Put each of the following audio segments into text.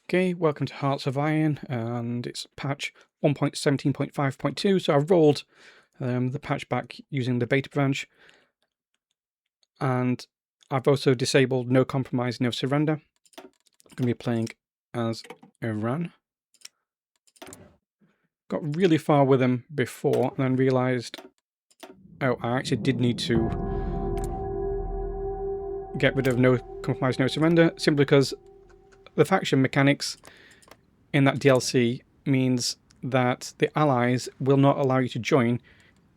Okay, welcome to Hearts of Iron, and it's patch 1.17.5.2. So I've rolled the patch back using the beta branch, and I've also disabled No Compromise, No Surrender. I'm going to be playing as Iran. Got really far with him before, and then realised, oh, I actually did need to get rid of No Compromise, No Surrender, simply because the faction mechanics in that DLC means that the allies will not allow you to join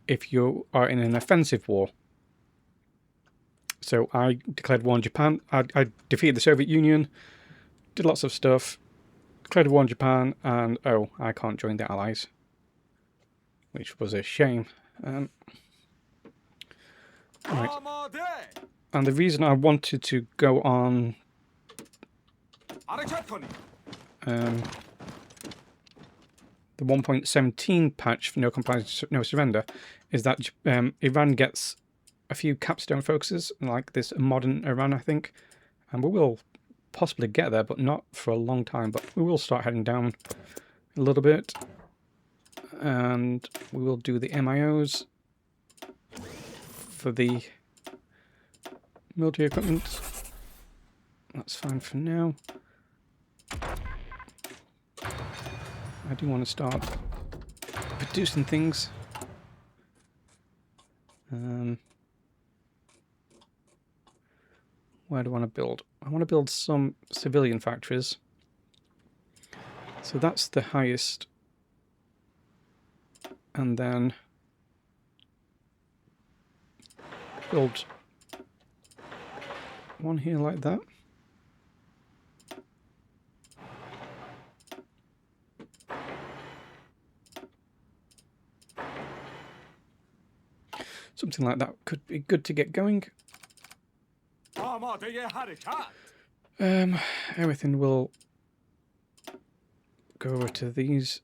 if you are in an offensive war. So I declared war on Japan. I defeated the Soviet Union, did lots of stuff, declared war on Japan, and oh, I can't join the allies, which was a shame. Right. And the reason I wanted to go on the 1.17 patch for No Compromise, No Surrender is that Iran gets a few capstone focuses, like this modern Iran, I think. And we will possibly get there, but not for a long time. But we will start heading down a little bit. And we will do the MIOs for the military equipment. That's fine for now. I do want to start producing things. Where do I want to build? I want to build some civilian factories. So that's the highest. And then build one here like that. Something like that could be good to get going. Everything will go over to these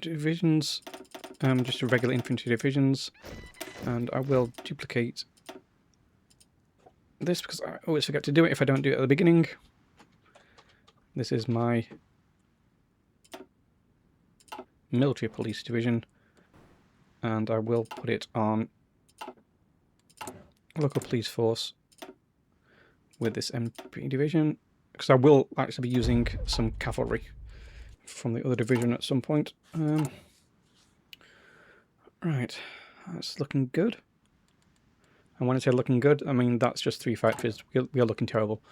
divisions, just regular infantry divisions, and I will duplicate this because I always forget to do it if I don't do it at the beginning. This is my military police division, and I will put it on local police force with this MP division, because I will actually be using some cavalry from the other division at some point. Right, that's looking good. And when I say looking good, I mean that's just 3 factories. We are looking terrible.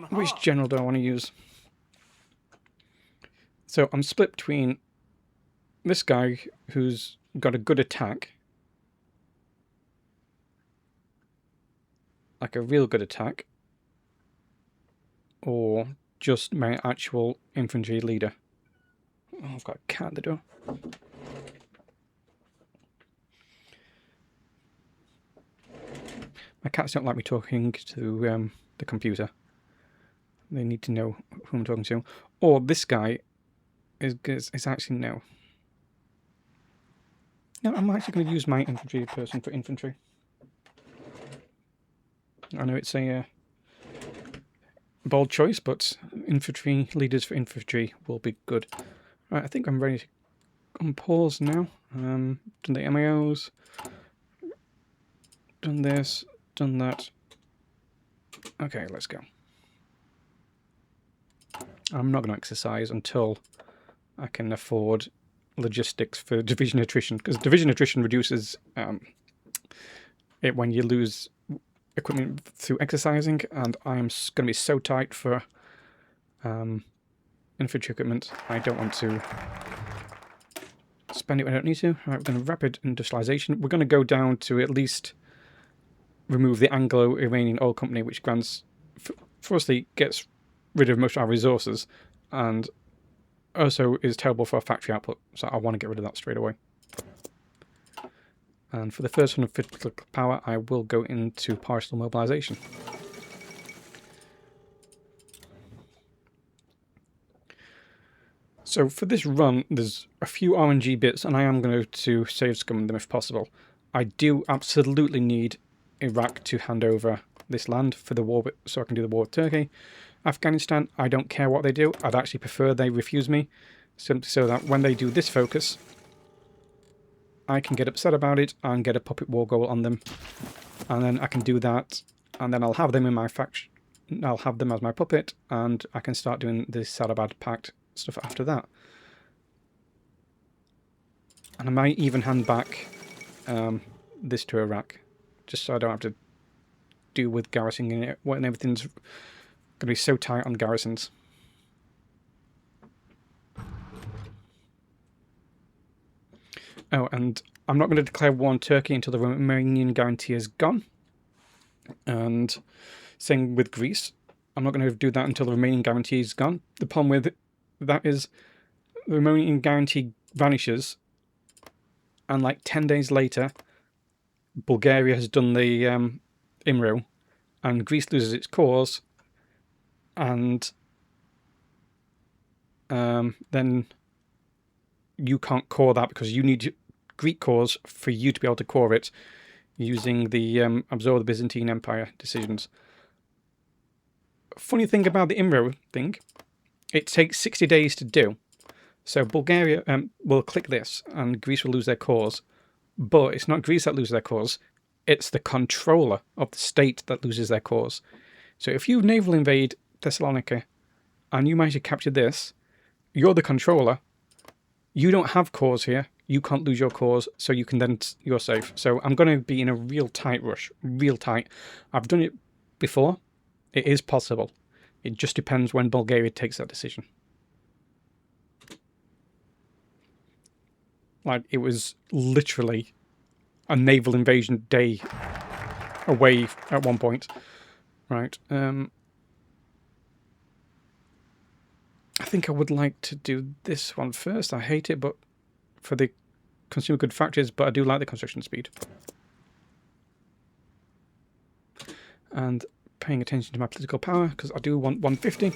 Which general do I want to use? So I'm split between this guy who's got a good attack, like a real good attack, or just my actual infantry leader. Oh, I've got a cat at the door. My cats don't like me talking to the computer. They need to know who I'm talking to. Or this guy is actually no. No, I'm actually going to use my infantry person for infantry. I know it's a bold choice, but infantry leaders for infantry will be good. Right, I think I'm ready to on pause now. Done the MAOs. Done this. Done that. Okay, let's go. I'm not going to exercise until I can afford logistics for division attrition, because division attrition reduces it when you lose equipment through exercising, and I'm going to be so tight for infantry equipment. I don't want to spend it when I don't need to. Right, we're going to rapid industrialization. We're going to go down to at least remove the Anglo-Iranian Oil Company, which grants, firstly, gets rid of most of our resources, and also is terrible for our factory output, so I want to get rid of that straight away. And for the first one of physical power, I will go into partial mobilization. So for this run, there's a few RNG bits, and I am going to save scum them if possible. I do absolutely need Iraq to hand over this land for the war, so I can do the war with Turkey. Afghanistan, I don't care what they do. I'd actually prefer they refuse me, simply so that when they do this focus, I can get upset about it and get a puppet war goal on them. And then I can do that, and then I'll have them in my faction. I'll have them as my puppet, and I can start doing the Salabad Pact stuff after that. And I might even hand back this to Iraq, just so I don't have to deal with garrisoning it when everything's going to be so tight on garrisons. Oh, and I'm not going to declare war on Turkey until the Romanian guarantee is gone. And same with Greece. I'm not going to do that until the Romanian guarantee is gone. The problem with that is the Romanian guarantee vanishes, and like 10 days later, Bulgaria has done the IMRO, and Greece loses its cause, and then you can't core that because you need Greek cause for you to be able to core it using the absorb the Byzantine Empire decisions. Funny thing about the IMRO thing, it takes 60 days to do. So Bulgaria will click this and Greece will lose their cause. But it's not Greece that loses their cause, it's the controller of the state that loses their cause. So if you naval invade Thessalonica and you manage to capture this, you're the controller. You don't have cause here. You can't lose your cause, so you can then you're safe. So I'm going to be in a real tight rush, real tight. I've done it before. It is possible. It just depends when Bulgaria takes that decision. Like, it was literally a naval invasion day away at one point. Right. I think I would like to do this one first. I hate it, but for the consumer good factories, but I do like the construction speed. And paying attention to my political power, because I do want 150.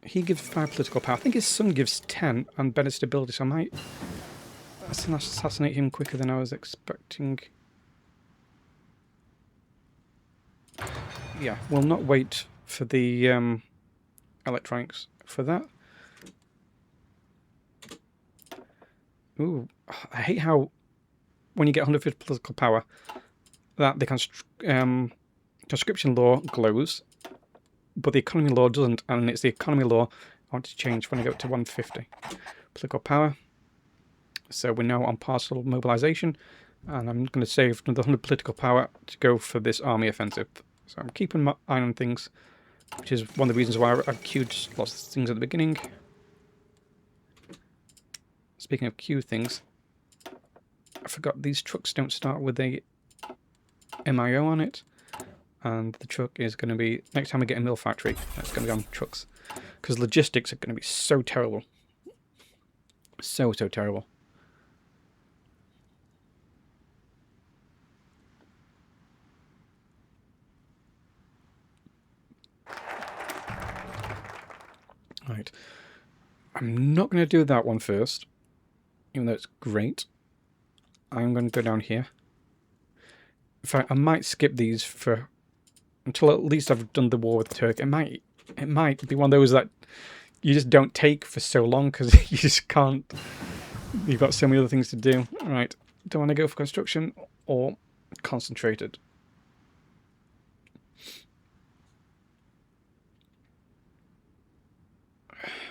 He gives 5 political power. I think his son gives 10 and better stability, so I might assassinate him quicker than I was expecting. Yeah, we'll not wait for the electronics for that. Ooh, I hate how when you get 150 political power, that the conscription law glows, but the economy law doesn't, and it's the economy law I want to change when I go to 150 political power. So we're now on partial mobilization, and I'm going to save another 100 political power to go for this army offensive. So I'm keeping my eye on things, which is one of the reasons why I queued lots of things at the beginning. Speaking of queue things, I forgot these trucks don't start with a MIO on it. And the truck is going to be, next time we get a mill factory, that's going to be on trucks. Because logistics are going to be so terrible. So terrible. Right. I'm not going to do that one first, even though it's great. I'm going to go down here. In fact, I might skip these for until at least I've done the war with Turkey. It might be one of those that you just don't take for so long because you just can't. You've got so many other things to do. All right. Do I want to go for construction or concentrated?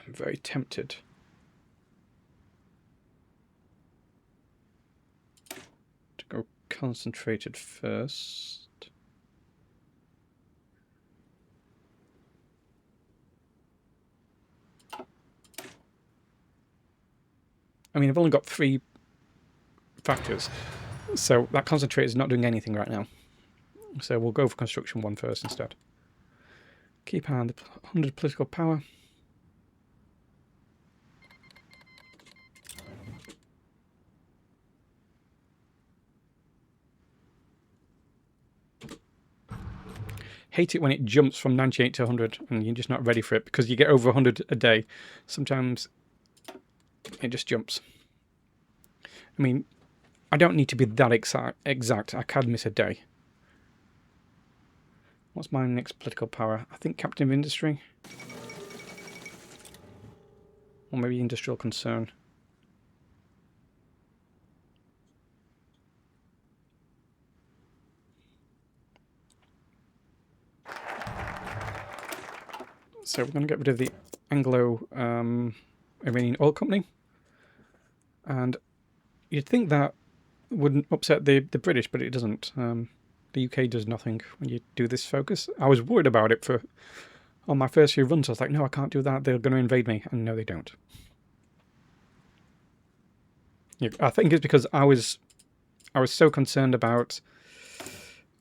I'm very tempted. To go concentrated first. I mean, I've only got 3 factors, so that concentrate is not doing anything right now. So we'll go for construction 1 first instead. Keep an eye on the 100 political power. Hate it when it jumps from 98 to 100 and you're just not ready for it because you get over 100 a day. Sometimes it just jumps. I mean, I don't need to be that exact. I can miss a day. What's my next political power? I think Captain of Industry. Or maybe Industrial Concern. So we're going to get rid of the Anglo-Iranian Oil Company. And you'd think that wouldn't upset the British, but it doesn't. The UK does nothing when you do this focus. I was worried about it on my first few runs. I was like, no, I can't do that. They're going to invade me. And no, they don't. Yeah, I think it's because I was so concerned about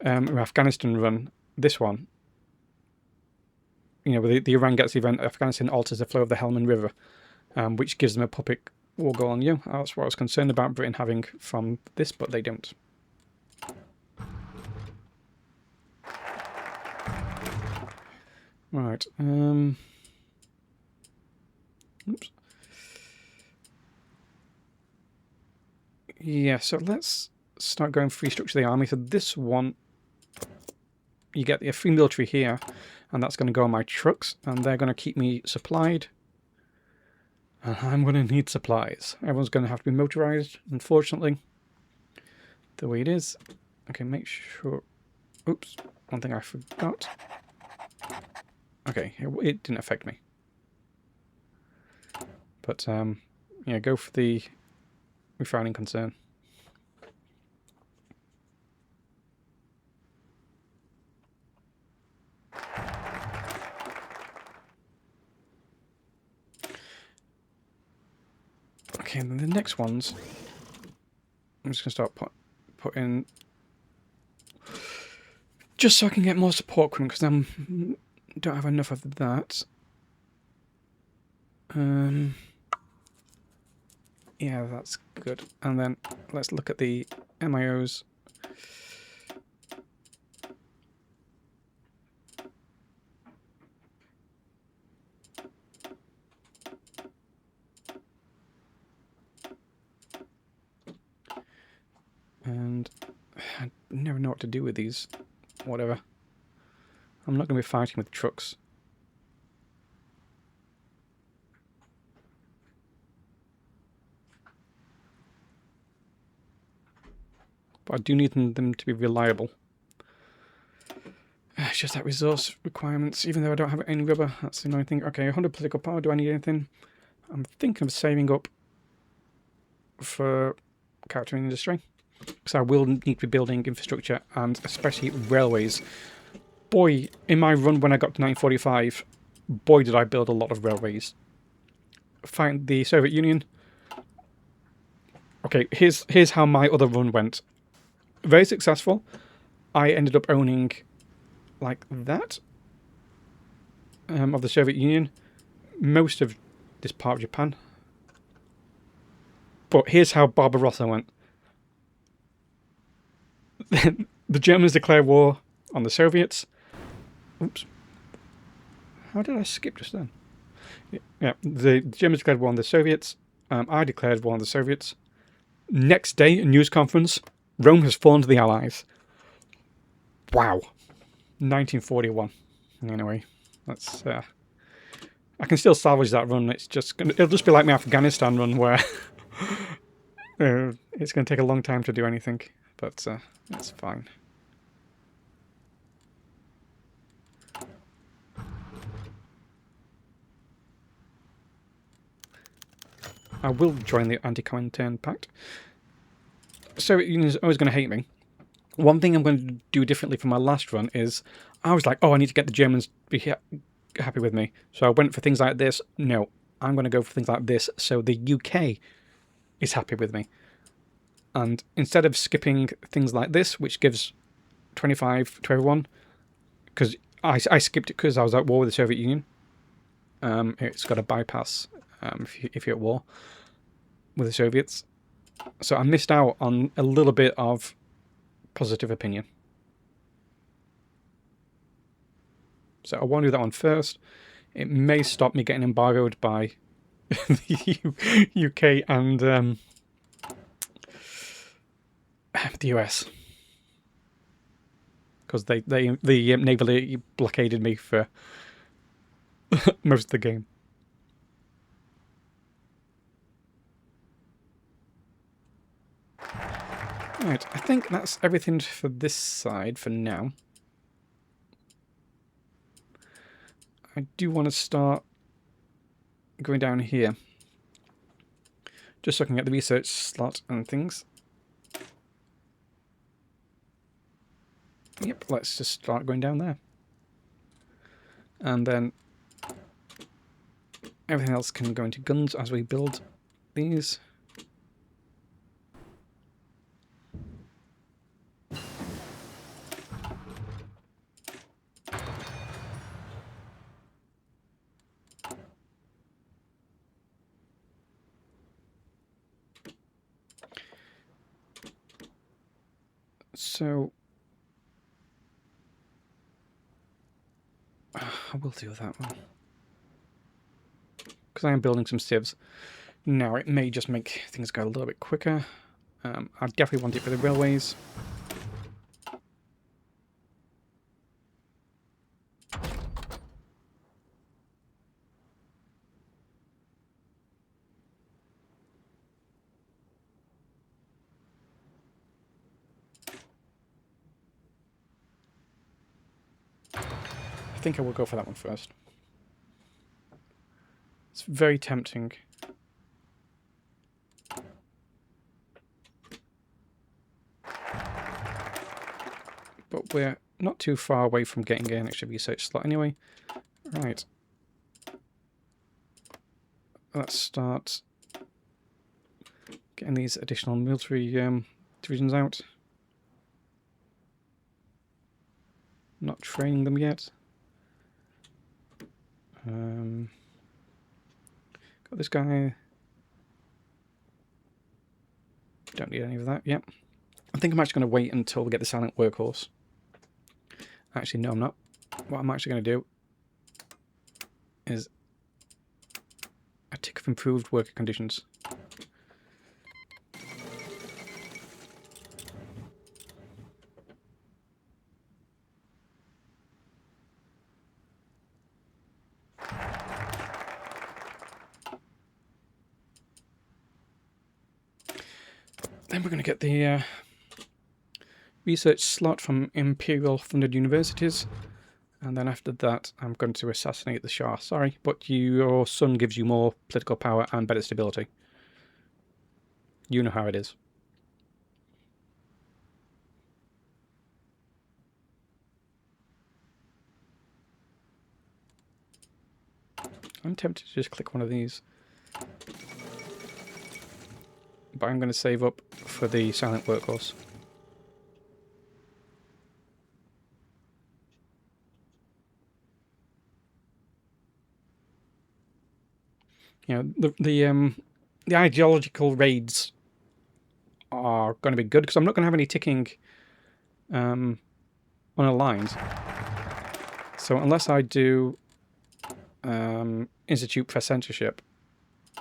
Afghanistan run, this one. You know, the Iran gets the event, Afghanistan alters the flow of the Helmand River, which gives them a puppet war goal on you. That's what I was concerned about Britain having from this, but they don't. Right. Oops. Yeah, so let's start going free structure the army. So this one, you get the free military here, and that's going to go on my trucks, and they're going to keep me supplied. And I'm going to need supplies. Everyone's going to have to be motorized, unfortunately. The way it is. Okay, make sure... Oops, one thing I forgot. Okay, it didn't affect me. But, yeah, go for the refining concern. Okay, and then the next ones, I'm just going to start putting... Just so I can get more support from, because I don't have enough of that. Yeah, that's good. And then let's look at the MIOs. And I never know what to do with these. Whatever. I'm not going to be fighting with trucks. But I do need them to be reliable. It's just that resource requirements, even though I don't have any rubber, that's the annoying thing. Okay, 100 political power, do I need anything? I'm thinking of saving up for character industry. Because I will need to be building infrastructure, and especially railways. Boy, in my run when I got to 1945, boy did I build a lot of railways. Find the Soviet Union. Okay, here's how my other run went. Very successful. I ended up owning like that of the Soviet Union, most of this part of Japan. But here's how Barbarossa went. The Germans declared war on the Soviets. Oops. How did I skip just then? Yeah, the Germans declared war on the Soviets. I declared war on the Soviets. Next day, a news conference. Rome has fallen to the Allies. Wow. 1941. Anyway, that's... I can still salvage that run. It'll just be like my Afghanistan run where it's going to take a long time to do anything. But that's fine. I will join the Anti-Comintern Pact. Soviet Union is always going to hate me. One thing I'm going to do differently from my last run is I was like, oh, I need to get the Germans to be happy with me. So I went for things like this. No, I'm going to go for things like this so the UK is happy with me. And instead of skipping things like this, which gives 25 to everyone, because I skipped it because I was at war with the Soviet Union. It's got a bypass if you're at war with the Soviets. So I missed out on a little bit of positive opinion. So I want to do that one first. It may stop me getting embargoed by the UK and The US. Because they navally blockaded me for most of the game. Right, I think that's everything for this side for now. I do want to start going down here. Just so I can get the research slot and things. Yep, let's just start going down there. And then everything else can go into guns as we build these. So I will do that one. Because I am building some civs. Now, it may just make things go a little bit quicker. I definitely want it for the railways. I think I will go for that one first. It's very tempting. But we're not too far away from getting an extra research slot anyway. Right. Let's start getting these additional military divisions out. Not training them yet. Got this guy. Don't need any of that. Yep. I think I'm actually going to wait until we get the silent workhorse. Actually, no, I'm not. What I'm actually going to do is a tick of improved worker conditions. Then we're going to get the research slot from Imperial funded universities. And then after that, I'm going to assassinate the Shah. Sorry, but your son gives you more political power and better stability. You know how it is. I'm tempted to just click one of these. But I'm going to save up for the silent workhorse. You know, the ideological raids are going to be good because I'm not going to have any ticking unaligned. So unless I do institute press censorship,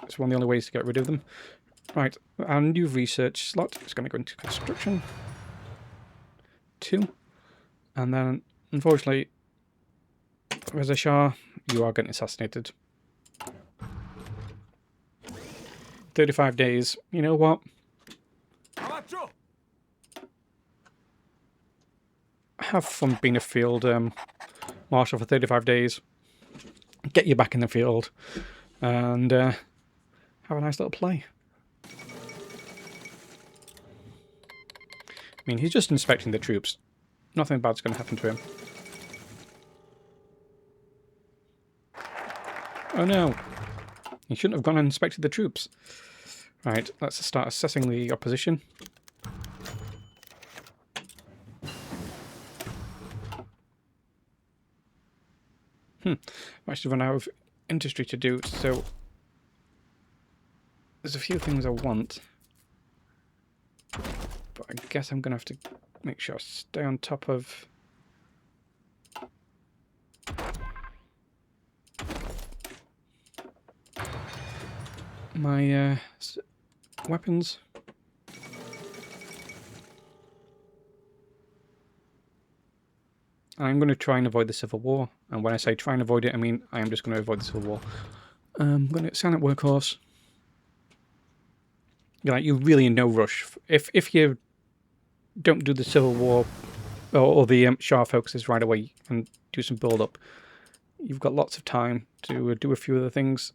it's one of the only ways to get rid of them. Right, our new research slot is going to go into construction. 2. And then, unfortunately, Reza Shah, you are getting assassinated. 35 days. You know what? Have fun being a field marshal for 35 days. Get you back in the field. And have a nice little play. I mean, he's just inspecting the troops. Nothing bad's going to happen to him. Oh no. He shouldn't have gone and inspected the troops. Right, let's start assessing the opposition. I've actually run out of industry to do, so there's a few things I want. But I guess I'm going to have to make sure I stay on top of my weapons. I'm going to try and avoid the civil war. And when I say try and avoid it, I mean I am just going to avoid the civil war. I'm going to silent workhorse. You're really in no rush. If you don't do the civil war or the Shah focuses right away and do some build up, you've got lots of time to do a few other things.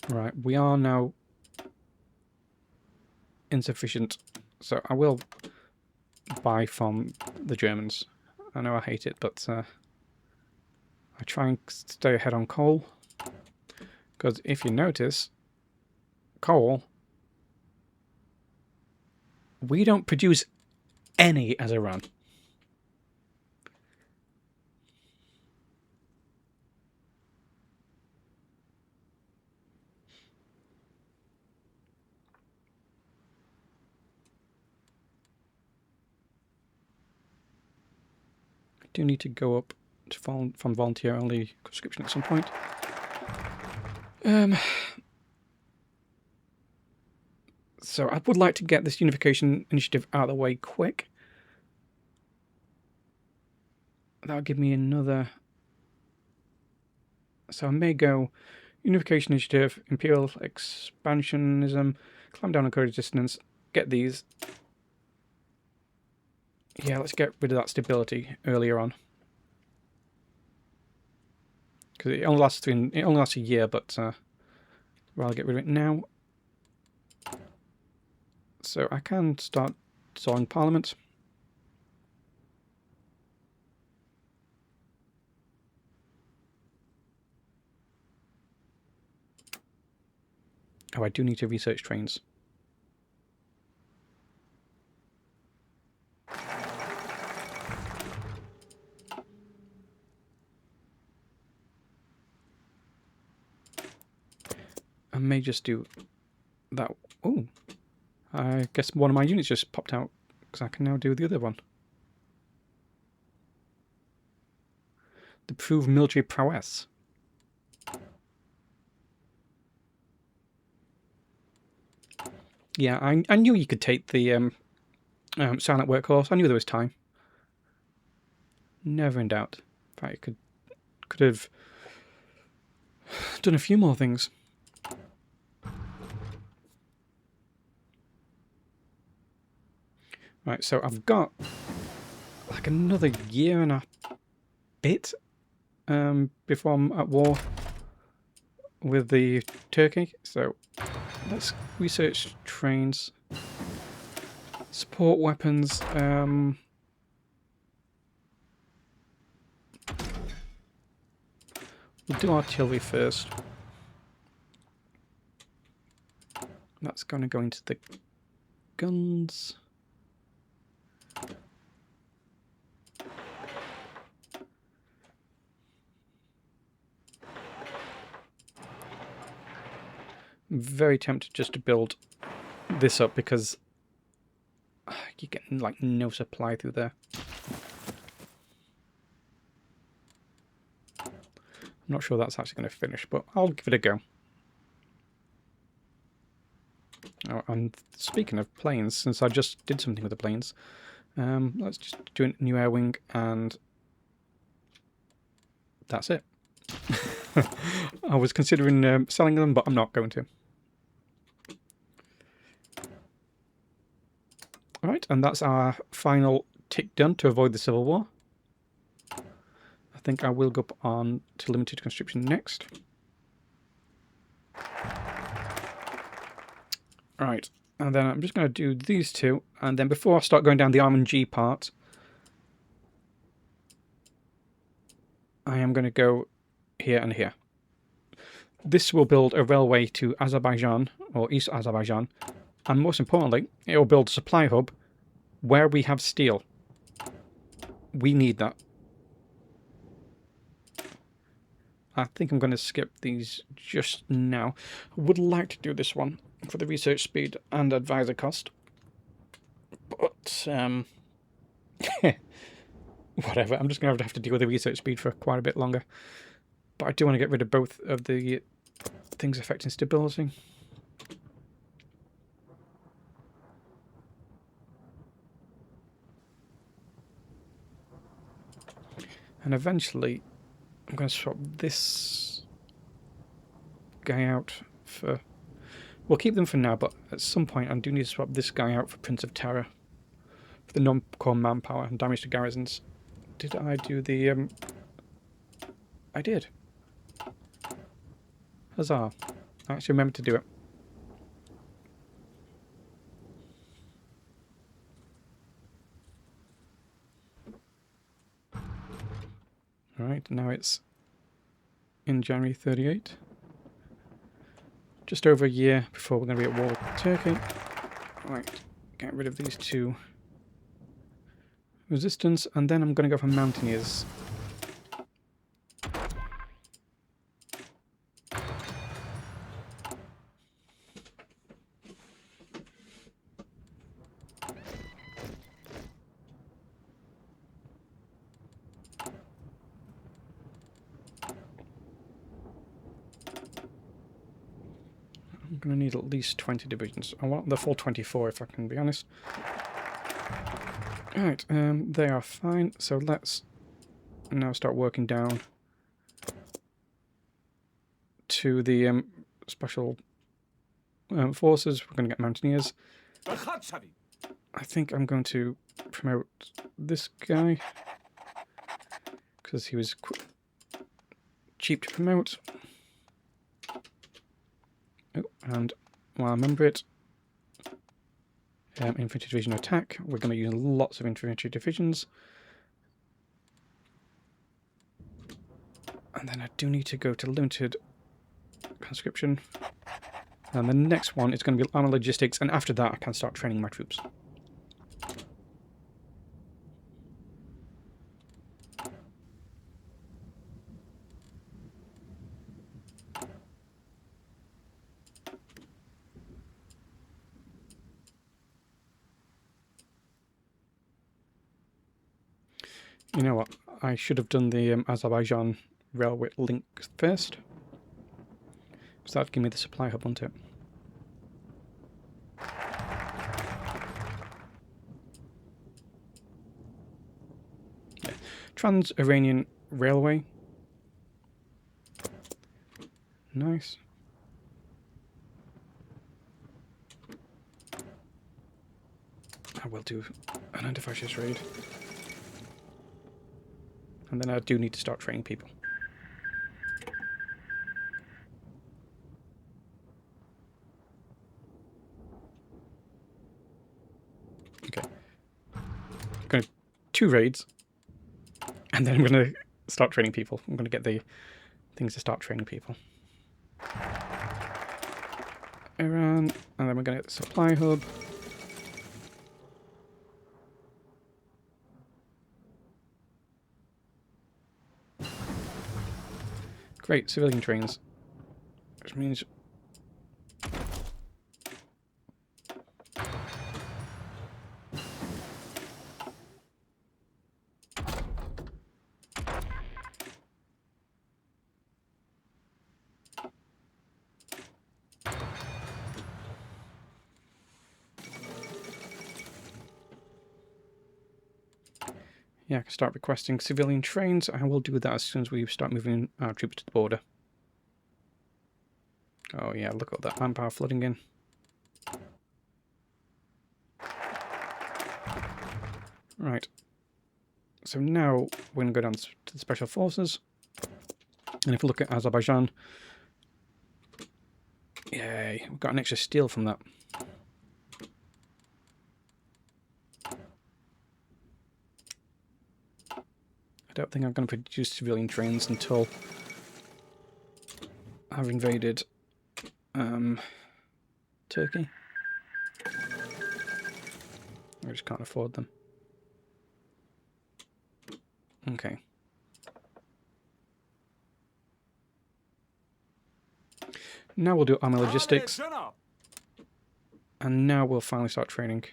Right, we are now insufficient, so I will buy from the Germans. I know I hate it, but I try and stay ahead on coal, because if you notice, coal, we don't produce any as Iran. I do need to go up to from volunteer only conscription at some point. So I would like to get this unification initiative out of the way quick. That'll give me another... So I may go unification initiative, imperial expansionism, climb down and encourage dissonance, get these. Yeah, let's get rid of that stability earlier on. Because it only lasts a year, but rather get rid of it now. So I can start dissolving Parliament. Oh, I do need to research trains. I may just do that. Oh, I guess one of my units just popped out because I can now do the other one. To prove military prowess. Yeah, I knew you could take the silent workhorse. I knew there was time. Never in doubt. In fact, you could have done a few more things. Right, so I've got like another year and a bit before I'm at war with the Turkey. So let's research trains, support weapons. We'll do artillery first. That's going to go into the guns. I'm very tempted just to build this up because you're getting like no supply through there. I'm not sure that's actually going to finish, but I'll give it a go. Oh, and speaking of planes, since I just did something with the planes, let's just do a new air wing, and that's it. I was considering selling them, but I'm not going to. Alright, and that's our final tick done to avoid the Civil War. I think I will go up on to limited conscription next. Right, and then I'm just going to do these two, and then before I start going down the R&G part, I am going to go here and here. This will build a railway to Azerbaijan, or East Azerbaijan, and most importantly, it will build a supply hub where we have steel. We need that. I think I'm going to skip these just now. I would like to do this one for the research speed and advisor cost. But, whatever. I'm just going to have to deal with the research speed for quite a bit longer. But I do want to get rid of both of the things affecting stability. And eventually, I'm going to swap this guy out for... We'll keep them for now, but at some point I do need to swap this guy out for Prince of Terror. For the non-core manpower and damage to garrisons. Did I do the... I did. Huzzah. I actually remembered to do it. Alright, now it's in January 38. Just over a year before we're going to be at war with Turkey. Right, get rid of these two resistance, and then I'm going to go for Mountaineers. I'm going to need at least 20 divisions. I want the full 24 if I can be honest. Alright, they are fine, so let's now start working down to the special forces. We're going to get Mountaineers. I think I'm going to promote this guy because he was cheap to promote. Oh, and while I remember it, infantry division attack. We're going to use lots of infantry divisions. And then I do need to go to limited conscription. And the next one is going to be armor logistics, and after that I can start training my troops. You know what? I should have done the Azerbaijan railway link first. Because that'd give me the supply hub, wouldn't it? Yeah. Trans-Iranian Railway. Nice. I will do an anti-fascist raid. And then I do need to start training people. Okay. I'm going to 2 raids. And then I'm going to start training people. I'm going to get the things to start training people. Iran. And then we're going to get the supply hub. Great, civilian trains. Which means... yeah, I can start requesting civilian trains. I will do that as soon as we start moving our troops to the border. Oh yeah, look at that manpower flooding in. Right. So now we're going to go down to the special forces. And if we look at Azerbaijan, yay, we've got an extra steel from that. I don't think I'm going to produce civilian trains until I've invaded Turkey. I just can't afford them. Okay. Now we'll do army logistics. And now we'll finally start training.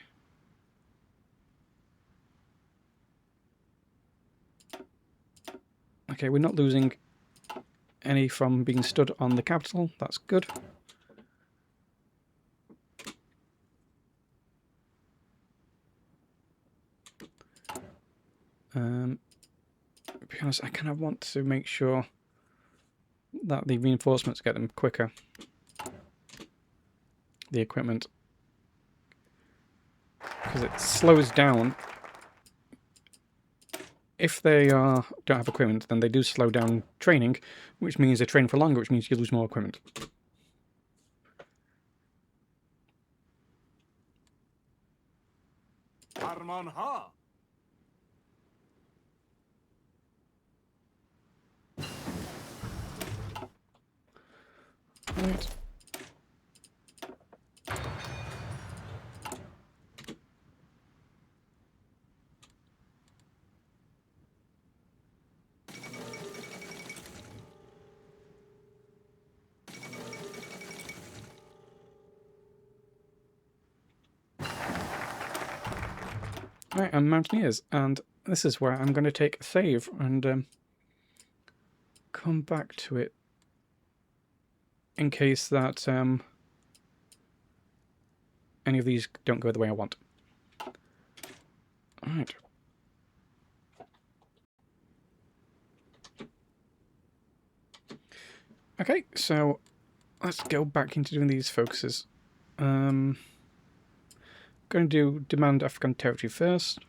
Okay, we're not losing any from being stood on the capital. That's good. be honest, I kind of want to make sure that the reinforcements get them quicker. The equipment. Because it slows down. If they don't have equipment, then they do slow down training, which means they train for longer, which means you lose more equipment. Right. Right, I'm Mountaineers, and this is where I'm going to take a save and come back to it in case that any of these don't go the way I want. Alright. Okay, so let's go back into doing these focuses. Going to do demand Afghan territory first.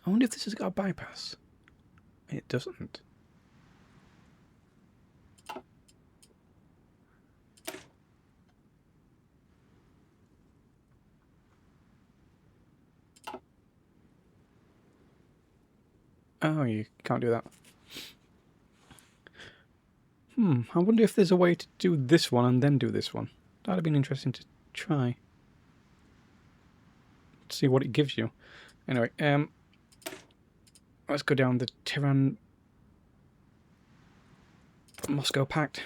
I wonder if this has got a bypass. It doesn't. Oh, you can't do that. I wonder if there's a way to do this one and then do this one. That'd have been interesting to try. See what it gives you. Anyway, let's go down the Tehran Moscow Pact.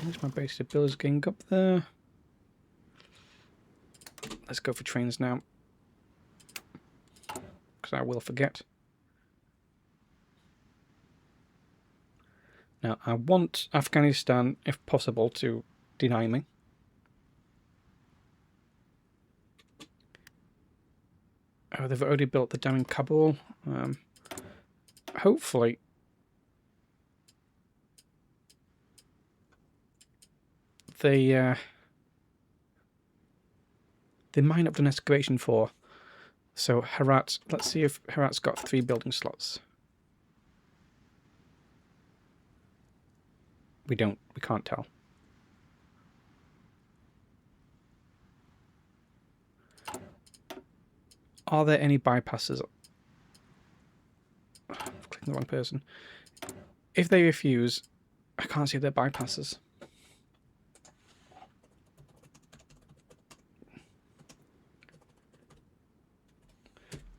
There's my base abilities getting up there. Let's go for trains now, because I will forget. Now, I want Afghanistan, if possible, to deny me. Oh, they've already built the dam in Kabul. Hopefully, they might have done excavation for. So Herat, let's see if Herat's got 3 building slots. We can't tell. Are there any bypasses? I'm clicking the wrong person. If they refuse, I can't see their bypasses.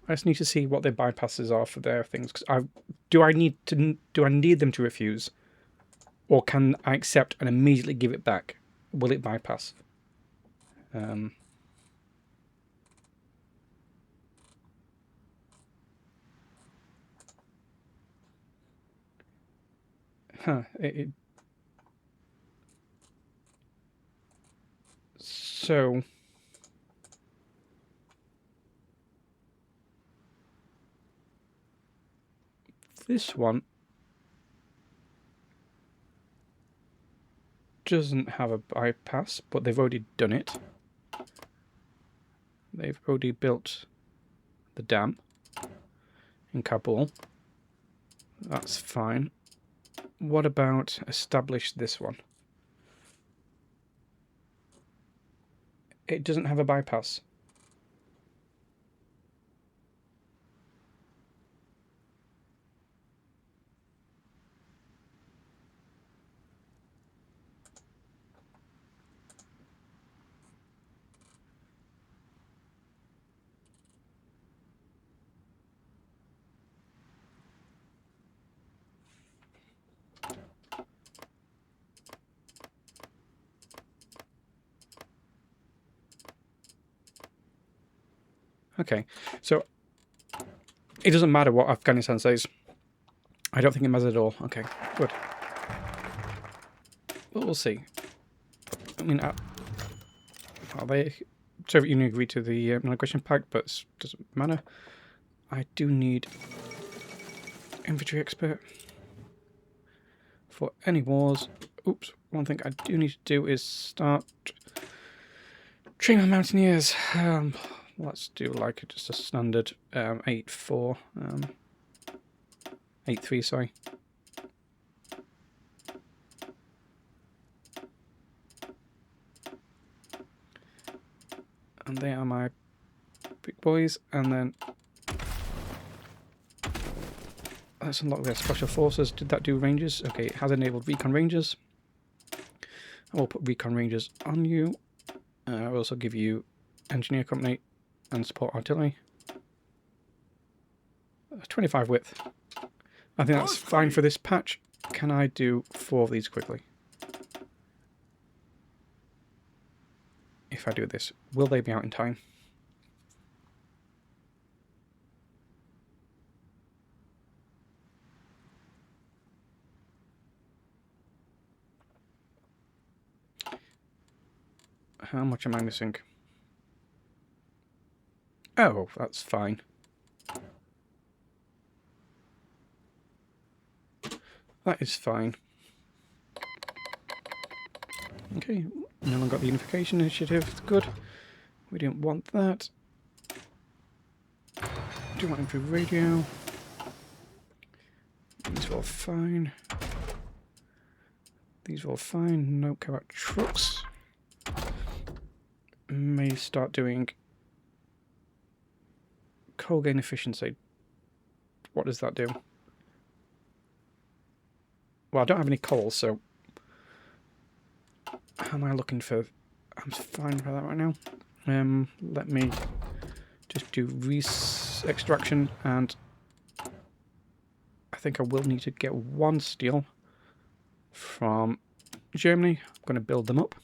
I just need to see what their bypasses are for their things. Because do I need them to refuse, or can I accept and immediately give it back? Will it bypass? So this one doesn't have a bypass, but they've already done it. They've already built the dam in Kabul. That's fine. What about establish this one? It doesn't have a bypass. Okay, so it doesn't matter what Afghanistan says. I don't think it matters at all. Okay, good. Well, we'll see. I mean, Well, Soviet Union agreed to the non-aggression pact, but it doesn't matter. I do need infantry expert for any wars. Oops, one thing I do need to do is start train my mountaineers. Let's do like just a standard 8-4, 8-3, sorry. And they are my big boys, and then let's unlock their special forces. Did that do rangers? Okay, it has enabled recon rangers. I will put recon rangers on you. I'll also give you engineer company and support artillery. 25 width. I think that's fine for this patch. Can I do 4 of these quickly? If I do this, will they be out in time? How much am I missing? Oh, that's fine. That is fine. Okay, no one got the unification initiative. Good. We didn't want that. Do want improved radio. These are all fine. These are all fine. No care about trucks. May start doing coal gain efficiency. What does that do? Well, I don't have any coal, so how am I looking for? I'm fine for that right now. Let me just do extraction, and I think I will need to get 1 steel from Germany. I'm going to build them up.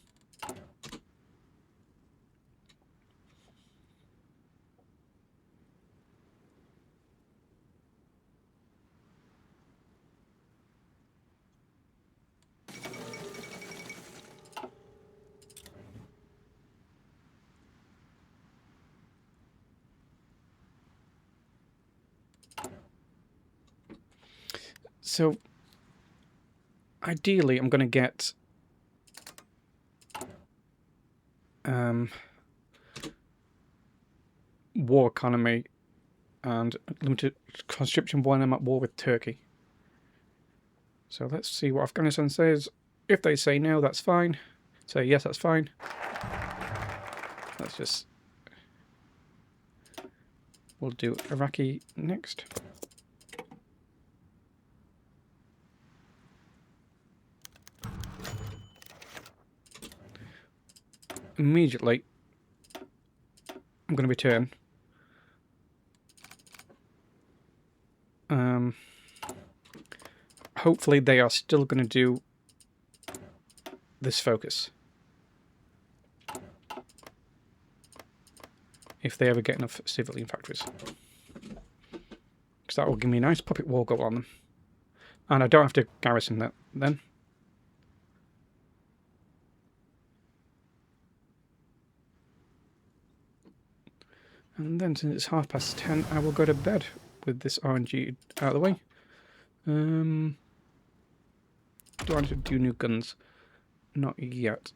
So, ideally, I'm going to get war economy and limited conscription when I'm at war with Turkey. So let's see what Afghanistan says. If they say no, that's fine. Say yes, that's fine. Let's just... We'll do Iraqi next. Immediately, I'm going to return. Hopefully they are still going to do this focus. If they ever get enough civilian factories. Because that will give me a nice puppet war goal on them. And I don't have to garrison that then. And then, since it's 10:30, I will go to bed with this RNG out of the way. Do I need to do new guns? Not yet.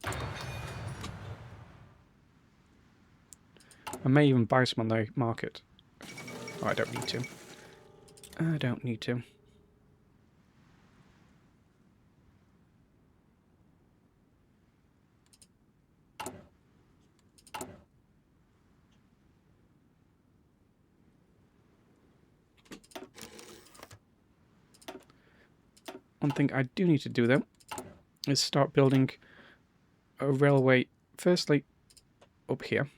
I may even buy some on the market. Oh, I don't need to. I don't need to. One thing I do need to do, though, is start building a railway, firstly, up here.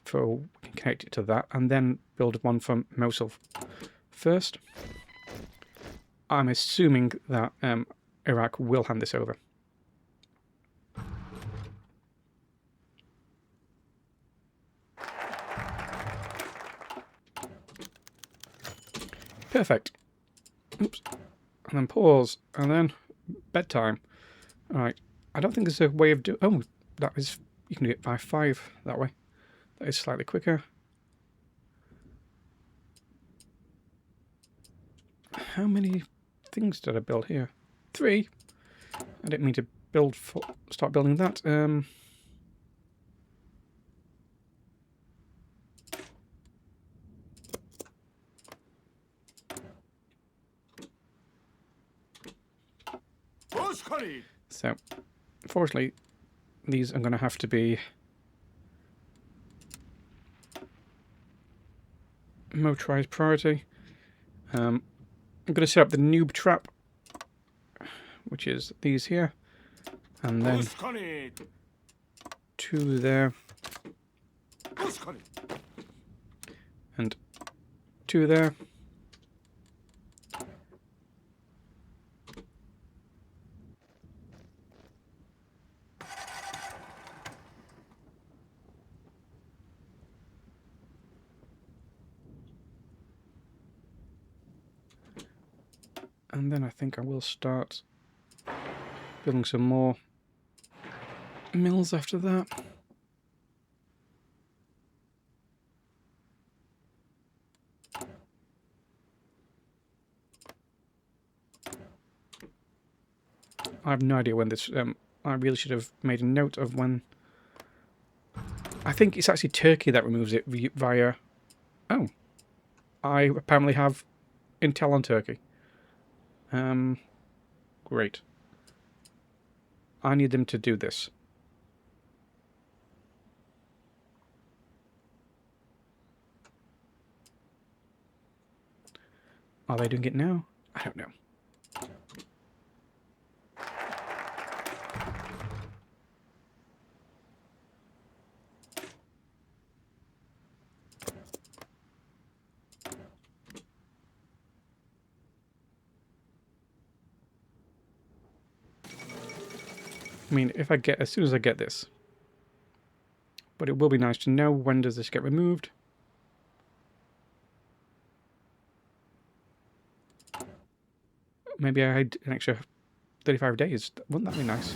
So we can connect it to that, and then build one from Mosul first. I'm assuming that Iraq will hand this over. Perfect. Oops. And then pause, and then bedtime. Alright, I don't think there's a way of doing... Oh, that is, you can do it by 5 that way. That is slightly quicker. How many things did I build here? 3. I didn't mean to start building that. So, unfortunately, these are going to have to be motorized priority. I'm going to set up the noob trap, which is these here, and then 2 there, and 2 there. And then I think I will start building some more mills after that. I have no idea when this... I really should have made a note of when... I think it's actually Turkey that removes it via... Oh. I apparently have intel on Turkey. Great. I need them to do this. Are they doing it now? I don't know. I mean, as soon as I get this. But it will be nice to know, when does this get removed? Maybe I had an extra 35 days. Wouldn't that be nice?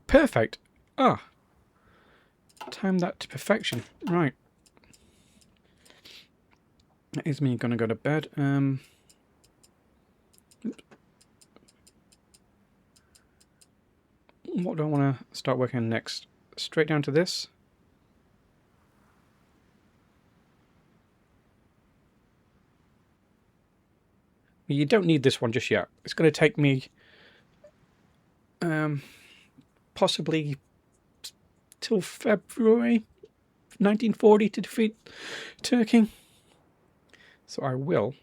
Perfect. Ah. Time that to perfection. Right. That is me gonna go to bed. What do I want to start working on next? Straight down to this. You don't need this one just yet. It's going to take me possibly till February 1940 to defeat Turkey. So I will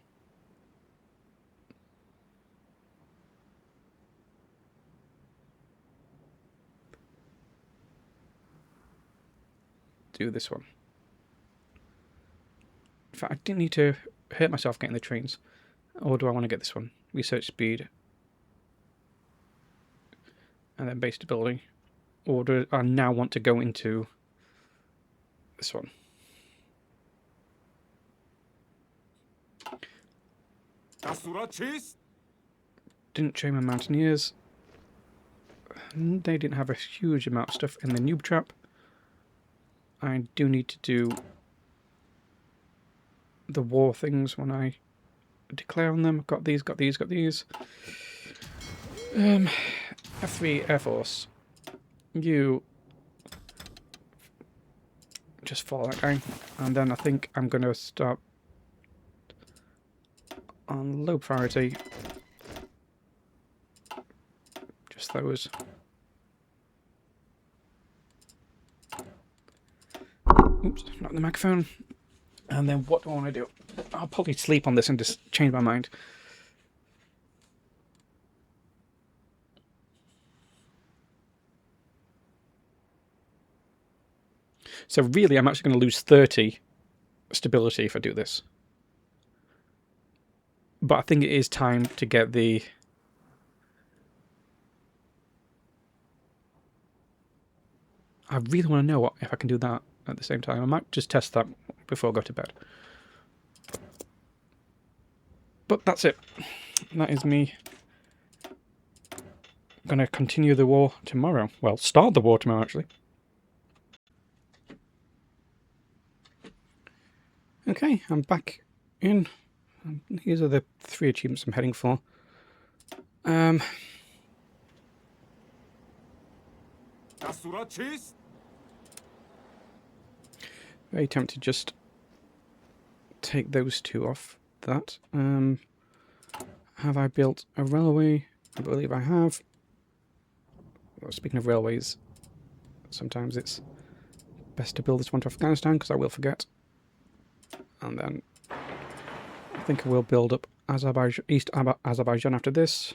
do this one. In fact, I didn't need to hurt myself getting the trains. Or do I want to get this one? Research speed. And then base stability. Or do I now want to go into this one? Didn't train my mountaineers. They didn't have a huge amount of stuff in the noob trap. I do need to do the war things when I declare on them. Got these, got these, got these. F3 Air Force. You just follow that guy. And then I think I'm going to start on low priority. Just those. Oops, not the microphone. And then what do I want to do? I'll probably sleep on this and just change my mind. So really, I'm actually going to lose 30 stability if I do this. But I think it is time to get the... I really want to know if I can do that at the same time. I might just test that before I go to bed. But that's it. That is me. I'm going to continue the war tomorrow. Well, start the war tomorrow, actually. Okay, I'm back in. These are the 3 achievements I'm heading for. Very tempted to just take those 2 off that. Have I built a railway? I believe I have. Well, speaking of railways, sometimes it's best to build this one to Afghanistan because I will forget. And then I think I will build up East Azerbaijan after this.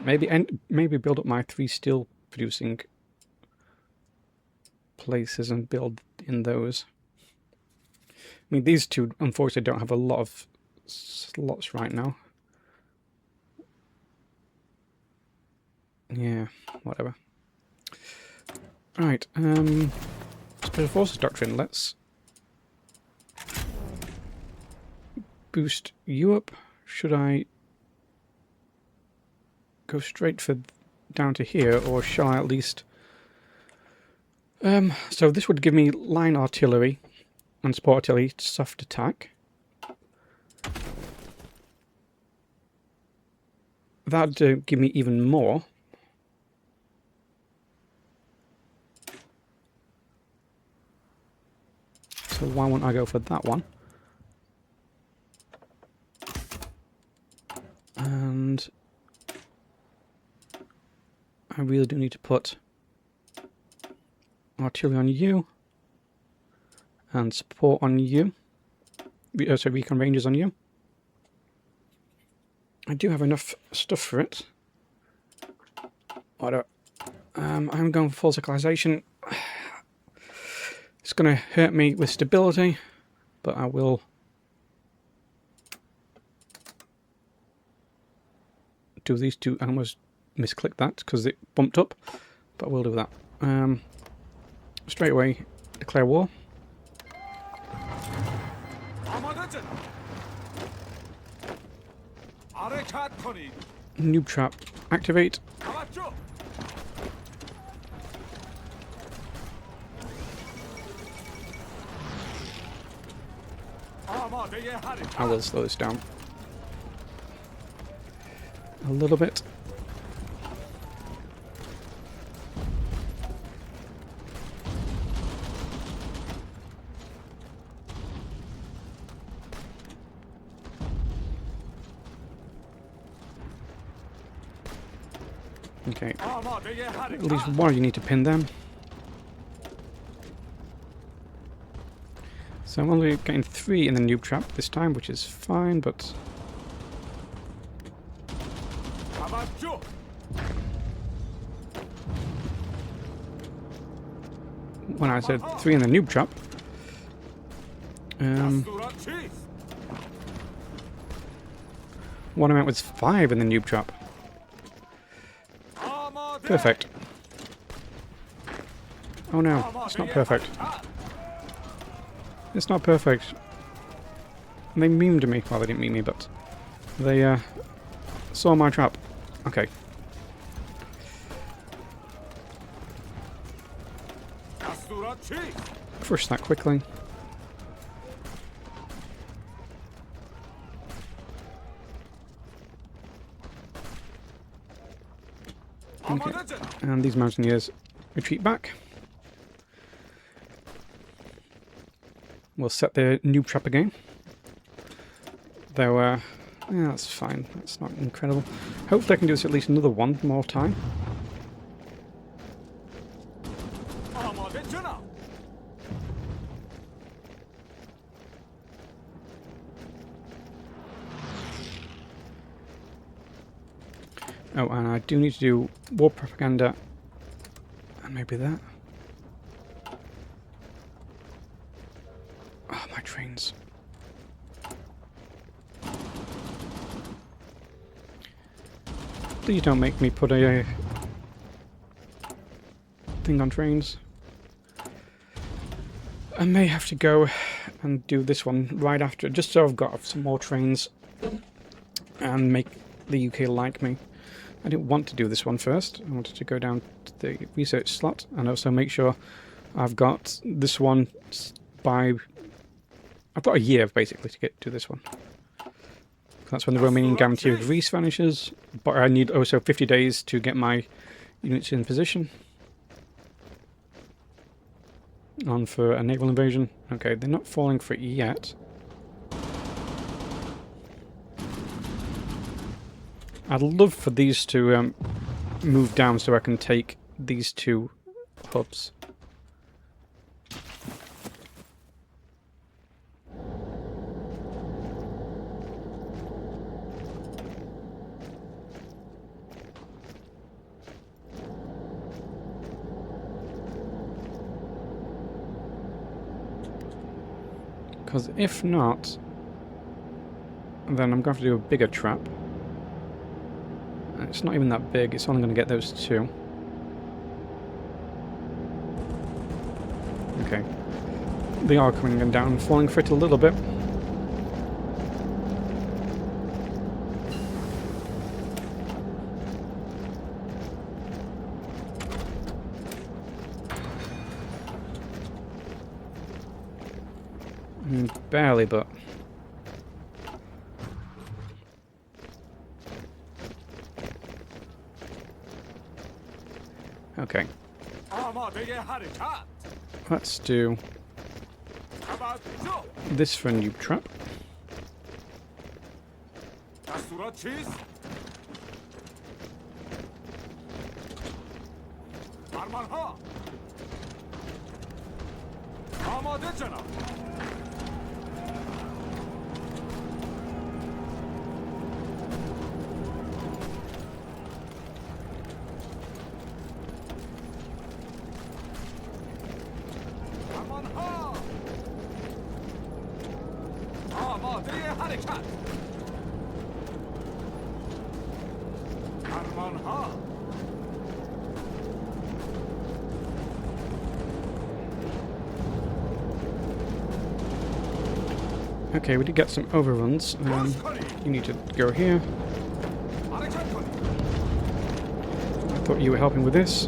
Maybe build up my 3 steel producing places and build in those. I mean, these 2 unfortunately don't have a lot of slots right now. Yeah, whatever. Right, Special Forces Doctrine, let's boost you up. Should I go straight for down to here, or shall I at least... so this would give me line artillery and support artillery soft attack. That'd give me even more. So why won't I go for that one? And I really do need to put artillery on you and support on you. So recon ranges on you. I do have enough stuff for it. I'm going for full circularization. It's going to hurt me with stability, but I will do these 2. I almost misclicked that because it bumped up, but I will do that. Straight away, declare war. Noob trap, activate. I will slow this down a little bit. Okay, at least one of you need to pin them. So I'm only getting 3 in the noob trap this time, which is fine, but... when I said 3 in the noob trap... what I meant was 5 in the noob trap. Perfect. Oh no, it's not perfect. It's not perfect. They memed me. Well, they didn't meme me, but they saw my trap. Okay. Crush that quickly. Okay. And these mountaineers retreat back. We'll set the noob trap again. Though, yeah, that's fine. That's not incredible. Hopefully I can do this at least another one more time. Oh, and I do need to do war propaganda. And maybe that. Oh, my trains. Please don't make me put a thing on trains. I may have to go and do this one right after, just so I've got some more trains and make the UK like me. I didn't want to do this one first. I wanted to go down to the research slot and also make sure I've got this one by... I've got a year, basically, to get to this one. That's when the Romanian guarantee of Greece vanishes, but I need also 50 days to get my units in position. On for a naval invasion. Okay, they're not falling for it yet. I'd love for these to move down so I can take these two hubs. Because if not, then I'm going to have to do a bigger trap. And it's not even that big, it's only going to get those two. Okay. They are coming down, falling for it a little bit. Barely, but... Okay. Let's do this for a noob trap. Okay, we did get some overruns. You need to go here. I thought you were helping with this.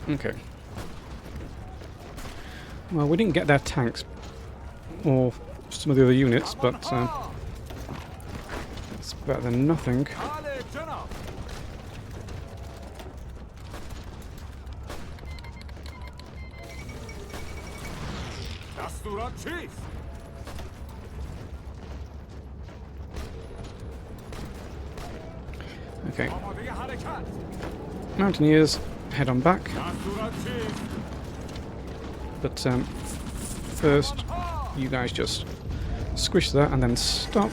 Okay. Well, we didn't get their tanks or some of the other units, but it's better than nothing. Okay. Mountaineers, head on back. But first, you guys just squish that and then stop.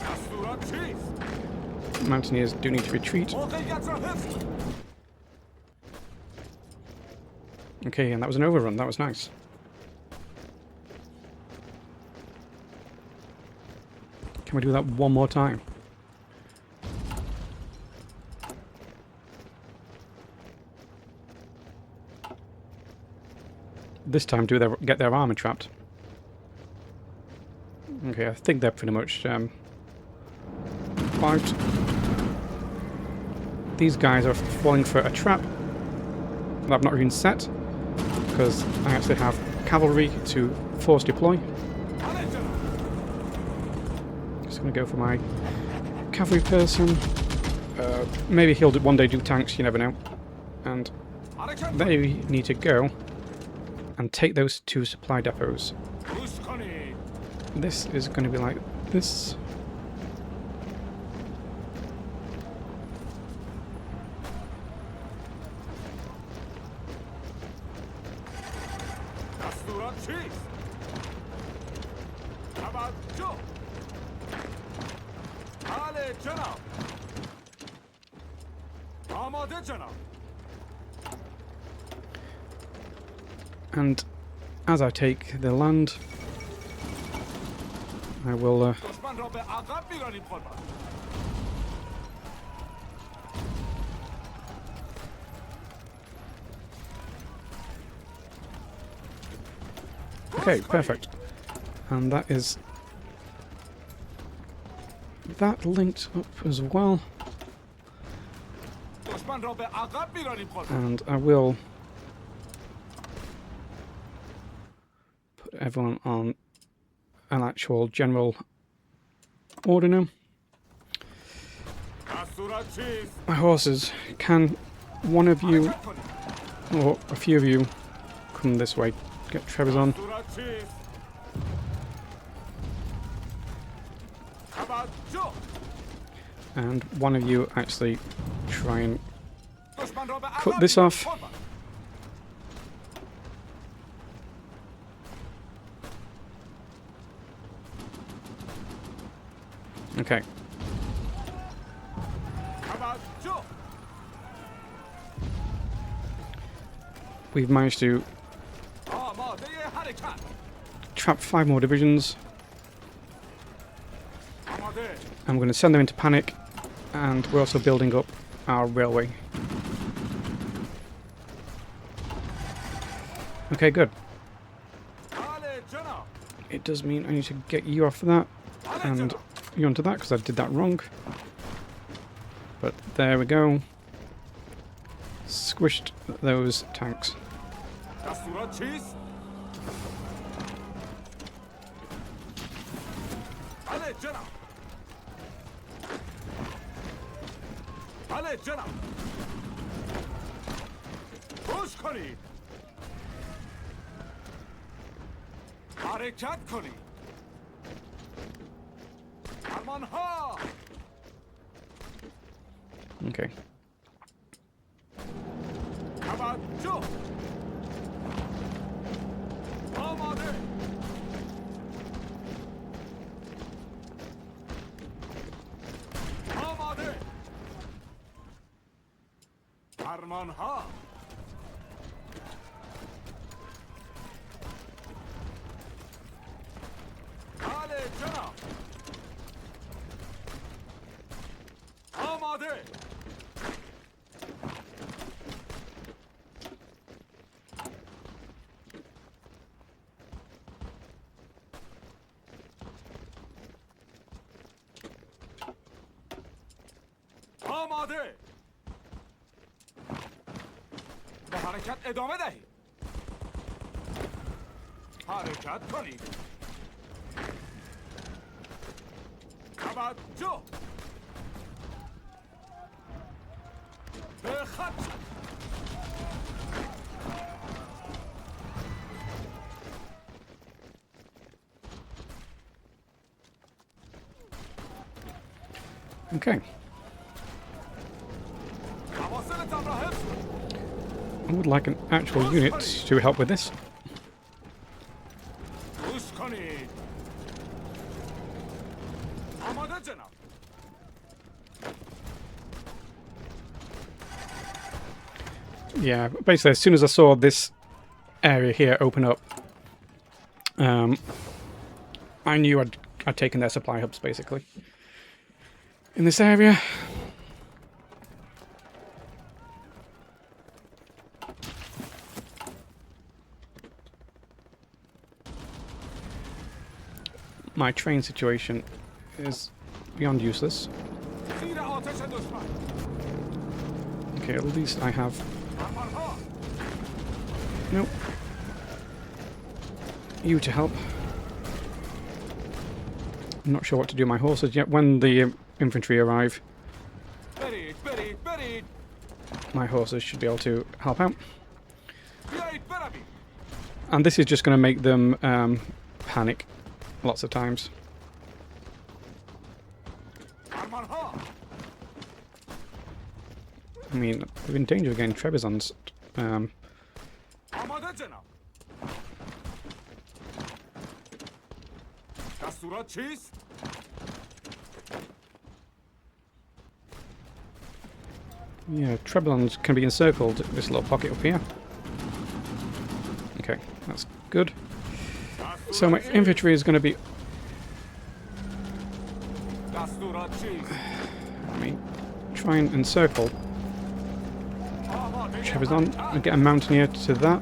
Mountaineers do need to retreat. Okay, and that was an overrun. That was nice. Can we do that one more time? This time, get their armor trapped. Okay, I think they're pretty much wiped. These guys are falling for a trap that I've not even set, because I actually have cavalry to force deploy. Just going to go for my cavalry person. Maybe he'll one day do tanks, you never know. And they need to go and take those two supply depots. This is going to be like this. And as I take the land, I will okay, perfect. And that is that linked up as well. And I will put everyone on an actual general order now. My horses, can one of you, or a few of you, come this way? Get Trevor's on. And one of you actually try and cut this off. Okay. We've managed to trap 5 more divisions. I'm going to send them into panic, and we're also building up our railway. Okay, good. It does mean I need to get you off that, and you onto that, because I did that wrong. But there we go. Squished those tanks. Okay. حرکت ادامه دهید. حرکت کنید. توجه. به خط. Okay. I would like an actual unit to help with this. Yeah, basically as soon as I saw this area here open up, I knew I'd taken their supply hubs basically. In this area. My train situation is beyond useless. Okay, at least I have... Nope. You to help. I'm not sure what to do with my horses yet. When the infantry arrive, my horses should be able to help out. And this is just going to make them panic lots of times. I mean, we're in danger of getting Trebizonds. Yeah, Trebizonds can be encircled, this little pocket up here. Okay, that's good. So my infantry is going to be... I mean, try and encircle Trebizond and get a mountaineer to that.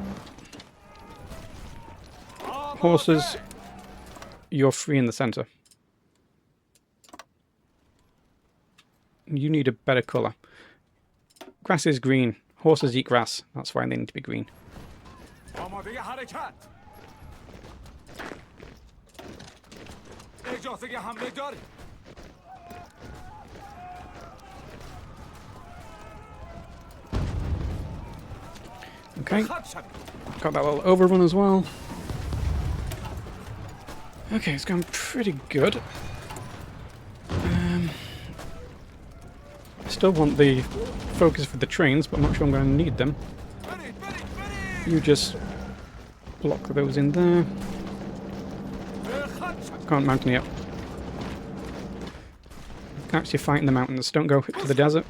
Horses, you're free in the centre. You need a better colour. Grass is green. Horses eat grass. That's why they need to be green. Okay. Got that little overrun as well. Okay, it's going pretty good. I still want the focus for the trains, but I'm not sure I'm going to need them. You just block those in there. Can't mountaineer up. Can actually fight in the mountains. Don't go to the desert.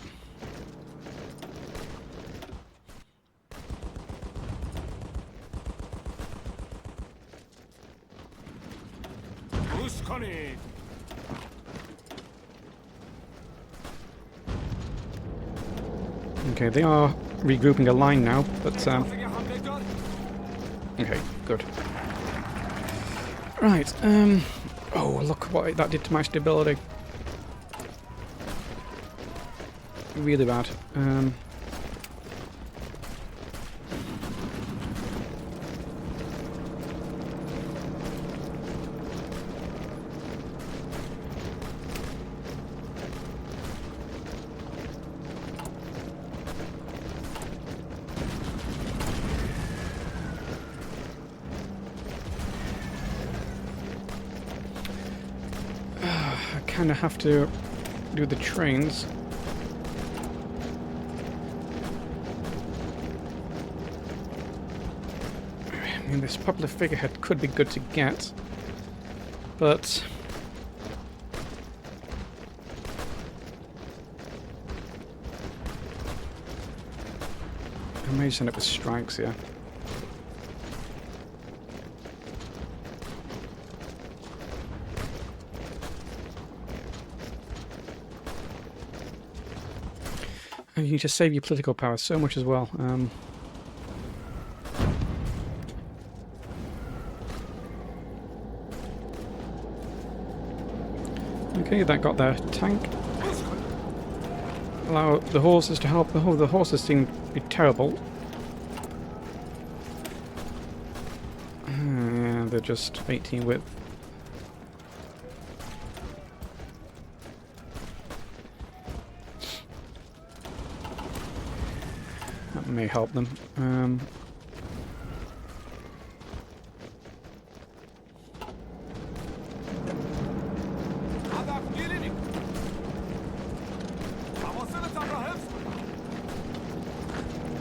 Okay, they are regrouping a line now, but okay, good. Right, oh, look what that did to my stability. Really bad. I kind of have to do the trains. I mean, this popular figurehead could be good to get, but I may just end up with strikes here. And you just save your political power so much as well. Okay, that got their tank. Allow the horses to help. Oh, the horses seem to be terrible. Yeah, they're just 18 width. That may help them.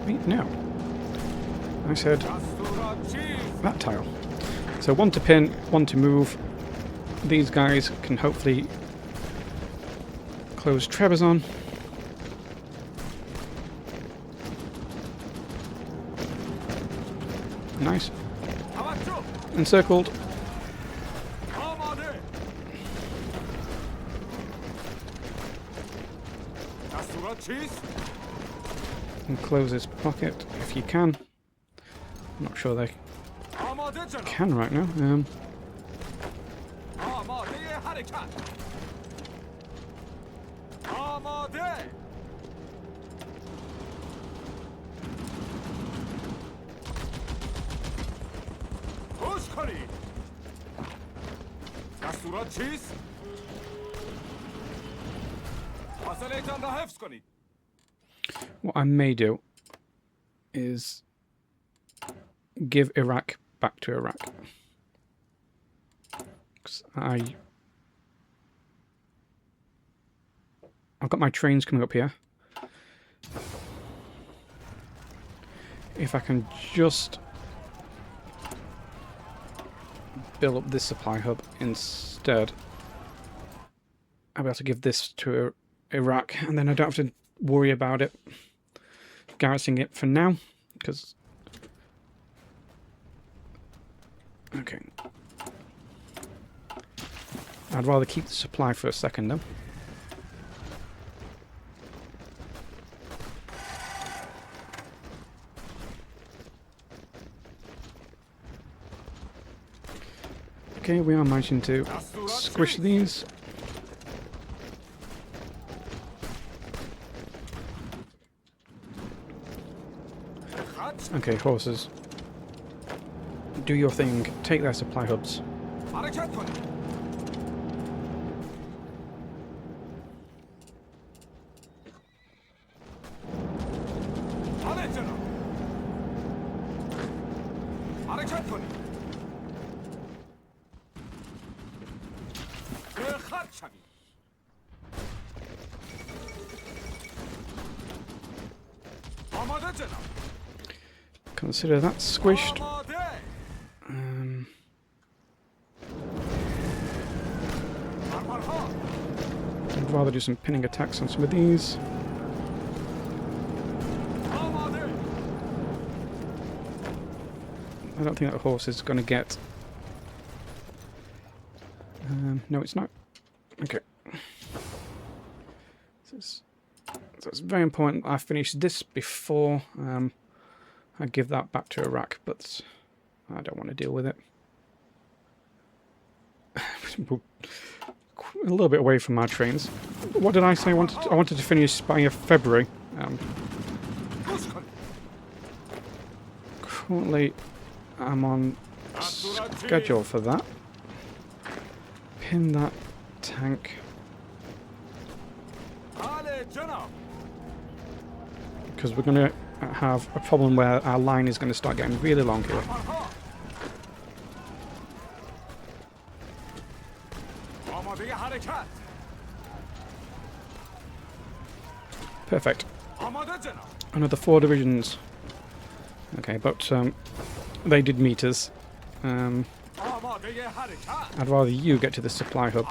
Wait, no. I said that tile. So one to pin, one to move. These guys can hopefully close Trebizond. Nice. Encircled. And close his pocket if you can. I'm not sure they can right now. What I may do is give Iraq back to Iraq. 'Cause I've got my trains coming up here. If I can just build up this supply hub instead, I'll be able to give this to Iraq, and then I don't have to worry about it garrisoning it for now, because Okay. I'd rather keep the supply for a second though. Okay, we are managing to squish these. Okay, horses. Do your thing. Take their supply hubs. Consider that squished. I'd rather do some pinning attacks on some of these. I don't think that horse is going to get... no, it's not. Okay. So it's very important I finish this before I give that back to Iraq, but I don't want to deal with it. A little bit away from our trains. What did I say? I wanted to finish by February. Currently, I'm on schedule for that. Pin that tank. Because we're going to have a problem where our line is going to start getting really long here. Perfect. Another 4 divisions. Okay, but they did meet us. I'd rather you get to the supply hub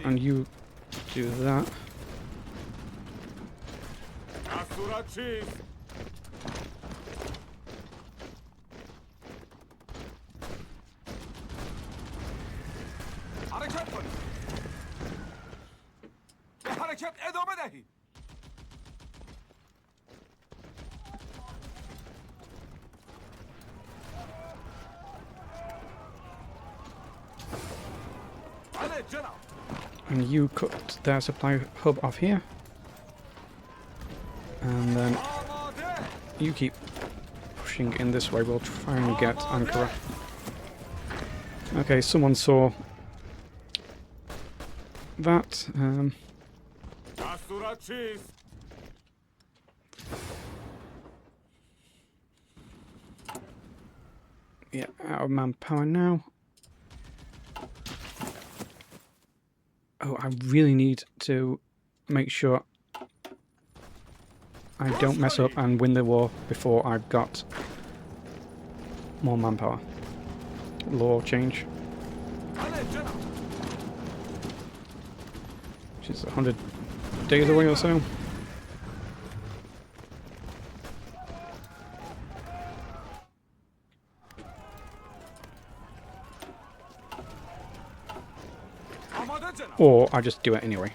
and you do that. And you cut their supply hub off here. And then you keep pushing in this way. We'll try and get Ankara. Okay, someone saw that. Yeah, out of manpower now. Oh, I really need to make sure I don't mess up and win the war before I've got more manpower. Law change. Which is 100 days away or so. Or I just do it anyway.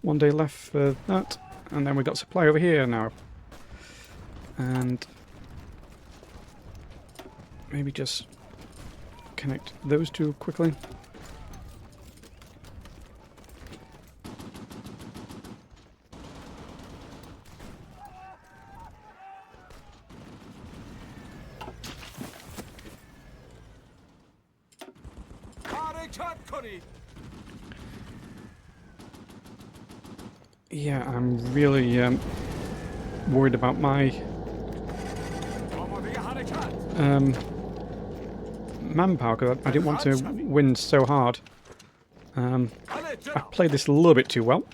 One day left for that, and then we've got supply over here now. And maybe just connect those two quickly. Yeah, I'm really worried about my manpower, because I didn't want to win so hard. I played this a little bit too well.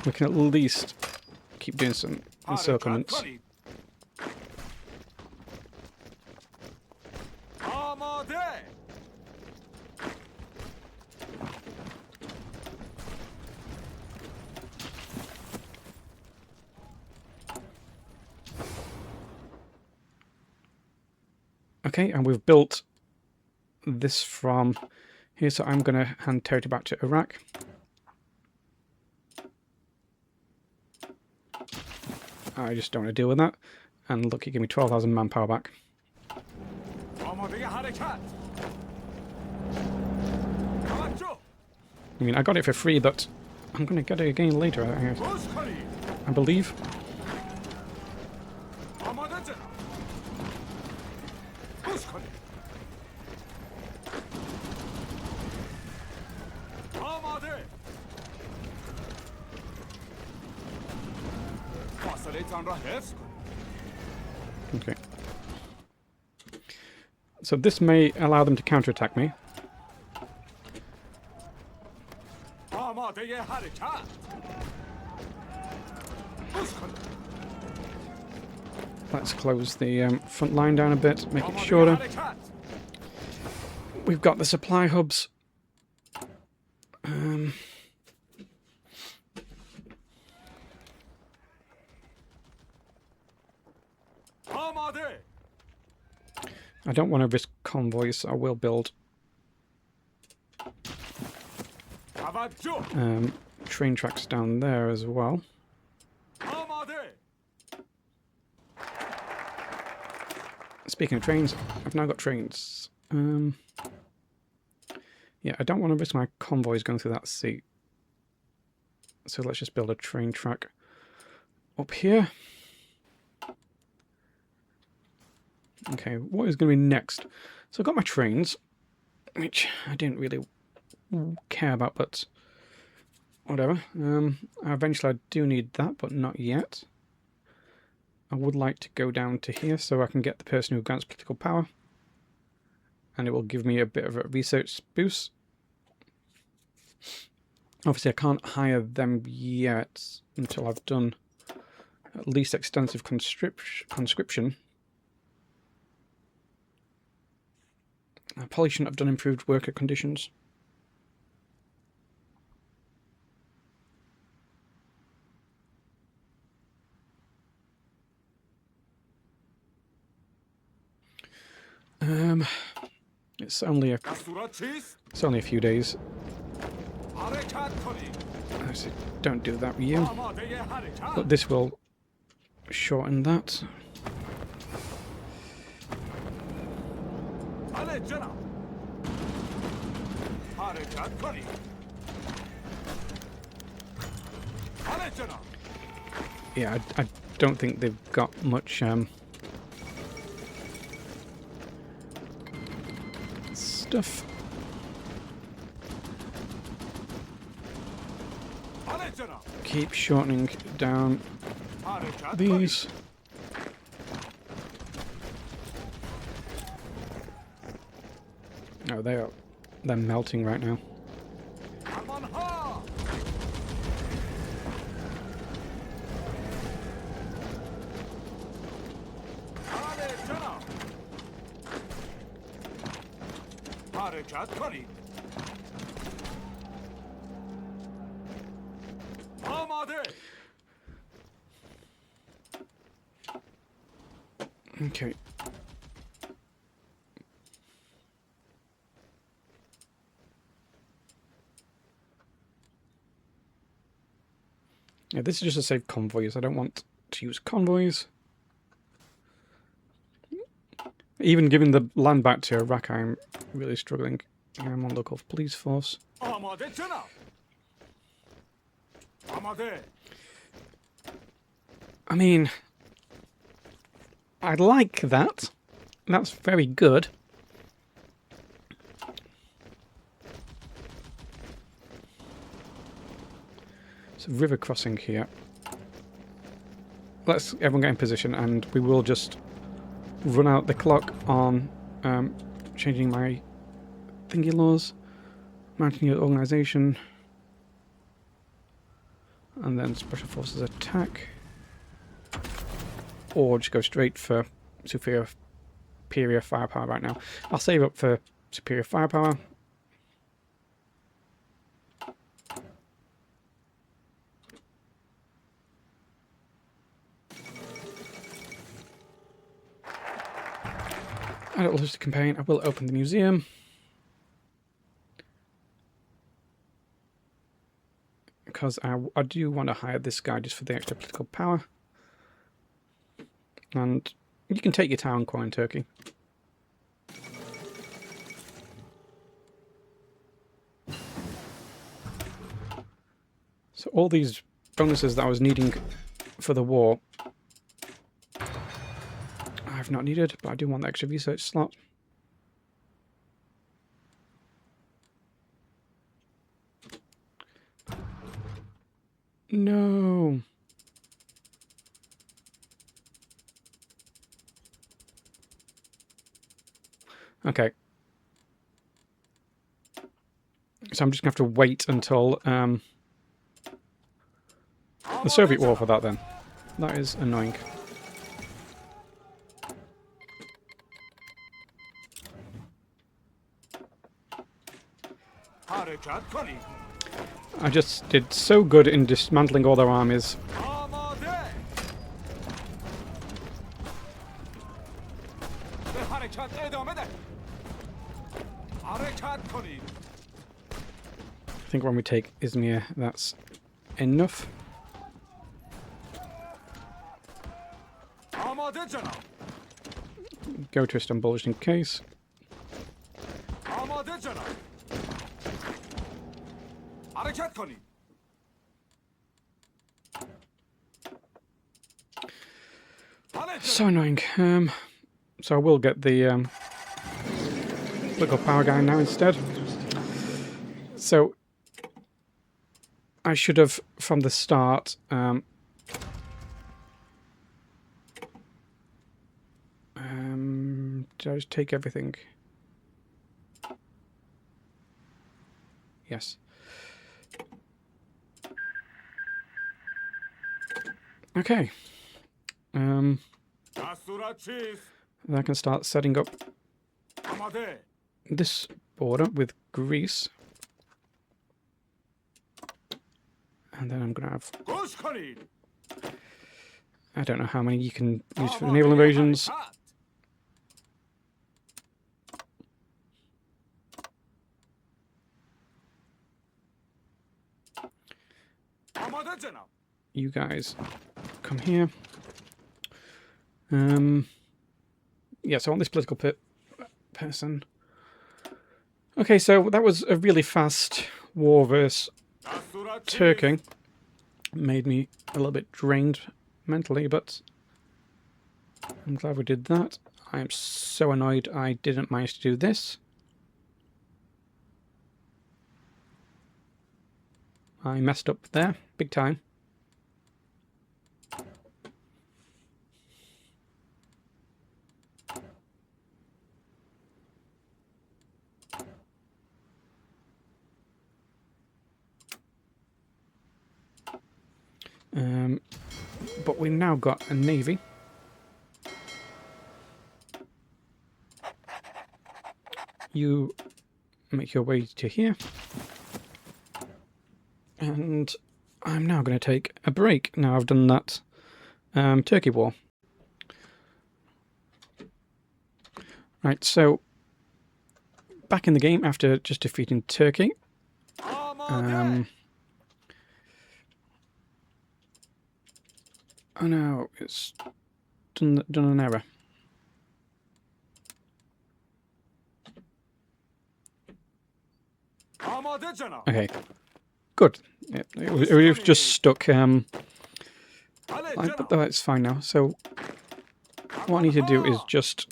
We can at least keep doing some encirclements. Okay, and we've built this from here, so I'm going to hand territory back to Iraq. I just don't want to deal with that. And look, he gave me 12,000 manpower back. آماده حرکت. توجه. I mean, I got it for free, but I'm going to get it again later, روز کنید. I believe. آماده جناب. روز کنید. آماده. فاصله تان را حفظ کنید. Okay. So this may allow them to counterattack me. آماده حرکت. روز کنید. Let's close the front line down a bit, make it آماده shorter. حرکت. We've got the supply hubs. آماده. I don't want to risk convoys, so I will build توجه. train tracks down there as well. آماده. Speaking of trains, I've now got trains. Yeah, I don't want to risk my convoys going through that sea. So let's just build a train track up here. Okay, what is going to be next? So I've got my trains, which I didn't really care about, but whatever. Eventually I do need that, but not yet. I would like to go down to here so I can get the person who grants political power. And it will give me a bit of a research boost. Obviously I can't hire them yet until I've done at least extensive conscription. I probably shouldn't have done improved worker conditions. It's only a few days. I said, don't do that with you. But this will shorten that. Yeah, I don't think they've got much stuff. Keep shortening down these. Oh, they're melting right now. Okay. Yeah, this is just to save convoys. I don't want to use convoys. Even giving the land back to Iraq, I'm really struggling. I'm on local police force. I mean, I like that. That's very good. It's a river crossing here. Let's everyone get in position, and we will just run out the clock on changing my thingy laws, mounting your organisation, and then special forces attack, or just go straight for superior firepower right now. I'll save up for superior firepower. Adult history campaign. I will open the museum. Because I do want to hire this guy just for the extra political power. And you can take your town core in Turkey. So all these bonuses that I was needing for the war, I've not needed, but I do want the extra research slot. No. Okay. So I'm just going to have to wait until the Soviet War for that then. That is annoying. حرکت کنید. I just did so good in dismantling all their armies. آماده. به حرکت ادامه دهید. حرکت کنید. I think when we take Izmir, that's enough. آماده جناب. Go to Istanbul just in case. آماده جناب. حرکت کنید. So annoying. So I will get the political power guy now instead. So I should have, from the start, did I just take everything? Yes. Okay. دستورات چیست؟ Then I can start setting up آماده. this border with Greece. And then I'm going to have... گوش کنید. I don't know how many you can use for naval invasions. آماده جناب. You guys come here. Yeah, so on this political person. Okay, so that was a really fast war versus دستورات چیست؟ Turkey. Made me a little bit drained mentally, but I'm glad we did that. I am so annoyed I didn't manage to do this. I messed up there, big time. But we've now got a navy. You make your way to here. And I'm now going to take a break. Now I've done that Turkey war. Right, so back in the game after just defeating Turkey. آماده. Oh no, it's done an error. آماده جناب. Okay, good. It was just stuck. بله But جناب. it's fine now. So what I need to do is just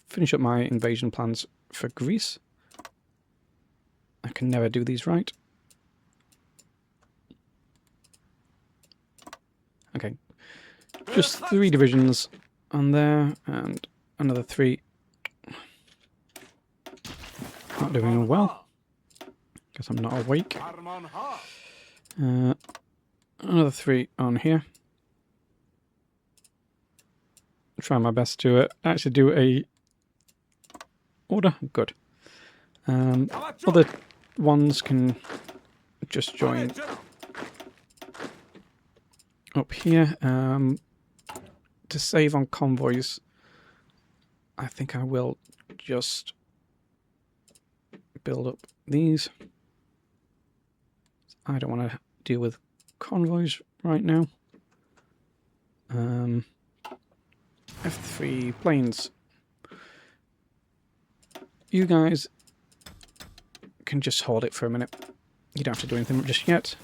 finish up my invasion plans for Greece. I can never do these right. Okay, just 3 divisions on there, and another 3. Not doing well. Guess I'm not awake. فرمانها. Another 3 on here. Try my best to actually do a order. Good. Other ones can just بله join جناب. up here to save on convoys. I think I will just build up these. I don't want to deal with convoys right now. F3 planes. You guys can just hold it for a minute. You don't have to do anything just yet.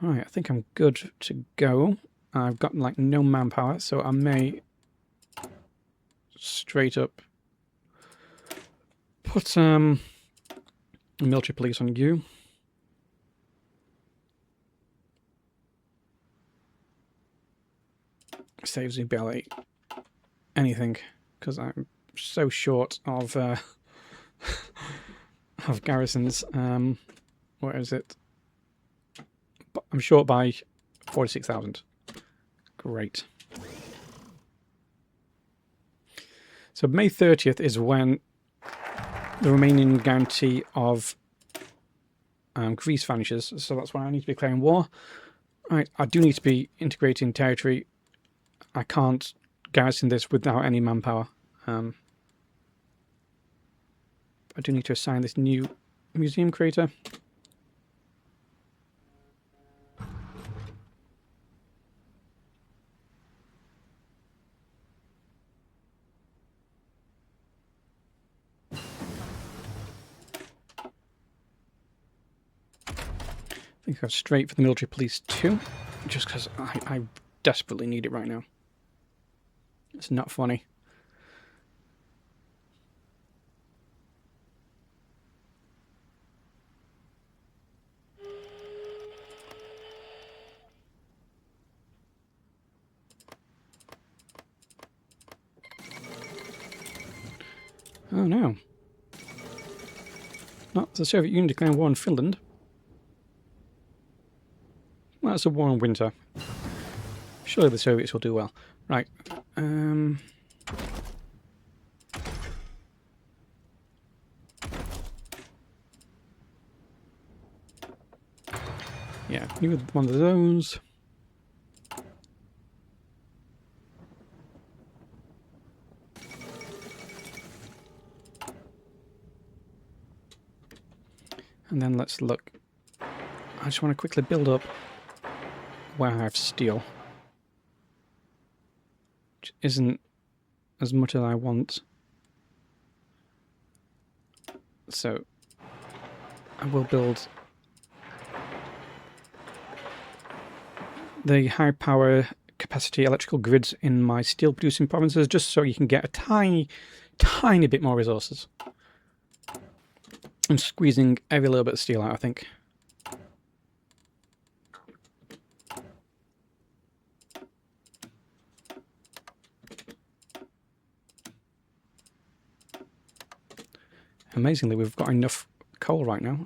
Alright, I think I'm good to go. I've got like no manpower, so I may straight up put military police on you. Saves me barely anything because I'm so short of of garrisons. Where is it? I'm short by 46,000. Great. So May 30th is when the remaining guarantee of Greece vanishes. So that's when I need to be declaring war. Right, I do need to be integrating territory. I can't garrison this without any manpower. I do need to assign this new museum creator. I think I'll go straight for the military police too, just because I desperately need it right now. It's not funny. Oh no. Not the Soviet Union declaring war on Finland. Well, that's a war in winter. Surely the Soviets will do well. Right. Yeah, you with one of those. And then let's look. I just want to quickly build up where I have steel. Which isn't as much as I want. So I will build the high power capacity electrical grids in my steel producing provinces just so you can get a tiny bit more resources. I'm squeezing every little bit of steel out, I think. Amazingly, we've got enough coal right now.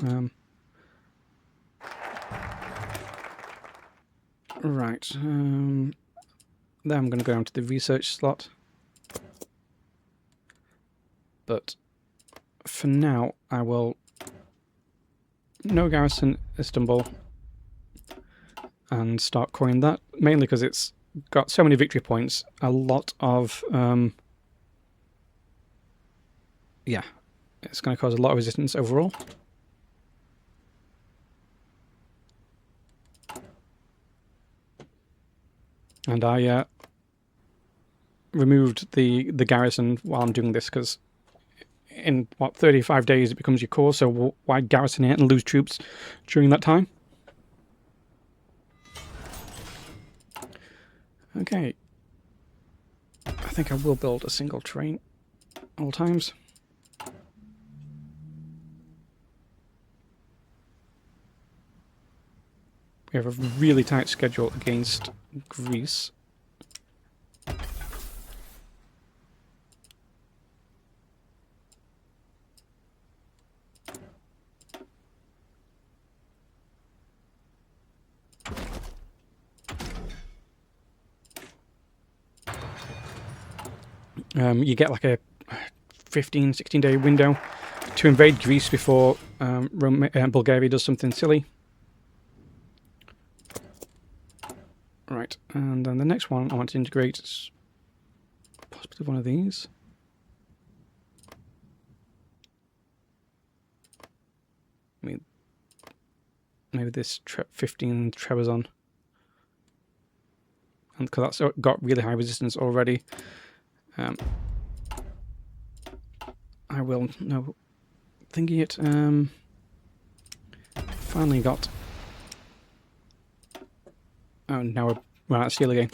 Right. Then I'm going to go down to the research slot. But for now, I will no garrison Istanbul and start coring that, mainly because it's got so many victory points, a lot of yeah, it's going to cause a lot of resistance overall. And I removed the garrison while I'm doing this because in, what, 35 days it becomes your core, so why garrison it and lose troops during that time? Okay. I think I will build a single train all times. We have a really tight schedule against Greece. You get like a 15, 16-day window to invade Greece before Bulgaria does something silly. Right. And then the next one I want to integrate is possibly one of these. I mean, maybe this 15 Trebizond. And because that's got really high resistance already, I will no thinking it. Finally got. Oh, now we're running out of steel again.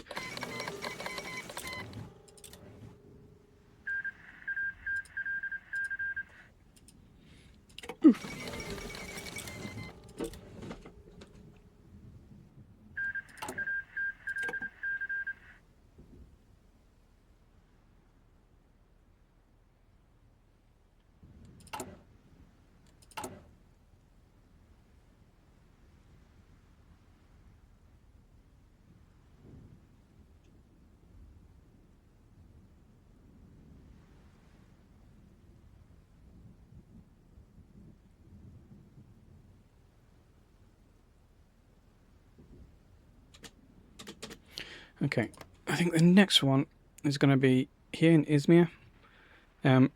Okay, I think the next one is going to be here in Izmir.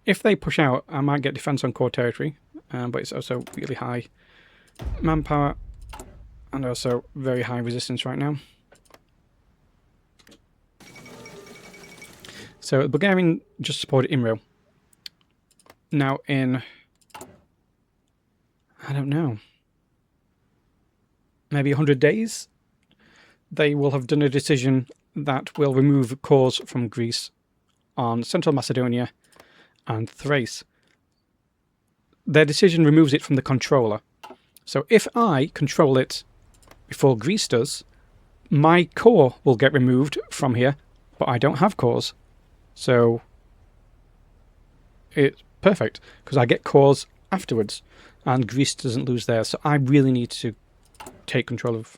If they push out, I might get defense on core territory, but it's also really high manpower and also very high resistance right now. So the Bulgarian just supported Imro. Now in, I don't know, maybe 100 days, they will have done a decision that will remove cores from Greece on Central Macedonia and Thrace. Their decision removes it from the controller. So if I control it before Greece does, my core will get removed from here, but I don't have cores. So it's perfect, because I get cores afterwards, and Greece doesn't lose theirs. So I really need to take control of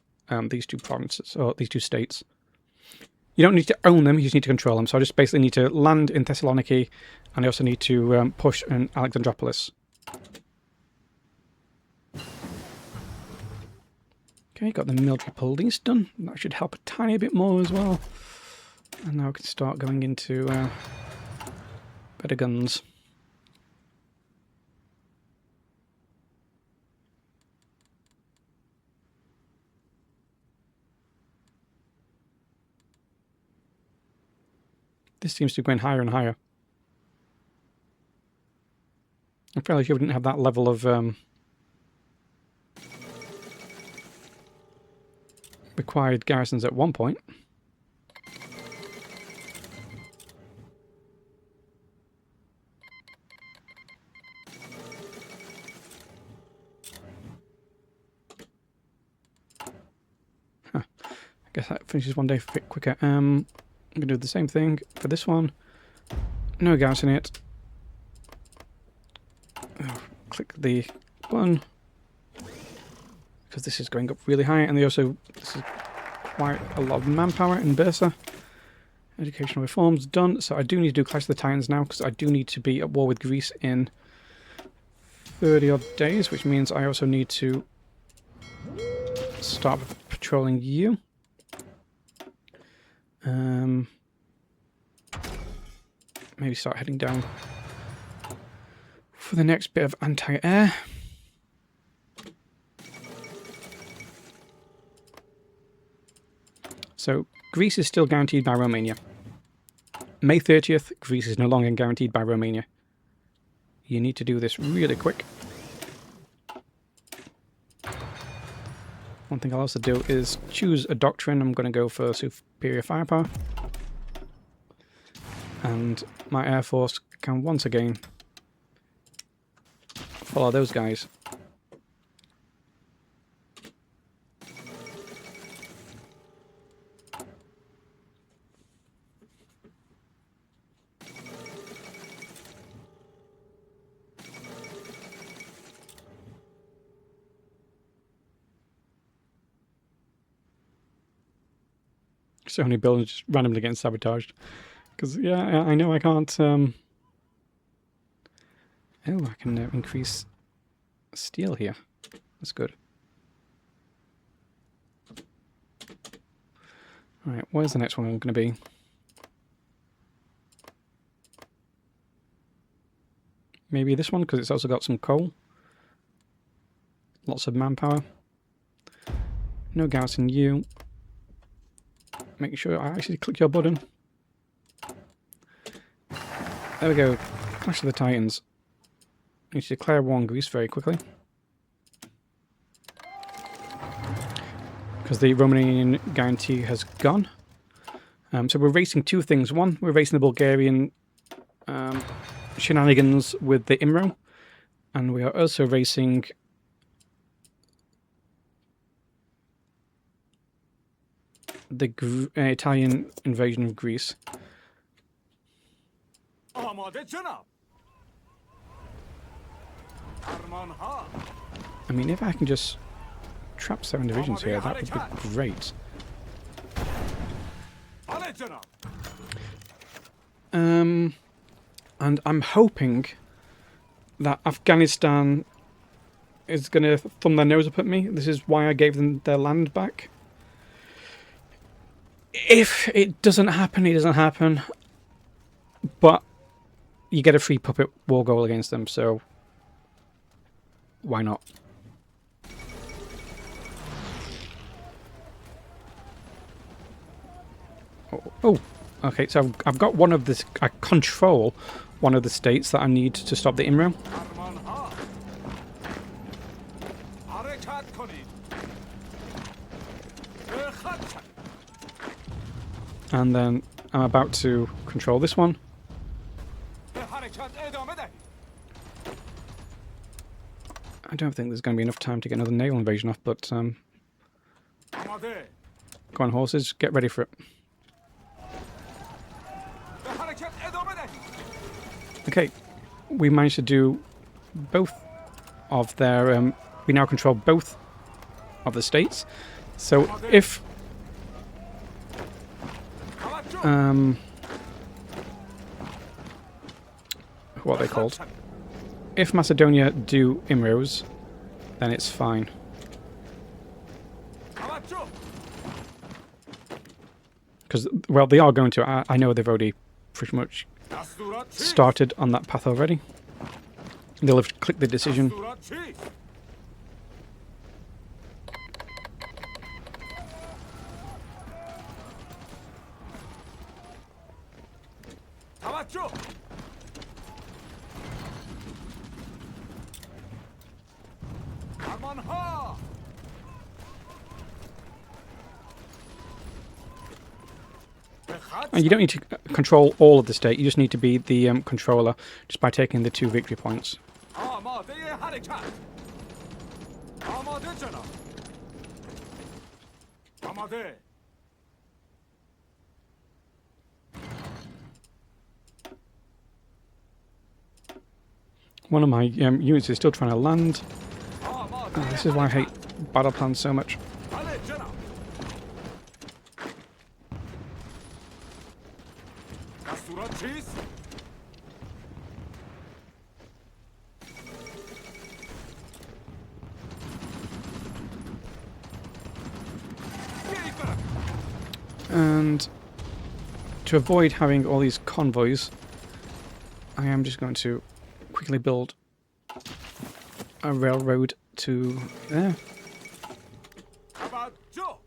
these two provinces, or these two states. You don't need to own them, you just need to control them. So I just basically need to land in Thessaloniki, and I also need to push in Alexandropolis. Okay, got the military police done. That should help a tiny bit more as well. And now I can start going into better guns. This seems to be going higher and higher. I'm fairly sure we didn't have that level of required garrisons at one point. Huh. I guess that finishes one day a bit quicker. I'm going to do the same thing for this one. No garrison in it. Oh, click the one. Because this is going up really high, and this is quite a lot of manpower in Bursa. Educational reforms done, so I do need to do Clash of the Titans now, because I do need to be at war with Greece in 30 odd days, which means I also need to start patrolling you. Maybe start heading down for the next bit of anti-air. So Greece is still guaranteed by Romania. May 30th, Greece is no longer guaranteed by Romania. You need to do this really quick. One thing I'll also do is choose a doctrine. I'm going to go for superior firepower. And my air force can once again follow those guys. So many buildings just randomly getting sabotaged. Because, yeah, I know I can't... Oh, I can increase steel here. That's good. Alright, where's the next one going to be? Maybe this one, because it's also got some coal. Lots of manpower. No garrison you. Make sure I actually click your button. There we go. Clash of the Titans. I need to declare war on Greece very quickly. Because the Romanian guarantee has gone. So we're racing two things. One, we're racing the Bulgarian shenanigans with the IMRO. And we are also racing the Italian invasion of Greece. آماده جناب. فرمان ها. I mean, if I can just trap 7 divisions here, that would be great. بله جناب. And I'm hoping that Afghanistan is going to thumb their nose up at me. This is why I gave them their land back. If it doesn't happen, it doesn't happen. But you get a free puppet war goal against them, so why not? Oh, okay, so I've got one of this. I control one of the states that I need to stop the IMRO. فرمان ها. حرکت کنید. به خط. And then I'm about to control this one. به حرکت ادامه دهید. I don't think there's going to be enough time to get another naval invasion off, but آماده. go on, horses, get ready for it. به حرکت ادامه دهید. Okay, we managed to do both of their... we now control both of the states. So if... توجه. what are they called? If Macedonia do IMROs, then it's fine. توجه. Because, well, they are going to. I know they've already pretty much دستورات چیست؟ started on that path already. They'll have clicked the decision. دستورات چیست؟ توجه. فرمان ها. به خط. And you don't need to control all of the state, you just need to be the controller just by taking the 2 victory points. آماده حرکت. آماده جناب. آماده. One of my units is still trying to land. آماده. This is why I hate battle plans so much. بله جناب. دستورات چیست؟ بیایید برم. And to avoid having all these convoys, I am just going to quickly build a railroad to there. توجه.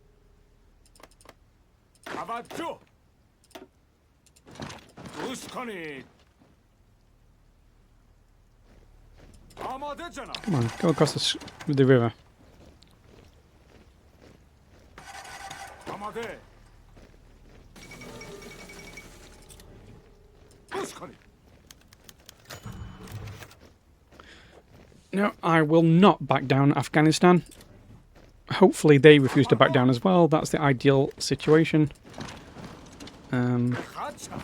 توجه. گوش کنید. آماده جناب. Come on, go across the river. آماده. گوش کنید. No, I will not back down Afghanistan. Hopefully they refuse to back down as well. That's the ideal situation. خط شد.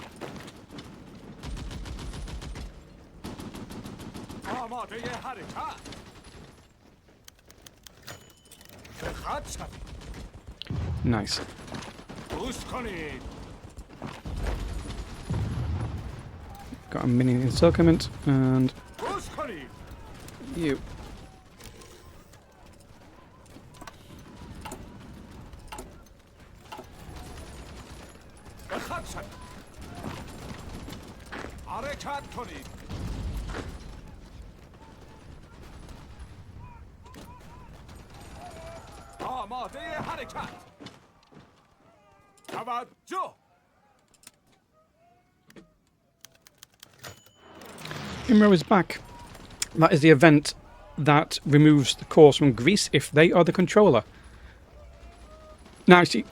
آماده حرکت. به خط شد. Nice. گوش کنید. Got a mini encirclement and گوش کنید. you. حرکت کنید. آماده حرکت. توجه. Imro is back. That is the event that removes the cores from Greece if they are the controller. Now, see,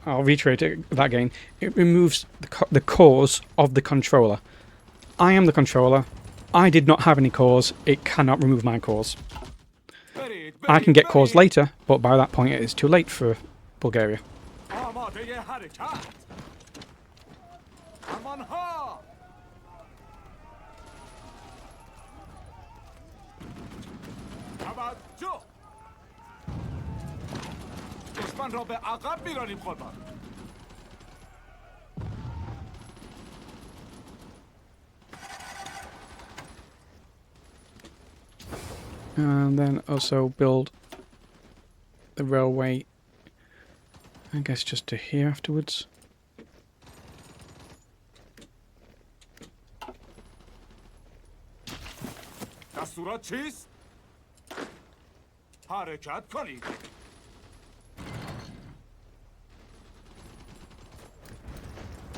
I'll reiterate that again. It removes the cores of the controller. I am the controller. I did not have any cores. It cannot remove my cores. I can get cores later, but by that point it is too late for Bulgaria. آماده حرکت. کمانها. توجه. دشمن را به عقب میرانیم قربان. And then also build the railway, I guess just to here afterwards. دستورات چیست؟ حرکت کنید.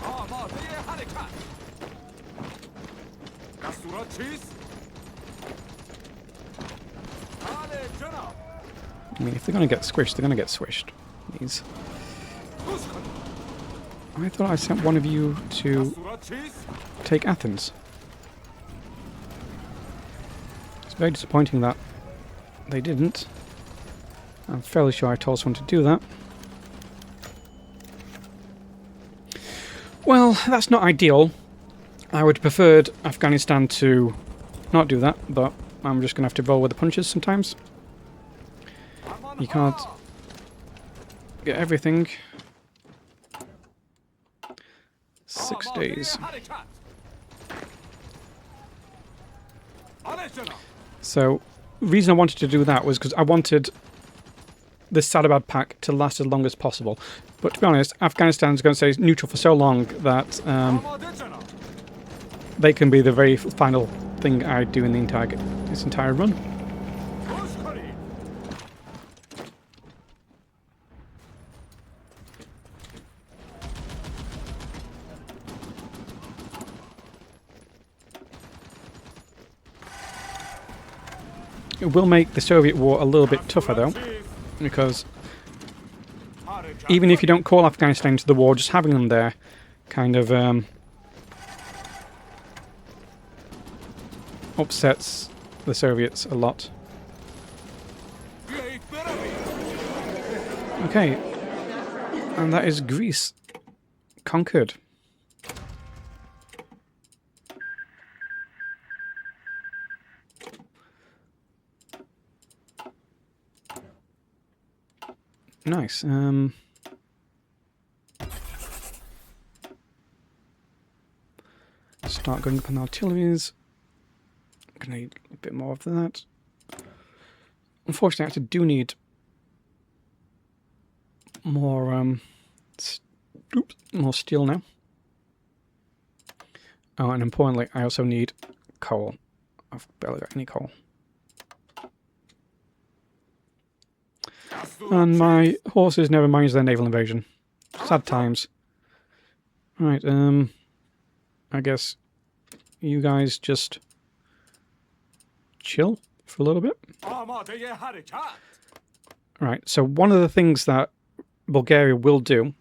آماده حرکت. دستورات چیست؟ بله جناب. I mean, if they're going to get squished, they're going to get squished. These. گوش کنید. I thought I sent one of you to دستورات چیست؟ take Athens. It's very disappointing that they didn't. I'm fairly sure I told someone to do that. Well, that's not ideal. I would have preferred Afghanistan to not do that, but I'm just going to have to roll with the punches sometimes. You can't get everything. 6 days. So, the reason I wanted to do that was because I wanted the Sadabad pack to last as long as possible. But to be honest, Afghanistan's going to stay neutral for so long that they can be the very final thing I do in this entire run. It will make the Soviet war a little bit tougher though, because even if you don't call Afghanistan to the war, just having them there kind of upsets the Soviets a lot. Okay, and that is Greece conquered. Nice. Start going up on artilleries. Gonna need a bit more of that. Unfortunately, I actually do need more more steel now. Oh, and importantly, I also need coal. I've barely got any coal. And my horses never managed their naval invasion. Sad times. Right, I guess you guys just chill for a little bit. Right, so one of the things that Bulgaria will do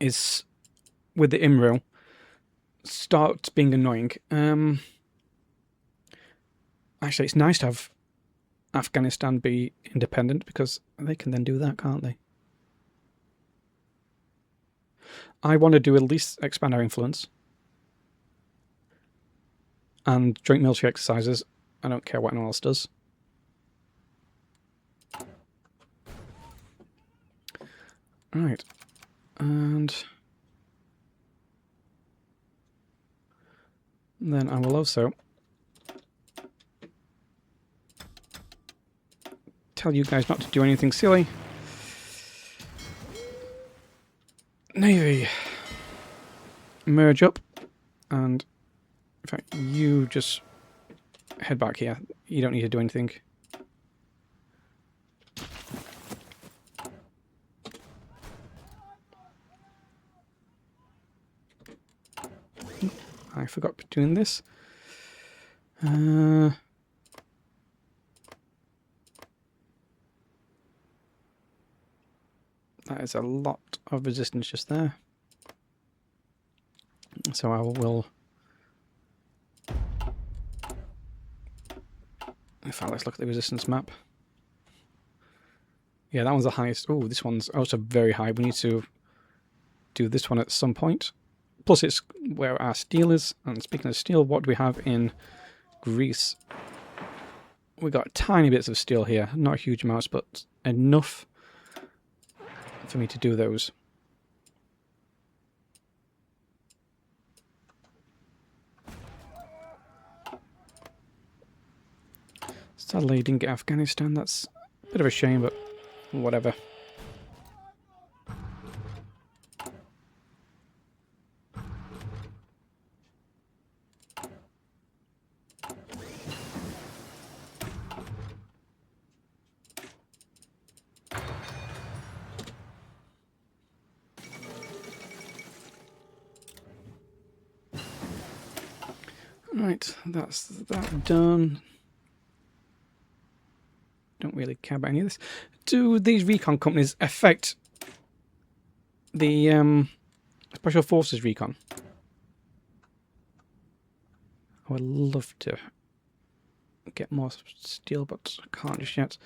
is, with the IMRO, start being annoying. Actually, it's nice to have Afghanistan be independent, because they can then do that, can't they? I want to do at least expand our influence. And joint military exercises. I don't care what anyone else does. Right. And then I will also tell you guys not to do anything silly. Navy. Merge up and In fact, you just head back here. You don't need to do anything. I forgot doing this. That is a lot of resistance just there. So I will... In fact, let's look at the resistance map. Yeah, that one's the highest. Oh, this one's also very high. We need to do this one at some point. Plus, it's where our steel is. And speaking of steel, what do we have in Greece? We got tiny bits of steel here. Not huge amounts, but enough for me to do those. Sadly, didn't get Afghanistan. That's a bit of a shame, but whatever. Right, that's that done. Don't really care about any of this. Do these recon companies affect the Special Forces recon? I would love to get more steel, but I can't just yet.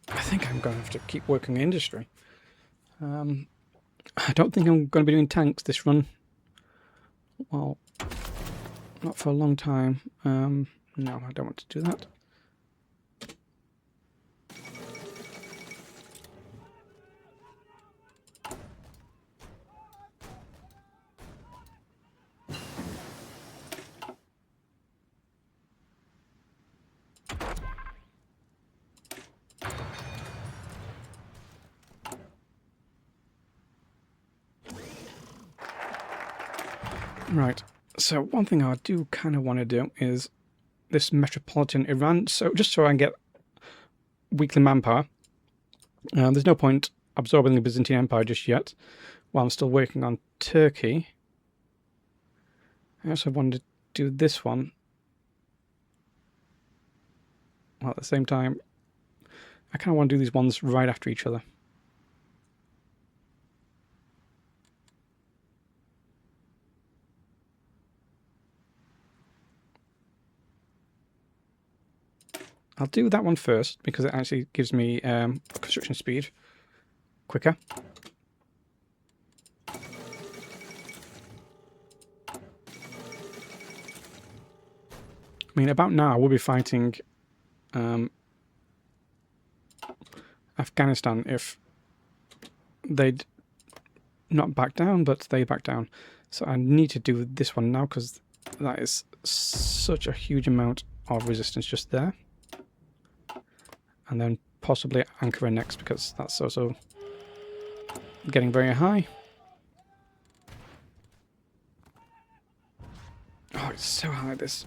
I think I'm going to have to keep working in industry. I don't think I'm going to be doing tanks this run. Well, not for a long time. No, I don't want to do that. Right, so one thing I do kind of want to do is this metropolitan Iran, so just so I can get weekly manpower. There's no point absorbing the Byzantine Empire just yet, while I'm still working on Turkey. I also wanted to do this one, while at the same time, I kind of want to do these ones right after each other. I'll do that one first, because it actually gives me construction speed quicker. I mean, about now, we'll be fighting Afghanistan if they'd not back down, but they back down. So I need to do this one now, because that is such a huge amount of resistance just there. And then possibly Ankara next, because that's also getting very high. Oh, it's so high, this.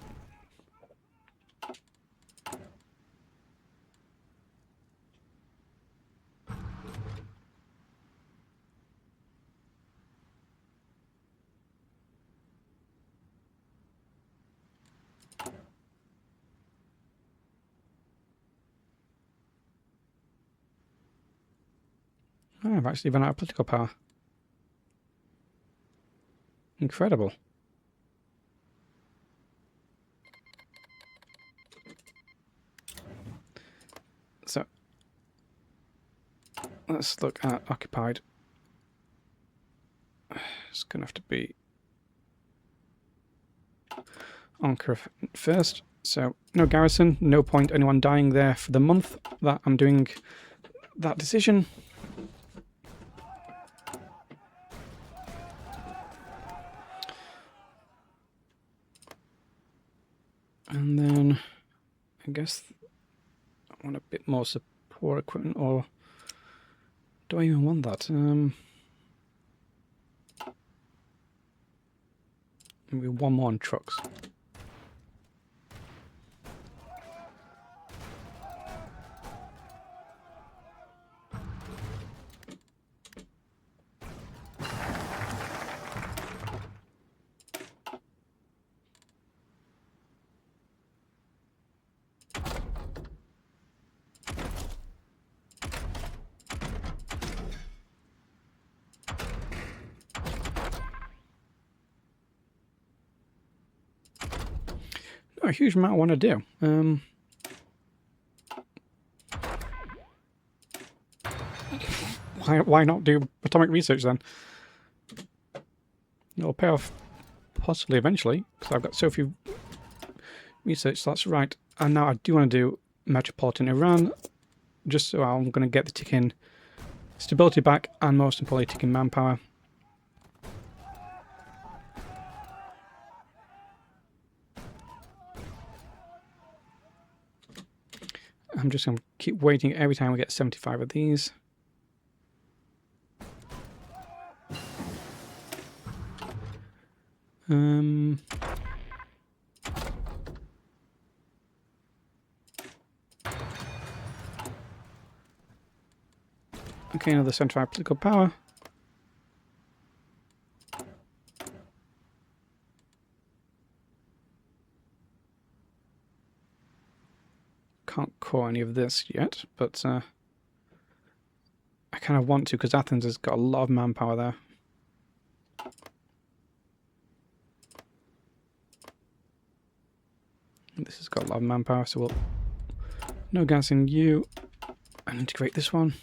Oh, I've actually run out of political power. Incredible. So, let's look at occupied. It's going to have to be Ankara first. So, no garrison, no point anyone dying there for the month that I'm doing that decision. And then I guess I want a bit more support equipment, or do I even want that? Maybe one more on trucks. Not a huge amount I want to do. Why not do atomic research then? It'll pay off possibly eventually, because I've got so few research slots. Right, and now I do want to do metropolitan Iran, just so I'm going to get the ticking stability back, and most importantly ticking manpower. I'm just going to keep waiting every time we get 75 of these. Okay, another 75 political power. Can't core any of this yet, but I kind of want to, because Athens has got a lot of manpower there. This has got a lot of manpower, so we'll no gas in you and integrate this one.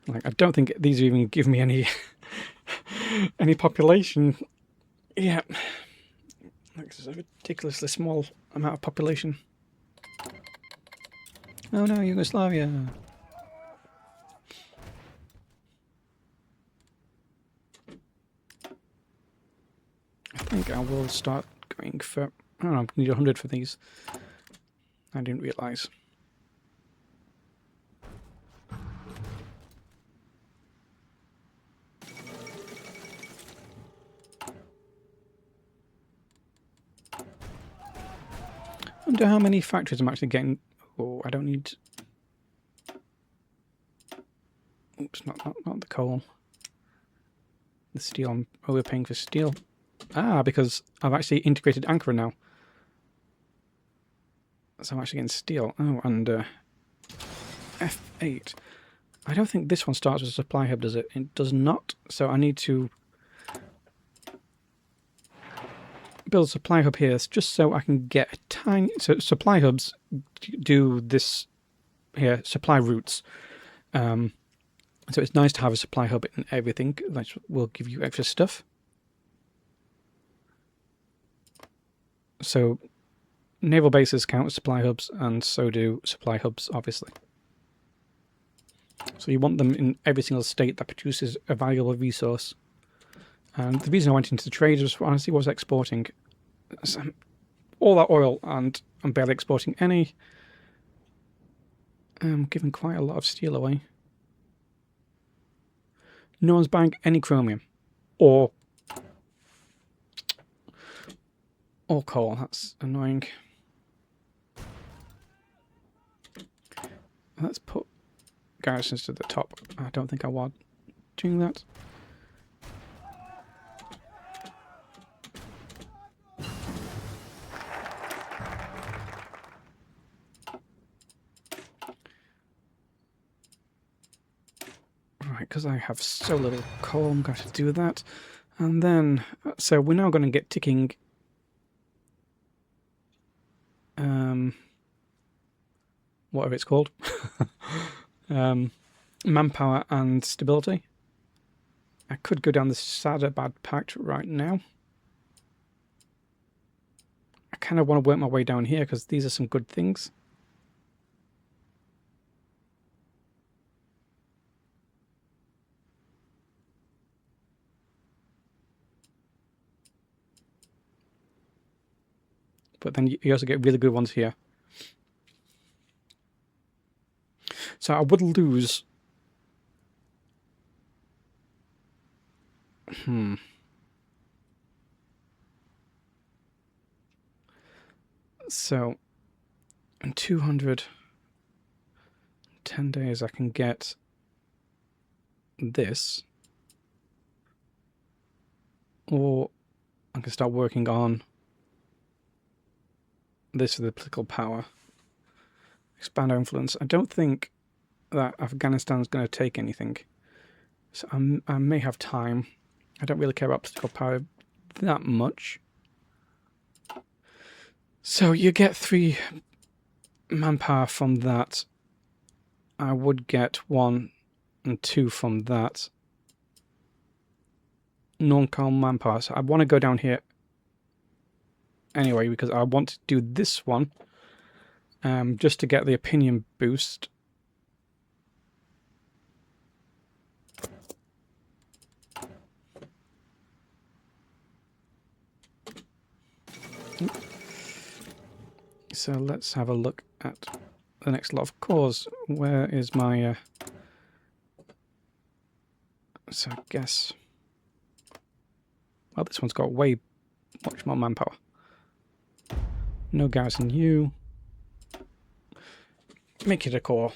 Like, I don't think these even give me any any population. Yeah, like, this is a ridiculously small amount of population. Oh no, Yugoslavia. I think I will start going for, I don't know, I need 100 for these. I didn't realise. I wonder how many factories I'm actually getting. Oh, I don't need. Oops, not the coal. The steel. I'm overpaying for steel. Ah, because I've actually integrated Ankara now. So I'm actually getting steel. Oh, and F8. I don't think this one starts with a supply hub, does it? It does not. So I need to build a supply hub here just so I can get a tiny... So supply hubs do this here, supply routes. So it's nice to have a supply hub in everything. That will give you extra stuff. So naval bases count as supply hubs, and so do supply hubs, obviously. So you want them in every single state that produces a valuable resource. And the reason I went into the trade was honestly was exporting all that oil, and I'm barely exporting any. I'm giving quite a lot of steel away. No one's buying any chromium or coal. That's annoying. Let's put garrisons to the top. I don't think I want doing that. Right, because I have so little coal, I'm going to do that. And then, so we're now going to get ticking whatever it's called. Manpower and stability. I could go down the Sadabad Pact right now. I kind of want to work my way down here because these are some good things. but then you also get really good ones here. So I would lose. So in 210 days, I can get this, or I can start working on this for the political power. Expand our influence. I don't think that Afghanistan's going to take anything, so I may have time. I don't really care about political power that much. So you get 3 manpower from that. I would get 1 and 2 from that. Non-calm manpower. So I want to go down here anyway because I want to do this one just to get the opinion boost. So let's have a look at the next lot of cores. Where is my... So I guess... Well, this one's got way much more manpower. No garrison you. Make it a core.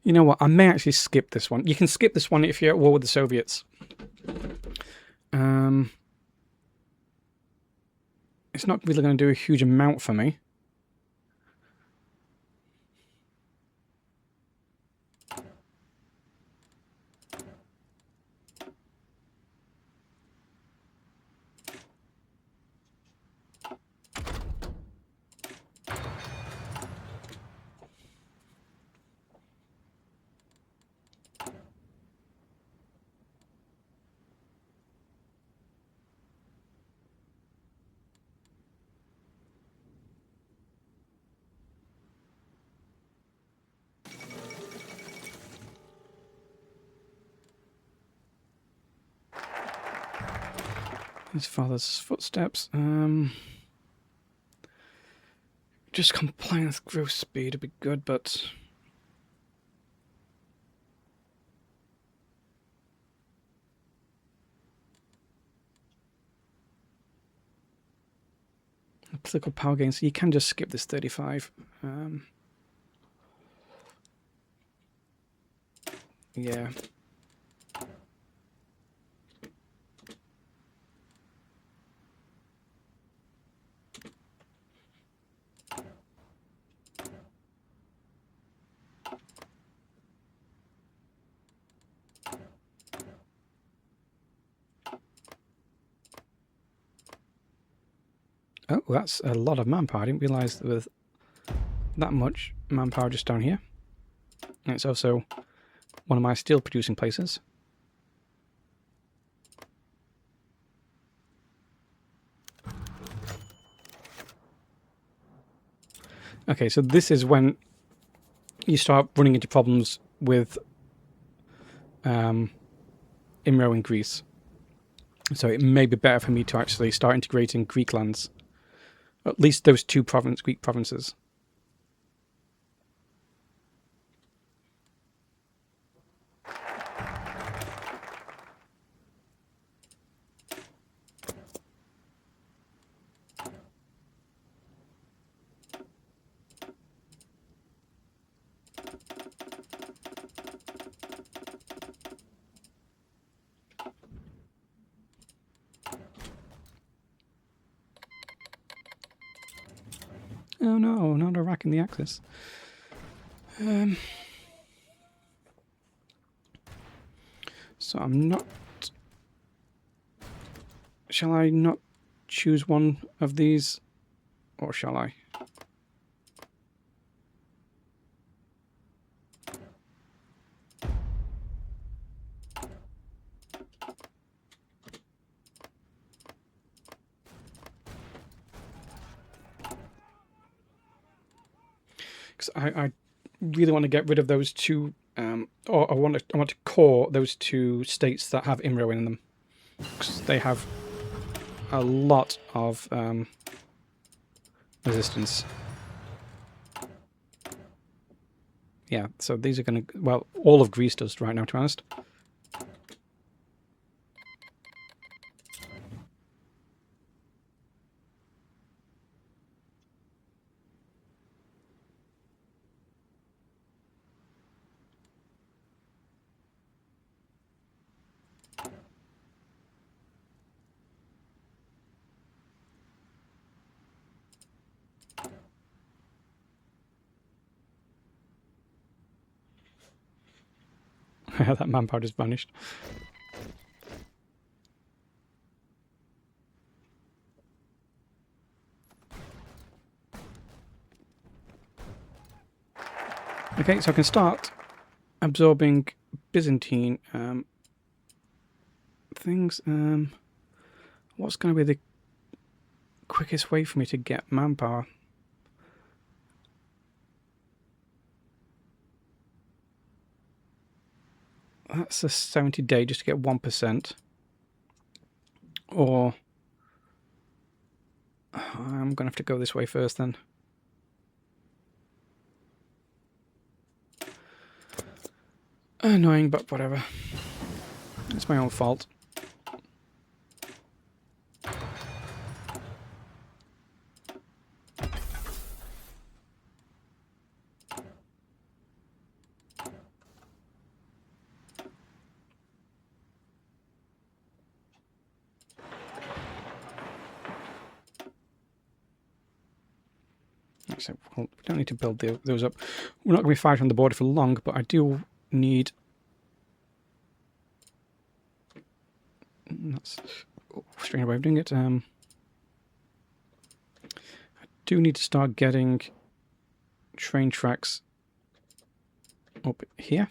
You know what? I may actually skip this one. You can skip this one if you're at war with the Soviets. It's not really going to do a huge amount for me. His father's footsteps. Just compliance growth speed would be good, but... Political power gain, so you can just skip this 35. Yeah. Oh, that's a lot of manpower. I didn't realise there was that much manpower just down here. And it's also one of my steel producing places. Okay, so this is when you start running into problems with Imro in Greece. So it may be better for me to actually start integrating Greek lands. At least those 2 Greek provinces. Oh no, not Iraq in the Axis. So I'm not... Shall I not choose one of these? Or shall I? 'Cause I really want to get rid of those two, or I want to core those two states that have IMRO in them, because they have a lot of resistance. Yeah, so these are going to... Well, all of Greece does right now, to be honest. That manpower just vanished. Okay, so I can start absorbing Byzantine things. What's going to be the quickest way for me to get manpower? That's a 70-day just to get 1%. Or I'm going to have to go this way first then. Annoying, but whatever. It's my own fault. So, well, we don't need to build those up. We're not going to be fighting on the border for long, but I do need... That's a strange way of doing it. I do need to start getting train tracks up here.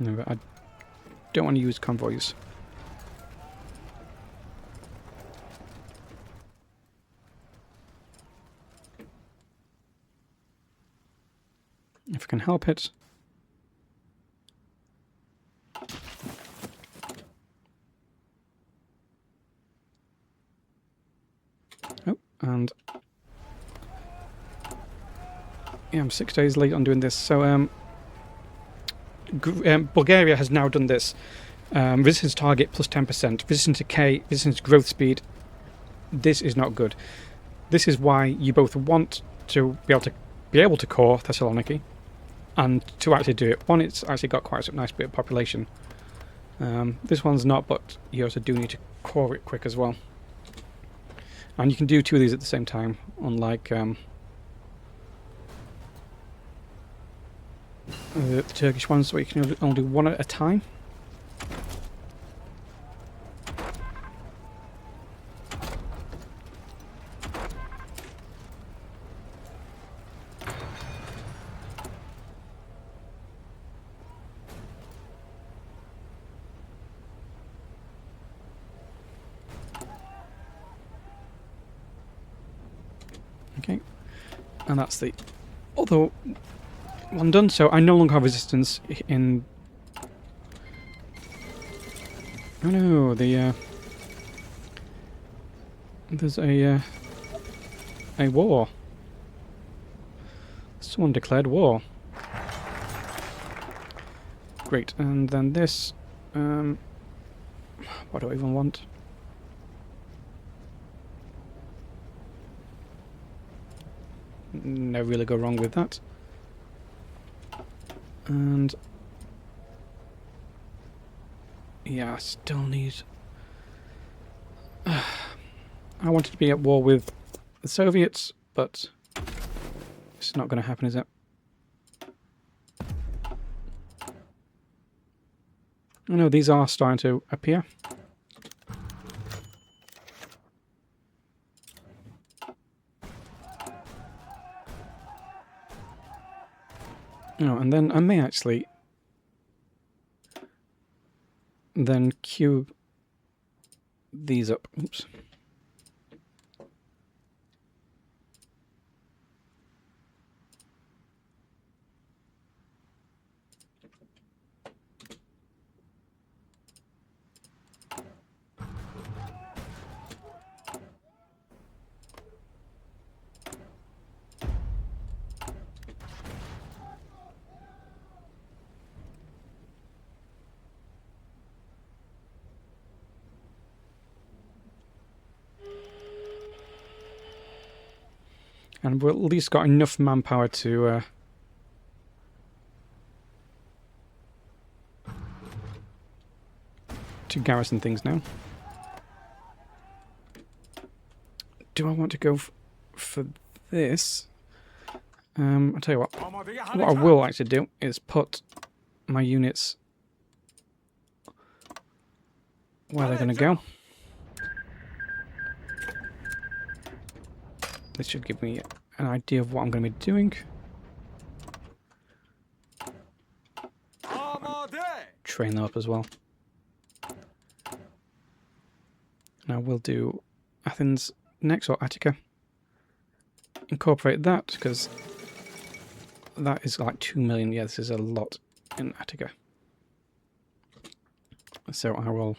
No, but I don't want to use convoys. If I can help it. Oh, and yeah, I'm 6 days late on doing this. So Bulgaria has now done this. Resistance target plus 10%. Resistance decay, resistance growth speed. This is not good. This is why you both want to be able to core Thessaloniki, and to actually do it. One, it's actually got quite a nice bit of population. This one's not, but you also do need to core it quick as well. And you can do two of these at the same time, unlike the Turkish ones, where you can only do one at a time. Okay, and that's the other one done. So I no longer have resistance in... Oh no, there's a war. Someone declared war. Great, and then this... what do I even want? No, really go wrong with that. And yeah, I still need... I wanted to be at war with the Soviets, but it's not going to happen, is it? Oh no, these are starting to appear. Oh, and then I may actually then queue these up. Oops. And we've at least got enough manpower to garrison things now. Do I want to go for this? I'll tell you what. What I will actually do is put my units where they're going to go. This should give me an idea of what I'm going to be doing. Train them up as well. Now we'll do Athens next, or Attica. Incorporate that, because that is like 2 million. Yeah, this is a lot in Attica. So I will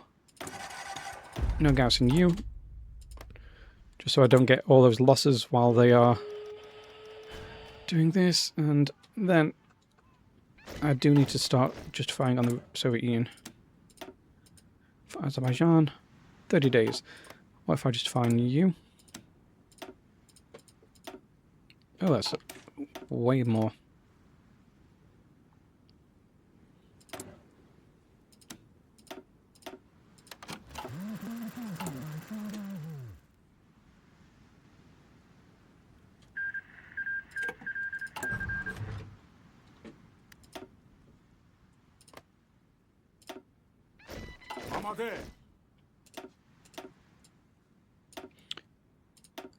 no garrison you, just so I don't get all those losses while they are doing this. And then I do need to start justifying on the Soviet Union. For Azerbaijan, 30 days. What if I just find you? Oh, that's way more.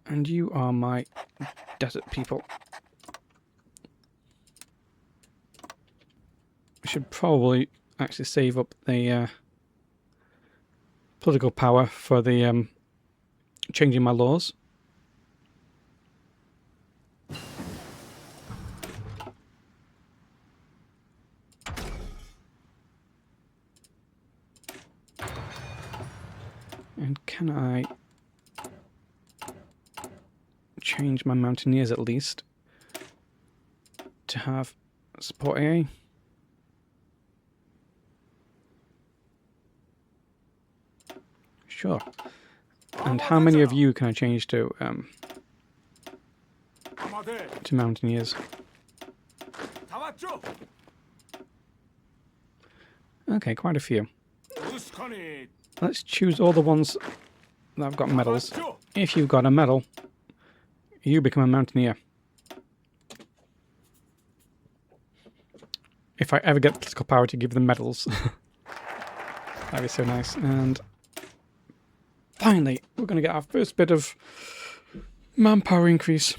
And you are my desert people. I should probably actually save up the political power for the changing my laws. And can I change my mountaineers at least to have support AA? Sure. And how many of you can I change to mountaineers? Okay, quite a few. Let's choose all the ones that have got medals. If you've got a medal, you become a mountaineer. If I ever get political power to give them medals. That'd be so nice. And finally, we're going to get our first bit of manpower increase.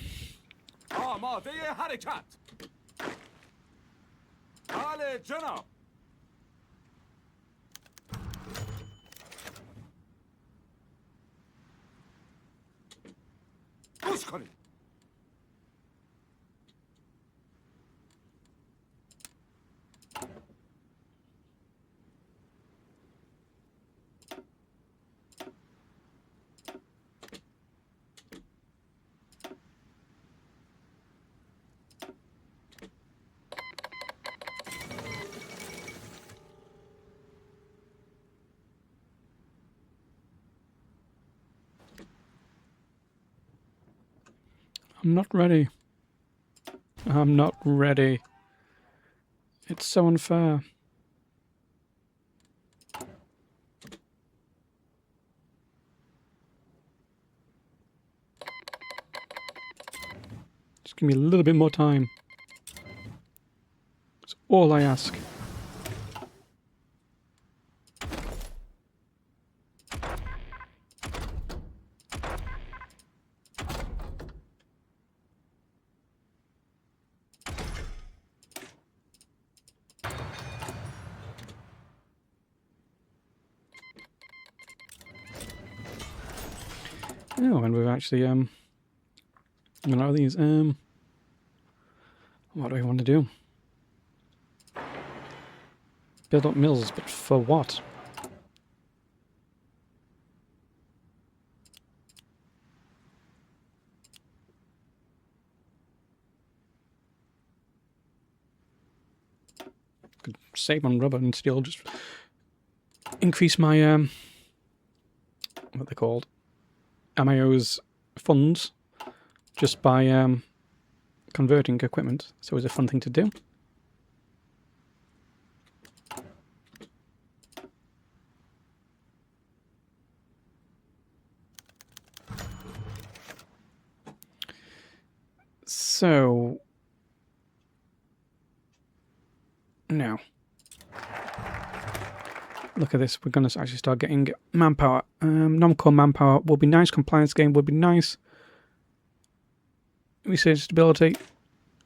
I'm not ready. I'm not ready. It's so unfair. Just give me a little bit more time. That's all I ask. Oh, and we've actually a lot of these. What do we want to do? Build up mills, but for what? Could save on rubber and steel. Just increase my what they're called, MIO's funds, just by converting equipment. It's always a fun thing to do. So now, look at this. We're going to actually start getting manpower. Non-core manpower will be nice. Compliance game would be nice. Research stability.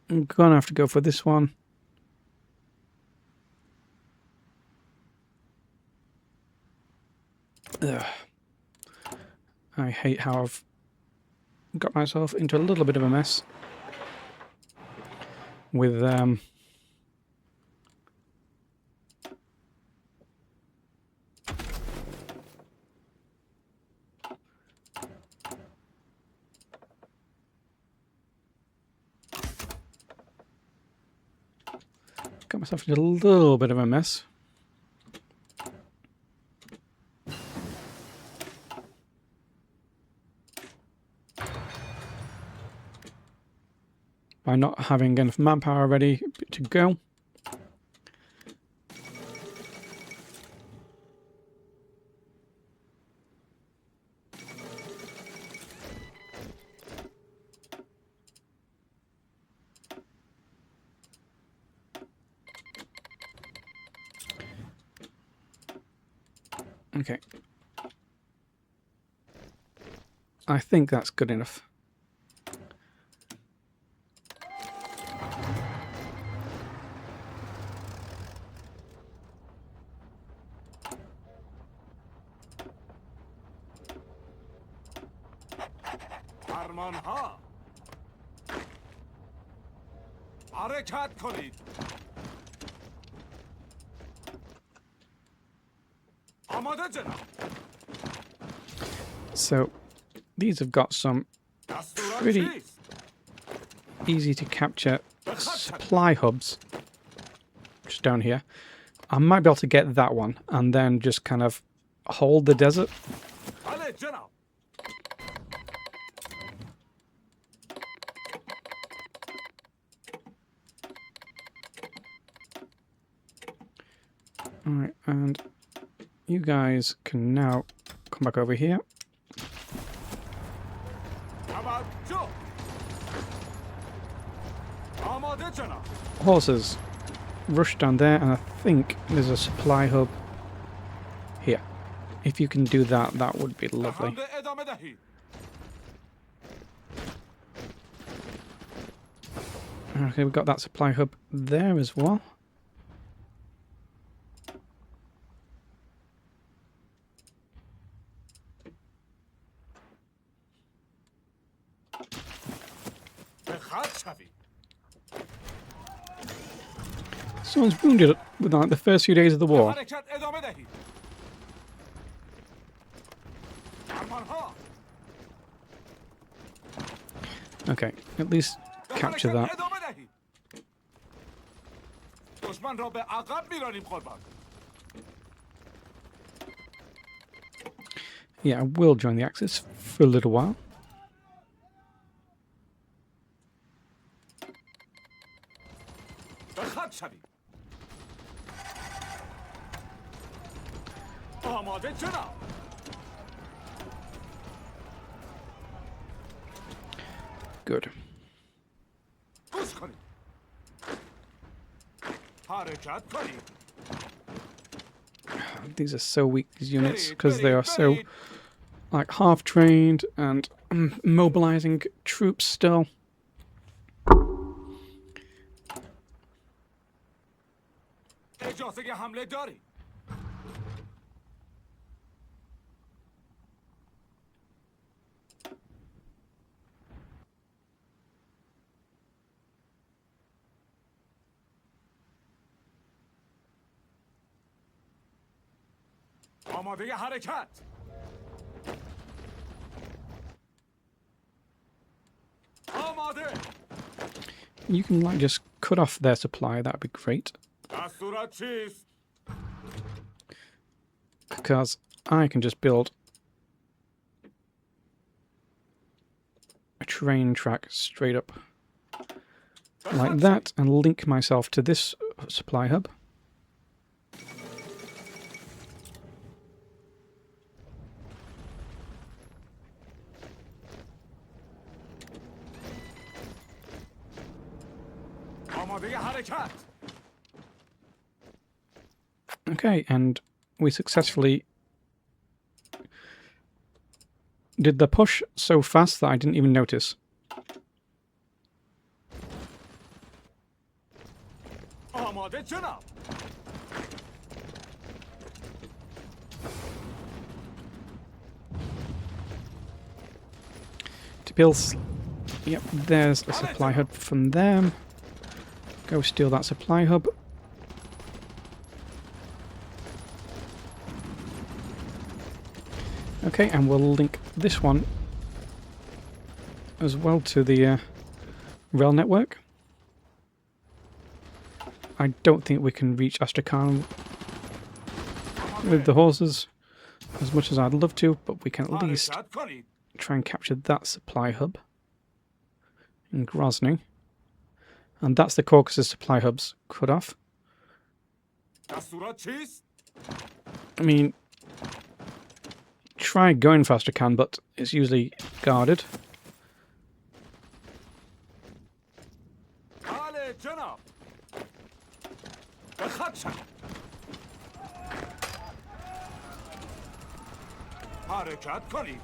I'm going to have to go for this one. Ugh. I hate how I've got myself into a little bit of a mess with got myself into a little bit of a mess. By not having enough manpower ready to go. Okay. I think that's good enough. فرمانها حرکت کنید آماده جناب So these have got some دستورات pretty چیست easy to capture supply hubs just down here. I might be able to get that one and then just kind of hold the desert. بله جناب Alright, and you guys can now come back over here. توجه آماده جناب Horses, rush down there, and I think there's a supply hub here. If you can do that, that would be lovely. حمله ادامه دهید Okay, we've got that supply hub there as well. به خط شوید Someone's wounded within like the first few days of the war. حرکت ادامه دهید فرمانها Okay, at least capture that. ادامه دهید دشمن را به عقب میرانیم قربان Yeah, I will join the Axis for a little while. به خط شوید آماده جناب Good. گوش کنید حرکت کنید These are so weak, these units, because they are so like half trained and mobilizing troops still. اجازه حمله دارید آماده حرکت. آماده. You can like just cut off their supply, that'd be great. دستورات چیست؟ Because I can just build a train track straight up like that and link myself to this supply hub. آماده حرکت. Okay, and we successfully did the push so fast that I didn't even notice. آماده جناب. To build, yep, there's a supply hub from them. Go steal that supply hub. Okay, and we'll link this one as well to the rail network. I don't think we can reach Astrakhan with the horses as much as I'd love to, but we can at least حرکت کنید. try and capture that supply hub in Grozny. And that's the Caucasus supply hubs cut off. دستورات چیست؟ I mean, try going for Astrakhan, but it's usually guarded. بله جناب. به خط شد. حرکت کنید.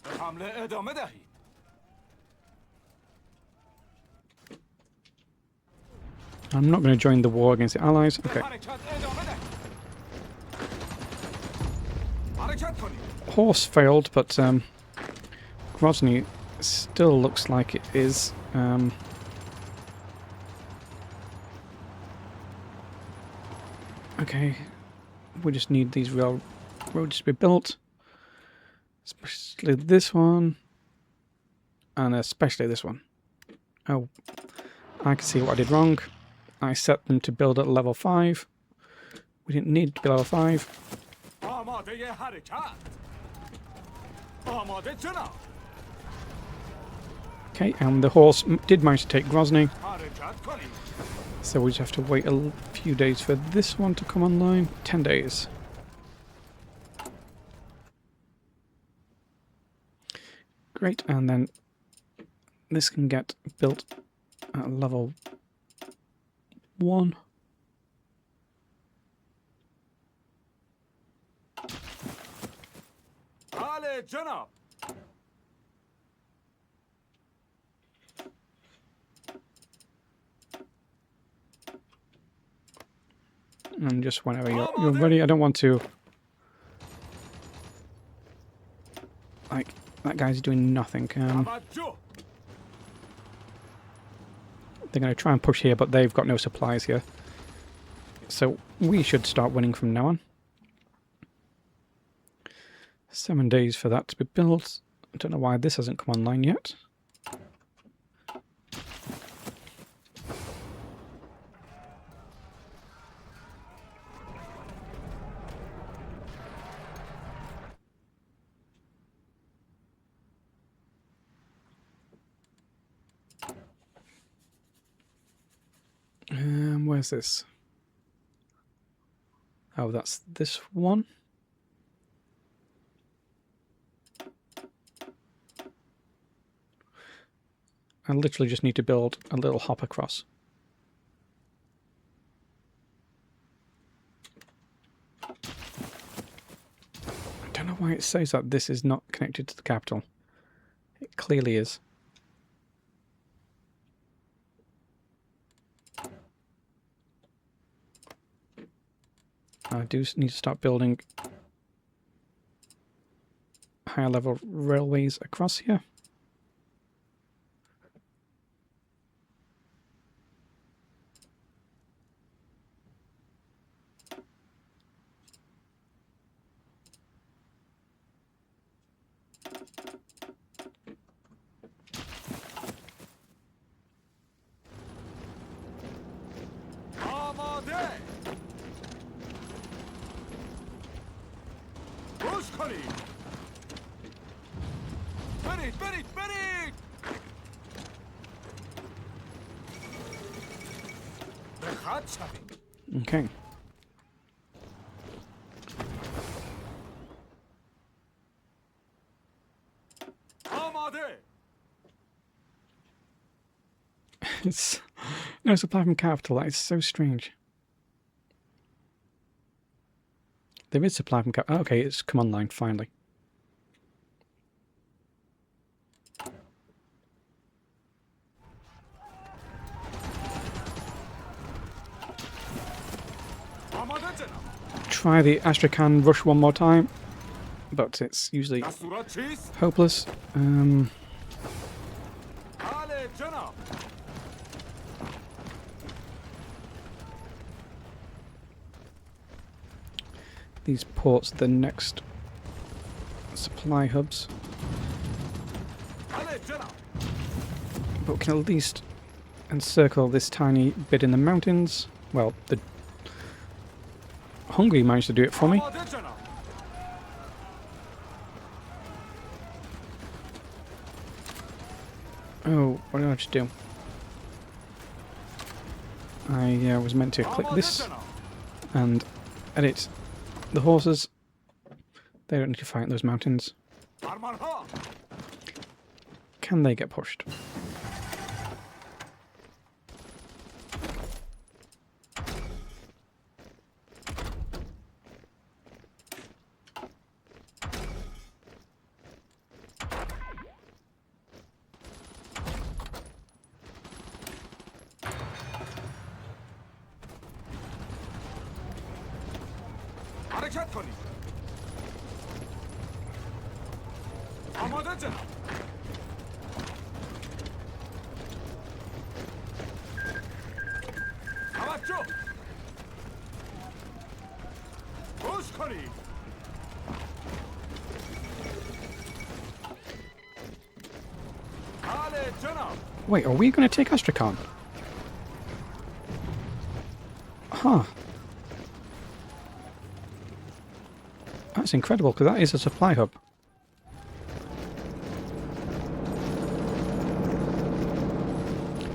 به حمله ادامه دهید. I'm not going to join the war against the Allies. به Okay. حرکت ادامه دهید. حرکت کنید. Horse failed, but Grozny still looks like it is. Okay, we just need these railroads to be built, especially this one, and especially this one. Oh, I can see what I did wrong. I set them to build at level 5. We didn't need to be level 5. آماده حرکت. آماده جناب. Okay, and the horse did manage to take Grozny, حرکت کنید. so we just have to wait a few days for this one to come online. 10 days. Great, and then this can get built at level 1. بله جناب. And just whenever you're ready, I don't want to... Like, that guy's doing nothing. توجه. They're going to try and push here, but they've got no supplies here. So we should start winning from now on. 7 days for that to be built. I don't know why this hasn't come online yet. Where's this? Oh, that's this one. I literally just need to build a little hop across. I don't know why it says that this is not connected to the capital. It clearly is. I do need to start building higher level railways across here. کنید برید برید برید به خط شوید Okay. آماده It's no supply from capital. That is so strange. There is supply from capital. Okay, it's come online finally. آماده جناب Try the Astrakhan rush one more time, but it's usually دستورات چیست؟ hopeless. بله جناب These ports are the next supply hubs, بله جناب but we can at least encircle this tiny bit in the mountains. Well, the Hungary managed to do it for me. آماده جناب Oh, what did I just do? I was meant to click آماده this جناب and edit the horses. They don't need to fight those mountains. فرمانها Can they get pushed? حرکت کنید آماده جناب توجه گوش کنید بله جناب Wait, are we going to take Astrakhan? Huh. That's incredible, because that is a supply hub.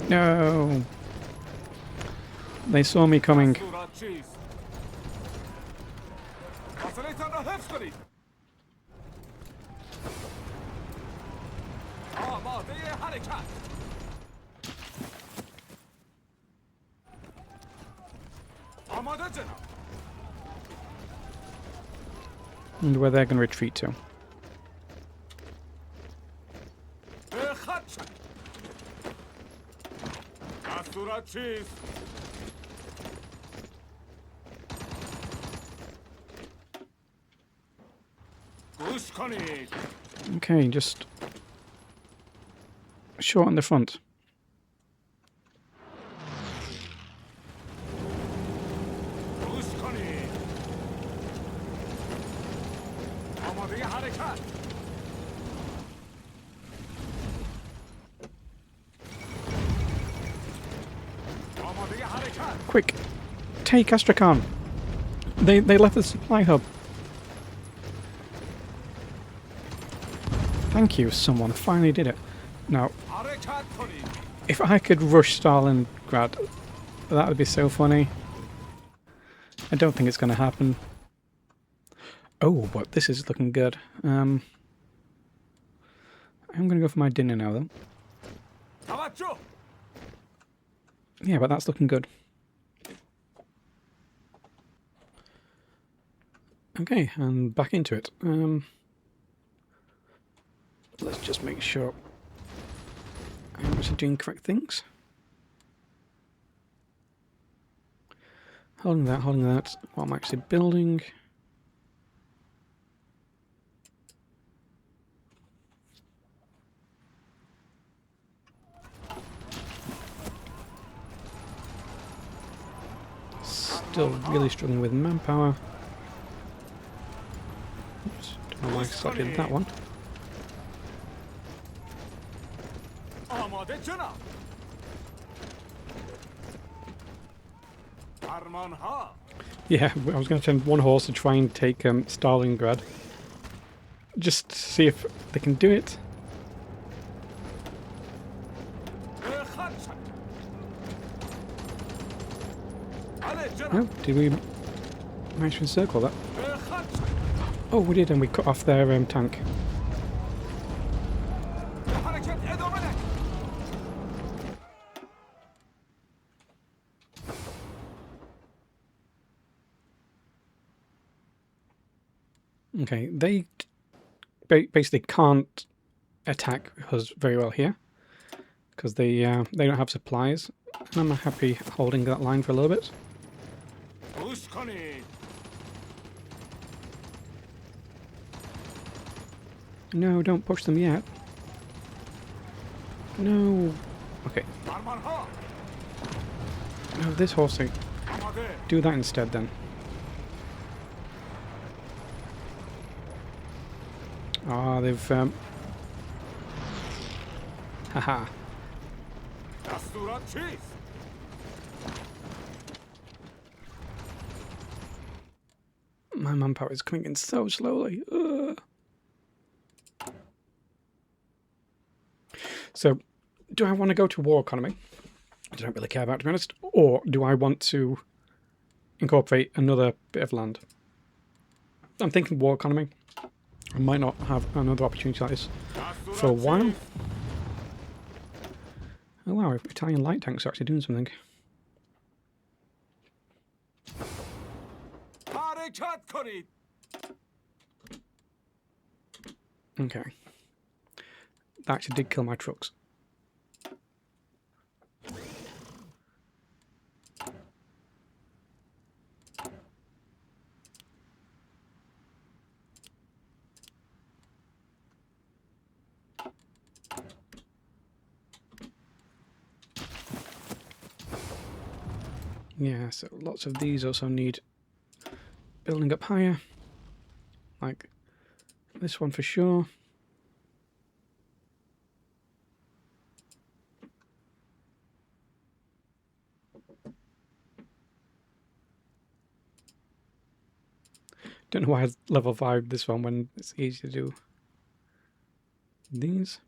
No! They saw me coming. دستورات چیست فاصله تان را حفظ کنید آماده حرکت آماده جناب And where they're going to retreat to. به خط شوید دستورات چیست گوش کنید Okay, just short in the front. گوش کنید آماده حرکت آماده حرکت Quick! Take Astrakhan! They left the supply hub. Thank you, someone finally did it. Now, حرکت کنید if I could rush Stalingrad, that would be so funny. I don't think it's going to happen. Oh, but this is looking good. I'm going to go for my dinner now, though. توجه Yeah, but that's looking good. Okay, and back into it. Let's just make sure I'm actually doing correct things. Holding that, what I'm actually building. Still really struggling with manpower. Oops, don't know why I selected that one. آماده جناب فرمانها Yeah, I was going to send one horse to try and take Stalingrad. just to see if they can do it. Oh, did we manage to encircle that? Oh, we did, and we cut off their tank. Okay, they basically can't attack us very well here because they don't have supplies. And I'm happy holding that line for a little bit. No, don't push them yet. No. Okay. No, this horse thing. Do that instead then. Ah, they've haha. My manpower is coming in so slowly. Ugh. So, do I want to go to war economy? I don't really care about, to be honest. Or do I want to incorporate another bit of land? I'm thinking war economy. I might not have another opportunity like this for a while. Oh wow, Italian light tanks are actually doing something. Okay. That actually did kill my trucks. Yeah, so lots of these also need building up higher. Like this one for sure. Don't know why I level 5 this one when it's easy to do these.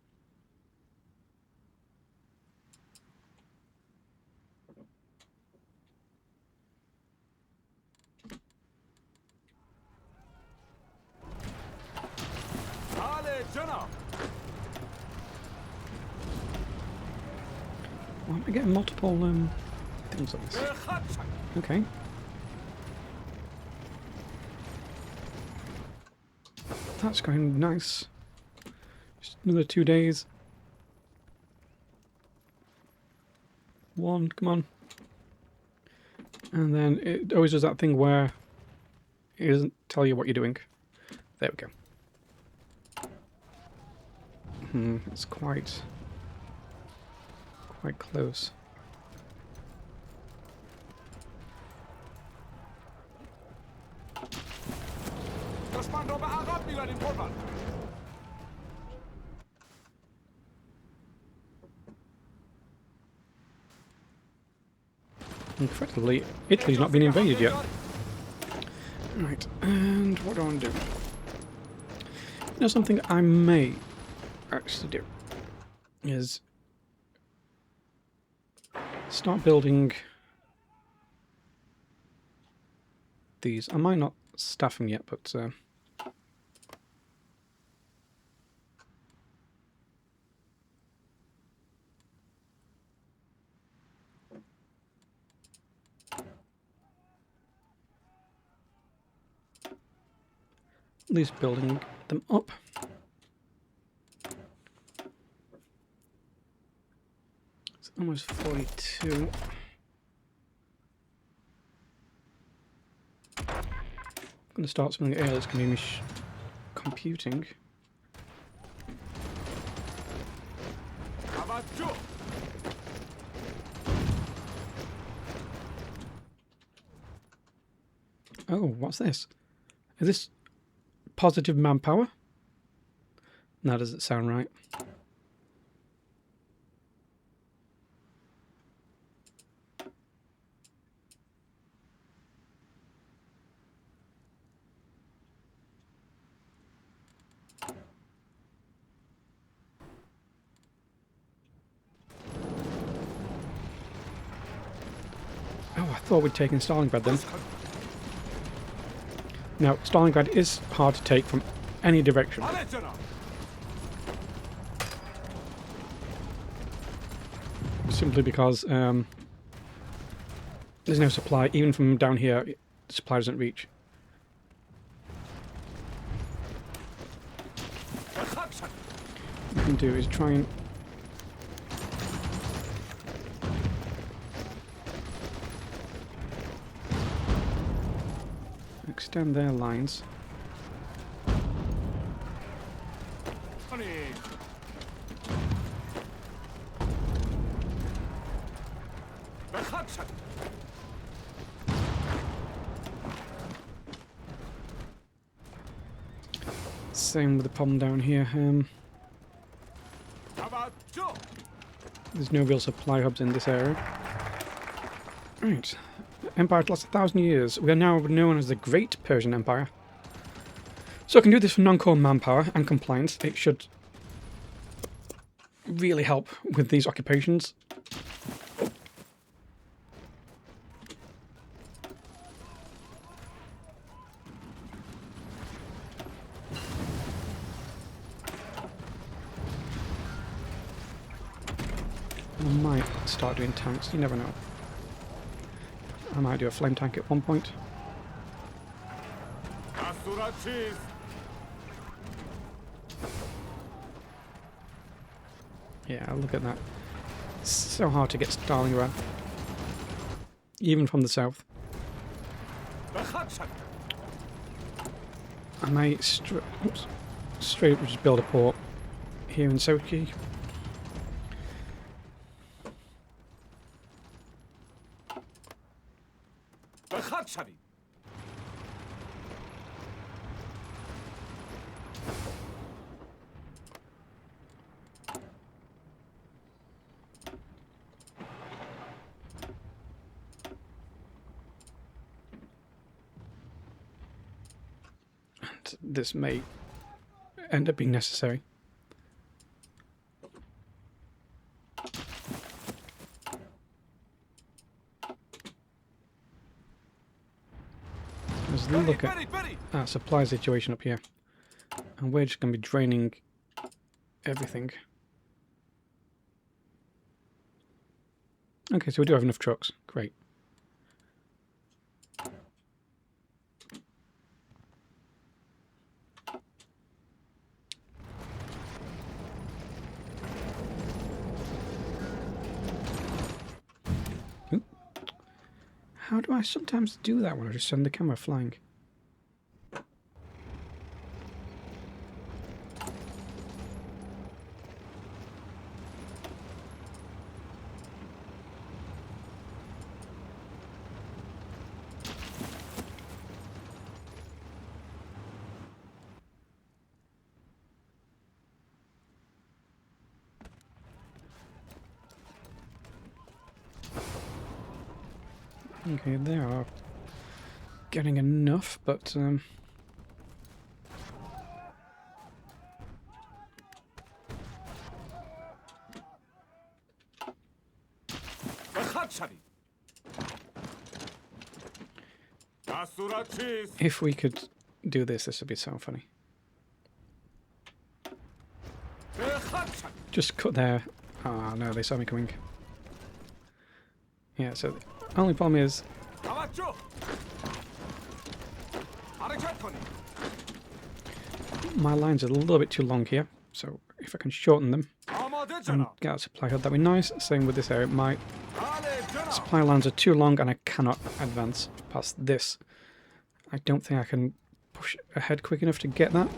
Why am I getting multiple things like this? Okay. That's going nice. Just another 2 days. One, come on. And then it always does that thing where it doesn't tell you what you're doing. There we go. It's quite close. Incredibly, Italy's not been invaded yet. Right, and what do I want to do? You know, something I may actually do is start building these. I might not staff them yet, but at least building them up. It's almost 42. I'm going to start something here that's going to be computing. Oh, what's this? Is this positive manpower? No, does it sound right? I thought we'd taken Stalingrad then. Now, Stalingrad is hard to take from any direction. 알았잖아. Simply because there's no supply. Even from down here, the supply doesn't reach. What we can do is try and extend their lines. 아니, 백합산. Same with the problem down here. 잡았죠. There's no real supply hubs in this area. Right. Empire lasts 1,000 years. We are now known as the Great Persian Empire. So I can do this for non-core manpower and compliance. It should really help with these occupations. I might start doing tanks, you never know. I might do a flame tank at one point. 가스라치. Yeah, look at that. It's so hard to get Stalingrad. Even from the south. 백합산. I may straight up just build a port here in Sochi. 백합산이. And this may end up being necessary. Let's look at our supply situation up here. And we're just going to be draining everything. Okay, so we do have enough trucks. Great. Oop. How do I sometimes do that when I just send the camera flying? Okay, they are getting enough, but 백합산이. 가스라치. if we could do this, this would be so funny. 백합산. Just cut there. Ah, no, they saw me coming. Yeah, so the only problem is 잡았죠. 아르카토니. my lines are a little bit too long here, so if I can shorten them and 아마데잖아. get a supply hub, that'd be nice. Same with this area. My 알레잖아. supply lines are too long and I cannot advance past this. I don't think I can push ahead quick enough to get that.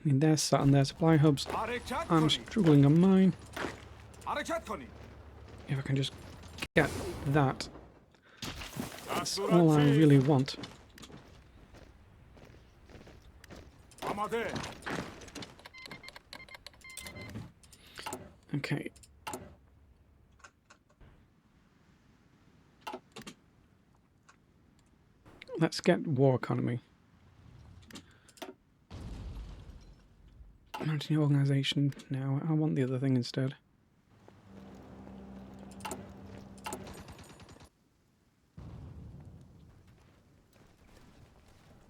I mean, they're sat on their supply hubs. Harekat I'm konid. struggling on mine. Harekat konid. If I can just get that, that's Dastur all I açık. really want. Amade. Okay. Let's get war economy. Mountain organization. Now I want the other thing instead.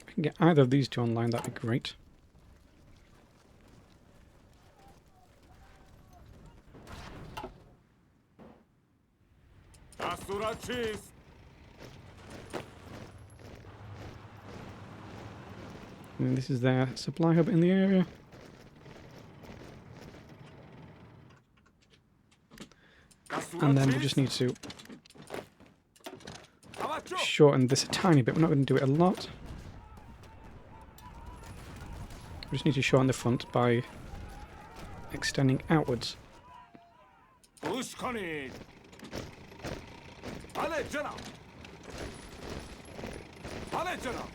If I can get either of these two online, that'd be great. Dastur açık. And this is their supply hub in the area. Dastur And then we açık. just need to Savaşçı. shorten this a tiny bit. We're not going to do it a lot. We just need to shorten the front by extending outwards. Uş konid. Ale cenab. Ale cenab.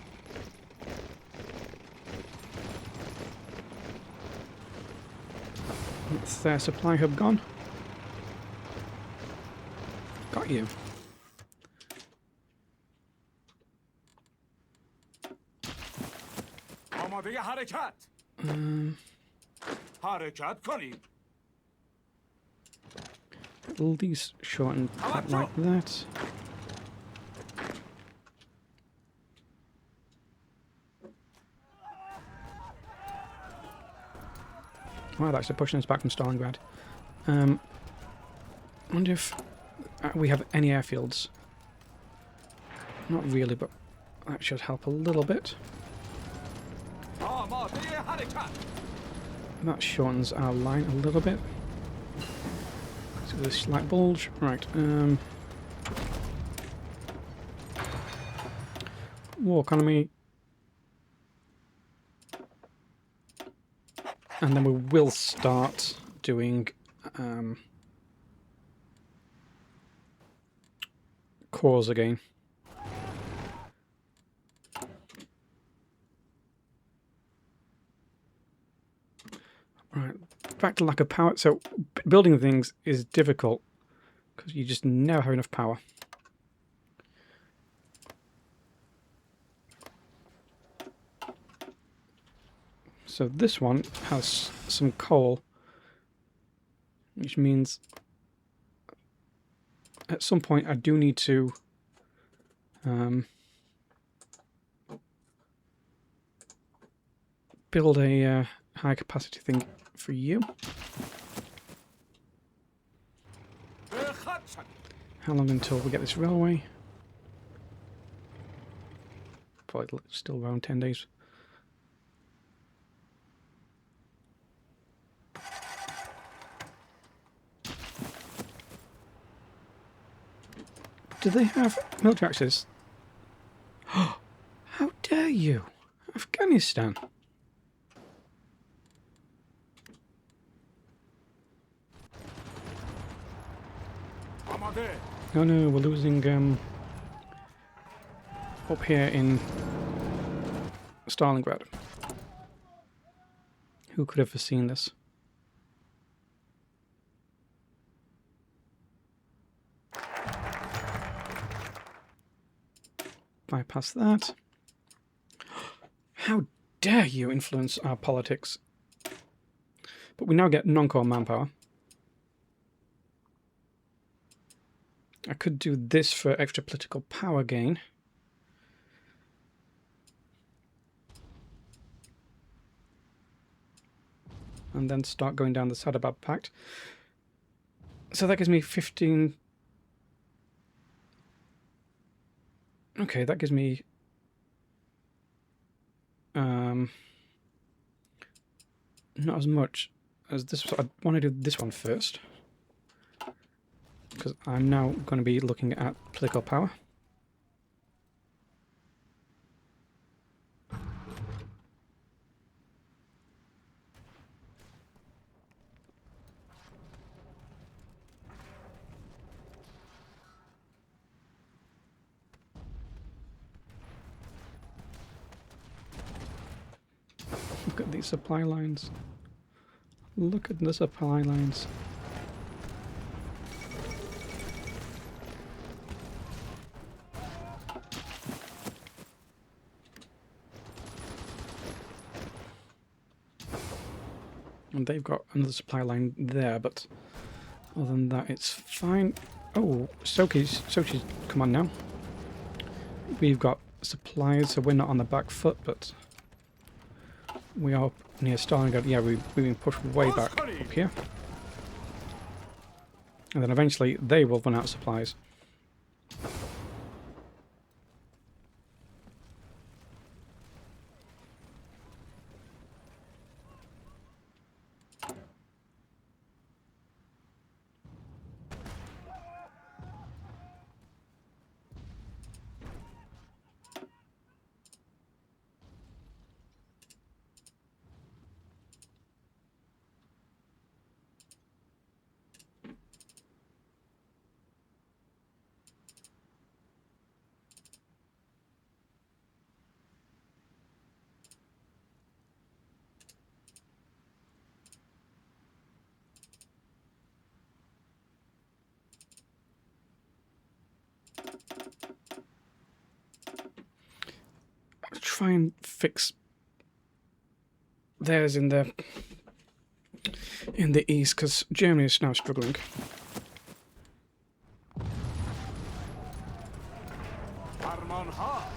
That's their supply hub gone. Got you. Amadeye harekat. Harekat konid. At least shorten that like that. Wow, that's pushing us back from Stalingrad. I wonder if we have any airfields. Not really, but that should help a little bit. Amadeye harekat. That shortens our line a little bit. So there's a slight bulge. Right. War economy. And then we will start doing cores again. Right, back to lack of power. So building things is difficult because you just never have enough power. So this one has some coal, which means at some point I do need to build a high capacity thing for you. How long until we get this railway? Probably still around 10 days. Do they have military access? How dare you! Afghanistan! Amade. No, no, we're losing up here in Stalingrad. Who could have foreseen this? Bypass that. How dare you influence our politics? But we now get non-core manpower. I could do this for extra political power gain. And then start going down the Sadabad Pact. So that gives me 15... Okay, that gives me... not as much as this. I want to do this one first. Because I'm now going to be looking at political power. these supply lines. Look at the supply lines. And they've got another supply line there, but other than that, it's fine. Oh, Sochi's come on now. We've got supplies, so we're not on the back foot, but we are near Stalingrad. Yeah, we've been pushed way back up here. And then eventually they will run out of supplies. Try and fix theirs in the east, because Germany is now struggling. Arm on high.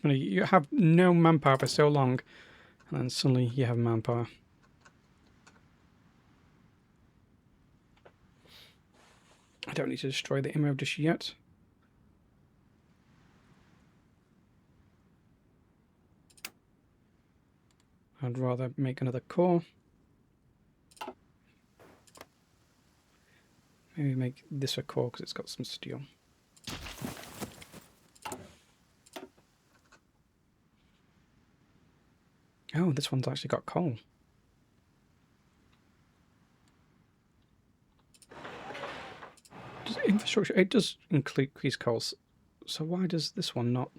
You have no manpower for so long, and then suddenly you have manpower. I don't need to destroy the Imrov just yet. I'd rather make another core. Maybe make this a core because it's got some steel. Oh, this one's actually got coal. Does infrastructure, it does increase coals. So why does this one not?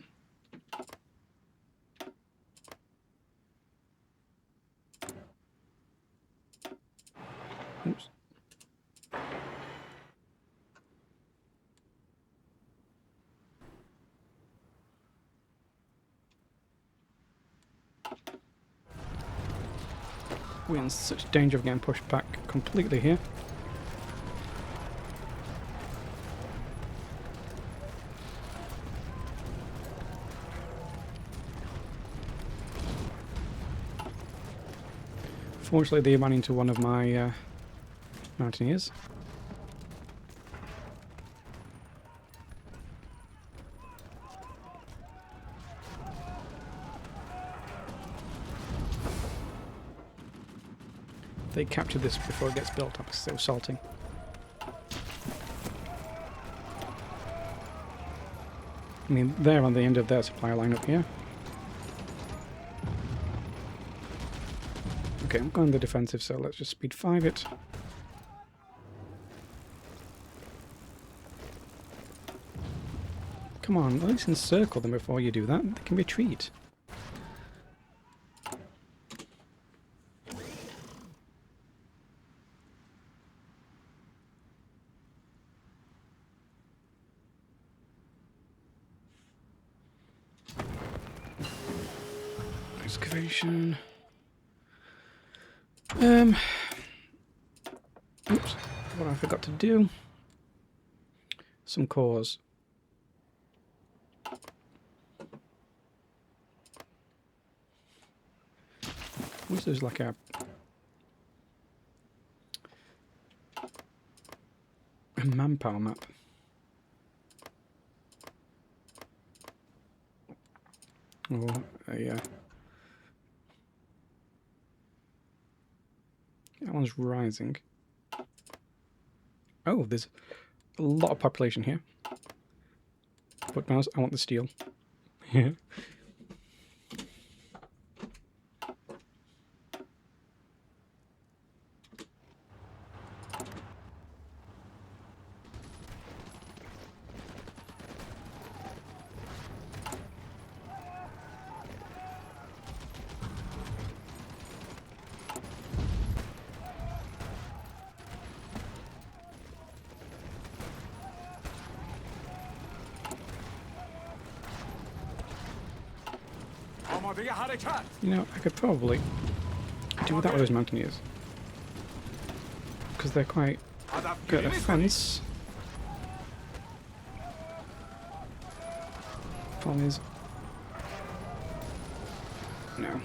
Oops. We're in such danger of getting pushed back completely here. Fortunately, they ran into one of my mountaineers. They captured this before it gets built up, so salting. I mean, they're on the end of their supply line up here. Okay, I'm going the defensive, so let's just speed 5 it. Come on, at least encircle them before you do that. They can retreat. Excavation. Oops, what I forgot to do. Some cores. Wish there's like a manpower map. Or a That one's rising. Oh, there's a lot of population here. But mouse, I want the steel. Yeah. You know, I could probably do without those mountaineers. Because they're quite good at defense. Problem is... No.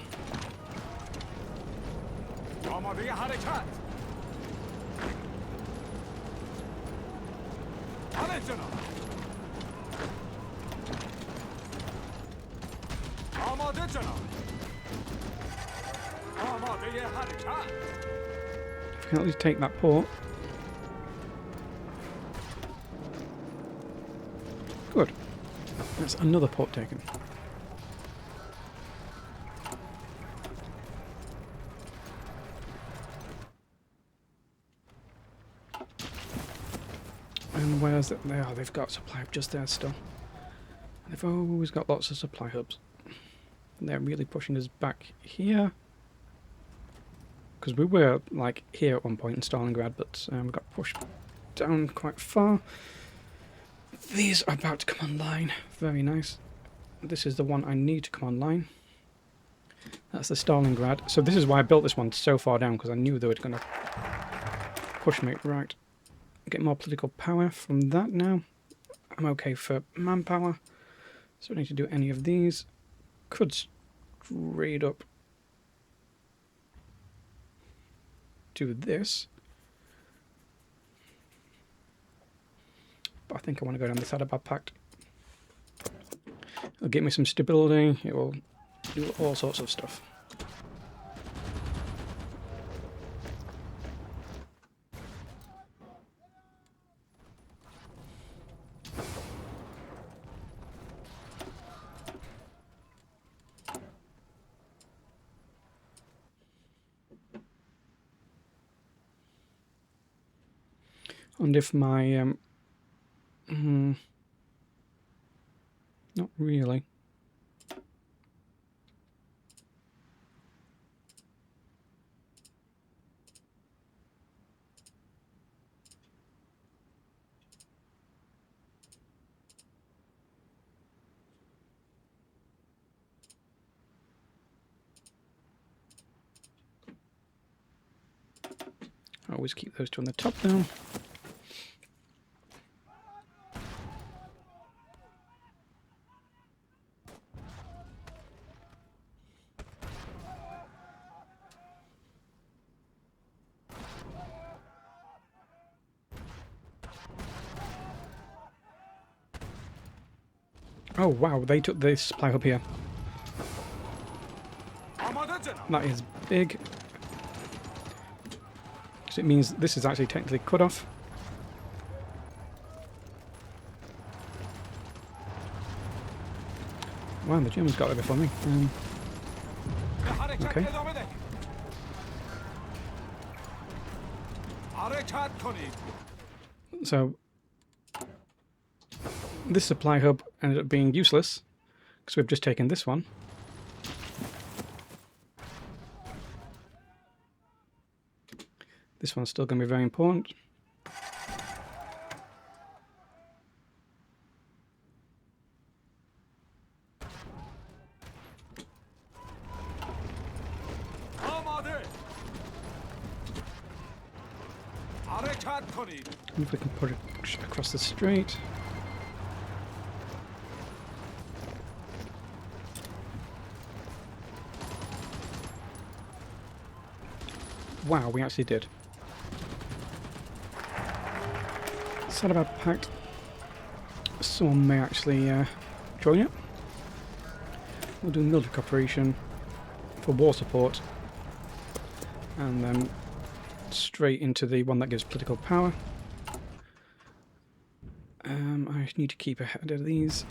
If we can at least take that port. Good. That's another port taken. And where's it? Oh, they've got supply hub just there still. They've always got lots of supply hubs. And they're really pushing us back here. Because we were like here at one point in Stalingrad, but we got pushed down quite far. These are about to come online. Very nice. This is the one I need to come online. That's the Stalingrad. So this is why I built this one so far down, because I knew they were going to push me. Right. Get more political power from that now. I'm okay for manpower. So I don't need to do any of these. Could straight up do this. But I think I want to go down the side of our pact. It'll give me some stability. It will do all sorts of stuff. And if my not really. I always keep those two on the top now. Oh wow, they took this supply hub here. That is big. Because it means this is actually technically cut off. Wow, the Germans got it before me. Okay. So this supply hub ended up being useless because we've just taken this one. This one's still going to be very important. And if we can put it across the strait. Wow, we actually did. Side of our pact. Someone may actually join it. We'll do military cooperation for war support. And then straight into the one that gives political power. I need to keep ahead of these.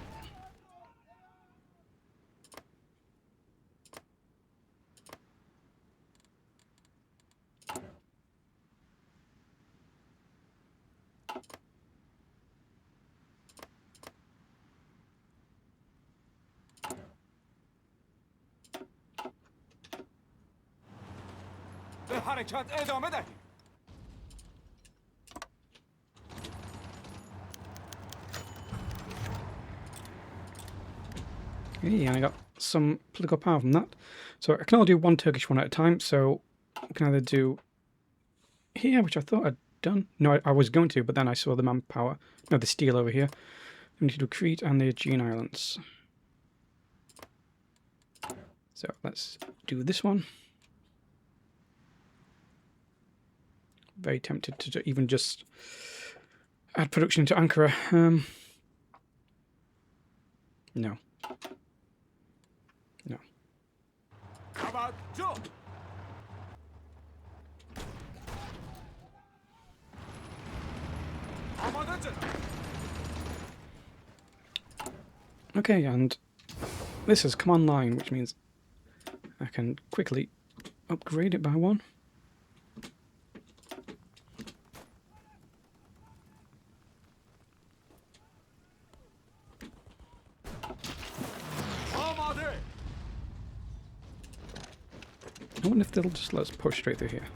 به حرکت ادامه دهید. Yeah, I got some political power from that. So I can only do one Turkish one at a time, so I can either do here, which I thought I'd done. No, I was going to, but then I saw the manpower. No, the steel over here. We need to do Crete and the Aegean Islands. So let's do this one. Very tempted to even just add production into Ankara. No. No. توجه. آماده جناب. Okay, and this has come online, which means I can quickly upgrade it by one. آماده. I wonder if they'll just let us push straight through here.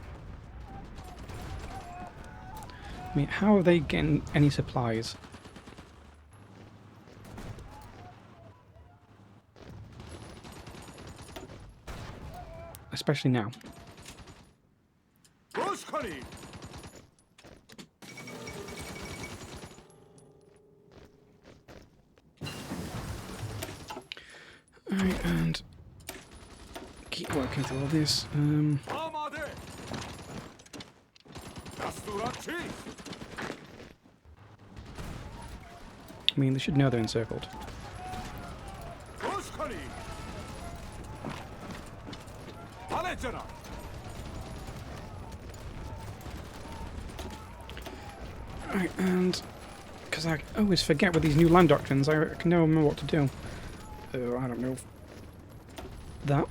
I mean, how are they getting any supplies? Especially now. گوش کنید. Alright, and keep working through all this. آماده. دستورات چیست؟ I mean, they should know they're encircled. گوش کنید. بله جناب. Right, and because I always forget with these new land doctrines, I can never remember what to do. I don't know. That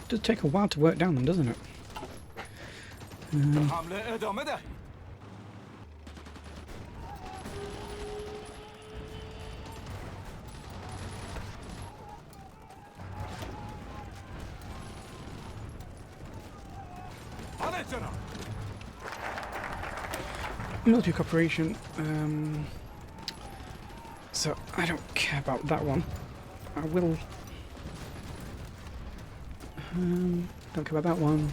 does take a while to work down them, doesn't it? حمله ادامه دهید. بله جناب. Military cooperation. So I don't care about that one. I will. Don't care about that one.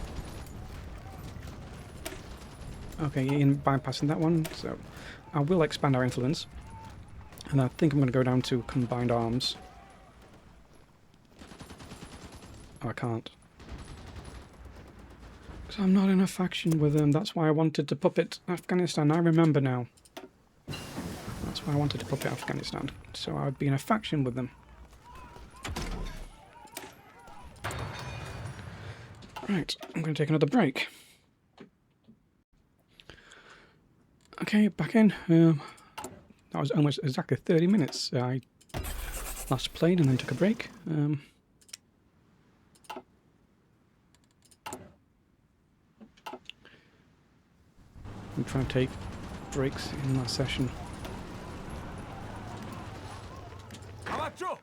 Okay, in bypassing that one, so I will expand our influence, and I think I'm going to go down to combined arms. Oh, I can't. So I'm not in a faction with them. That's why I wanted to puppet Afghanistan. I remember now. That's why I wanted to puppet Afghanistan. So I would be in a faction with them. Right, I'm going to take another break. Okay, back in. That was almost exactly 30 minutes. I last played and then took a break. I'm trying to take breaks in my session. توجه.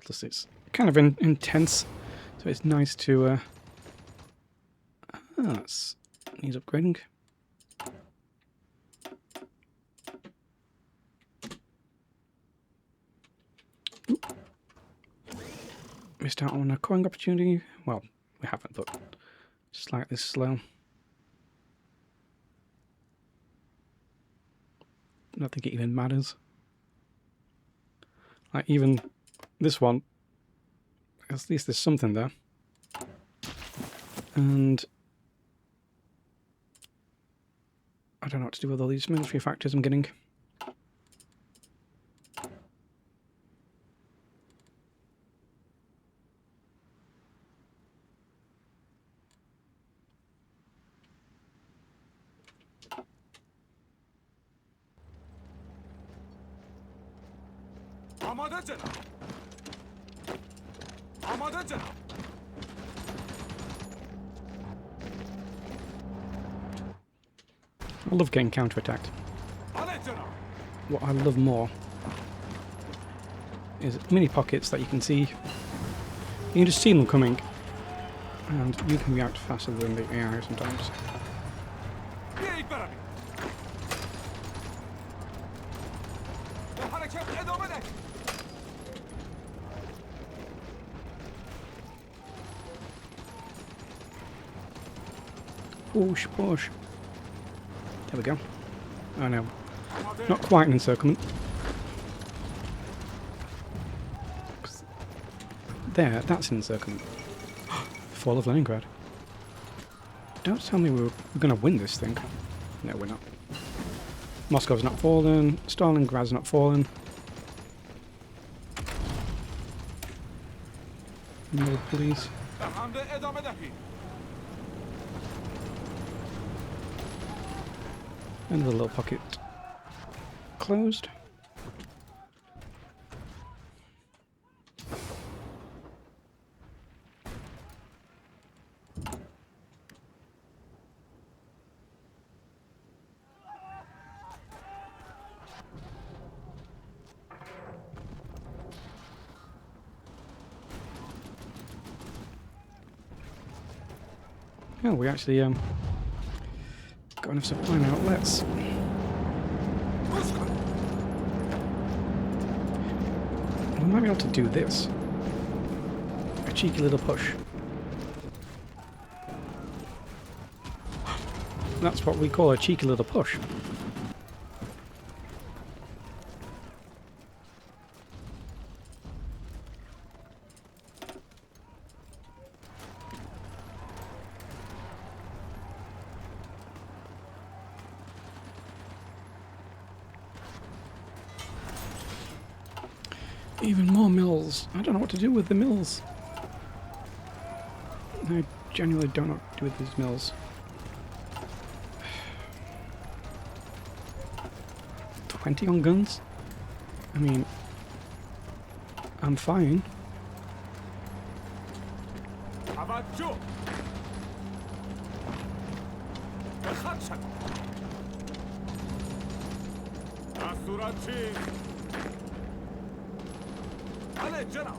Plus it's kind of intense, so it's nice to... that's needs upgrading. Oop. Missed out on a coin opportunity. Well, we haven't, but slightly slow. I don't think it even matters. Like even this one, at least there's something there. And I don't know what to do with all these military factors I'm getting. Amade canım. Amade canım. I love getting counterattacked. Hadi canım. What I love more is mini pockets that you can see. You can just see them coming, and you can react faster than the AI sometimes. Bir ilk beraber. Ve hareket edemedi. Push, push. There we go. Oh no, Amade. not quite an encirclement. There, that's an encirclement. Fall of Leningrad. Don't tell me we're going to win this thing. No, we're not. Moscow's not fallen. Stalingrad's not fallen. No, please. Hamle edemedi. Another little pocket closed. Oh, we actually got enough supply now. Let's. We might be able to do this. A cheeky little push. That's what we call a cheeky little push. Even more mills. I don't know what to do with the mills. I genuinely don't know what to do with these mills. 20 on guns? I mean, I'm fine. Avatçı. Ve kaçak. Asuratçı. Hadi canım.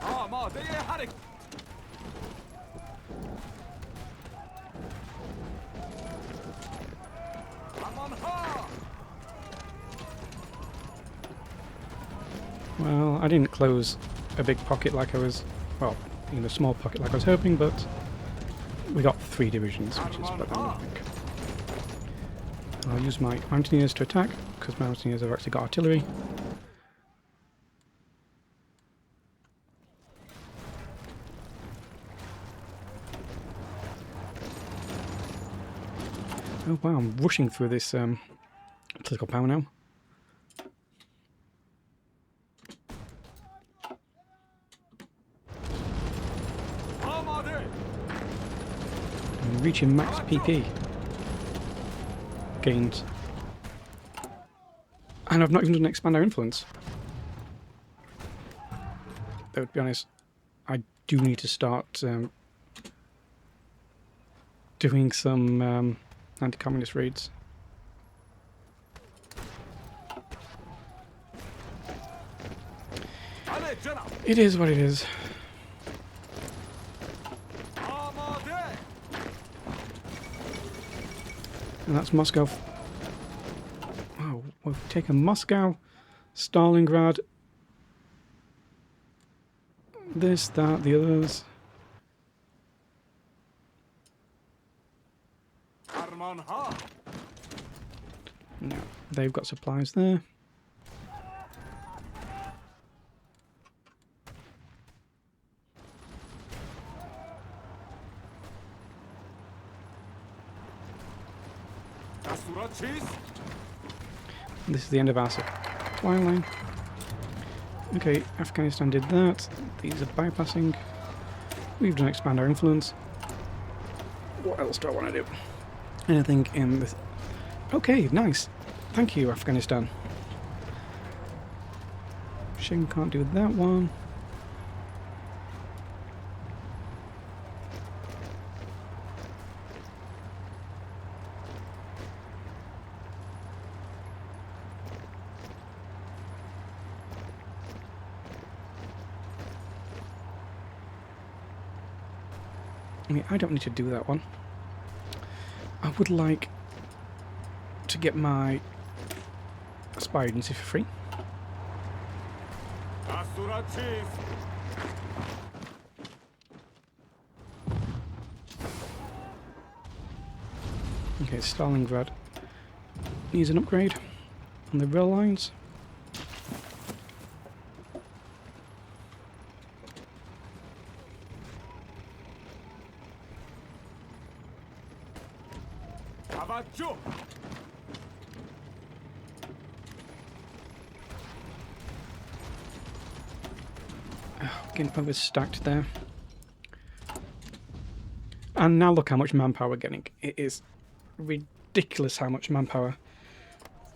Amadeye hareket. Aman ha. Well, I didn't close a big pocket like I was, well, in a small pocket like I was hoping, but we got 3 divisions, which is better than nothing. I'll use my mountaineers to attack, because my mountaineers have actually got artillery. Oh wow, I'm rushing through this political power now. Amade. I'm reaching max PP. Gained. And I've not even done expand our influence. Though, to be honest, I do need to start doing some anti-communist raids. Hadi canım. It is what it is. Amade. And that's Moscow. Wow, we've taken Moscow, Stalingrad, this, that, the others. Aman ha. No, they've got supplies there. Asuratçı. This is the end of our supply line. Okay, Afghanistan did that. These are bypassing. We've done expand our influence. What else do I want to do? Anything in this? Okay, nice. Thank you, Afghanistan. Shame can't do that one. I mean, I don't need to do that one. I would like to get my spy agency for free. Asura chief. Okay, Stalingrad needs an upgrade on the rail lines. Avacho. Getting overstacked there. And now look how much manpower we're getting. It is ridiculous how much manpower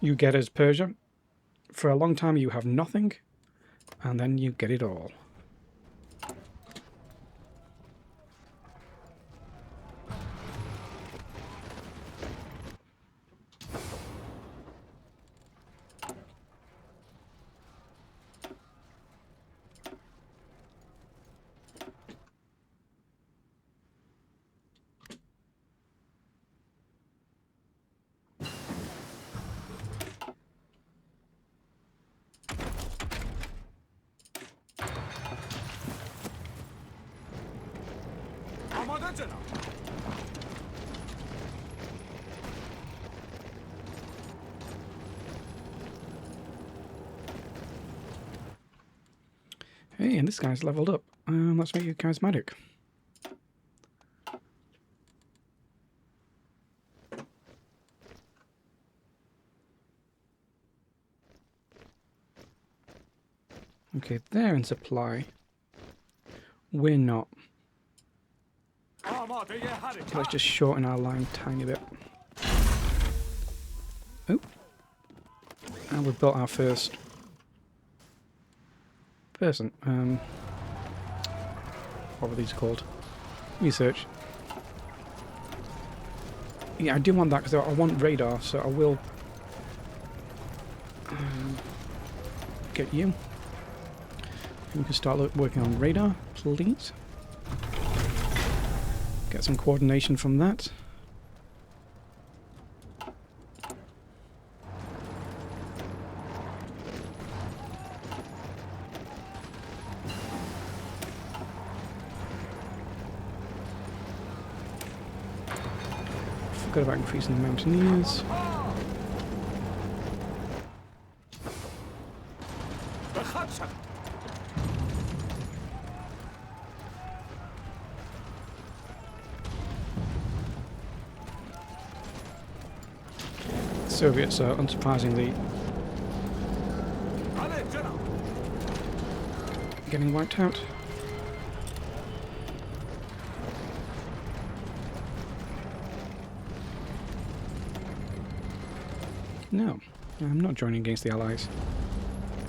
you get as Persia. For a long time you have nothing, and then you get it all. Amade cenab. Hey, and this guy's leveled up. Let's make you charismatic. Okay, they're in supply. We're not. Amadeye hareket. Let's just shorten our line a tiny bit. Oh. And we've built our first person. What were these called? Research. Yeah, I do want that because I want radar, so I will get you. We can start working on radar, please. Get some coordination from that. Forgot about increasing the mountaineers. Bekhatsan. Soviets are unsurprisingly Ale cenab. getting wiped out. No, I'm not joining against the Allies.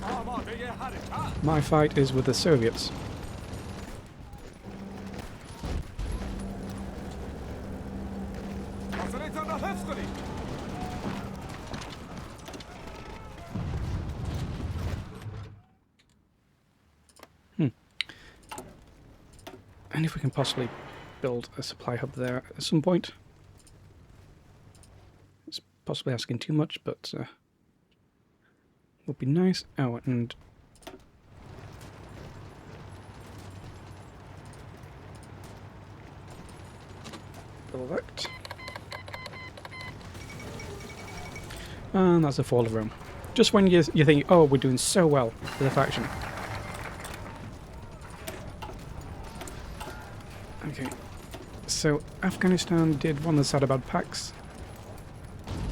Amadeye hareket. My fight is with the Soviets. Hazretana hefskari. And if we can possibly build a supply hub there at some point. It's possibly asking too much, but would be nice. Oh, and build that. And that's the fall of Rome. Just when you think, oh, we're doing so well with a faction. Okay, so Afghanistan did one of the Sadabad packs.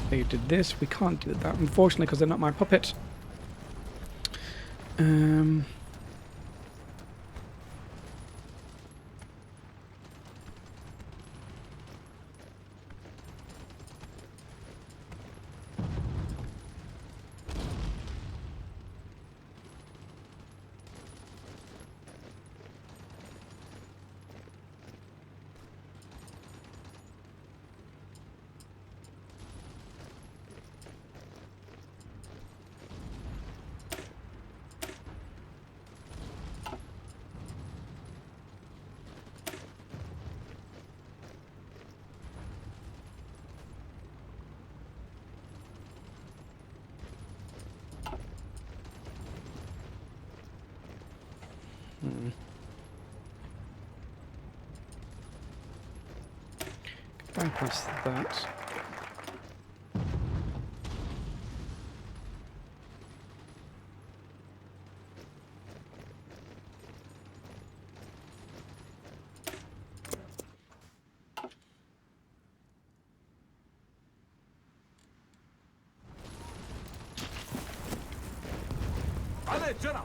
They did this. We can't do that, unfortunately, because they're not my puppet. bypass that. Allez, General!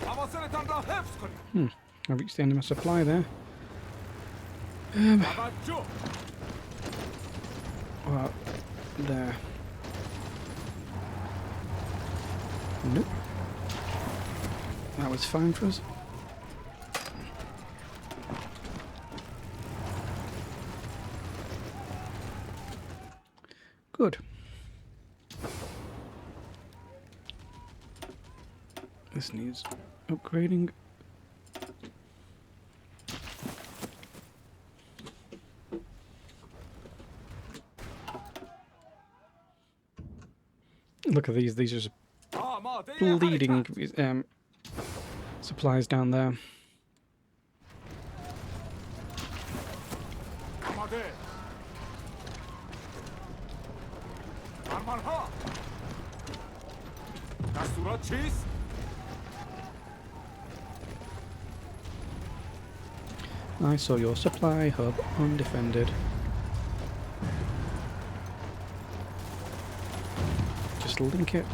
Avancez dans la Hefskoli! I reached the end of my supply there. Abajo! Well, there. Nope. That was fine for us. Good. This needs upgrading. Look at these. These are just bleeding supplies down there. Amade! Armanha! Dastura cheese! I saw your supply hub undefended. Just link it.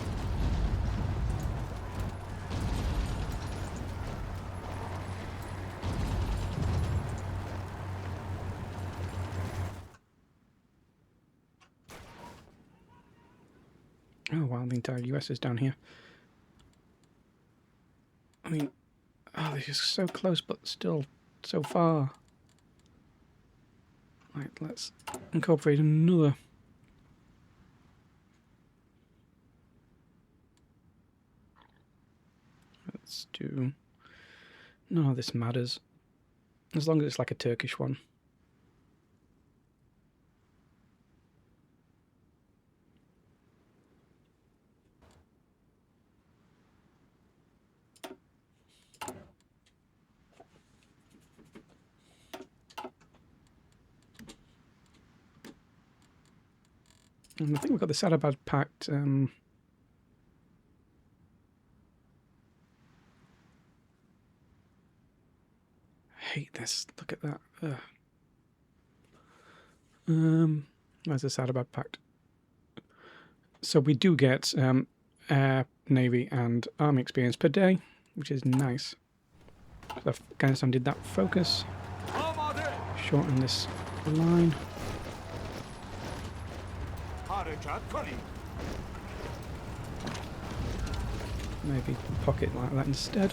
Oh wow, the entire US is down here. I mean, oh, they're just so close, but still so far. Right, let's incorporate another. Let's do. None of this matters, as long as it's like a Turkish one. And I think we've got the Sadabad Pact. Hate this. Look at that. Ugh. Where's the Sadabad Pact? So we do get air, navy, and army experience per day, which is nice. So Afghanistan did that focus. Amade! Shorten this line. Harekat Koli! Maybe pocket like that instead.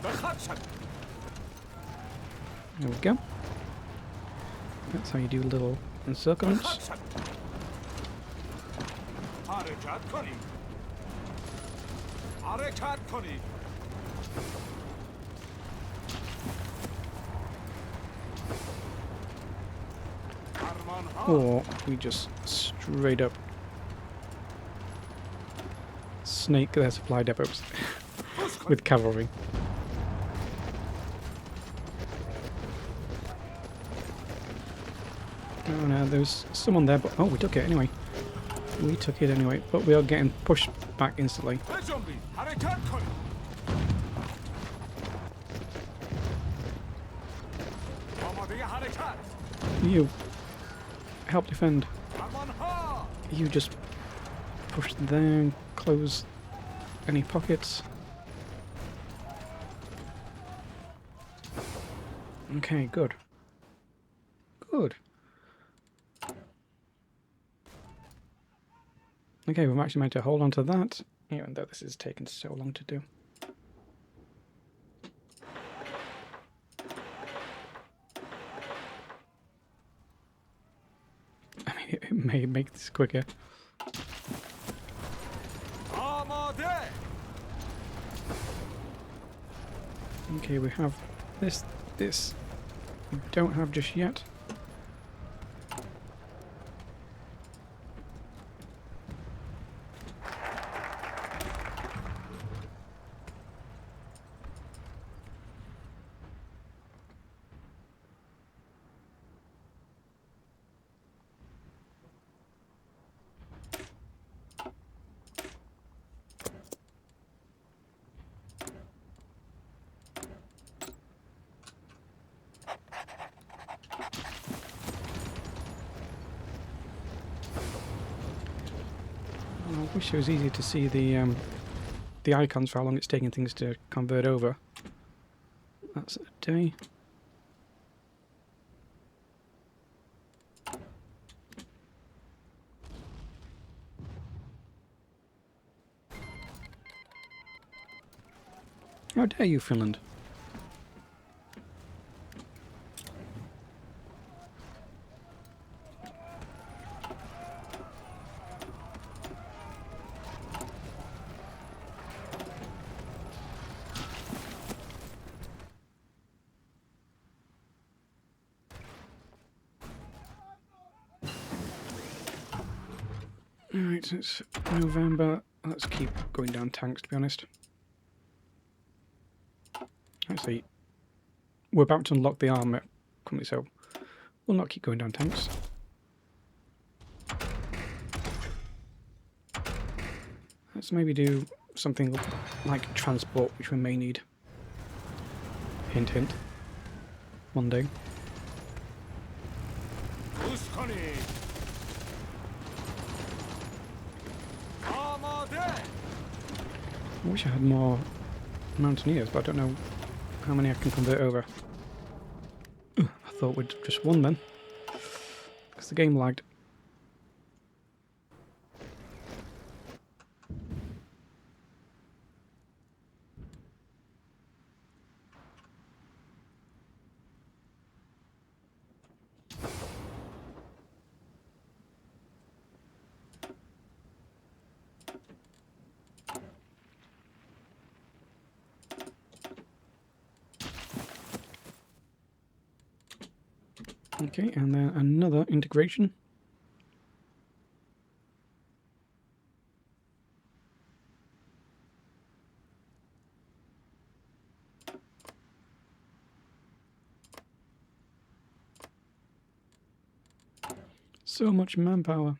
The Hatchet! There we go. That's how you do little encirclements. Hatchet! Harekat Koli! Harekat Koli! Armanha! Or we just straight up snake their supply depots with cavalry. Oh no, there's someone there, but oh, we took it anyway. We took it anyway, but we are getting pushed back instantly. Ejombi! Harekat Koli! Amade Harekat! You help defend. Armanha! You just push there and close any pockets. Okay, good. Good. Okay, we've actually managed to hold on to that, even though this has taken so long to do. I mean, it may make this quicker. آماده. Okay, we have this we don't have just yet. I wish it was easier to see the icons for how long it's taking things to convert over. That's a day. How dare you, Finland? Alright, it's November. Let's keep going down tanks, to be honest. Actually, we're about to unlock the armor company, so we'll not keep going down tanks. Let's maybe do something like transport, which we may need. Hint, hint. One day. Uskoni. آماده. I wish I had more mountaineers, but I don't know how many I can convert over. I thought we'd just won then, because the game lagged. Okay, and then another integration. So much manpower.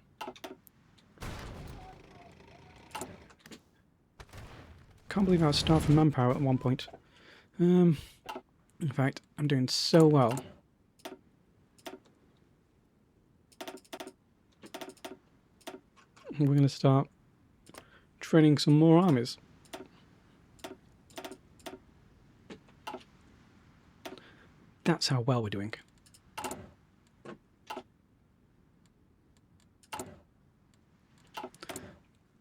Can't believe I was starved for manpower at one point. In fact, I'm doing so well. We're going to start training some more armies. That's how well we're doing.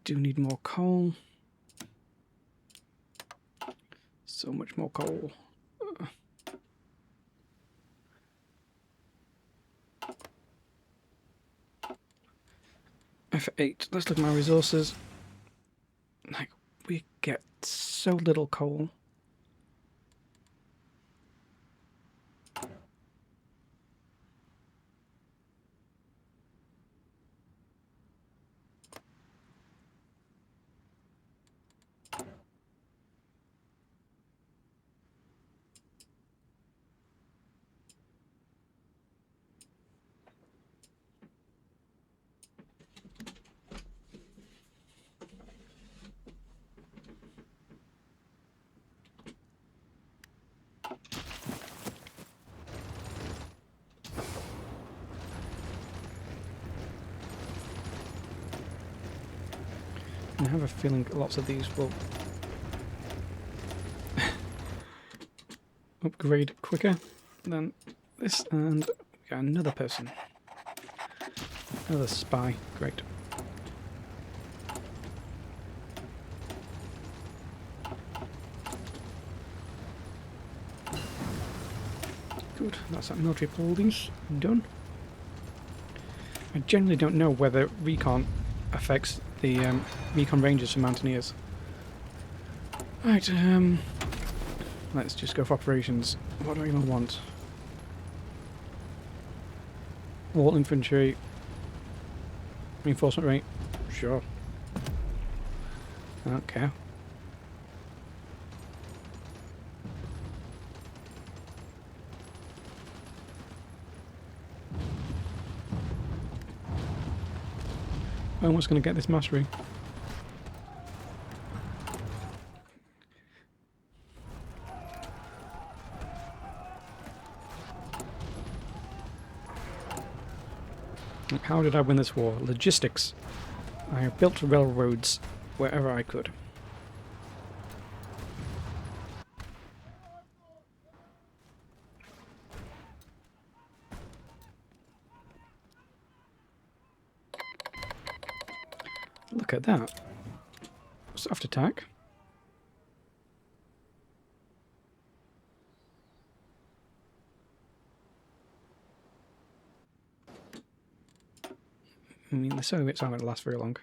Do need more coal. So much more coal. F8. Let's look at my resources. Like, we get so little coal. I have a feeling lots of these will upgrade quicker than this, and we got another person. Another spy. Great. Good, that's that military holdings done. I generally don't know whether recon affects the recon ranges for mountaineers. Right, let's just go for operations. What do I even want? Wall infantry. Reinforcement rate. Sure. Okay. Almost going to get this mastery. How did I win this war? Logistics. I have built railroads wherever I could. Look at that. Soft attack. I mean, the Soviets aren't going to last very long.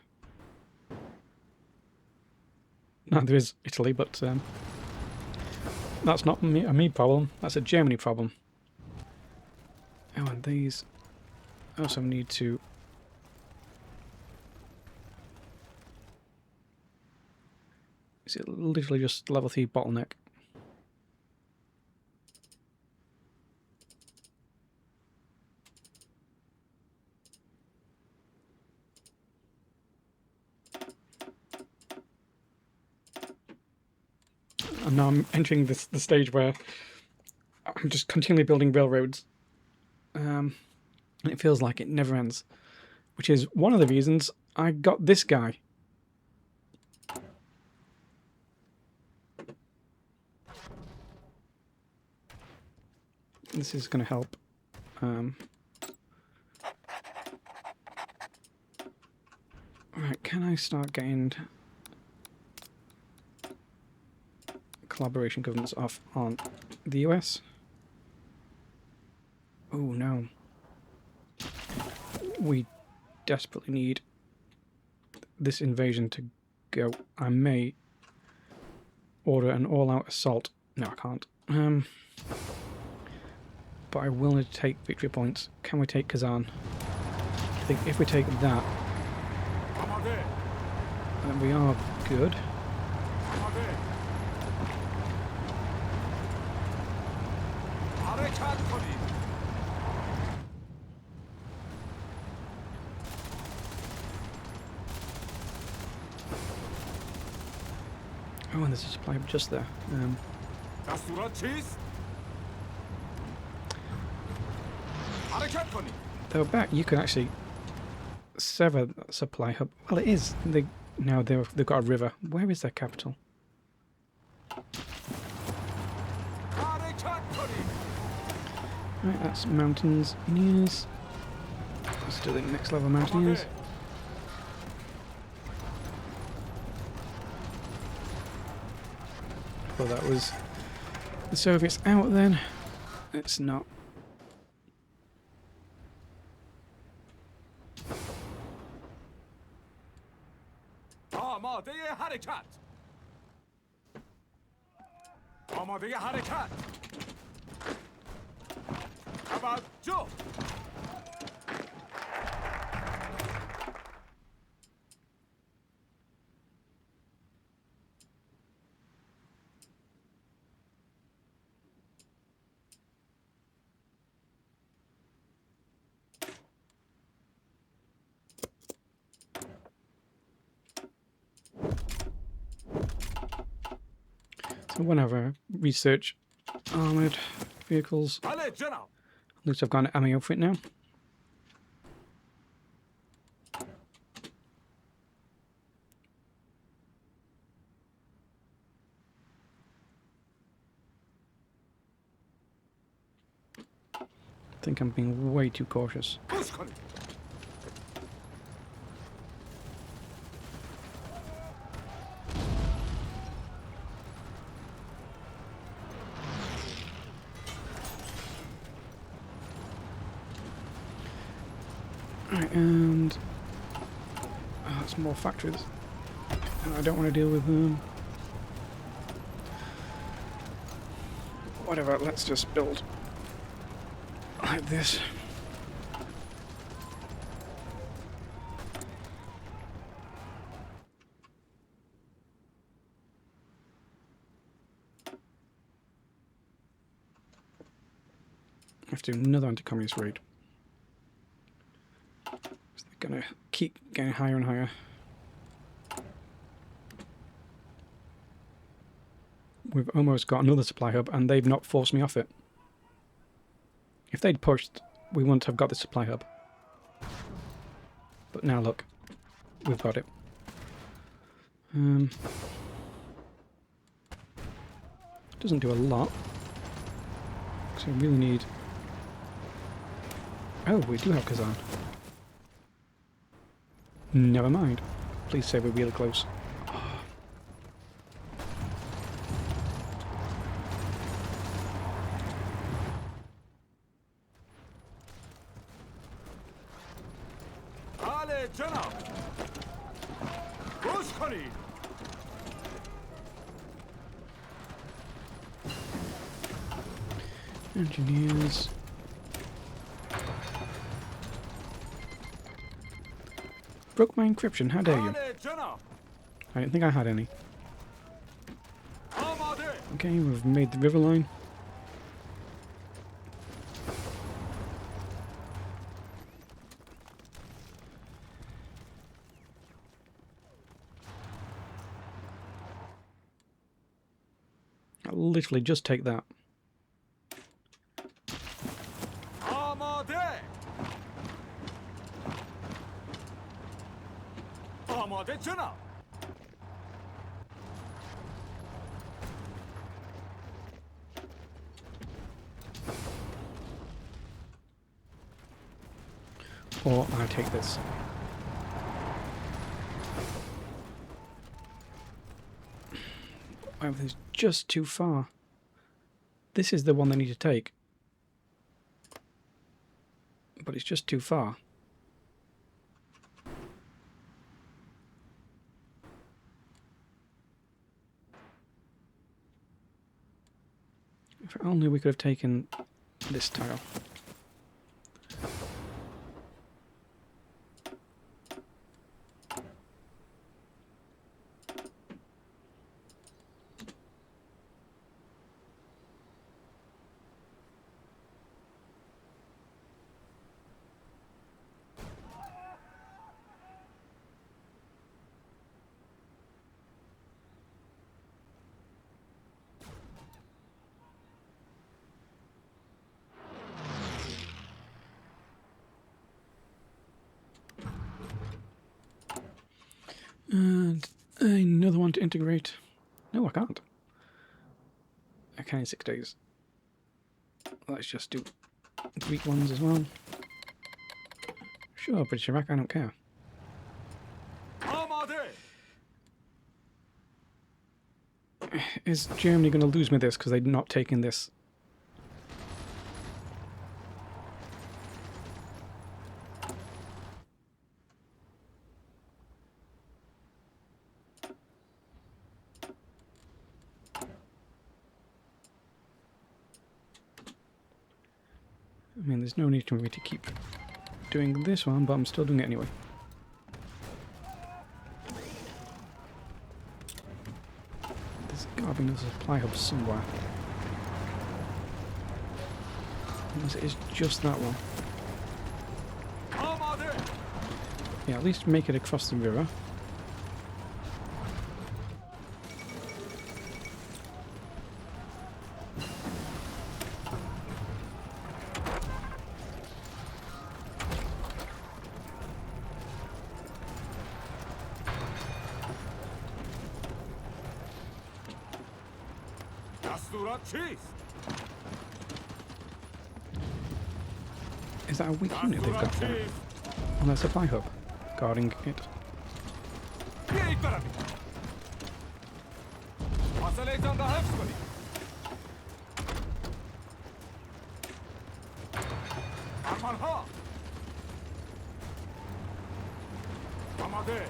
Neither is Italy, but that's not a me problem. That's a Germany problem. Oh, and these also need to... Is it literally just level 3 bottleneck? And now I'm entering the stage where I'm just continually building railroads. And it feels like it never ends. Which is one of the reasons I got this guy. This is going to help. Right, can I start getting collaboration governments off on the US? Oh no. We desperately need this invasion to go. I may order an all-out assault. No, I can't. But I will need to take victory points. Can we take Kazan? I think if we take that, then we are good. Oh, and there's a supply just there. Though back, you can actually sever that supply hub. Well, it is. Now they've got a river. Where is their capital? Right, that's mountains. Yes. Let's do the next level mountaineers. Well, that was the Soviets out then. It's not. So whenever research armoured vehicles, at least I've got an ammo for it now. I think I'm being way too cautious. Right, and that's more factories. And I don't want to deal with them. Whatever, let's just build like this. I have to do another anti-communist raid. So they're gonna keep getting higher and higher. We've almost got another supply hub and they've not forced me off it. If they'd pushed, we wouldn't have got the supply hub. But now look, we've got it. Doesn't do a lot. So we really need... Oh, we do have Kazan. Never mind. Please say we're really close. Ale Janab! Ruskani! Engineers. Broke my encryption, how dare you? Ale Janab! I didn't think I had any. Amade! Okay, we've made the river line. I'll literally just take that. Amade! Amade Janab! Or I take this. Oh, this is just too far. This is the one they need to take. But it's just too far. If only we could have taken this tile. And another one to integrate. No, I can't. I can in 6 days. Let's just do Greek ones as well. Sure, British Iraq, I don't care. Amade! Is Germany going to lose me this because they're not taking this? I mean, there's no need for me to keep doing this one, but I'm still doing it anyway. There's got to be another supply hub somewhere. Unless it is just that one. Amade! Yeah, at least make it across the river. Dastura cheese! Is that a weak unit they've got there? On their supply hub, guarding it. آماده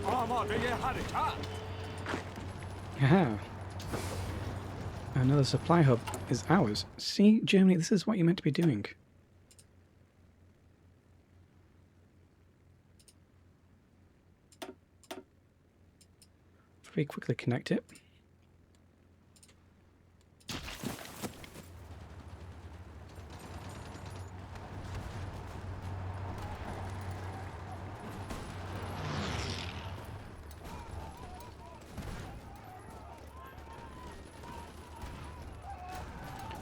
آماده حرکت Aha. Another supply hub is ours. See, Germany, this is what you're meant to be doing. Very quickly connect it.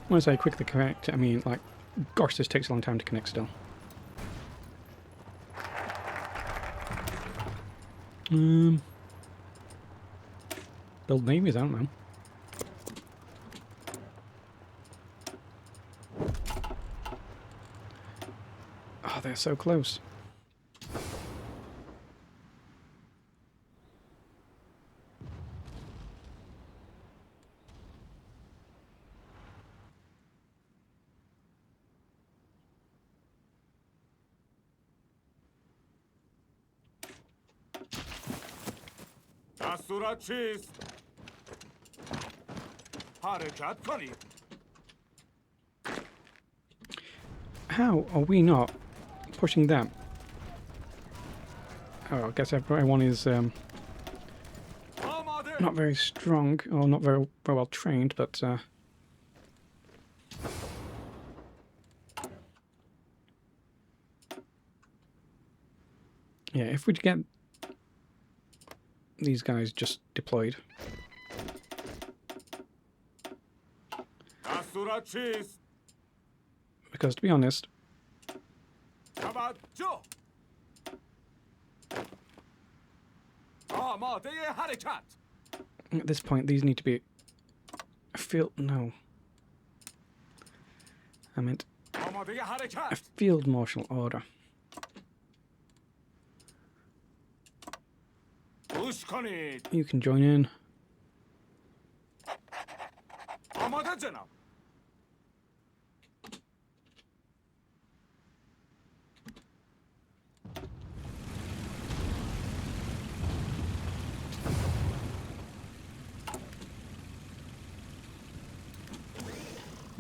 When I say quickly connect, I mean, like, gosh, this takes a long time to connect still. Build navies, I don't know. Oh, they're so close. دستورات چیست؟ حرکت کنید How are we not pushing them? Oh, I guess everyone is آماده not very strong, or not very well trained, but yeah, if we get these guys just deployed. دستورات چیست؟ Because to be honest, توجه آماده حرکت at this point these need to be no. I meant آماده a حرکت field marshal order. گوش کنید You can join in. آماده جناب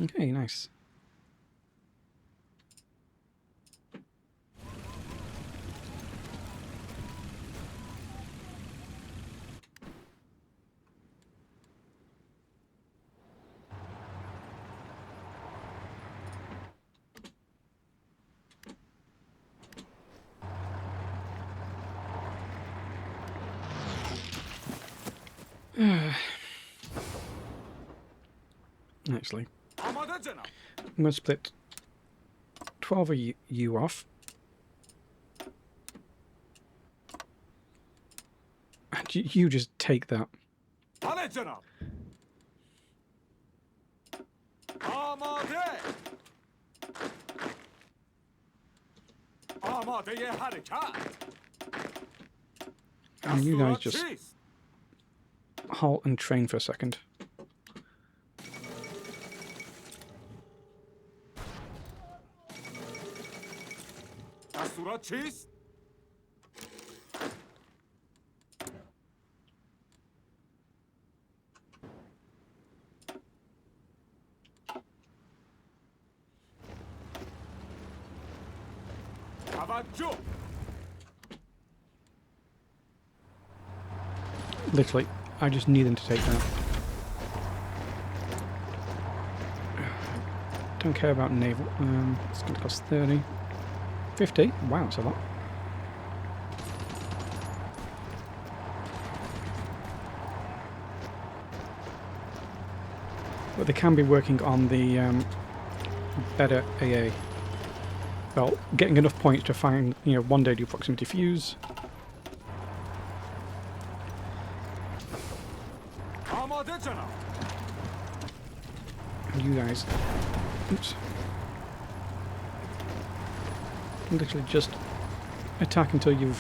Okay, nice. Actually, آماده جناب I'm going to split 12 of you off. And you just take that. بله جناب آماده آماده حرکت And you guys دستورات just چیست؟ halt and train for a second. دستورات چیست؟ توجه Literally, I just need them to take that. Don't care about naval. It's going to cost 30. 50? Wow, that's a lot. But they can be working on the better AA. Well, getting enough points to find, one day do proximity fuse. آماده جناب And you guys, oops, literally just attack until you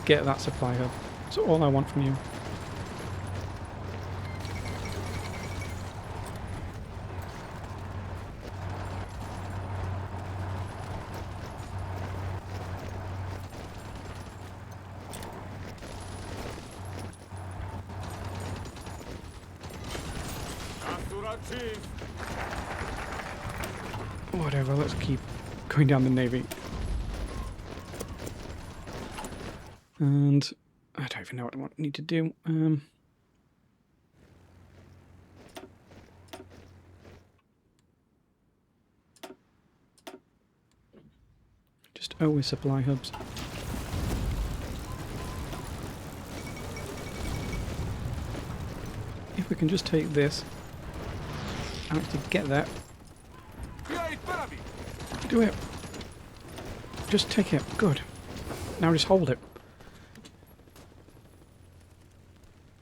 get that supply hub. That's all I want from you. Dastura chief. Whatever, let's keep going down the navy. And I don't even know what I need to do. Just always supply hubs. If we can just take this and actually get that. Do it. Just take it. Good. Now just hold it.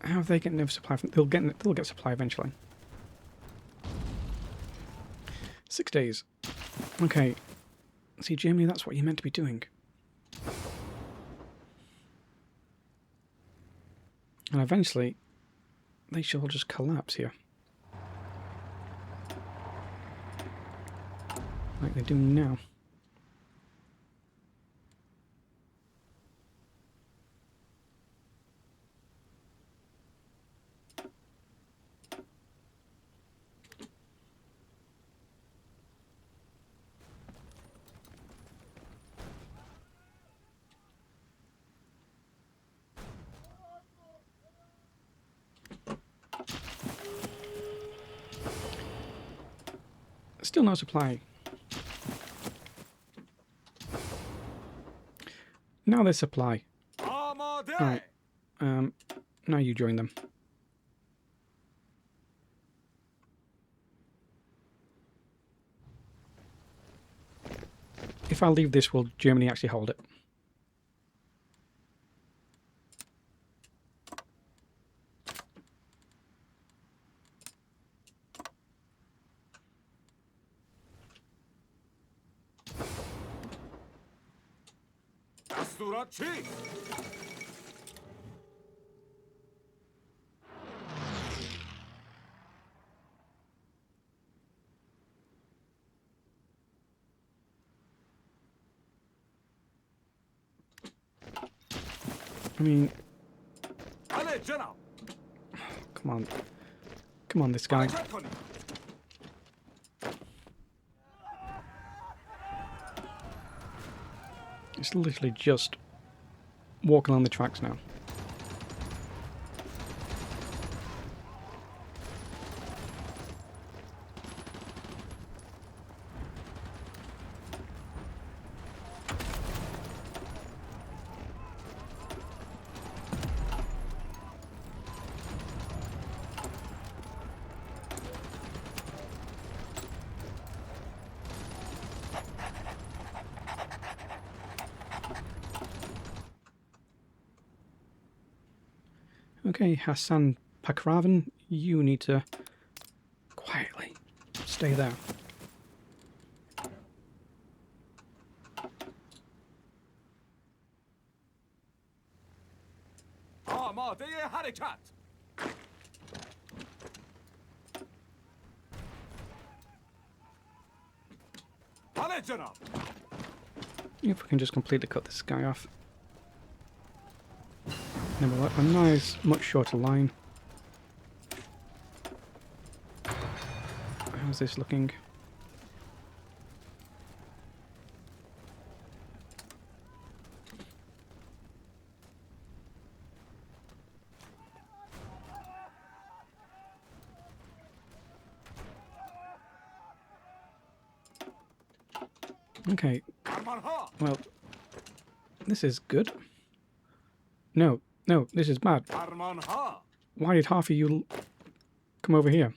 How have they getting no supply? They'll get supply eventually. 6 days. Okay. See, Germany, that's what you're meant to be doing. And eventually, they shall just collapse here. Like they're doing now. Still no supply. Now there's supply. Right. Now you join them. If I leave this, will Germany actually hold it? Dastura chief. I mean, Ale Janab. come on. Come on, this guy. It's literally just walking along the tracks now. Okay, Hassan Pakravan, you need to quietly stay there. آماده حرکت. بله جناب. If we can just completely cut this guy off. Then we'll have a nice, much shorter line. How's this looking? Okay, well, this is good. No, no, this is bad. Why did half of you come over here?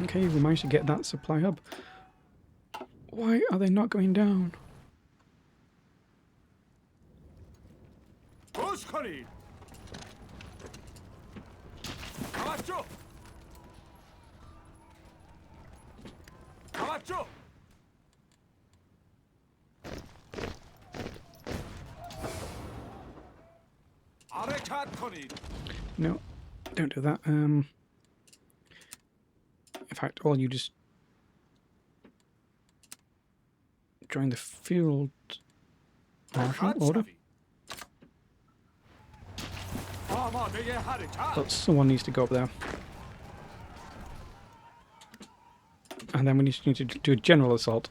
Okay, we managed to get that supply hub. Why are they not going down? No, don't do that. In fact, all you just join the field marshal order. آماده حرکت. But someone needs to go up there. And then we need to do a general assault.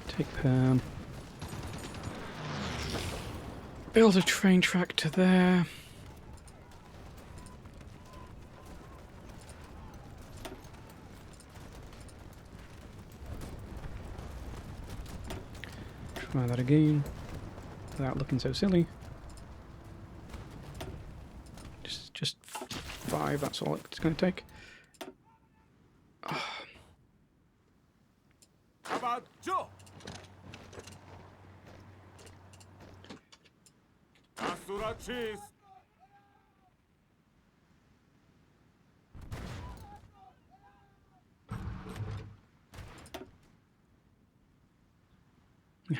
Take Perm. Build a train track to there. Try that again. Without looking so silly. Just 5, that's all it's going to take. توجه. دستورات چیست؟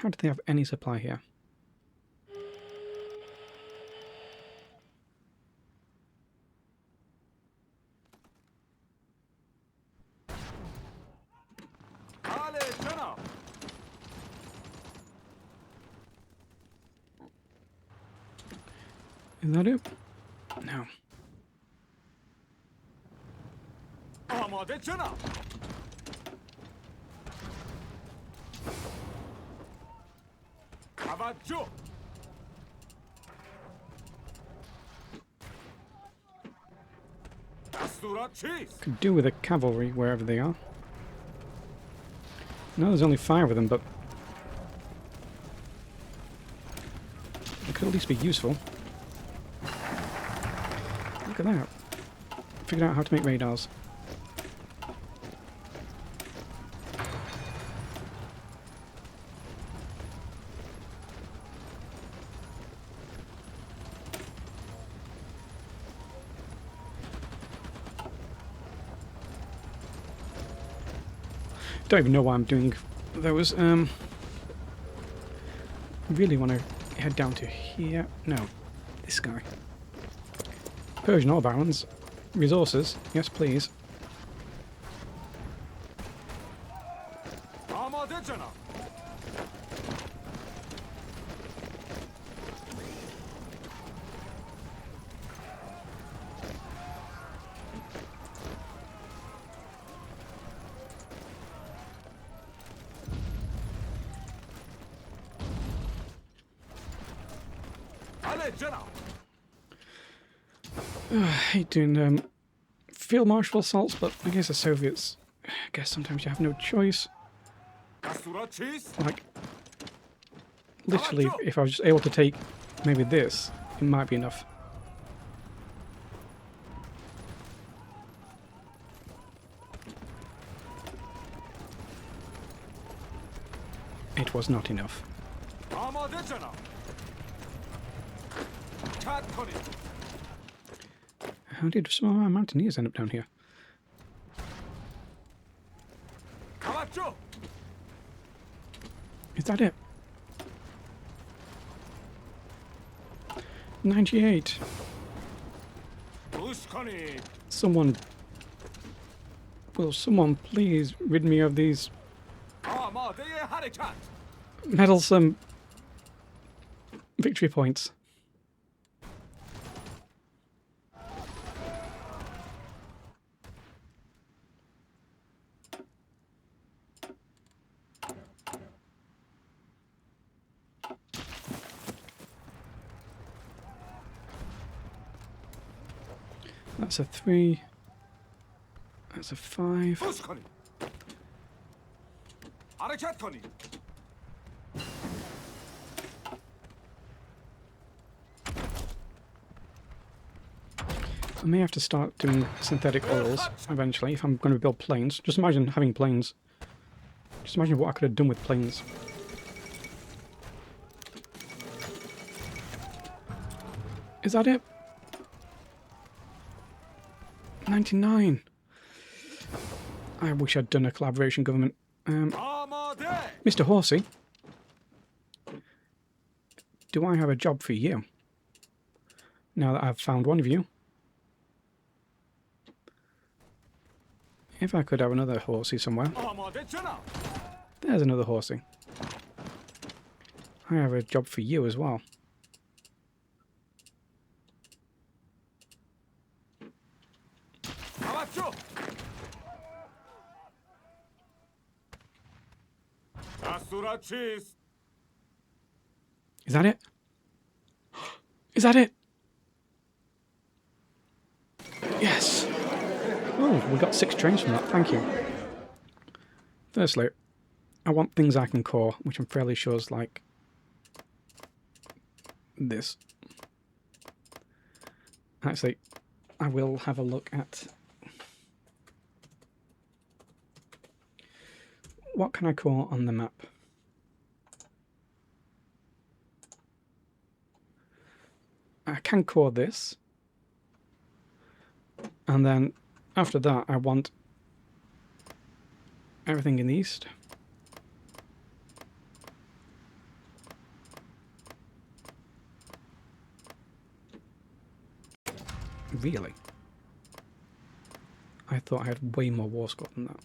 How do they have any supply here? بله جناب. Is that it? No. آماده جناب. توجه. دستورات چیست؟ Could do with a cavalry wherever they are. No, there's only 5 of them, but they could at least be useful. Look at that. Figured out how to make radars. Don't even know why I'm doing those. Really want to head down to here. No, this guy. Persian ore barons. Resources. Yes, please. آماده جناب. بله جناب. I hate doing field marshal assaults, but against the Soviets, I guess sometimes you have no choice. دستورات چیست؟ Like, literally, if I was just able to take maybe this, it might be enough. It was not enough. آماده جناب. کت کنید. How did some of our mountaineers end up down here? توجه. Is that it? 98. گوش کنید. Someone... Will someone please rid me of these آماده حرکت. meddlesome victory points? That's a 3. That's a 5. گوش کنید. حرکت کنید. I may have to start doing synthetic oils eventually if I'm going to build planes. Just imagine having planes. Just imagine what I could have done with planes. Is that it? 99. I wish I'd done a collaboration government. آماده. Mr. Horsey, do I have a job for you? Now that I've found one of you. If I could have another horsey somewhere. آماده جناب. There's another horsey. I have a job for you as well. توجه. دستورات چیست؟ Is that it? Is that it? Yes. Oh, we got 6 trains from that. Thank you. Firstly, I want things I can core, which I'm fairly sure is like this. Actually, I will have a look at what can I core on the map. I can core this, and then after that I want everything in the east. Really? I thought I had way more war score than that.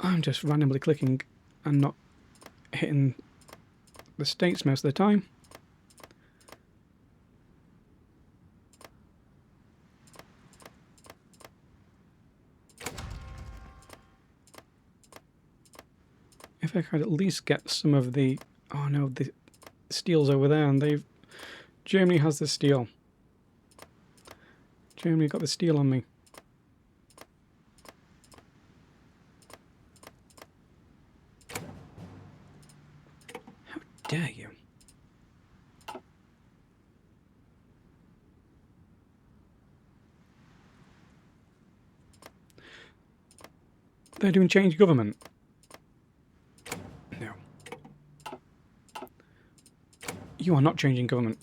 I'm just randomly clicking and not hitting the states most of the time. If I could at least get some of the... Oh no, the steel's over there and they've... Germany has the steel. Germany got the steel on me. How dare you? They're doing change government. No. You are not changing government.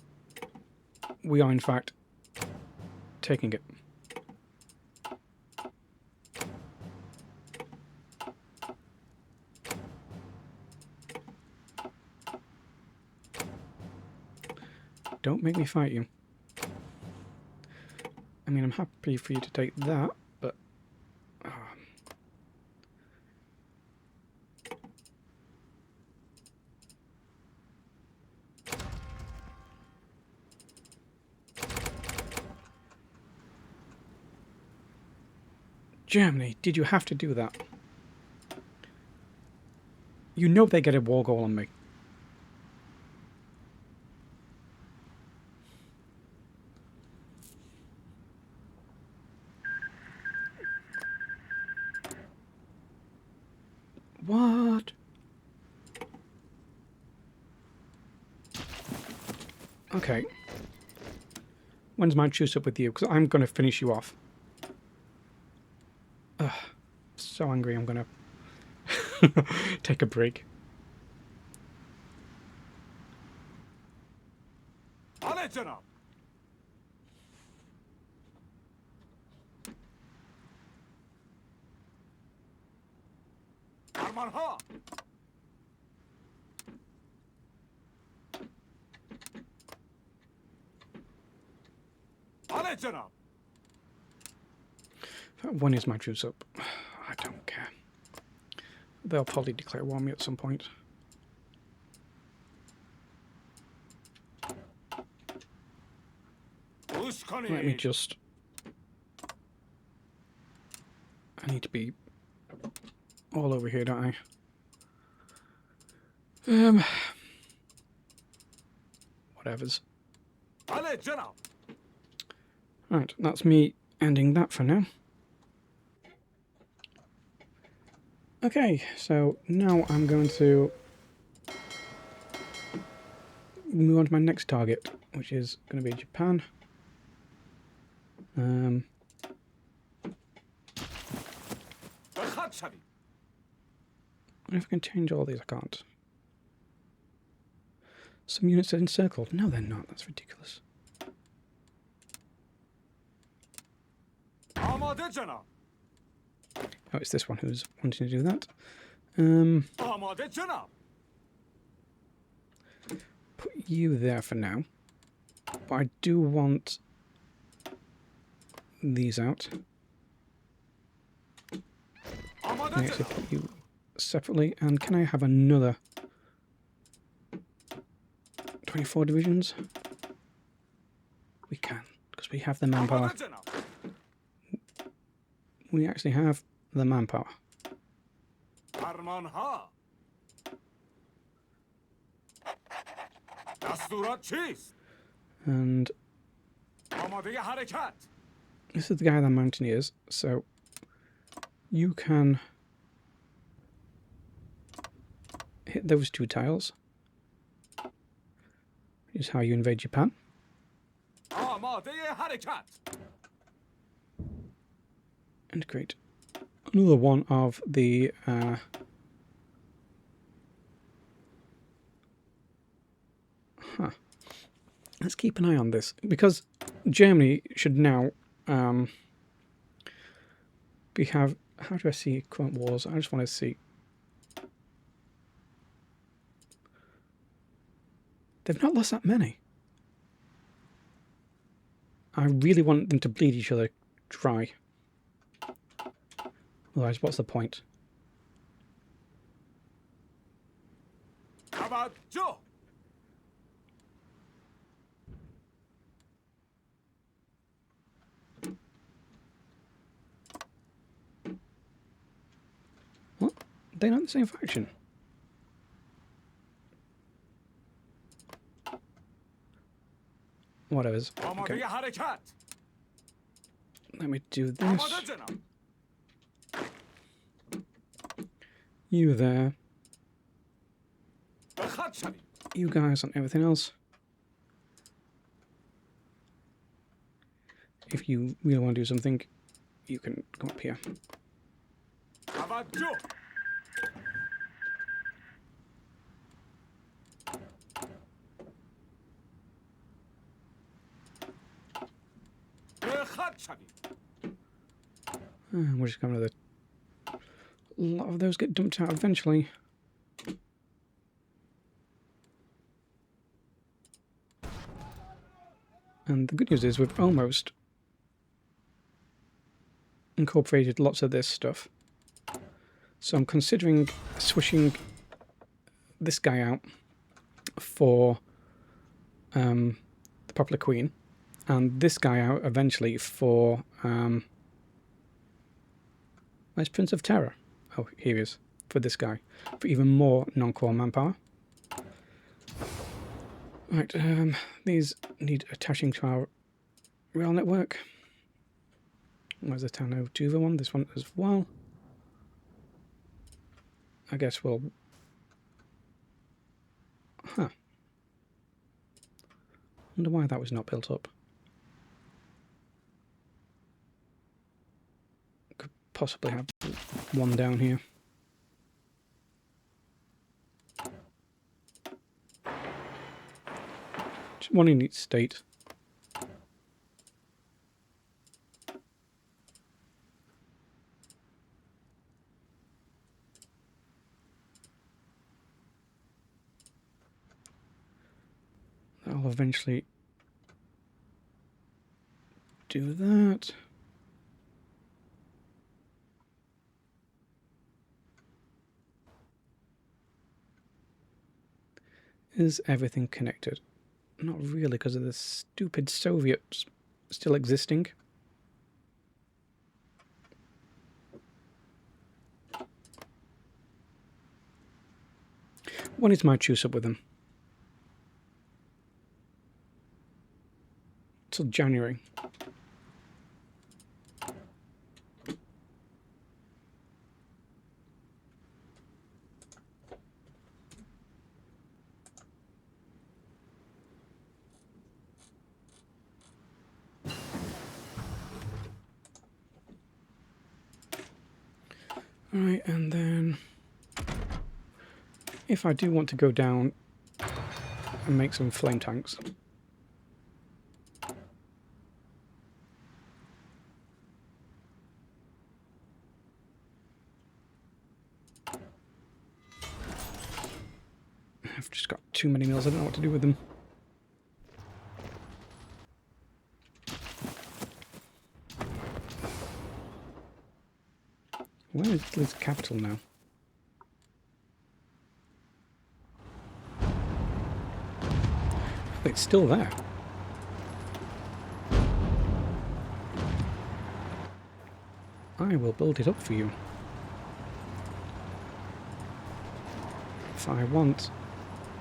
We are in fact taking it. Don't make me fight you. I mean, I'm happy for you to take that, but... Germany, did you have to do that? You know they get a war goal on me. What? Okay. When's my truce up with you? Because I'm going to finish you off. Ugh. So angry I'm going to take a break. بله جناب. فرمانها. بله جناب. When is my truce up? I don't care. They'll probably declare war on me at some point. گوش Let me کنید. just... I need to be all over here, don't I? Whatevers. بله جناب. Right, that's me ending that for now. Okay, so now I'm going to move on to my next target, which is going to be Japan. به خط شوید. I wonder if I can change all these. I can't. Some units are encircled. No, they're not. That's ridiculous. آماده آماده جناب. Oh, it's this one who's wanting to do that. آماده جناب. Put you there for now. But I do want these out. آماده Can I actually جناب. put you separately? And can I have another 24 divisions? We can, because we have the manpower. آماده جناب. We actually have the manpower. فرمانها. دستورات چیست؟ And آماده حرکت. this is the guy that mountaineers, so you can hit those 2 tiles. Is how you invade Japan. آماده حرکت. And create another one of the Let's keep an eye on this, because Germany should now have, how do I see current wars? I just want to see. They've not lost that many. I really want them to bleed each other dry. Otherwise, what's the point? توجه. What? They're not the same faction. Whatever's. آماده Okay, حرکت. let me do آماده this. جناب. You there. به خط شوید. You guys on everything else. If you really want to do something, you can come up here. توجه. به خط شوید. We're just going to a lot of those get dumped out eventually. And the good news is we've almost incorporated lots of this stuff. So I'm considering switching this guy out for the Popular Queen, and this guy out eventually for where's Prince of Terror? Oh, here he is, for this guy, for even more non-core manpower. Right, these need attaching to our rail network. Where's the Tano Juva one? This one as well. I guess we'll... Huh. Wonder why that was not built up. Could possibly have one down here. Just one in each state. That'll eventually do that. Is everything connected? Not really, because of the stupid Soviets still existing. When is my choose up with them? Till January. Alright, and then if I do want to go down and make some flame tanks, I've just got too many meals. I don't know what to do with them. Where is Italy's capital now? Oh, it's still there. I will build it up for you. If I want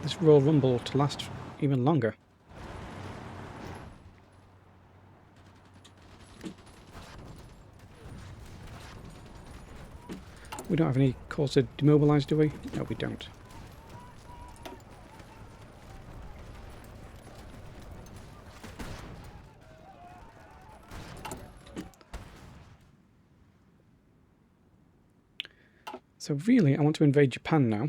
this Royal Rumble to last even longer. We don't have any calls to demobilise, do we? No, we don't. So really, I want to invade Japan now.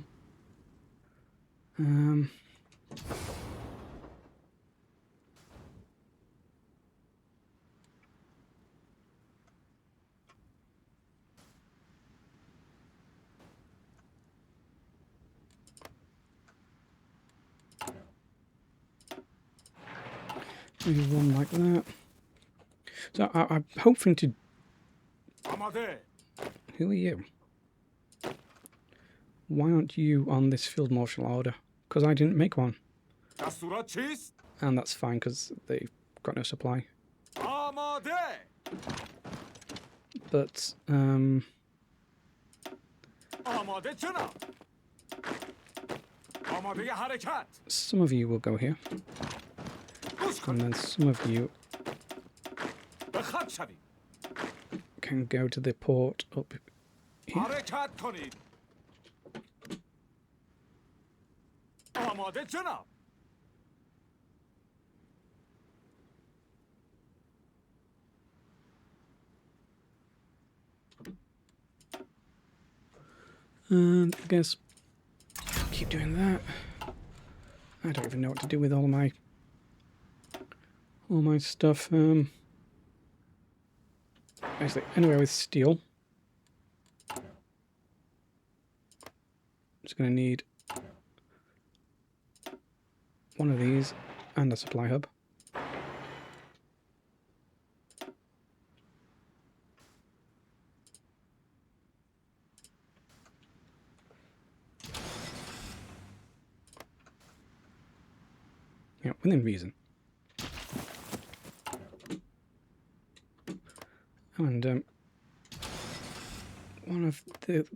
Maybe one like that. So I'm hoping to... Amade. Who are you? Why aren't you on this field marshal order? Because I didn't make one. Dasura cheese. And that's fine, because they've got no supply. Amade. But, Amade chana. Amade harekat. some of you will go here. And then some of you Bekhat shavi. can go to the port up here. Harekat konid. Amade chana. And I guess keep doing that. I don't even know what to do with all my stuff. Basically, anywhere with steel. Just going to need one of these and a supply hub. Yeah, within reason. And one of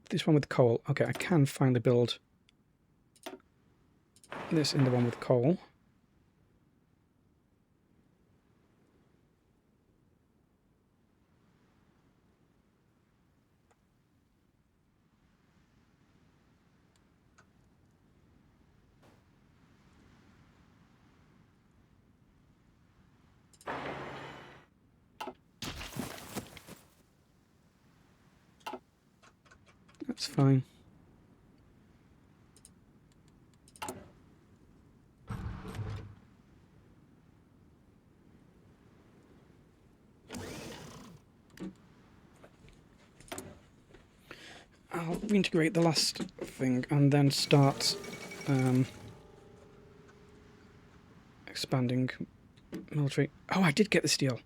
this one with coal. Okay, I can finally build this in the one with coal. That's fine. I'll reintegrate the last thing and then start expanding military. Oh, I did get the steel.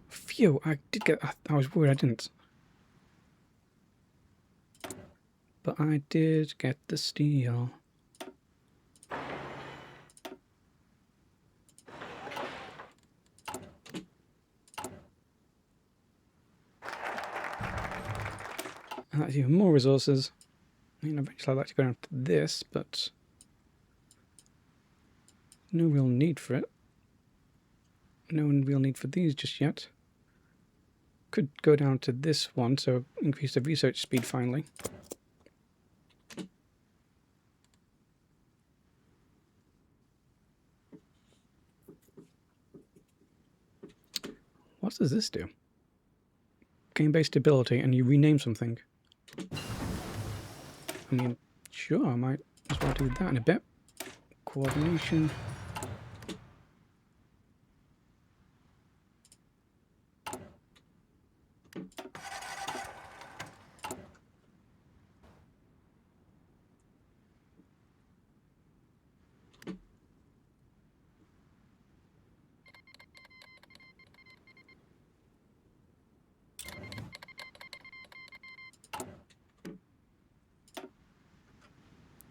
Phew, I did get... I was worried I didn't. But I did get the steel. And that's even more resources. I mean, eventually I'd like to go down to this, but no real need for it. No real need for these just yet. Could go down to this one, so increase the research speed finally. What does this do? Game-based ability, and you rename something. I mean, sure, I might as well do that in a bit. Coordination.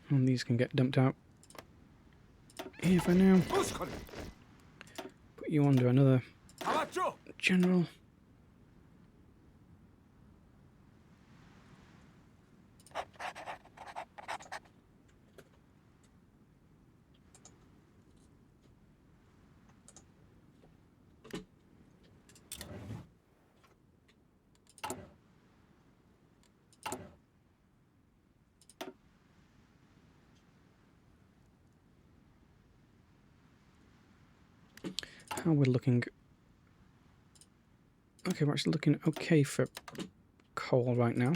And these can get dumped out here for now. 무스커니. Put you under another 다 왔죠? general. How we're looking. Okay, we're actually looking okay for coal right now.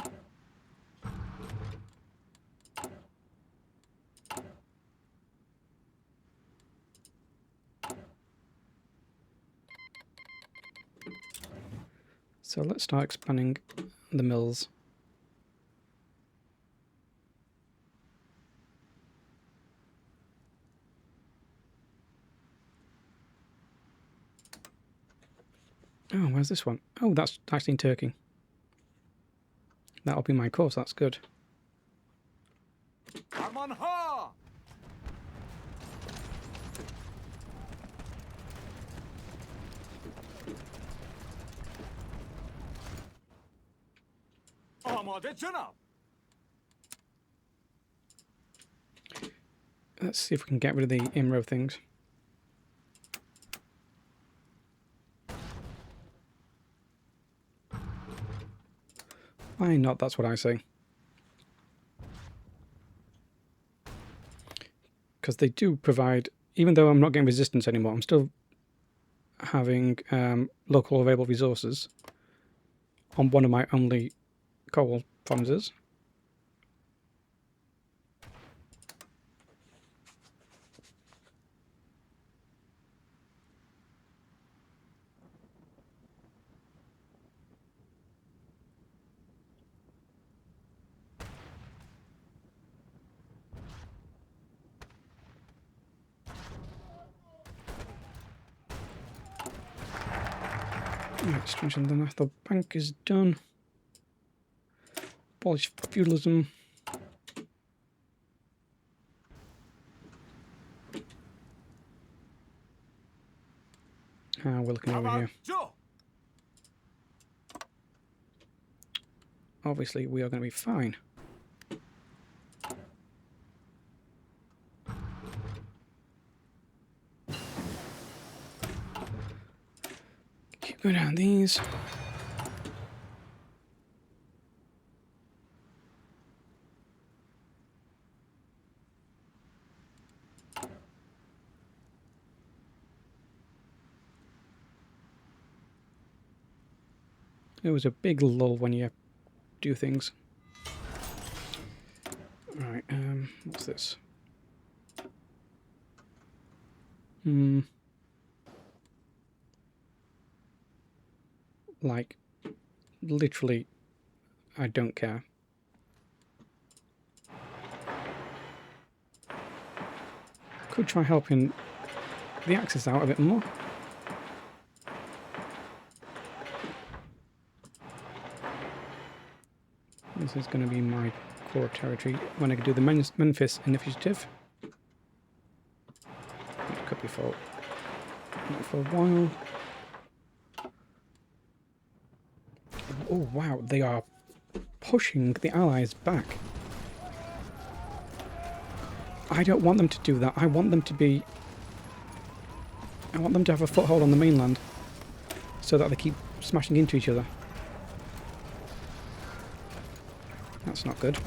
So let's start expanding the mills. Oh, where's this one? Oh, that's actually in Turkey. That'll be my course, that's good. 아만하. آماده جناب. Let's see if we can get rid of the IMRO things. Why not? That's what I say. Because they do provide, even though I'm not getting resistance anymore, I'm still having local available resources on one of my only coal provinces. Right, strengthen the National Bank is done. Abolish feudalism. We're looking over here. 잡았죠? Obviously, we are going to be fine. Keep going down these. It was a big lull when you do things. Right, what's this? Like, literally, I don't care. Could try helping the Axis out a bit more. This is going to be my core territory when I can do the Memphis initiative. That could be for not for a while. Oh wow, they are pushing the Allies back. I don't want them to do that. I want them to be... I want them to have a foothold on the mainland so that they keep smashing into each other. That's not good.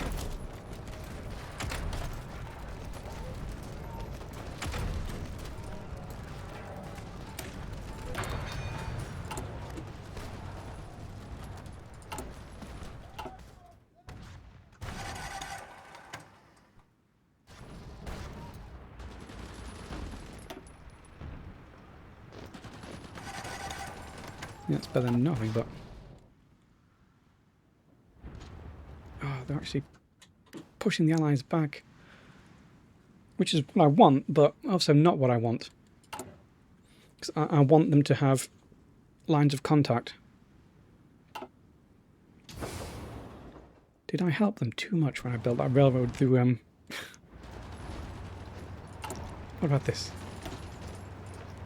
Yeah, it's better than nothing, but... Oh, they're actually pushing the Allies back. Which is what I want, but also not what I want. 'Cause I want them to have lines of contact. Did I help them too much when I built that railroad through What about this?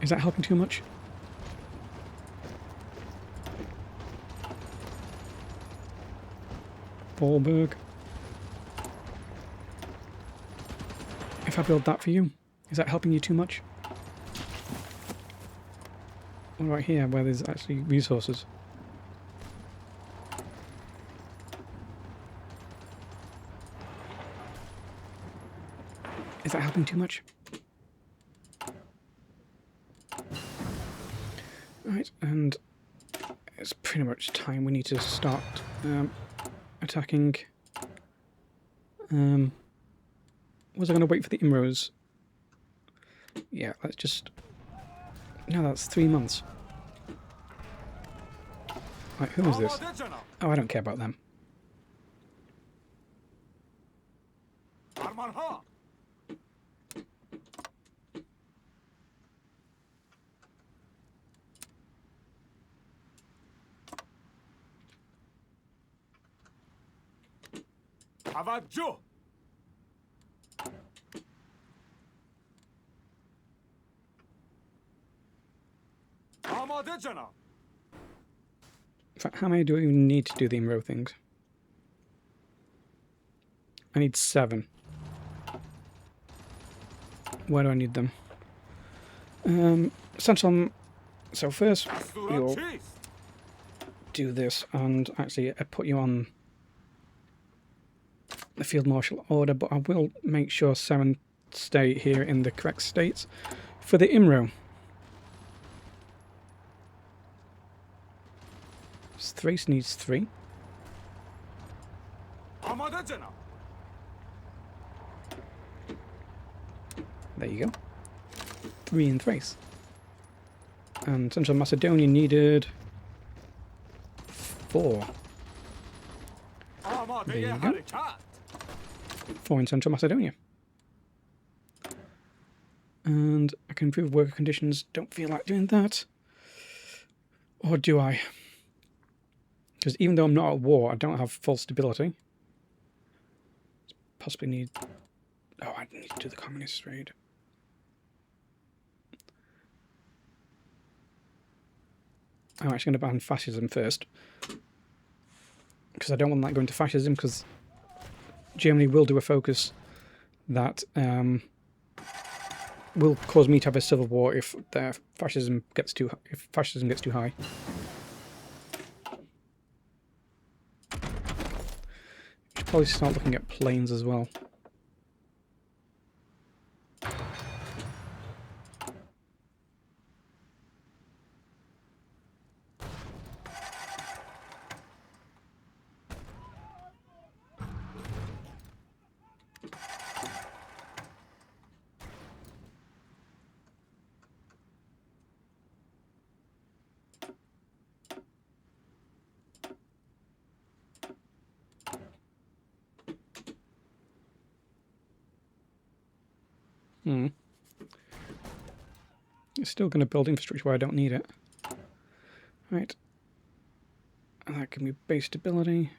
Is that helping too much? Ballberg. If I build that for you, is that helping you too much? What about here, where there's actually resources? Is that helping too much? Right, and it's pretty much time we need to start attacking. Was I going to wait for the inroads? Yeah, let's just... No, that's 3 months. Right, who is this? Oh, I don't care about them. توجه. آماده جناب. In fact, how many do we even need to do the inroad things? I need 7. Where do I need them? Central. So first we'll do this, and actually I put you on the field marshal order, but I will make sure 7 stay here in the correct states for the IMRO. Thrace needs 3. There you go. 3 in Thrace. And Central Macedonia needed 4. There you go. 4 in Central Macedonia. And I can improve worker conditions. Don't feel like doing that. Or do I? Because even though I'm not at war, I don't have full stability. Possibly need... Oh, I need to do the communist raid. I'm actually going to ban fascism first. Because I don't want that going to fascism, because Germany will do a focus that will cause me to have a civil war if their fascism gets too high. Should probably start looking at planes as well. It's still going to build infrastructure where I don't need it. Right. And that can be base stability.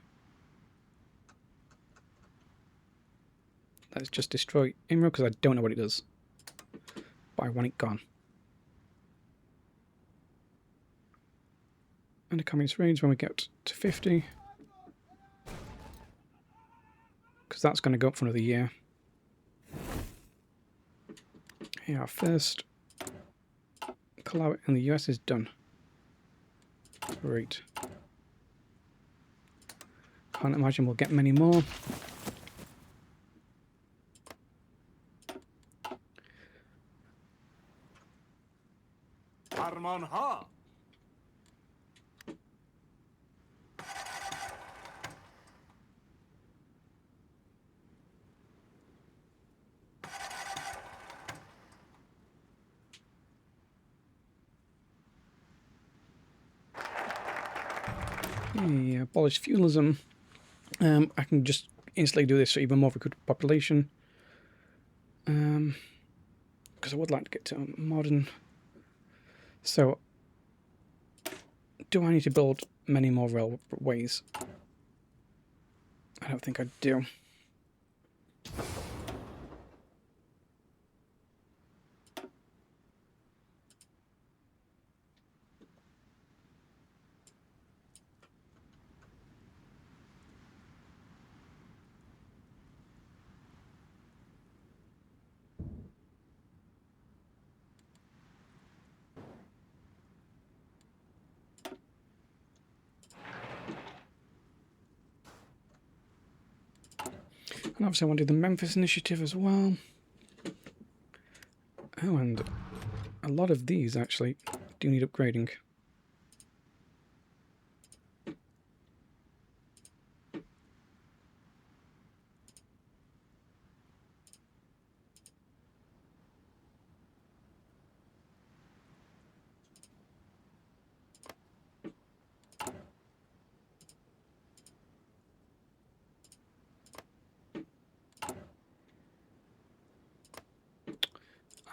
Let's just destroy IMRO because I don't know what it does. But I want it gone. And the communist raids when we get to 50. Because that's going to go up for another year. Here, our first call-out in the US is done. Great. Can't imagine we'll get many more. فرمانها. Okay, abolish feudalism. I can just instantly do this for even more of a good population. Because I would like to get to modern. So, do I need to build many more railways? I don't think I do. And obviously I want to do the Memphis initiative as well. Oh, and a lot of these actually do need upgrading.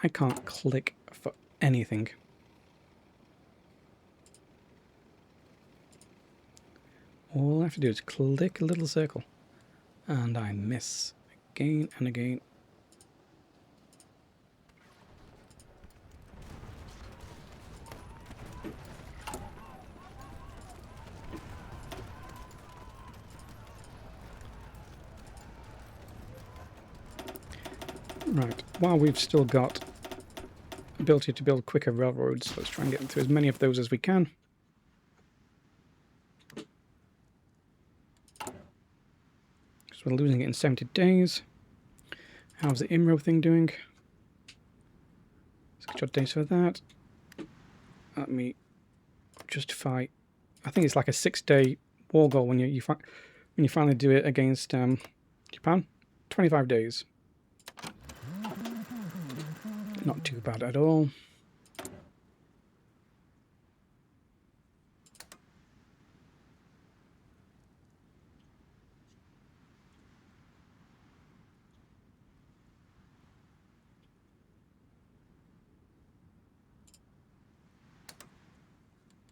I can't click for anything. All I have to do is click a little circle. And I miss again and again. Right, while we've still got ability to build quicker railroads, let's try and get through as many of those as we can. So we're losing it in 70 days. How's the IMRO thing doing? 6 odd days for that. Let me justify. I think it's like a 6-day war goal when you finally do it against Japan. 25 days. Not too bad at all.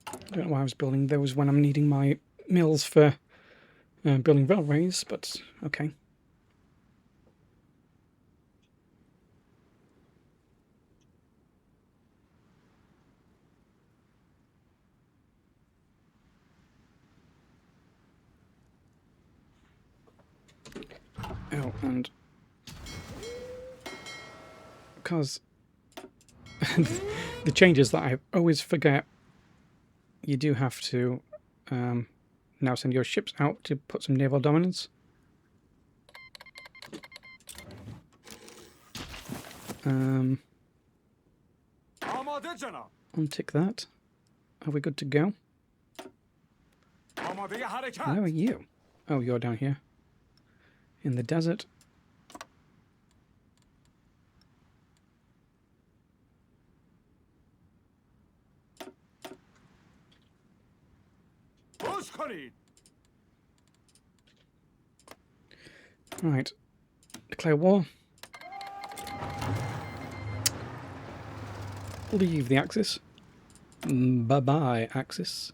I don't know why I was building those when I'm needing my mills for building railways, but okay. Oh, and because the changes that I always forget, you do have to now send your ships out to put some naval dominance. Untick that. Are we good to go? Where are you? Oh, you're down here. In the desert. Right. Declare war. Leave the Axis. Bye-bye, Axis.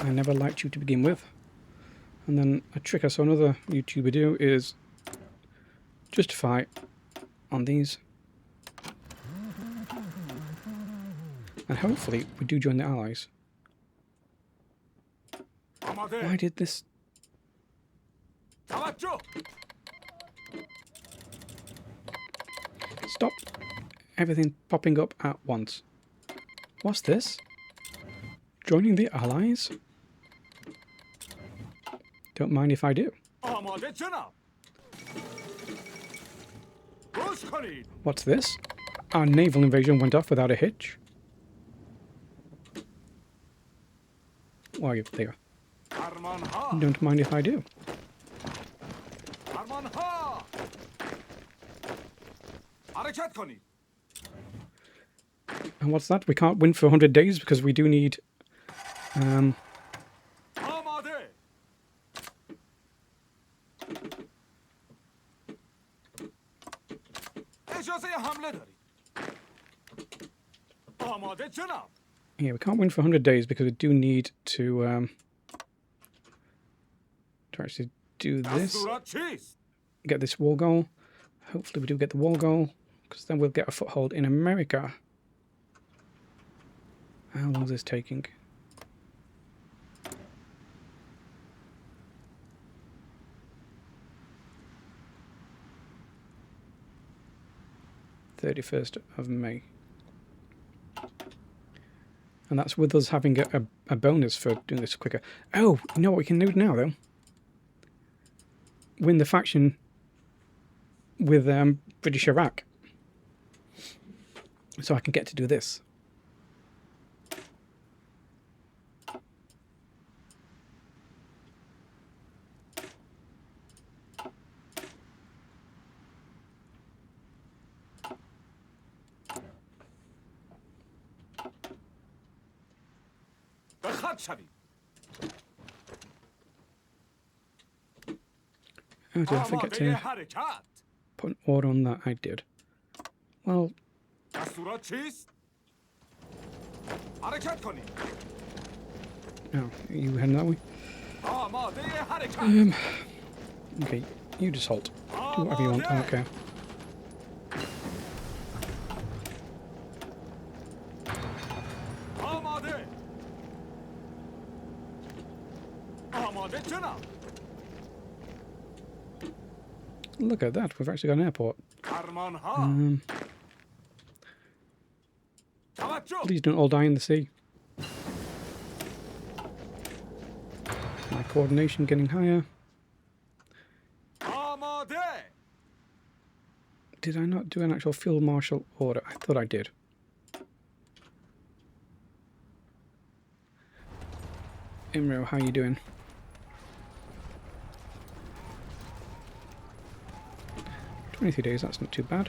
I never liked you to begin with. And then a trick I saw another YouTuber do is justify on these. And hopefully we do join the Allies. Why did this... Stop everything popping up at once. What's this? Joining the Allies? Don't mind if I do. What's this? Our naval invasion went off without a hitch. Why are you there? Don't mind if I do. And what's that? We can't win for 100 days because we do need... Yeah, we can't win for 100 days because we do need to actually do this. Get this war goal. Hopefully we do get the war goal, because then we'll get a foothold in America. How long is this taking? (31st of May). And that's with us having a bonus for doing this quicker. Oh, you know what we can do now, though? win the faction with British Iraq. So I can get to do this. Oh, did I forget to put an order on that? I did. Well, no, you heading that way? Okay, you just halt. Do whatever you want, I don't care. Look at that, we've actually got an airport. Please don't all die in the sea. My coordination getting higher. Did I not do an actual field marshal order? I thought I did. Imro, how you doing? "23 days, that's not too bad."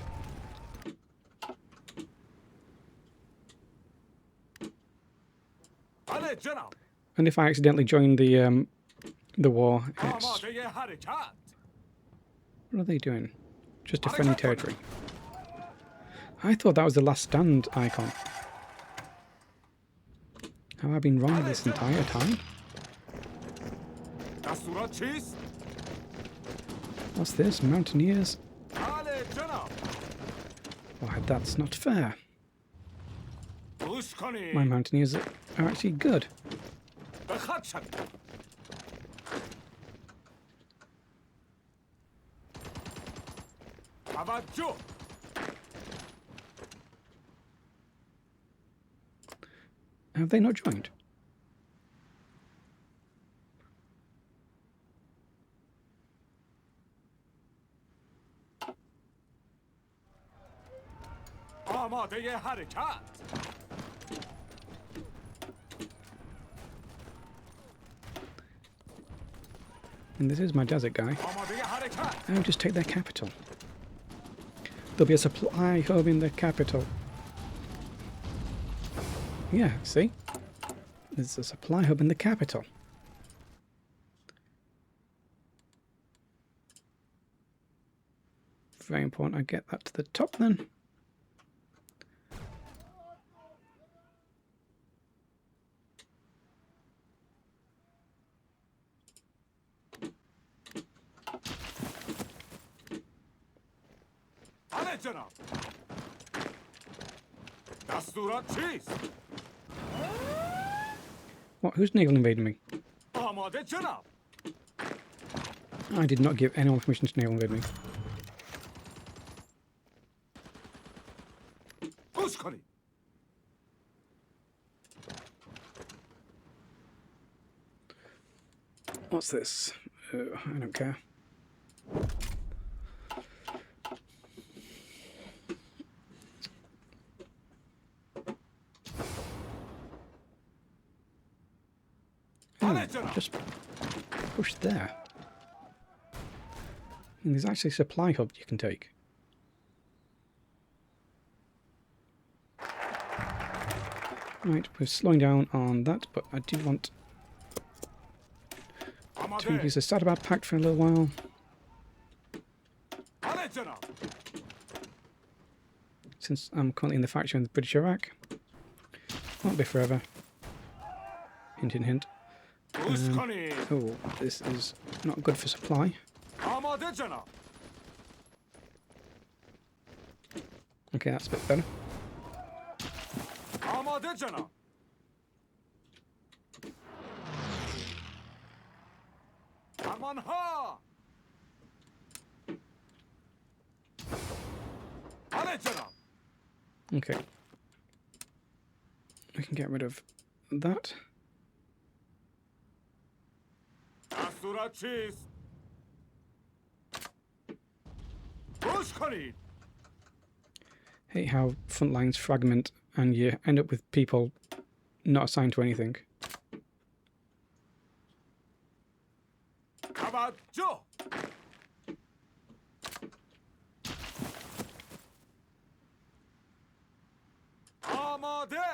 And if I accidentally join the war, it's... What are they doing? Just defending territory. I thought that was the last stand icon. Have I been wrong this entire time? What's this? Mountaineers? Why, that's not fair. My mountaineers are actually good. Have they not joined? And this is my desert guy. I'll just take their capital. There'll be a supply hub in the capital. Yeah, see? There's a supply hub in the capital. Very important I get that to the top then. What? Who's naval invading me? I did not give anyone permission to naval invade me. What's this? I don't care. Just push there. And there's actually a supply hub you can take. Right, we're slowing down on that, but I do want to increase the Sadabat Pact for a little while. Since I'm currently in the faction with British Iraq. Won't be forever. Hint, hint, hint. Oh, this is not good for supply. Okay, that's a bit better. Okay. We can get rid of that. روش کنید. Hate how front lines fragment and you end up with people not assigned to anything. توجه. آماده.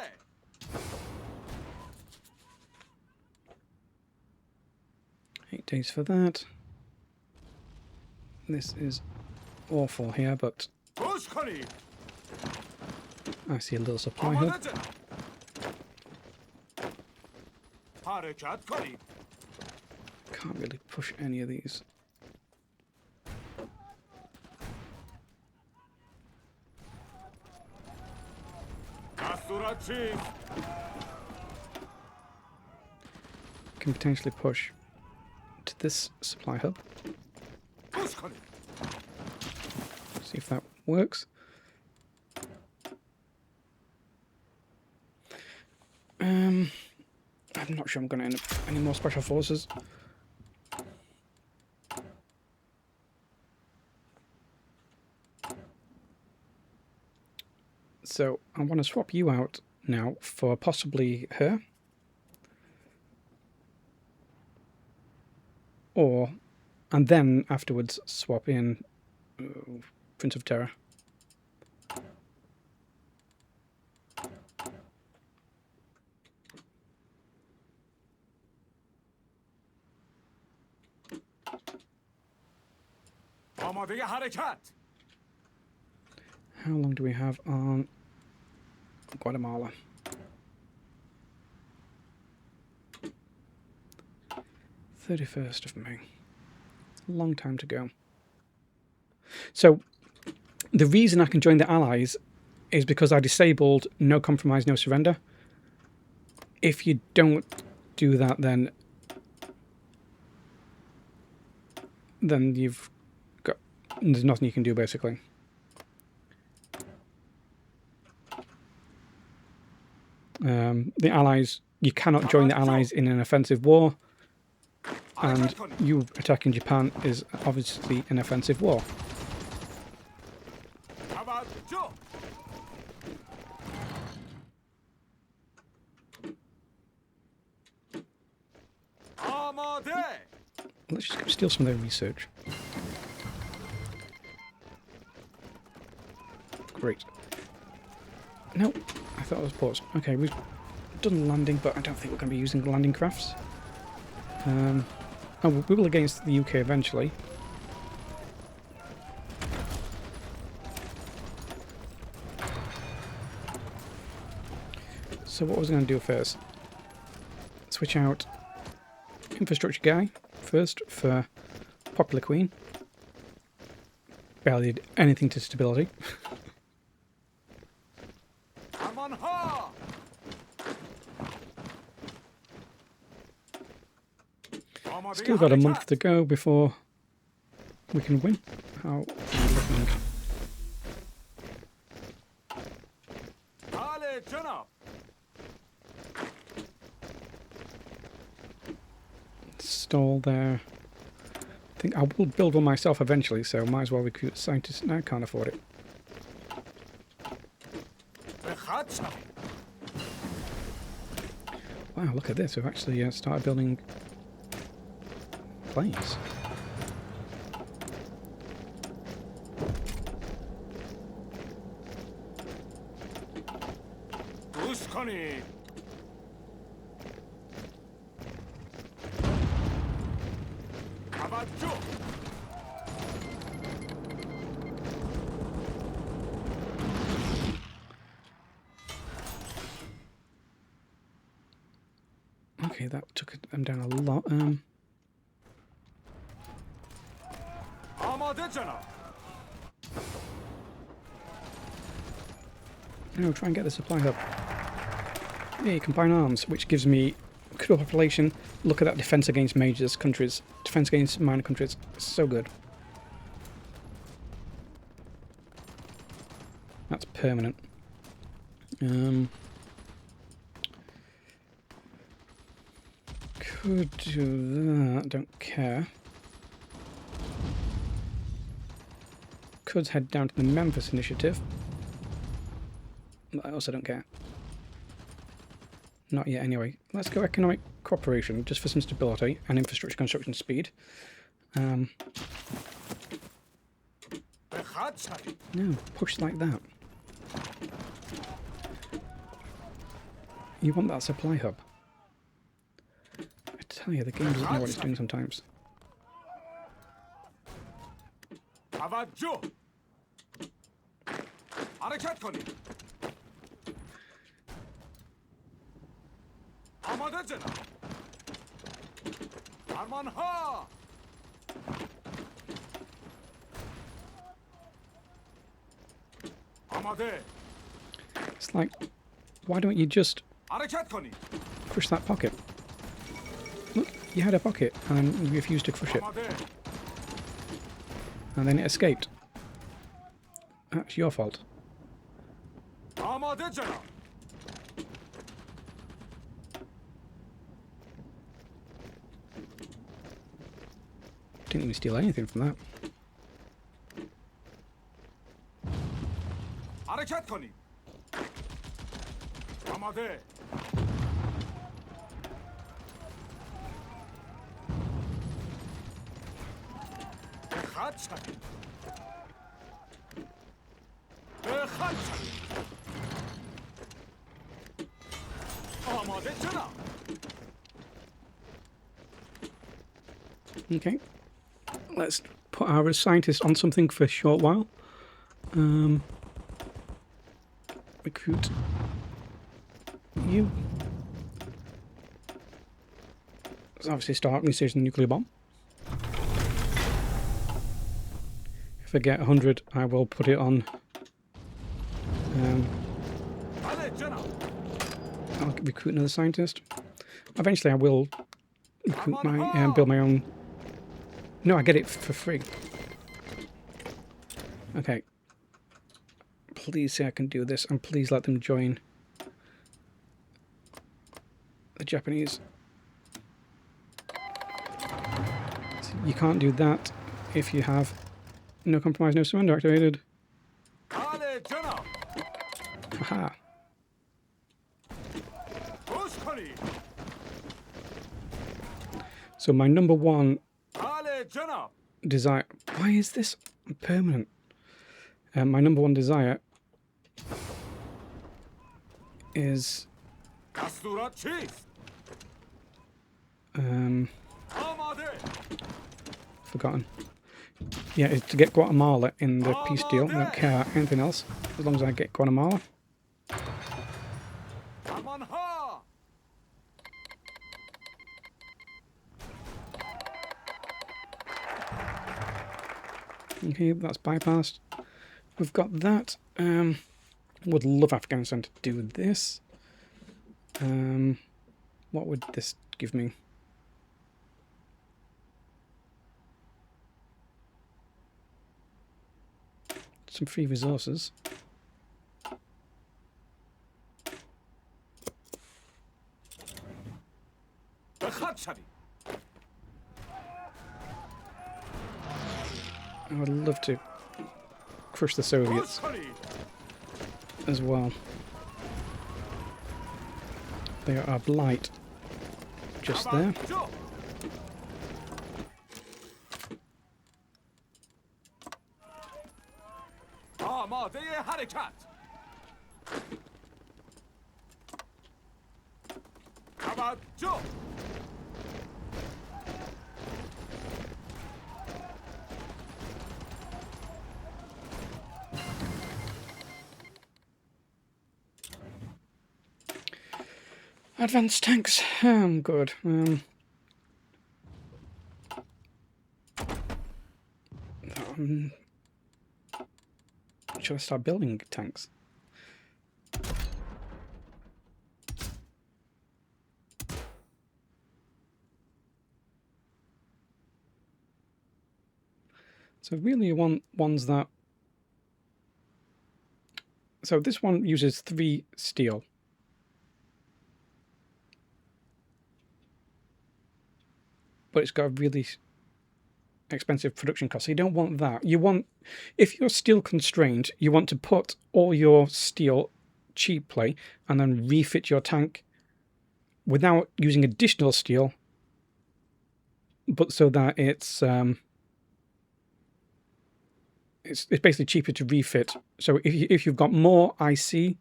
8 days for that. This is awful here, but روش کنید. I see a little supply hub. آماده جناب. حرکت کنید. Can't really push any of these. دستورات چیست؟ Can potentially push to this supply hub. روش کنید. See if that works. I'm not sure I'm going to end up any more special forces. So I want to swap you out now for possibly her. And then afterwards swap in Prince of Terror. آماده حرکت. How long do we have on Guatemala? 31st of May. A long time to go. So the reason I can join the Allies is because I disabled no compromise, no surrender. If you don't do that, then you've got, there's nothing you can do basically. The Allies, you cannot join the Allies in an offensive war, and you attacking Japan is obviously an offensive war. توجه. آماده. Let's just go steal some of their research. Great. No, I thought it was paused. Okay, we've done landing, but I don't think we're going to be using landing crafts. We will against the UK eventually. So what was I going to do first? Switch out infrastructure guy first for Popular Queen. Barely did anything to stability. همانها. آماده Still got a month حرکت. to go before we can win. How are we looking? بله جناب. Stall there. I think I will build one myself eventually, so might as well recruit scientists. No, I can't afford it. به خط شوید. Wow, look at this. We've actually started building planes. روش کنید. توجه. Okay, that took them down a lot. آماده جناب. No, try and get the supply hub. Yeah, combine arms, which gives me good population. Look at that defense against majors countries, defense against minor countries. So good. That's permanent. Could do that. Don't care. could head down to the Memphis Initiative. But I also don't care. Not yet, anyway. Let's go economic cooperation, just for some stability and infrastructure construction speed. No, push like that. You want that supply hub. I tell you, the game doesn't know what it's doing sometimes. It's like, why don't you just crush that pocket? Look, you had a pocket and you refused to crush it. And then it escaped. That's your fault. Didn't even steal anything from that. Okay, let's put our scientist on something for a short while. Recruit you. Let's obviously start researching the nuclear bomb. If I get 100, I will put it on. I'll recruit another scientist. Eventually, I will recruit my build my own. No, I get it for free. Okay. Please say I can do this, and please let them join the Japanese. So you can't do that if you have no compromise, no surrender activated. Haha. So my number one desire... Why is this permanent? My number one desire is... forgotten. Yeah, is to get Guatemala in the peace deal. I don't care about anything else, as long as I get Guatemala. Okay, that's bypassed. We've got that. Would love Afghanistan to do this. What would this give me? Some free resources. I would love to crush the Soviets as well. They are a blight just there. Advanced tanks. Good. Should I start building tanks? So really you want ones that... So this one uses 3 steel. But it's got a really expensive production costs. So you don't want that. You want, if you're steel constrained, you want to put all your steel cheaply and then refit your tank without using additional steel, but so that it's basically cheaper to refit. So if you've got more IC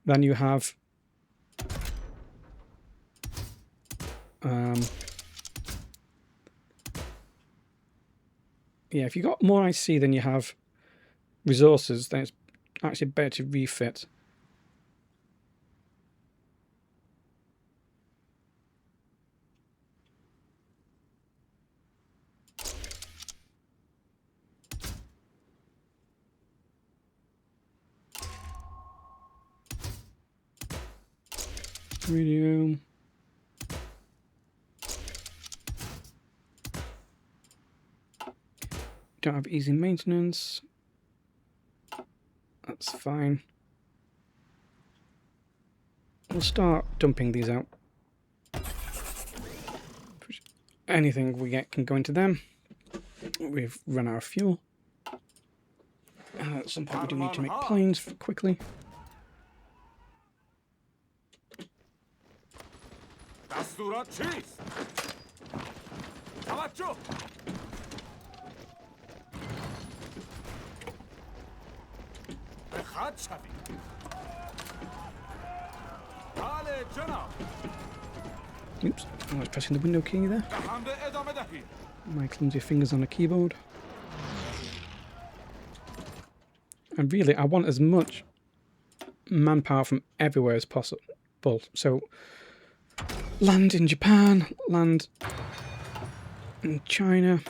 than you have yeah, if you've got more IC than you have resources, then it's actually better to refit. Radio. Don't have easy maintenance. That's fine. We'll start dumping these out. Anything we get can go into them. We've run out of fuel. At some point we do need to make planes quickly. Oops, I was pressing the window key there. My clumsy fingers on the keyboard. And really, I want as much manpower from everywhere as possible. So, land in Japan, land in China.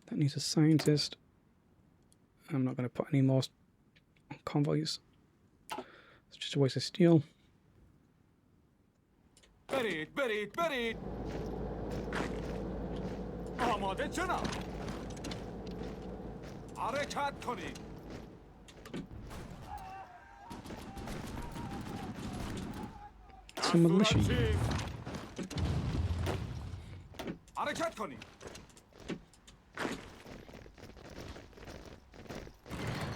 That needs a scientist. I'm not going to put any more convoys. It's just a waste of steel. Buried, buried, buried. آماده جناب. حرکت کنید. It's a militia. حرکت کنید.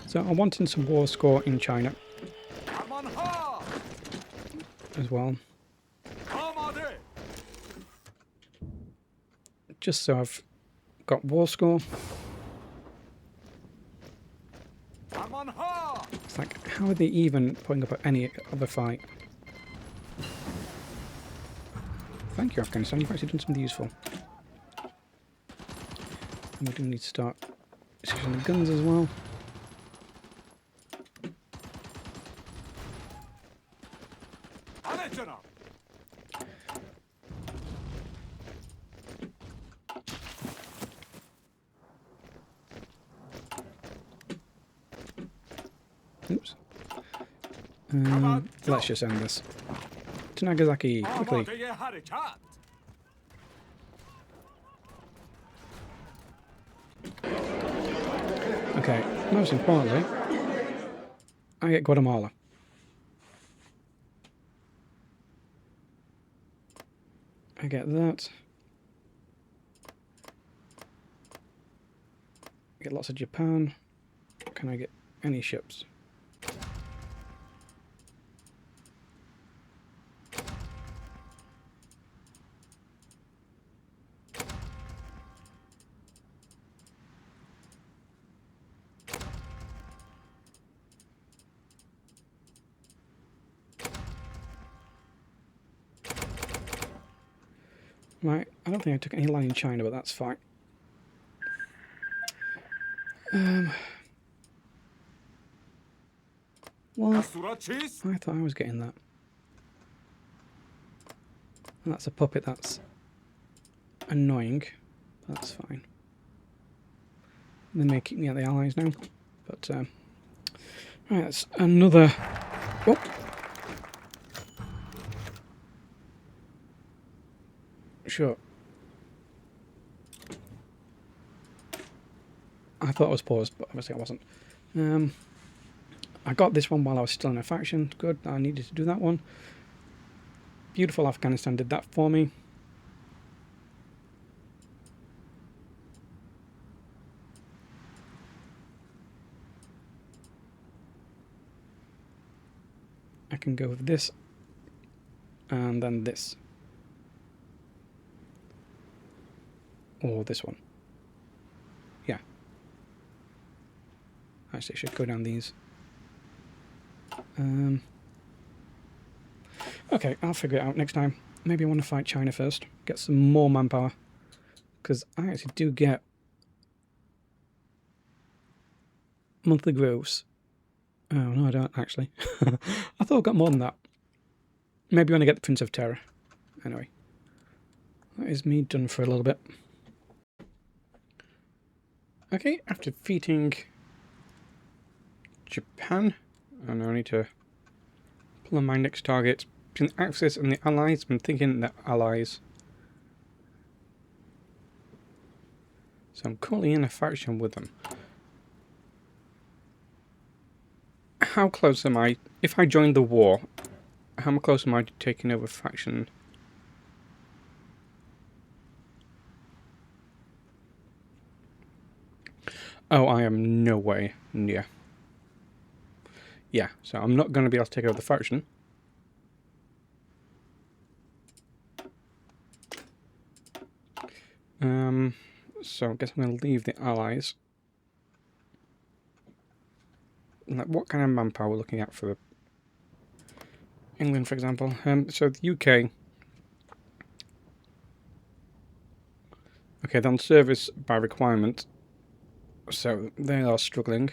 So I'm wanting some war score in China as well. Just so I've got war score. It's like, how are they even putting up any other fight? Thank you, Afghanistan. You've actually done something useful. And we do need to start switching the guns as well. Oops. Let's just end this. To Nagasaki, quickly. Okay, most importantly, I get Guatemala. I get that. I get lots of Japan. Can I get any ships? Right, I don't think I took any line in China, but that's fine. Well, I thought I was getting that. And that's a puppet, that's annoying. That's fine. They may keep me at the Allies now, but right, that's another. Oh. Sure. I thought I was paused, but obviously I wasn't. I got this one while I was still in a faction. Good, I needed to do that one. Beautiful Afghanistan did that for me. I can go with this. And then this. Or this one. Yeah. Actually, I should go down these. Okay, I'll figure it out next time. Maybe I want to fight China first. Get some more manpower. Because I actually do get monthly gross. Oh, no, I don't, actually. I thought I got more than that. Maybe when I get the Prince of Terror. Anyway. That is me done for a little bit. Okay, after defeating Japan, and I need to pull on my next target. Between the Axis and the Allies, I'm thinking the Allies. So I'm currently in a faction with them. How close am I? If I join the war, how close am I to taking over faction? Oh, I am no way near. Yeah, so I'm not going to be able to take over the faction. So I guess I'm going to leave the Allies. Like, what kind of manpower we're looking at for England, for example? So the UK. Okay, they're on service by requirement. So they are struggling.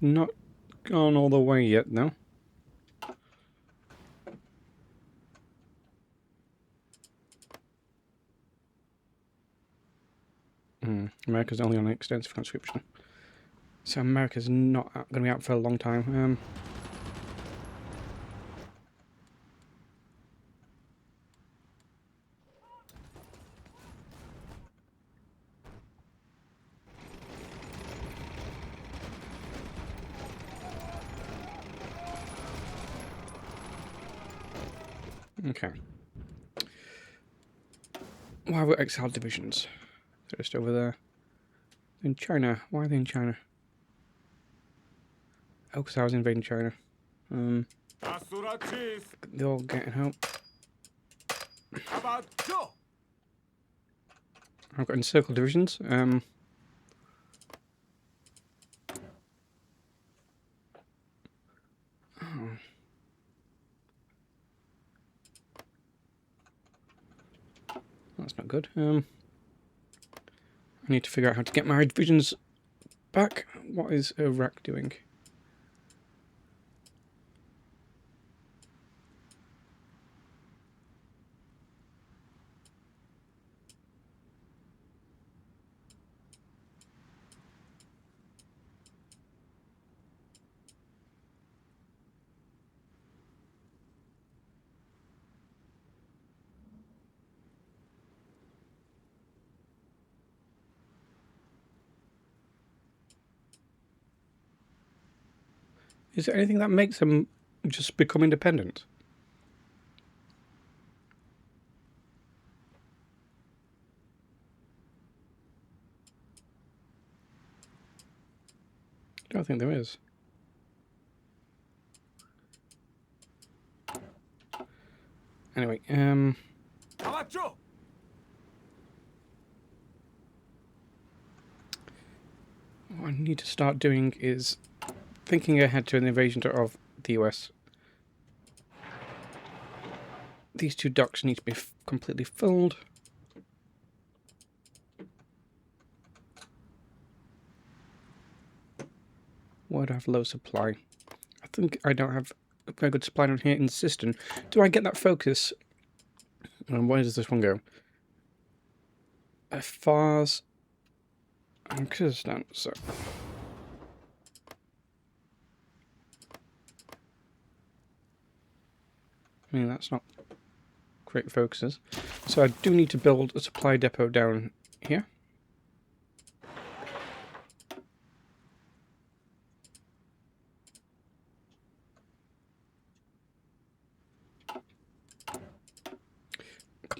Not gone all the way yet, no. America's only on an extensive conscription. So America's not going to be out for a long time. Okay. Why were exiled divisions? They're just over there. In China. Why are they in China? Oh, because I was invading China. They're all getting help. I've got encircled divisions. That's not good. I need to figure out how to get my divisions back. What is Iraq doing? Is there anything that makes them just become independent? I don't think there is. Anyway, what I need to start doing is thinking ahead to an invasion of the US. These two docks need to be completely filled. Why do I have low supply? I think I don't have a very good supply down here in Siston. Do I get that focus? And where does this one go? Fars and Kyrgyzstan, so... I mean, that's not great focuses. So I do need to build a supply depot down here.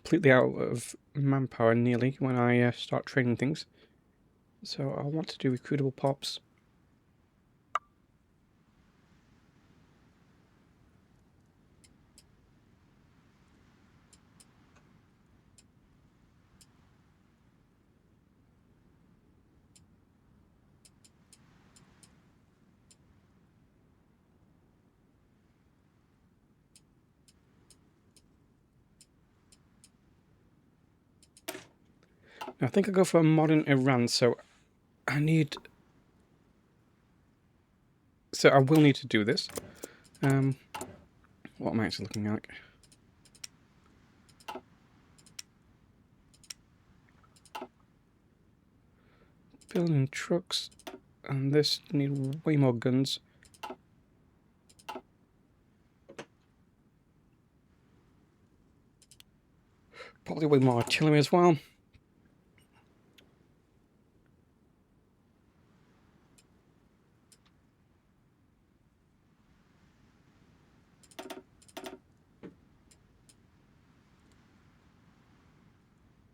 completely out of manpower nearly when I start training things. So I'll want to do recruitable pops. Now, I think I'll go for a modern Iran, so I need... So I will need to do this. What am I actually looking like? Building trucks, and this need way more guns. Probably way more artillery as well.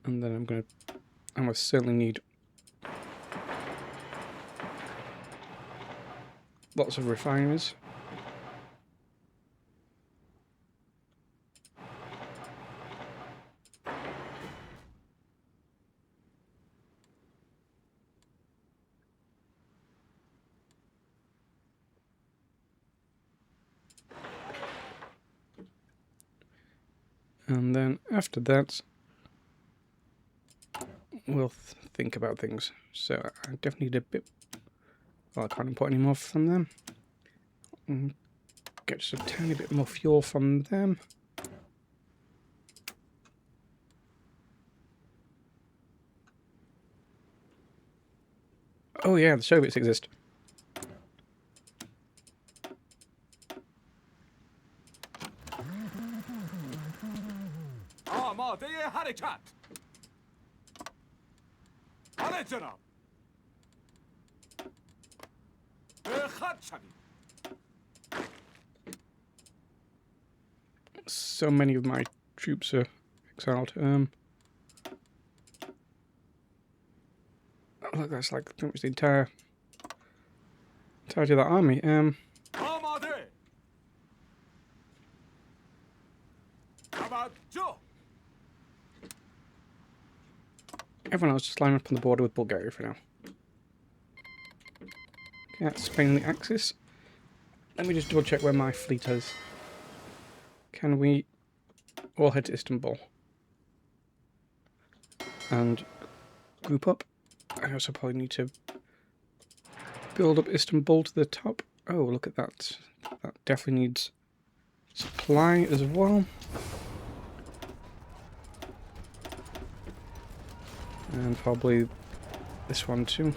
And then I will certainly need lots of refineries. And then after that, we'll think about things. So I definitely need a bit... Well, I can't import any more from them. Get just a tiny bit more fuel from them. Oh yeah, the Soviets exist. آماده حرکت. بله جناب. به خط شوید. So many of my troops are exiled. Look, that's like pretty much the entirety of that army. آماده. توجه. Everyone else just line up on the border with Bulgaria for now. Okay, that's Spain on the Axis. Let me just double check where my fleet is. Can we all head to Istanbul? And group up. I also probably need to build up Istanbul to the top. Oh, look at that. That definitely needs supply as well. And probably this one too.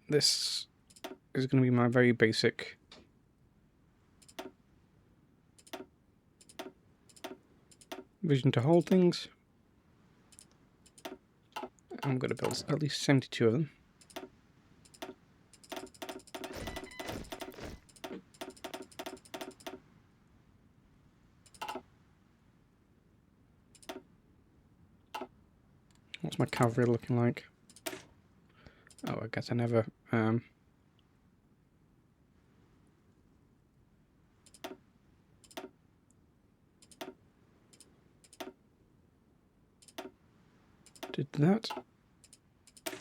This is going to be my very basic vision to hold things. I'm going to build at least 72 of them. What's my cavalry looking like? Oh, I guess I never... did that.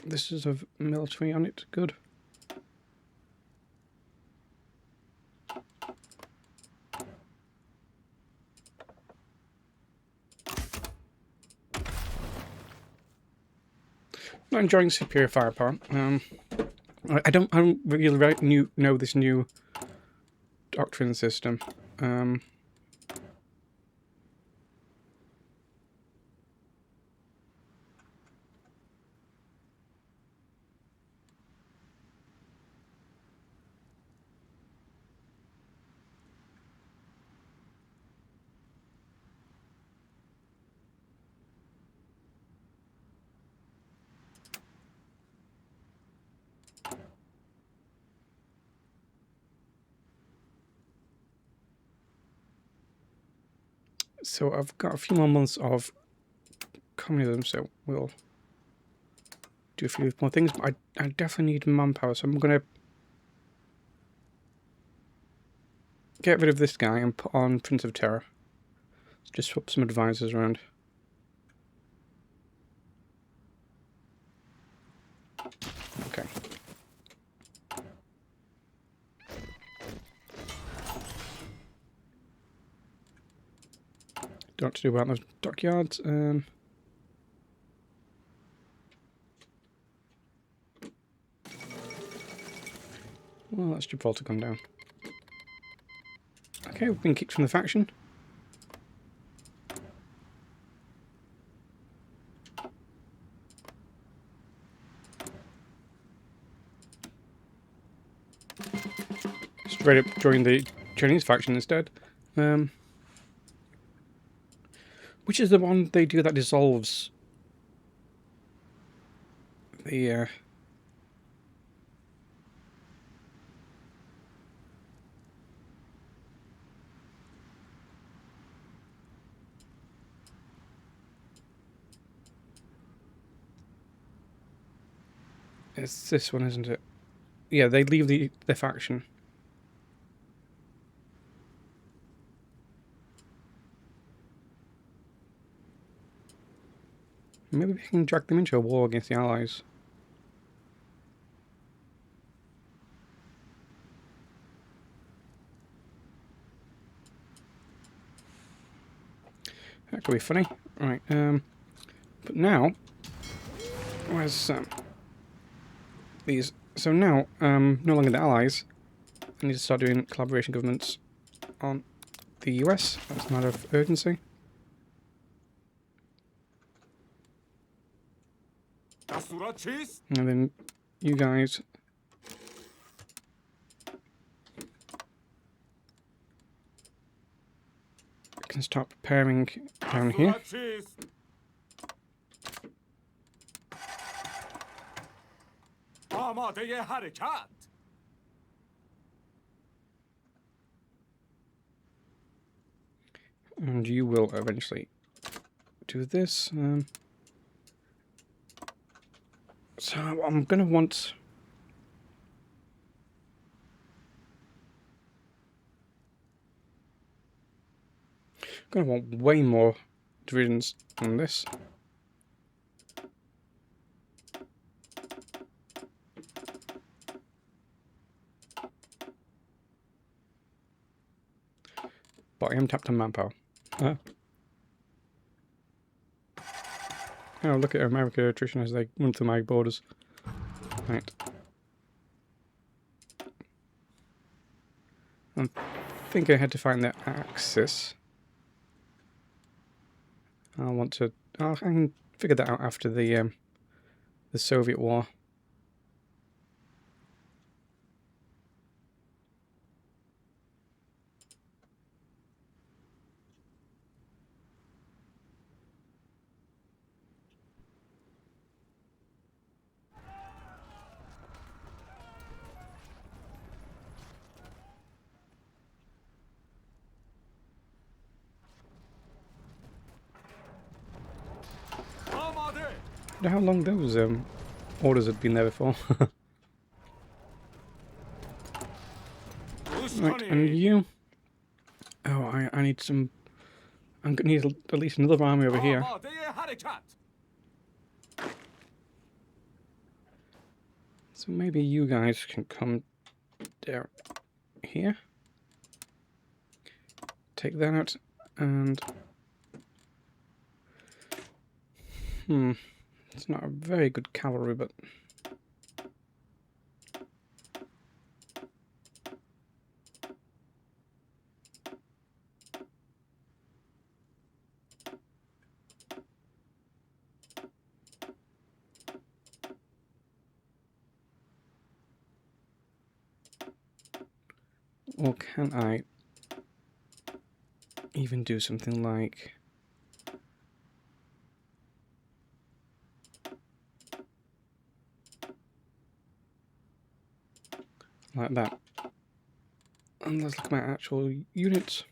This is of military on it. Good. Not enjoying superior firepower. I don't really know this new doctrine system. So I've got a few more months of communism, so we'll do a few more things. But I definitely need manpower, so I'm going to get rid of this guy and put on Prince of Terror. Just swap some advisors around. Okay. Don't know what to do about those dockyards. Well, that's Gibraltar gone down. Okay, we've been kicked from the faction. Straight up join the Chinese faction instead. Which is the one they do that dissolves the it's this one, isn't it? Yeah, they leave the faction. Maybe we can drag them into a war against the Allies. That could be funny. Right, but now, where's these? So now, no longer the Allies. I need to start doing collaboration governments on the US. That's a matter of urgency. And then you guys can start preparing down here. And you will eventually do this. So I'm going to want... I'm going to want way more divisions on this. But I am tapped on manpower. Oh, look at American attrition as they run through my borders. Right. I think I had to find the axis. I can figure that out after the Soviet War. I wonder how long those orders had been there before. Right, and you... Oh, I need some... I'm going to need at least another army over here. So maybe you guys can come down here. Take that out, and... It's not a very good cavalry, but... Or can I even do something like... like that? And let's look at my actual units.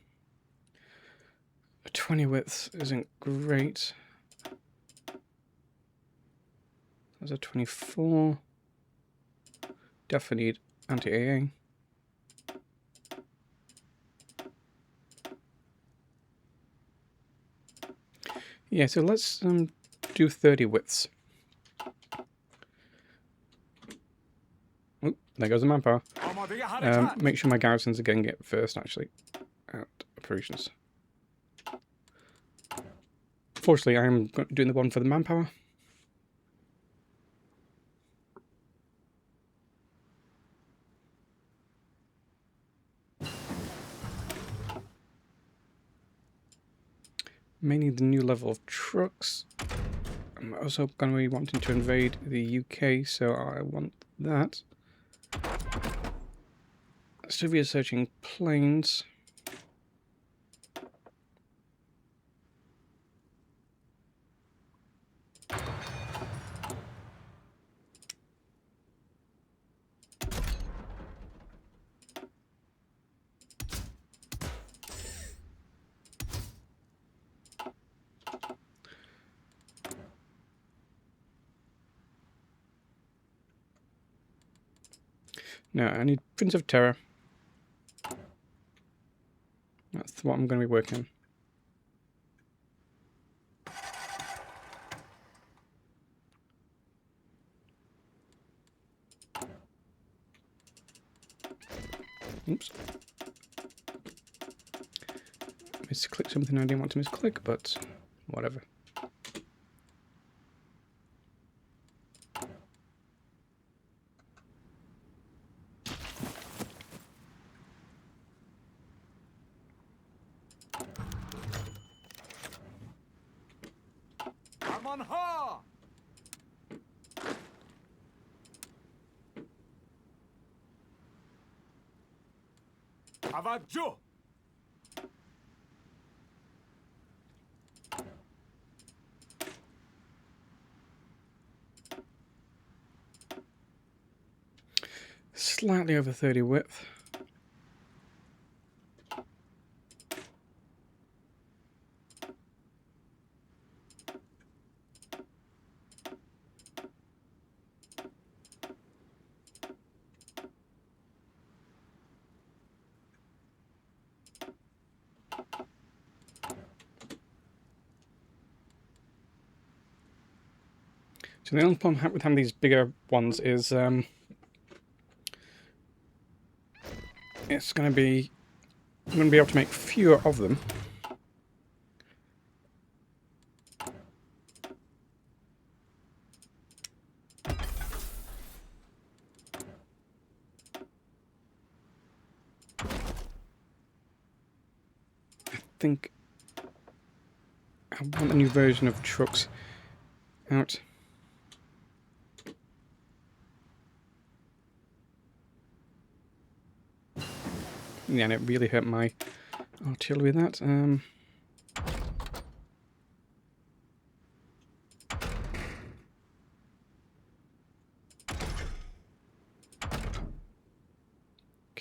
20 widths isn't great. There's a 24. Definitely need anti-AA. Yeah, so let's do 30 widths. Oop, there goes the manpower. آماده حرکت. Make sure my garrisons are getting it first, actually, at operations. Fortunately, I'm doing the one for the manpower. May need the new level of trucks. I'm also going to be wanting to invade the UK, so I want that. Sylvia searching planes. No, I need Prince of Terror. That's what I'm going to be working on. Oops. Misclick something I didn't want to misclick, but whatever. آمانها. توجه. Slightly over 30 width. So the only problem with having these bigger ones is it's going to be, I'm going to be able to make fewer of them. I think I want a new version of trucks out. Yeah, and it really hurt my artillery that. Can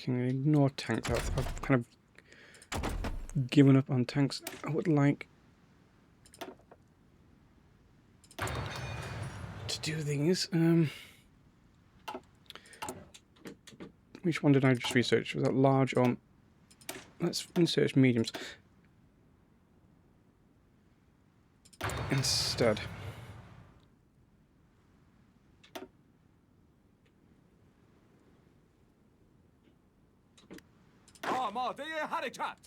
I ignore tanks? I've kind of given up on tanks. I would like to do these. Which one did I just research? Was that large or... Let's research mediums instead. آماده حرکت.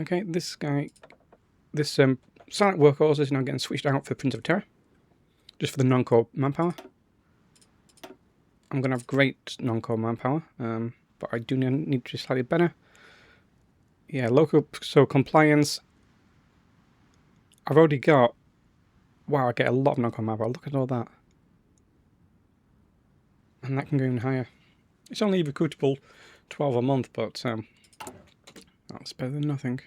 Okay, this guy, this silent workhorse is now getting switched out for Prince of Terror, just for the non-core manpower. I'm going to have great non-core manpower, but I do need to be slightly better. Yeah, local, so compliance, I've already got, wow, I get a lot of non-core manpower, look at all that. And that can go even higher. It's only recruitable 12 a month, but that's better than nothing.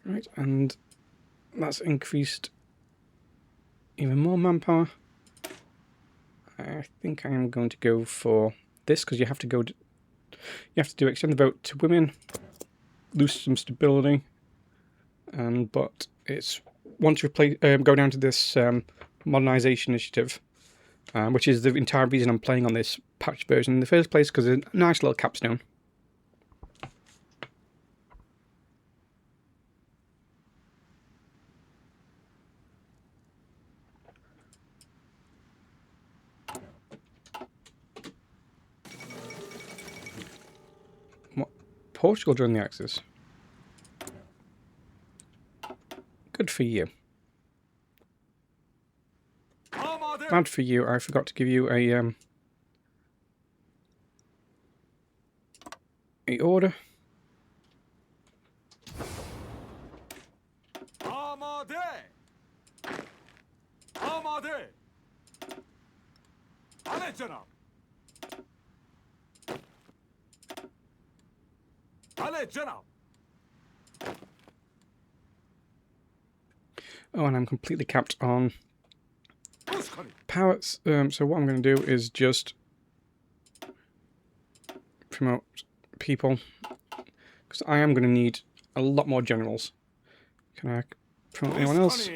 Right, and that's increased even more manpower. I think I am going to go for this because you have to go. You have to do extend the vote to women, lose some stability, but it's once you go down to this modernization initiative, which is the entire reason I'm playing on this patch version in the first place, because it's a nice little capstone. What? Portugal joined the Axis. Good for you. Bad for you, I forgot to give you a order. Oh, and I'm completely capped on power. So what I'm going to do is just promote people, because I am going to need a lot more generals. Can I promote anyone else?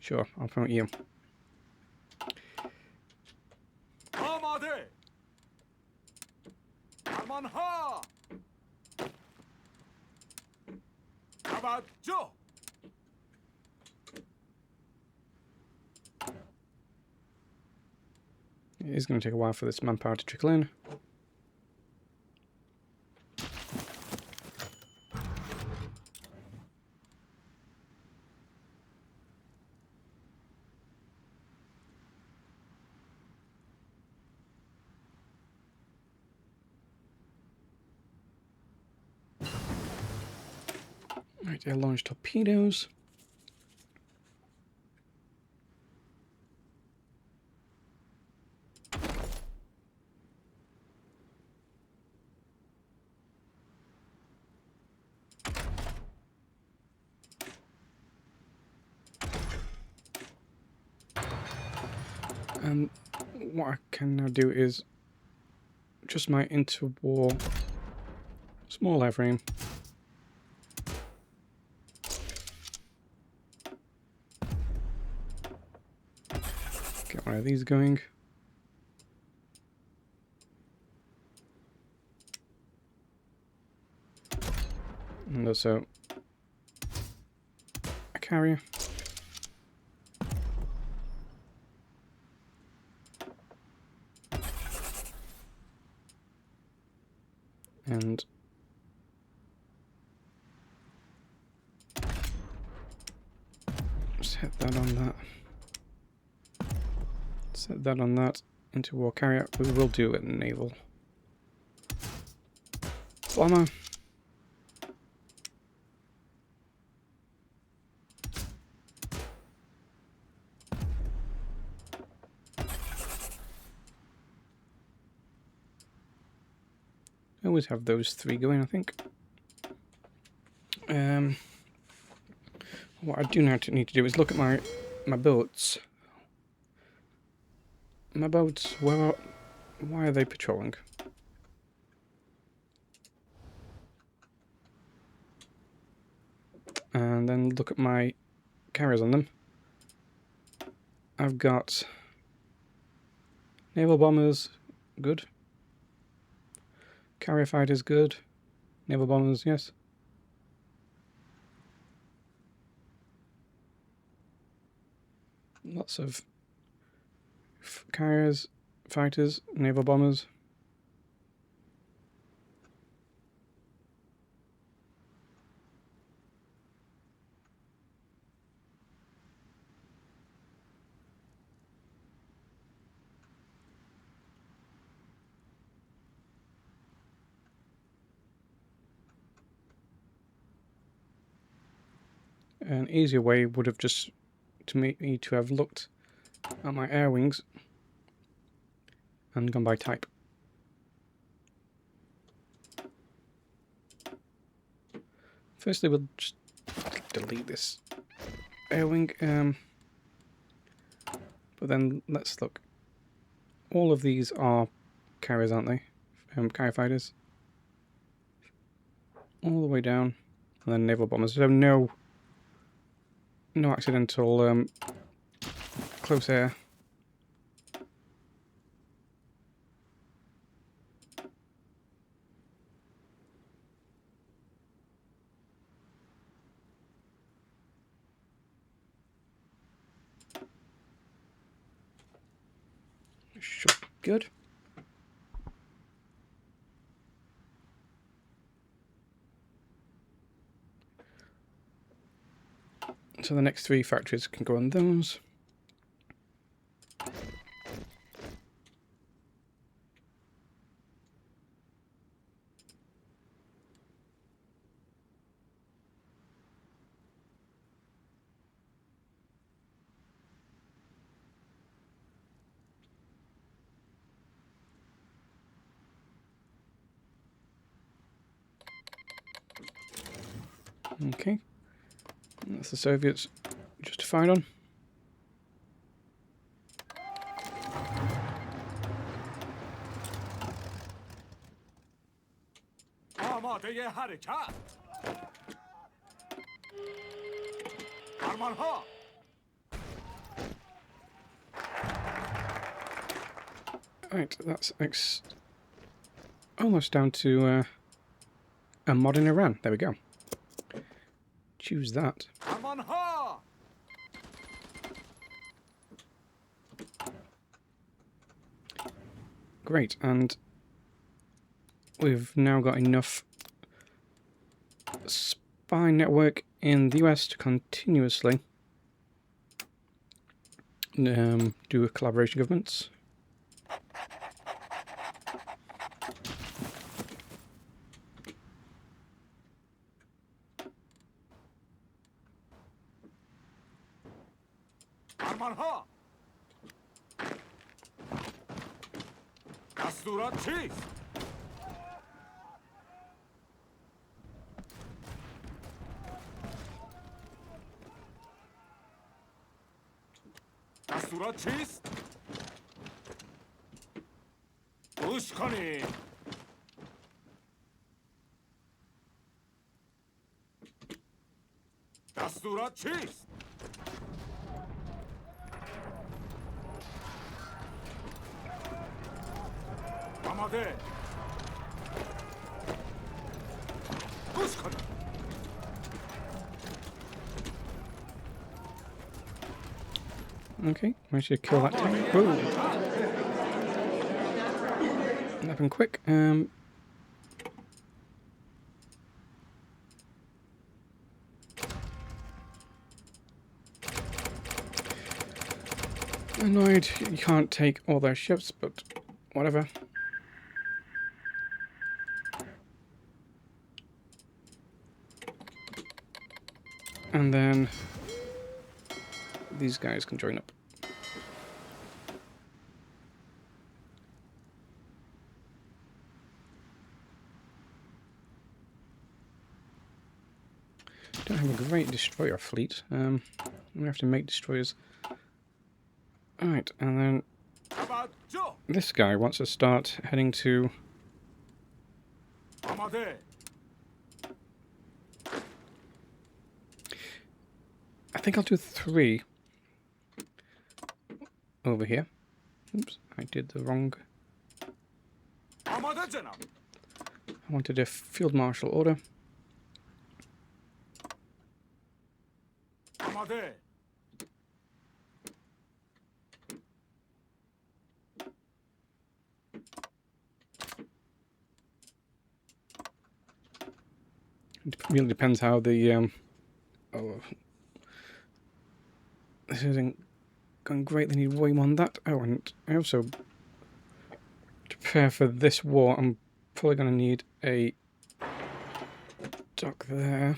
Sure, I'll promote you. It is going to take a while for this manpower to trickle in. Right, air launch torpedoes. And what I can now do is just my interwar small airframe. Get one of these going. And also a carrier. And set that on that. Set that on that. Into war carrier. We will do a naval bomber. I always have those three going, I think. What I do now need to do is look at my boats. My boats, why are they patrolling? And then look at my carriers on them. I've got naval bombers, good. Carrier fighters, good. Naval bombers, yes. Lots of carriers, fighters, naval bombers. An easier way would have just me to have looked at my air wings and gone by type. Firstly, we'll just delete this air wing. But then let's look. All of these are carriers, aren't they? Carrier fighters. All the way down, and then naval bombers. So no accidental close air. Should be good. So the next 3 factories can go on those. Okay, that's the Soviets justified on. آماده حرکت فرمانها Right, that's almost down to a modern Iran. There we go. Choose that. فرمانها Great, and we've now got enough spy network in the US to continuously do a collaboration governments. فرمانها دستورات چیست؟ دستورات چیست؟ گوش کنید دستورات چیست؟ آماده گوش کنید Okay, managed to kill that tank. Whoa! That happened quick. Annoyed you can't take all their ships, but whatever. And then these guys can join up. Don't have a great destroyer fleet. We have to make destroyers. Alright, and then توجه this guy wants to start heading to... آماده I think I'll do 3 over here. Oops, I did the wrong... آماده جناب I wanted a field marshal order. آماده It really depends how the... oh, this isn't going great. They need way more than that. Oh, and I also... to prepare for this war, I'm probably going to need a dock there.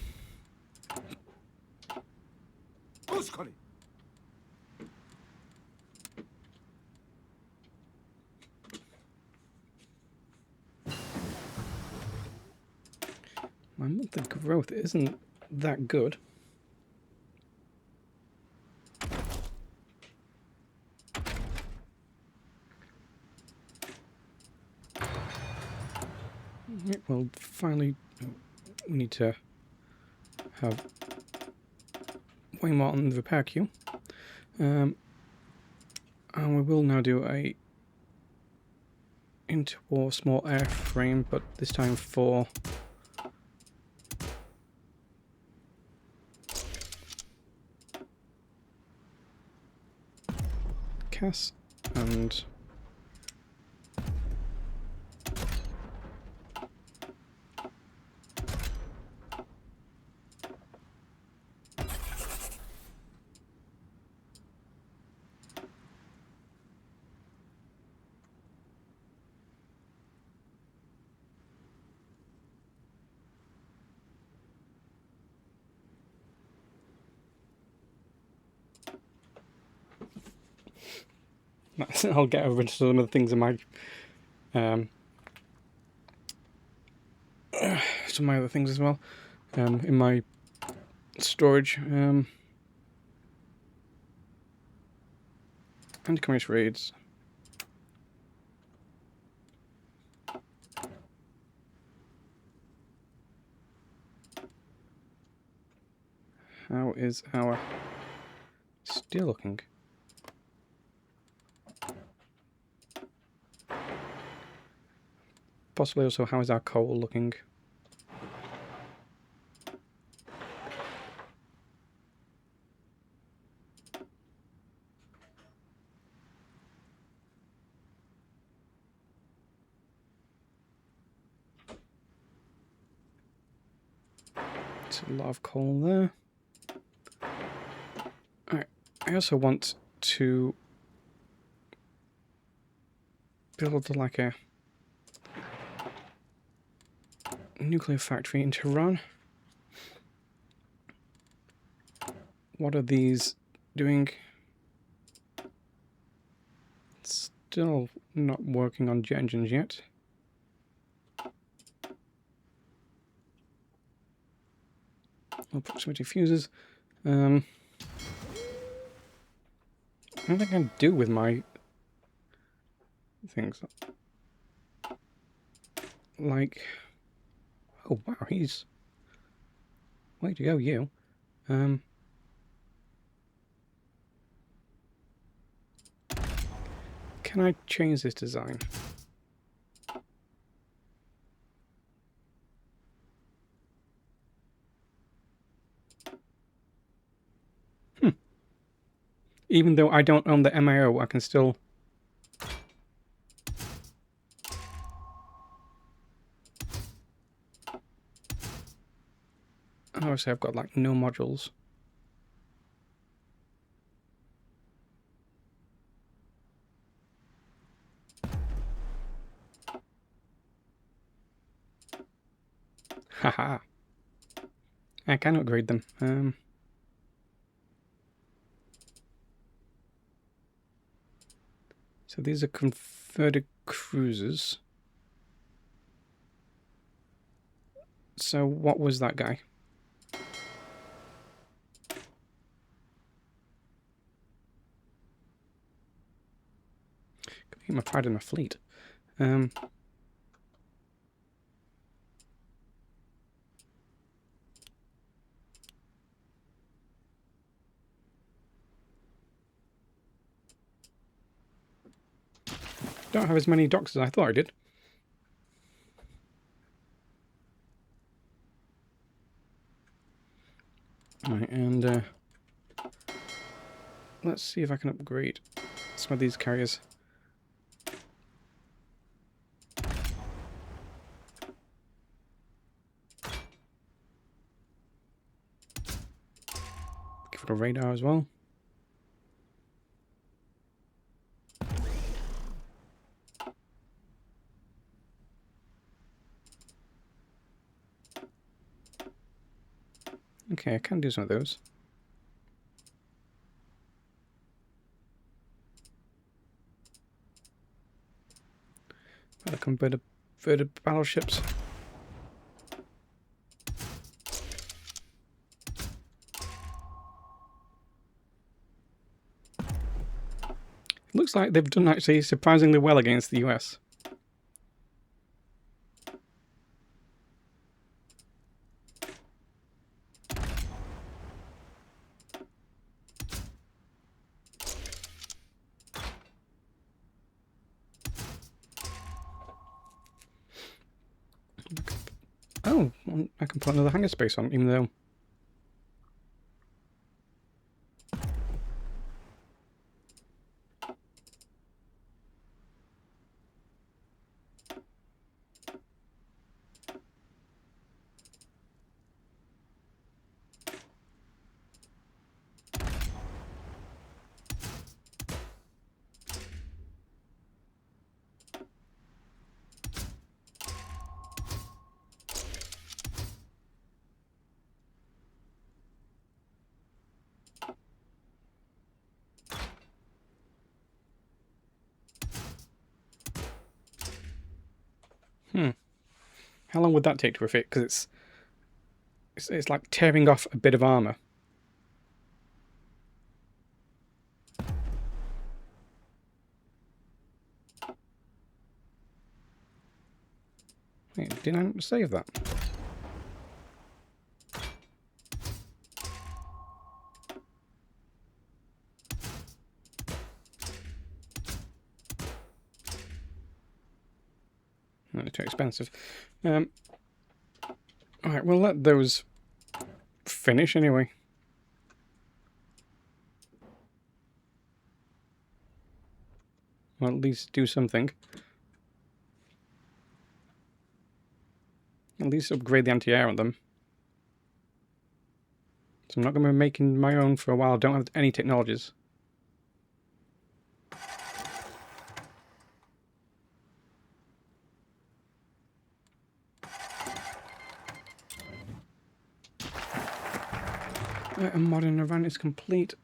Guskoni. My monthly growth isn't that good. Right, well, finally, we need to have way more on the repair queue. And we will now do a interwar small airframe, but this time for Cass and I'll get rid of some of the things in my some of my other things as well in my storage. Anti-communist raids. How is our steel looking? Possibly also how is our coal looking? It's a lot of coal there. Alright, I also want to build like a nuclear factory in Tehran. What are these doing? Still not working on jet engines yet. Proximity fuses. I don't think I can do with my things. Like, oh wow, he's way to go, you. Can I change this design? Even though I don't own the MIO, I can still... Obviously, I've got, like, no modules. Haha. I can upgrade them. So these are converted cruisers. So what was that guy? Could get my pride in a fleet. Don't have as many docks as I thought I did. Right, and let's see if I can upgrade some of these carriers. Give it a radar as well. Okay, I can do some of those. converted battleships. Looks like they've done actually surprisingly well against the US. Oh, I can put another hangar space on, even though... How long would that take to refit? Because it's like tearing off a bit of armour. Wait, did I save that? No, they're too expensive. Alright, we'll let those finish anyway. Well, at least do something. At least upgrade the anti-air on them. So I'm not going to be making my own for a while. I don't have any technologies. A modern Iran is complete.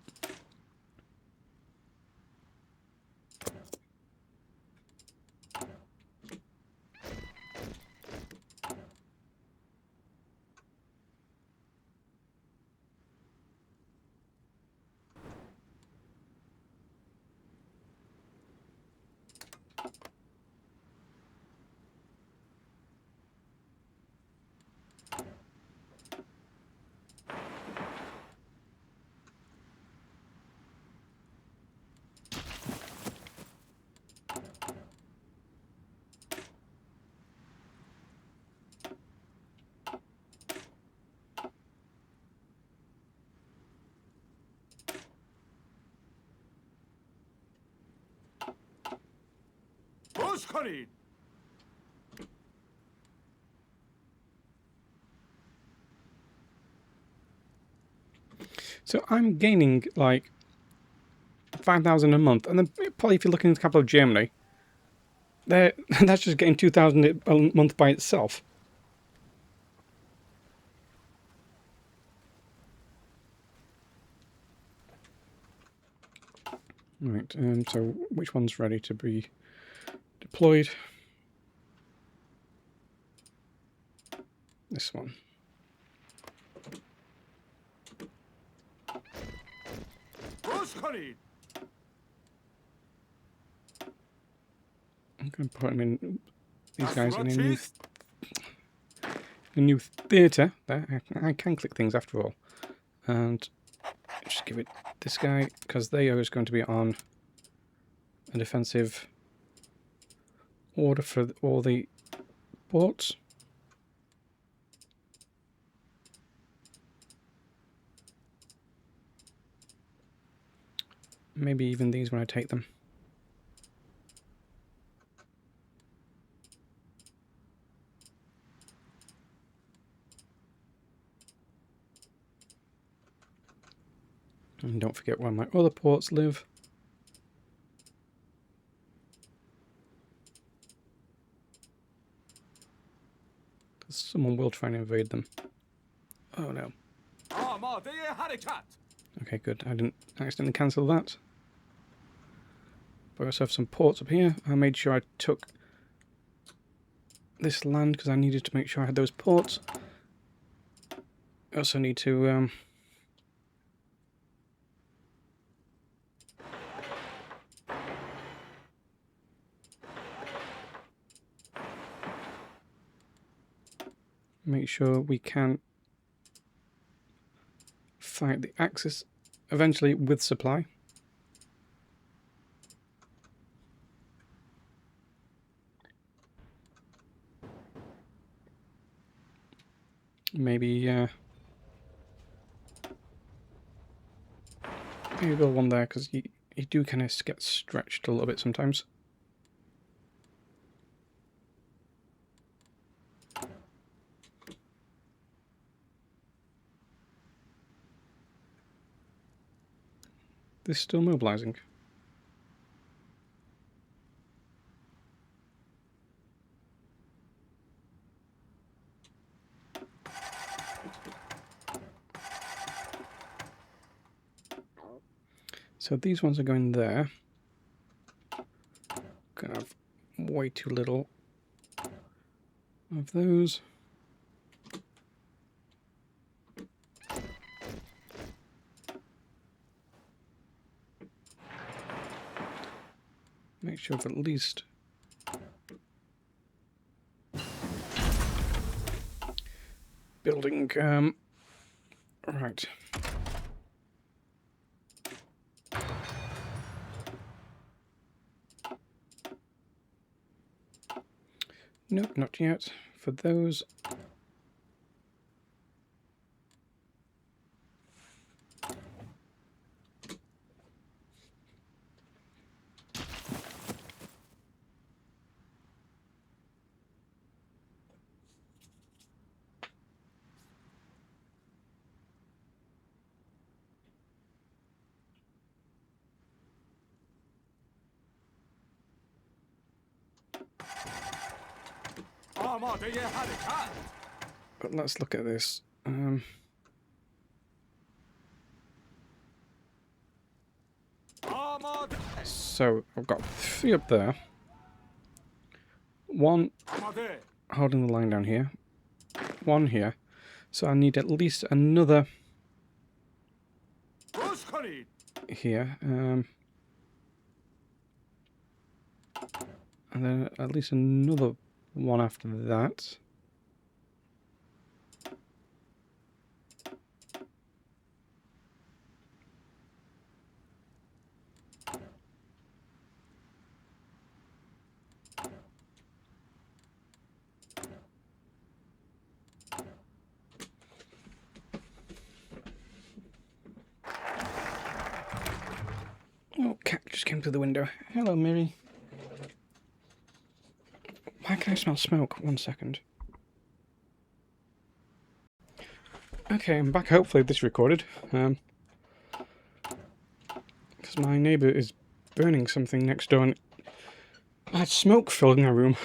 روش کنید. So I'm gaining like 5,000 a month, and then probably if you're looking at the capital of Germany, that's just getting 2,000 a month by itself. Right, so which one's ready to be deployed? This one. روش کنید. I'm going to put them in, these guys in a new theatre. There, I can click things after all. And just give it this guy, because they are going to be on a defensive order for all the ports. Maybe even these when I take them. And don't forget where my other ports live. Because someone will try and invade them. Oh no. آماده حرکت. Okay, good. I didn't accidentally cancel that. But I also have some ports up here. I made sure I took this land because I needed to make sure I had those ports. I also need to make sure we can fight the Axis eventually with supply. Maybe maybe build one there because you do kind of get stretched a little bit sometimes. This is still mobilizing. So these ones are going there. Gonna have way too little of those. Make sure of at least building right. Nope, not yet. For those. آماده حرکت. But let's look at this. آماده. So I've got 3 up there. 1 آماده. holding the line down here. 1 here. So I need at least another روش کنید. here. And then at least another one after that. Oh, cat just came through the window. Hello, Miri. Why can I smell smoke? 1 second. Okay, I'm back. Hopefully this recorded. Because my neighbour is burning something next door and I had smoke filling our room.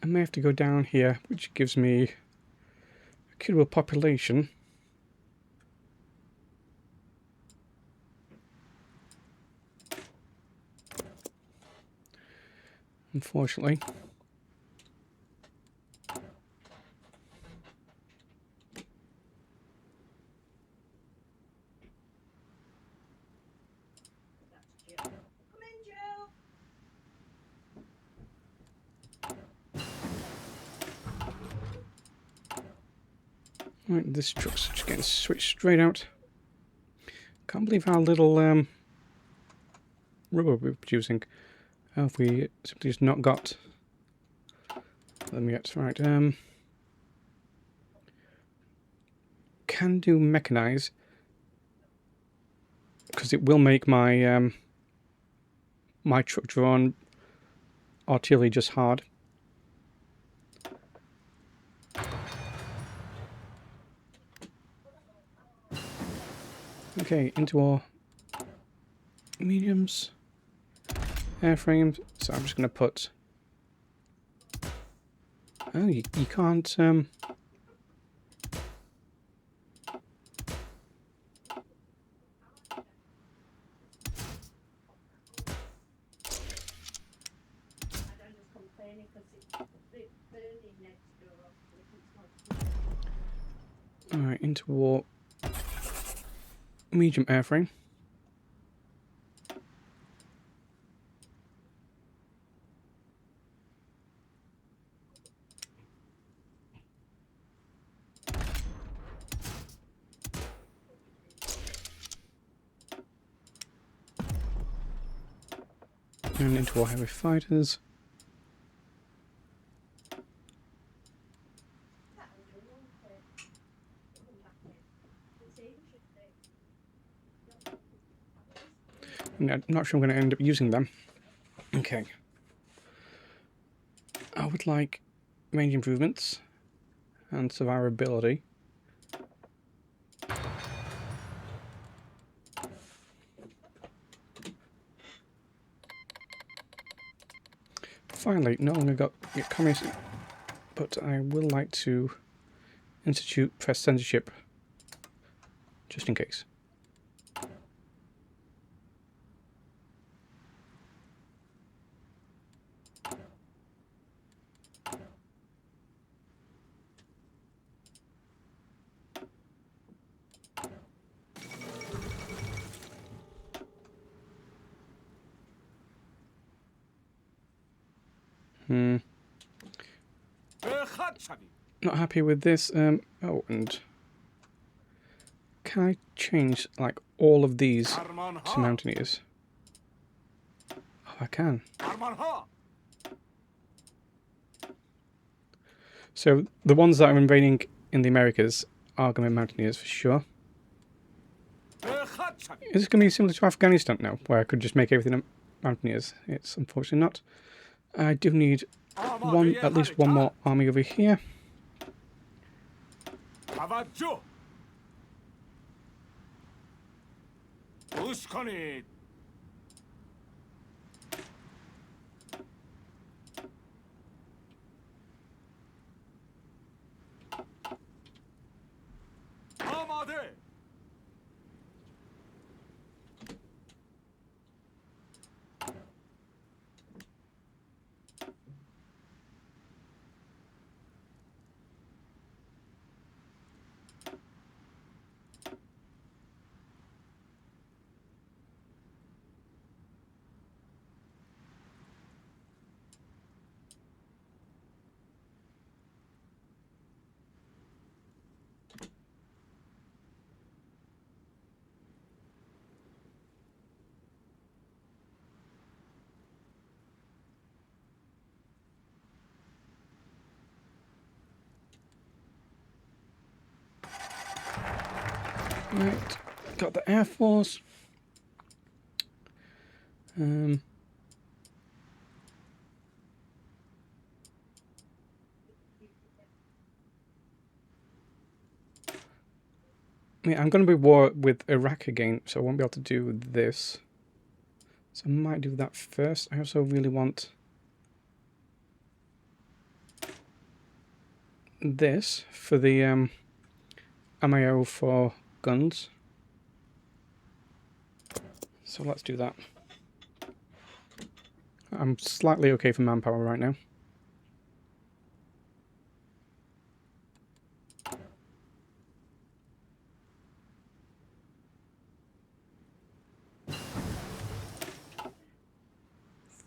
I may have to go down here, which gives me a killable population. Unfortunately. Right, this truck's just getting switched straight out. Can't believe how little rubber we're producing. How have we simply just not got them yet? Right, can do mechanize because it will make my my truck drawn artillery just hard. Okay, into our mediums, airframes. So I'm just going to put Oh, you can't... Alright, into warp. Medium airframe. And into war heavy fighters. I'm not sure I'm going to end up using them. Okay. I would like range improvements and survivability. Finally, no longer get communist, but I will like to institute press censorship, just in case. Not happy with this. Oh, and can I change like all of these to mountaineers? Oh, I can. So the ones that are invading in the Americas are going to be mountaineers for sure. Is this going to be similar to Afghanistan now, where I could just make everything mountaineers? It's unfortunately not. I do need at least one more army over here. Right, got the Air Force. Yeah, I'm going to be war with Iraq again, so I won't be able to do this. So I might do that first. I also really want this for the ammo for guns. So let's do that. I'm slightly okay for manpower right now.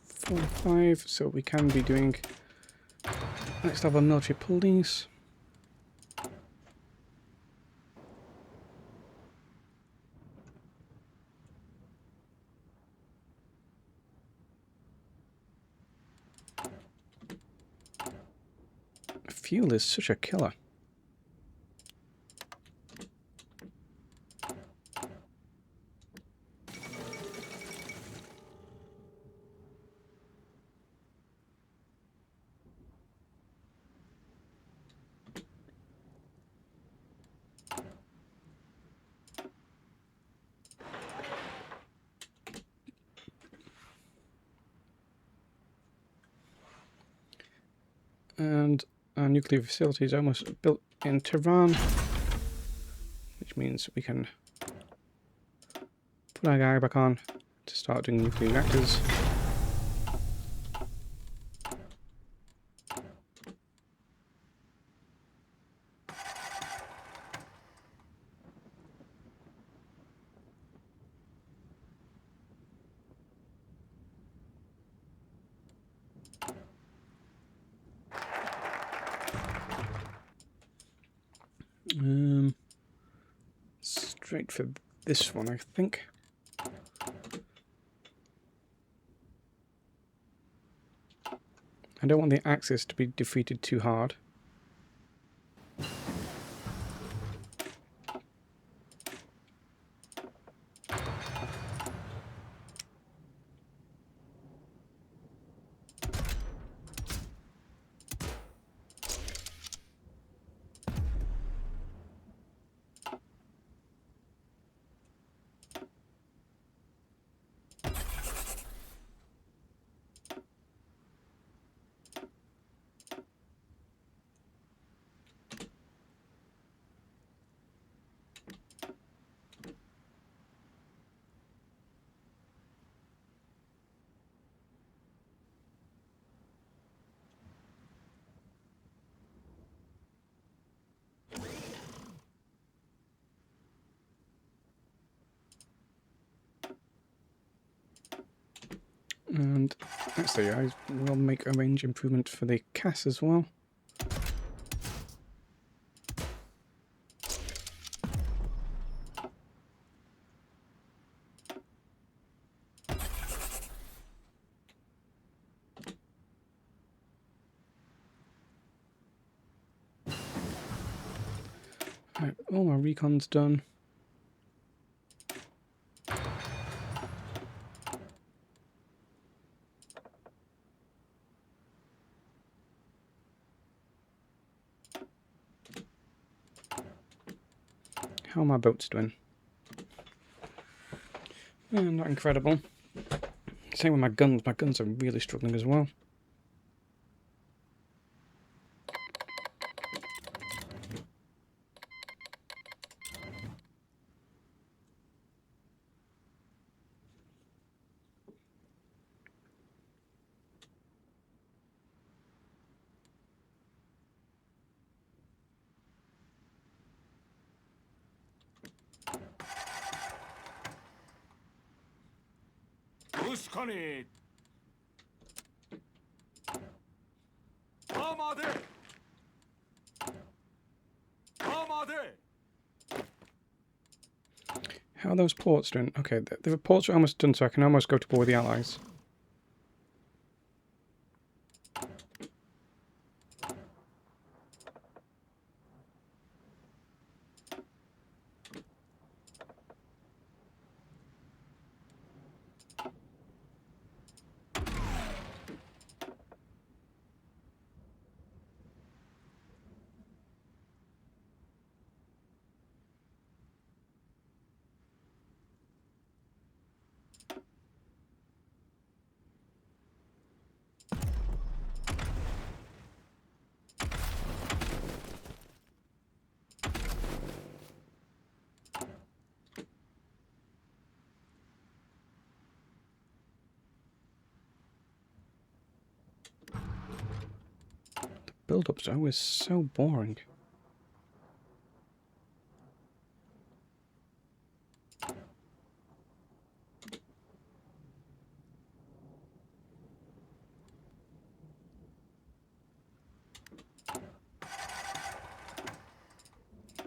Four, 5, so we can be doing next level military police. Fuel is such a killer. And Our nuclear facility is almost built in Tehran, which means we can put our guy back on to start doing nuclear reactors. Straight for this one, I think. I don't want the Axis to be defeated too hard. And actually, I will make a range improvement for the CAS as well. Right, all my recon's done. How are my boats doing? Not incredible. Same with my guns. My guns are really struggling as well. Uskani. Amade. Amade. How are those ports doing? Okay, the ports are almost done, so I can almost go to war with the Allies. Build-ups are always so boring.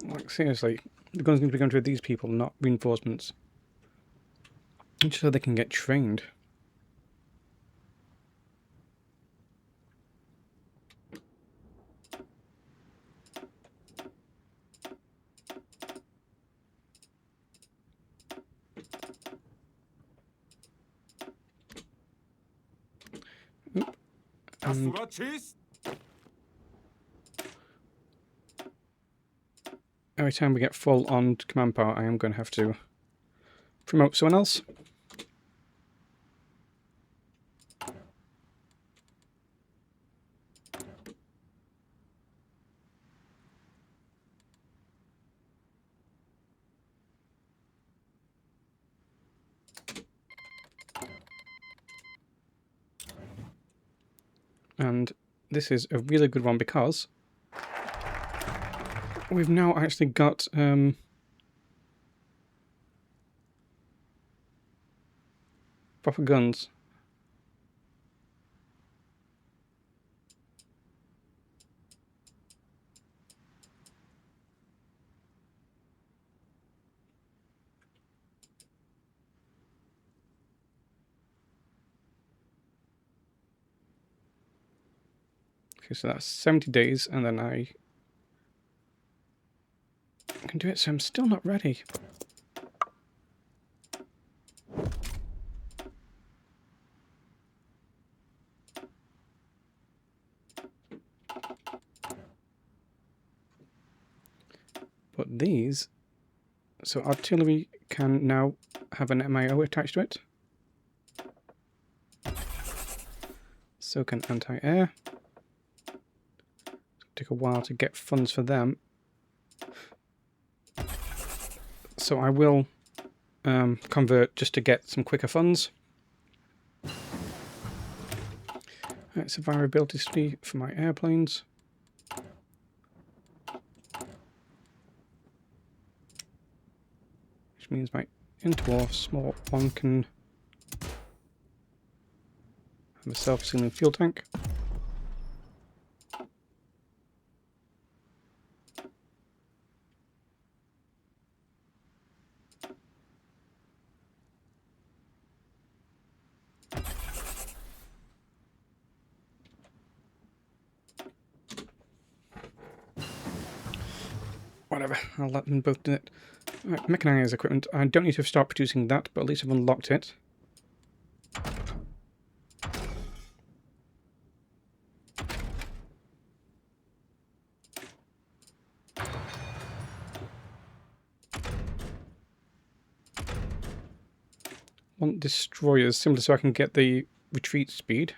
Like, seriously, the guns need to be going to these people, not reinforcements. Just so they can get trained. Oop. And Asugachis. every time we get full on command power, I am going to have to promote someone else. And this is a really good one because we've now actually got proper guns. Okay, so that's 70 days, and then I can do it, so I'm still not ready. But these, so artillery can now have an MIO attached to it. So can anti-air. Take a while to get funds for them. So I will convert just to get some quicker funds. Survivability study for my airplanes. Which means my interwar small one can have a self-sealing fuel tank. Whatever, I'll let them both do it. Right, mechanized equipment. I don't need to start producing that, but at least I've unlocked it. Want destroyers, simply so I can get the retreat speed.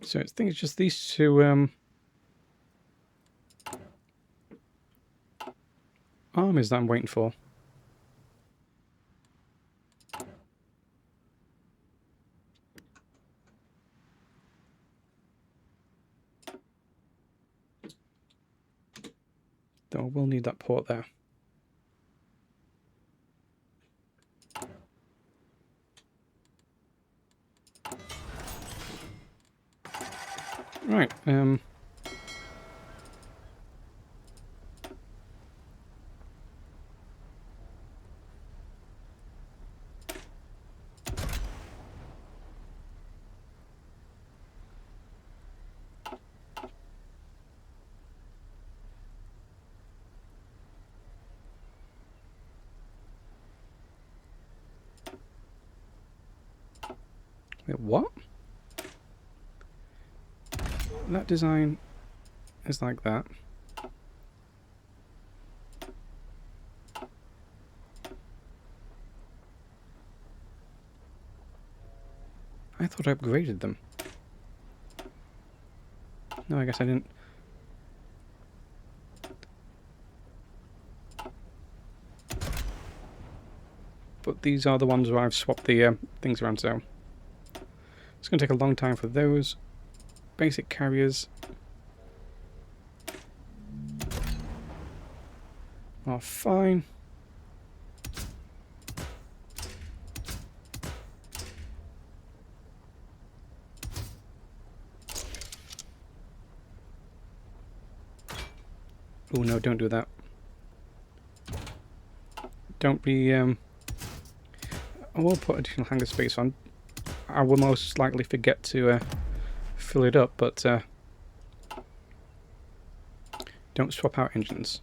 So I think it's just these two armies that I'm waiting for. Though I will need that port there. Right, wait, what? That design is like that. I thought I upgraded them. No, I guess I didn't. But these are the ones where I've swapped the things around, so it's going to take a long time for those. Basic carriers are fine. Oh no, don't do that. Don't be... I will put additional hangar space on. I will most likely forget to fill it up, but don't swap out engines.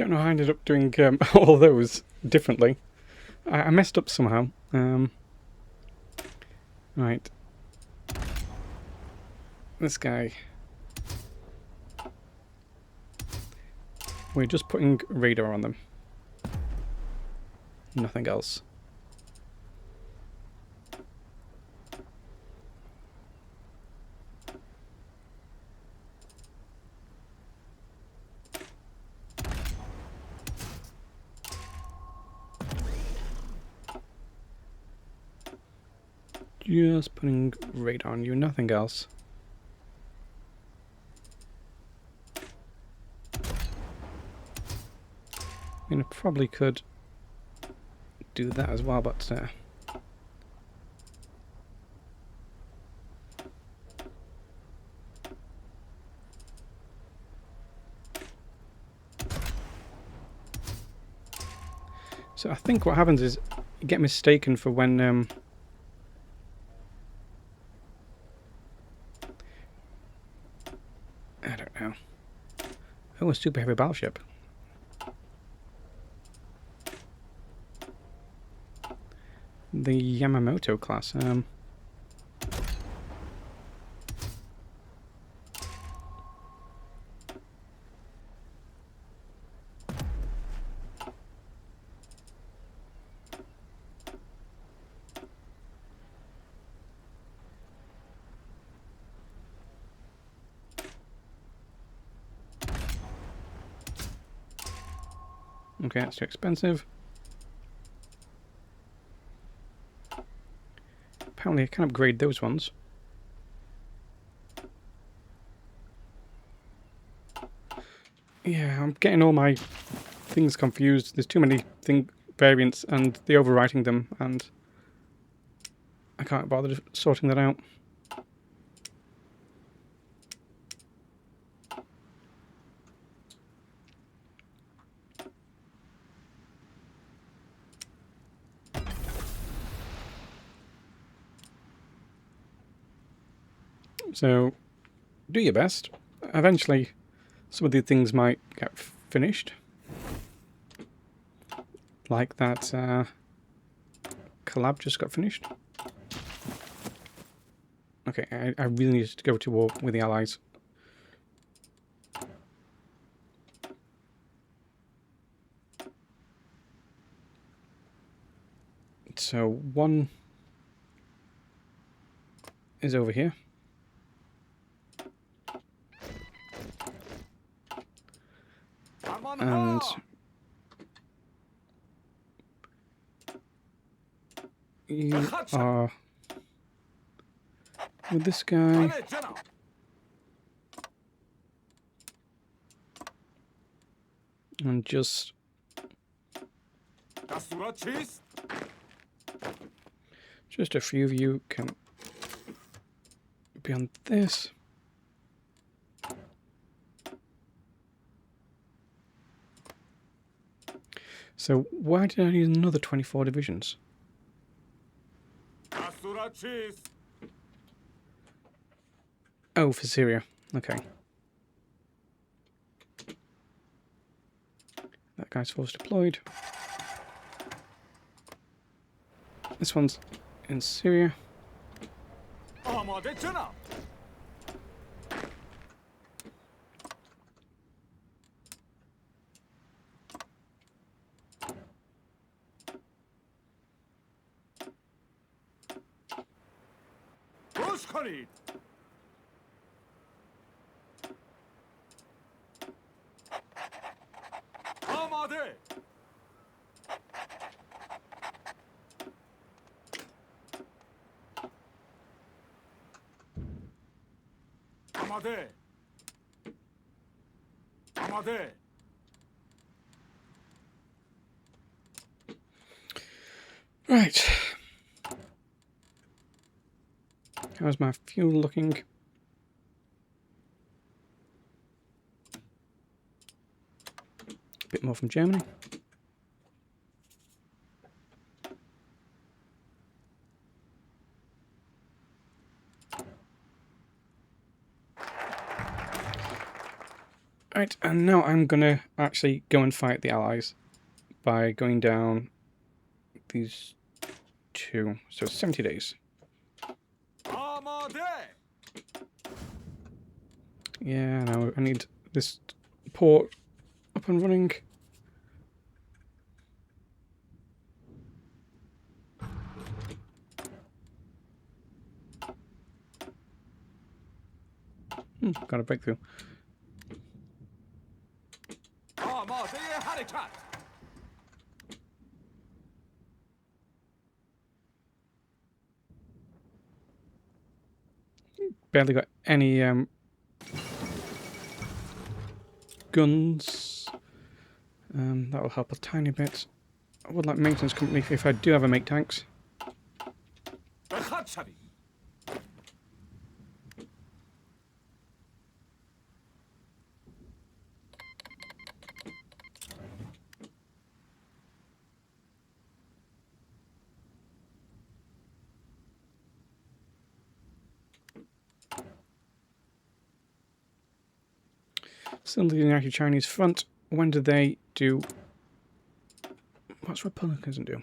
Don't know how I ended up doing all those differently. I messed up somehow. Right. This guy. We're just putting radar on them. Nothing else. Just putting radar on you, nothing else. I mean, I probably could do that as well, but so I think what happens is you get mistaken for when I don't know. Oh, a super heavy battleship. The Yamamoto class. Okay, that's too expensive. Apparently I can upgrade those ones. Yeah, I'm getting all my things confused. There's too many variants and the overwriting them, and I can't bother sorting that out. So, do your best. Eventually, some of the things might get finished. Like that collab just got finished. Okay, I really need to go to war with the Allies. So, one is over here. And you are with this guy. And just a few of you can be on this. So why did I need another 24 divisions? Oh, for Syria. Okay. That guy's force deployed. This one's in Syria. Right. How's my fuel looking? A bit more from Germany. Right, and now I'm gonna actually go and fight the Allies by going down these two. So 70 days. آماده. Yeah, no, I need this port up and running. Got a breakthrough. آماده حرکت. Barely got any guns. That will help a tiny bit. I would like maintenance company if I do ever make tanks. به خط شوید. Still the United Chinese front. When do they do? What's Republicans do?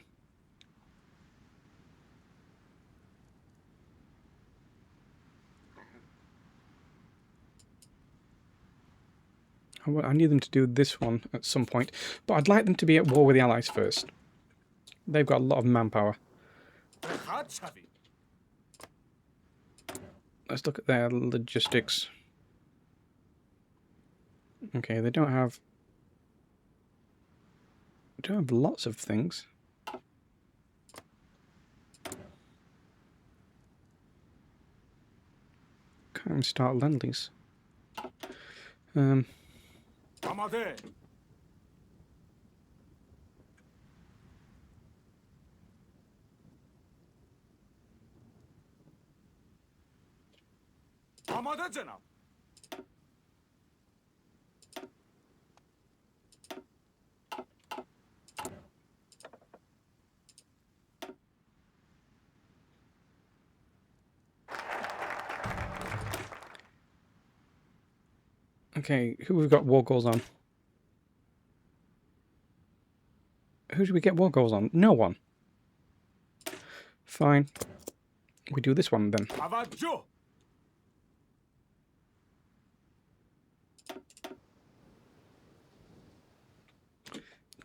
I need them to do this one at some point, but I'd like them to be at war with the Allies first. They've got a lot of manpower. به خط شوید. Let's look at their logistics. Okay, they don't have lots of things. Can't even start Lend-Lease. آماده. آماده جناب. Okay, who have we got war goals on? Who do we get war goals on? No one. Fine. We do this one then. توجه.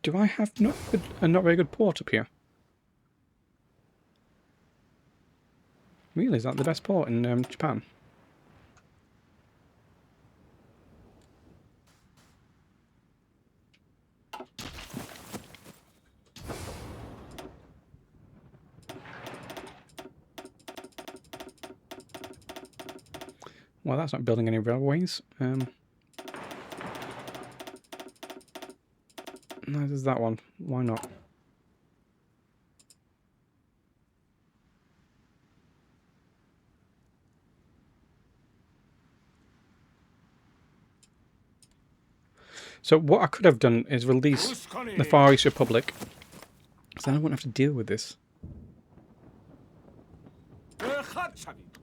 Do I have a not very good port up here? Really, is that the best port in Japan? Well, that's not building any railways. Neither is that one. Why not? So what I could have done is release the Far East Republic, so then I wouldn't have to deal with this. به خط شوید.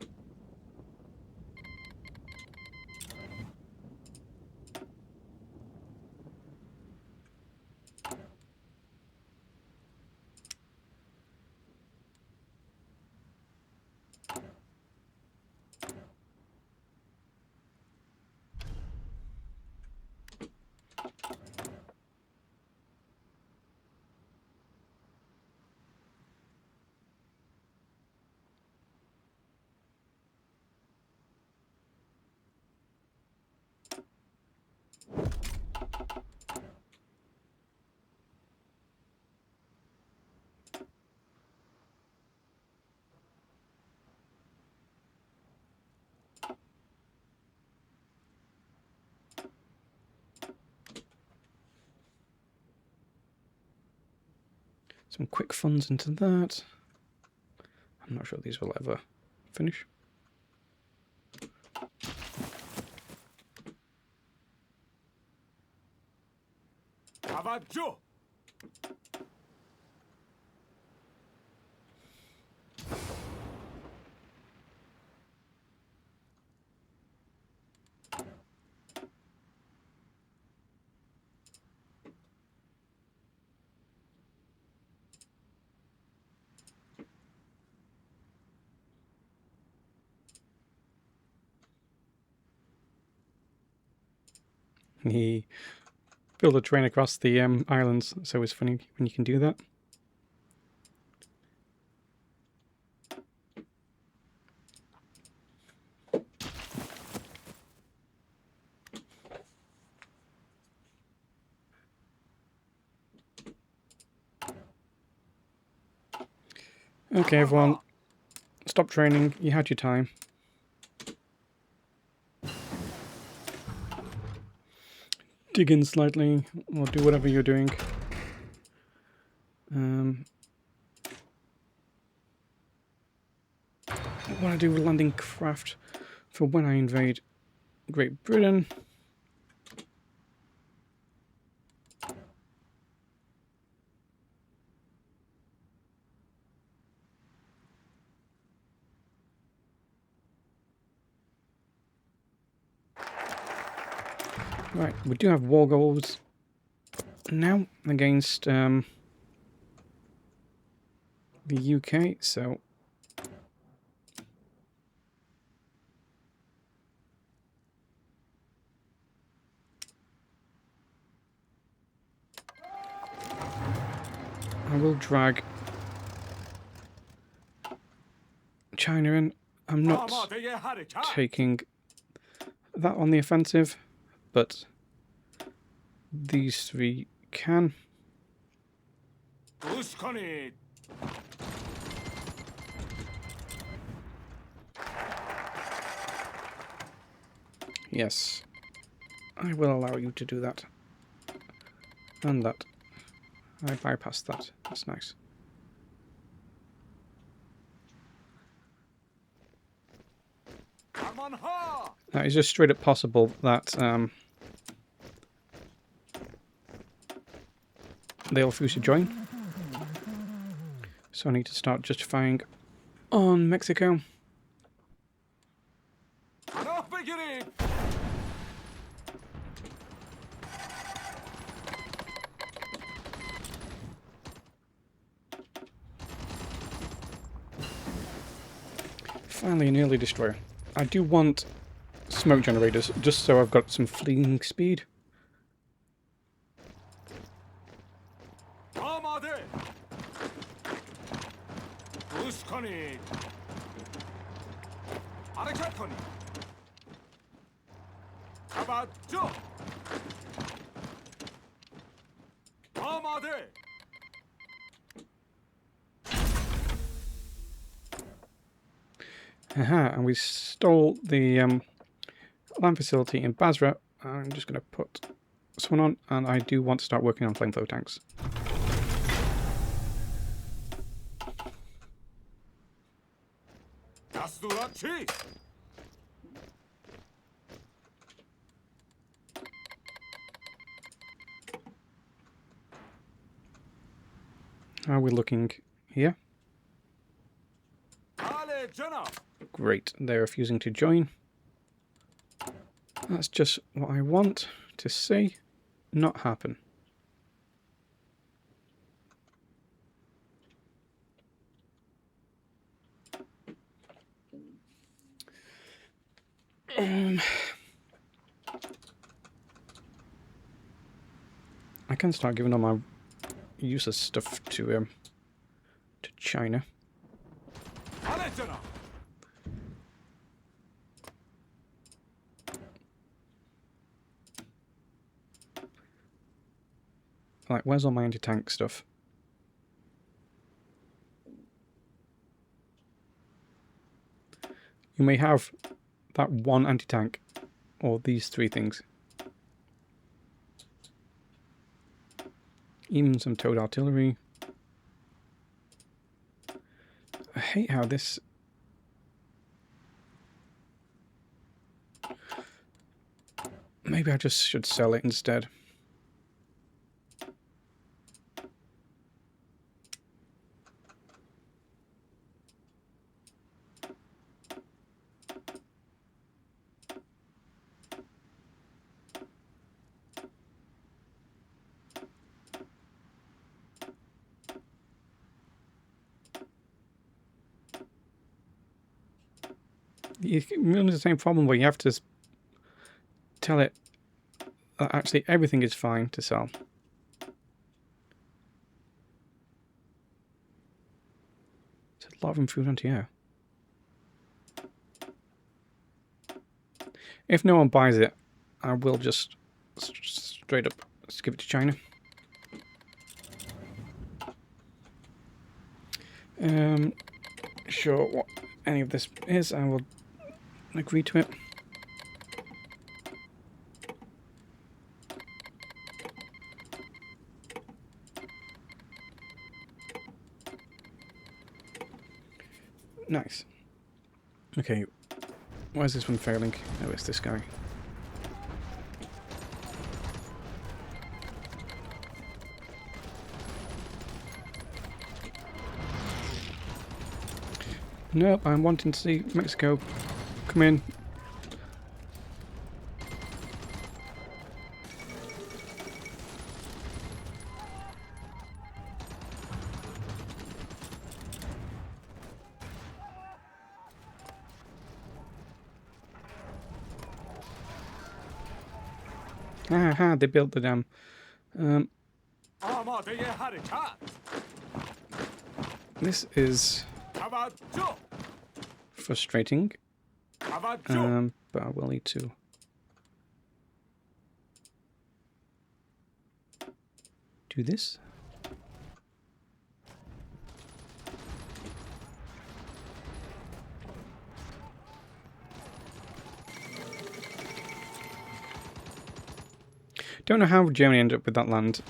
Some quick funds into that. I'm not sure these will ever finish. توجه. He build a train across the islands, so it's funny when you can do that. Okay, everyone, stop training. You had your time. Dig in slightly, or do whatever you're doing. What want to do with landing craft for when I invade Great Britain. Right, we do have war goals now against the UK, so I will drag China in. I'm not آماده حرکت. taking that on the offensive, but these three can. گوش کنید. Yes, I will allow you to do that. And that. I bypassed that. That's nice. فرمانها. That is just straight up possible that they'll refuse to join. So I need to start justifying on Mexico. پناه بگیرید. Finally an early destroyer. I do want smoke generators just so I've got some fleeing speed. آماده. گوش کنید. حرکت کنید. توجه. آماده. Aha, and we stole the land facility in Basra. I'm just going to put someone on, and I do want to start working on flamethrower tanks. دستورات چیست؟ How are we looking here? بله جناب. Great, they're refusing to join. That's just what I want to see not happen. I can start giving all my useless stuff to China. بله جناب. Like, where's all my anti-tank stuff? You may have that one anti-tank, or these three things. Even some towed artillery. I hate how this... Maybe I just should sell it instead. You run into the same problem where you have to tell it actually everything is fine to sell. There's a lot of improvement here. If no one buys it, I will just straight up give it to China. Sure, what any of this is, I will agree to it. Nice. Okay, where's this one failing? Oh, it's this guy. Nope, I'm wanting to see Mexico come in. Aha, they built the dam. آماده حرکت. This is توجه. frustrating, توجه. but I will need to. Do this. Don't know how Germany ended up with that land.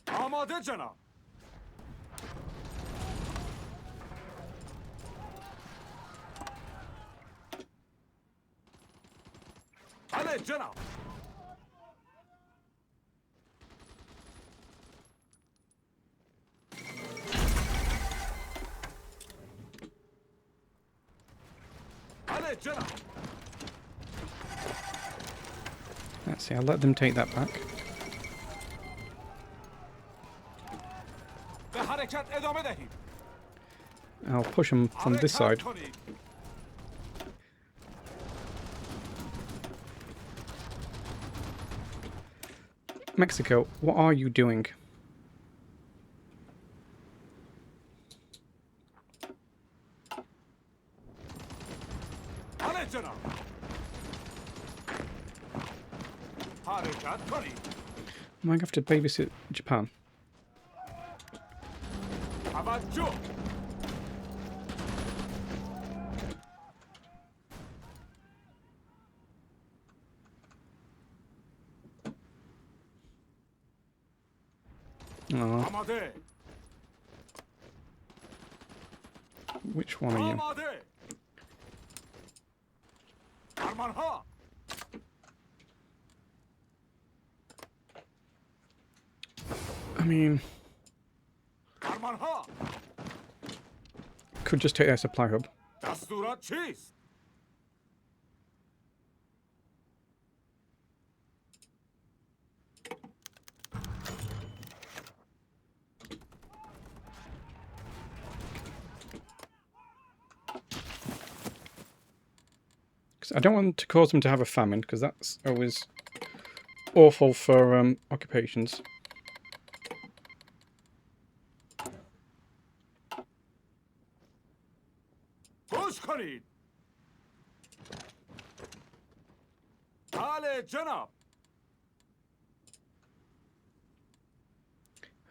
آماده جناب. بله جناب. بله جناب. Let's see, I'll let them take that back. به حرکت ادامه دهید. I'll push them from this side. حرکت کنید. Mexico, what are you doing? بله جناب. حرکت کنید. Am I going to have to babysit Japan? توجه. Oh, آماده. which one are you? آماده. فرمانها. I mean, فرمانها. could just take their supply hub. دستورات چیست؟ I don't want to cause them to have a famine, because that's always awful for occupations. گوش کنید. بله جناب.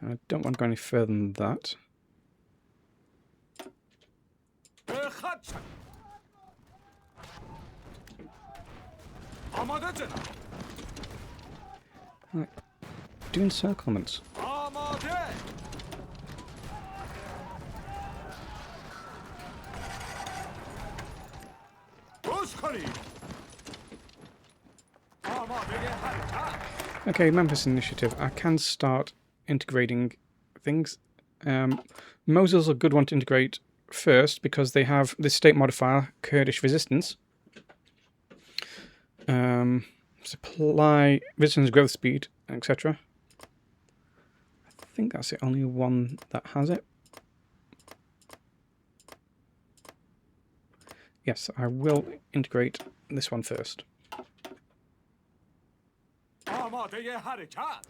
I don't want to go any further than that. به خط شد. آماده جناب. Right. Do encirclements. آماده. گوش کنید. آماده حرکت. Okay, Memphis Initiative. I can start integrating things. Mosul's a good one to integrate first because they have this state modifier, Kurdish resistance. Supply, resistance growth speed, etc. I think that's the only one that has it. Yes, I will integrate this one first. آماده حرکت.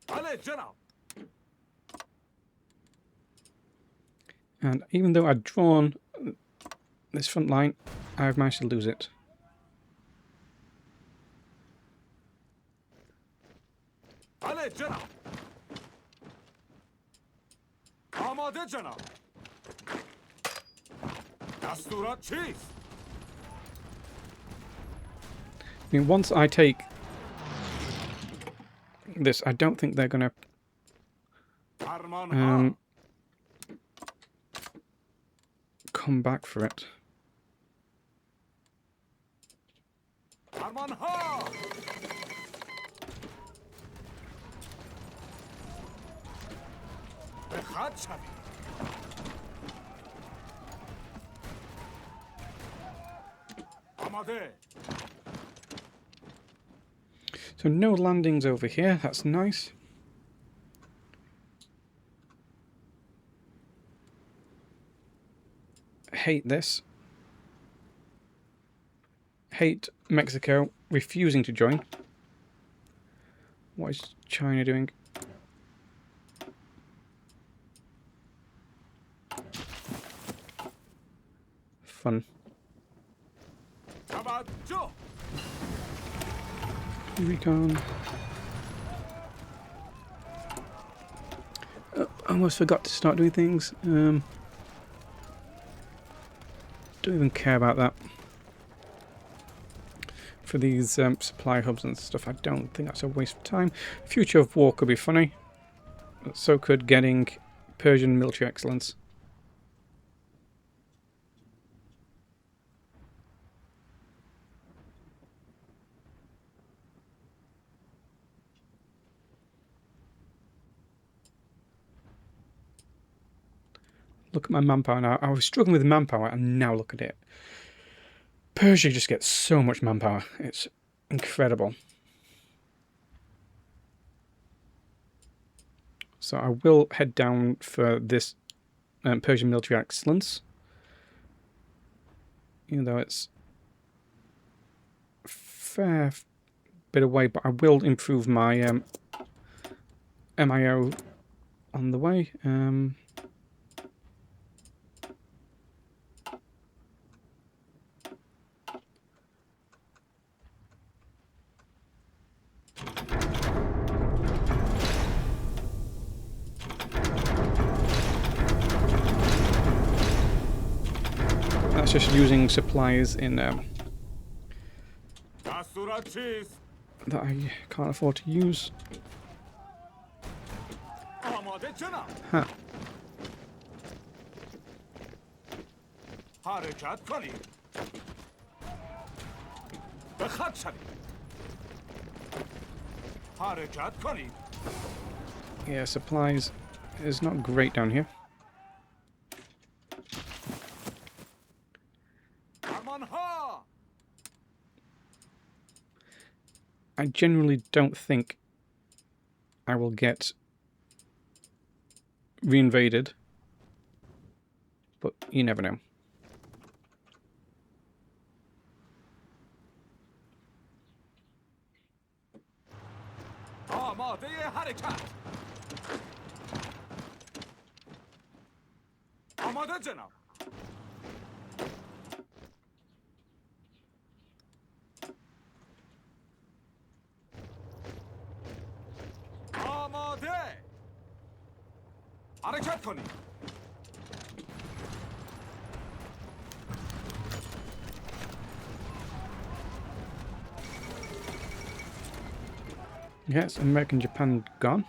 بله جناب. And even though I've drawn this front line, I've managed to lose it. بله جناب. آماده جناب. دستورات چیست؟ I mean, once I take this, I don't think they're going to فرمانها. come back for it. فرمانها. به خط شوید. آماده. So no landings over here, that's nice. Hate this. Hate Mexico refusing to join. What is China doing? Fun. توجه. Recon. Almost forgot to start doing things. Don't even care about that. For these supply hubs and stuff, I don't think that's a waste of time. Future of war could be funny. But so could getting Persian military excellence. Look at my manpower now. I was struggling with manpower, and now look at it. Persia just gets so much manpower. It's incredible. So I will head down for this Persian military excellence. Even though it's a fair bit away, but I will improve my MIO on the way. That's just using supplies in دستورات چیست؟ that I can't afford to use. آماده جناب. Ha. حرکت کنید. به خط شوید. حرکت کنید. Yeah, supplies is not great down here. فرمانها. I generally don't think I will get reinvaded, but you never know. آماده حرکت. آماده جناب. آماده. حرکت کنید. Yes, American Japan gone.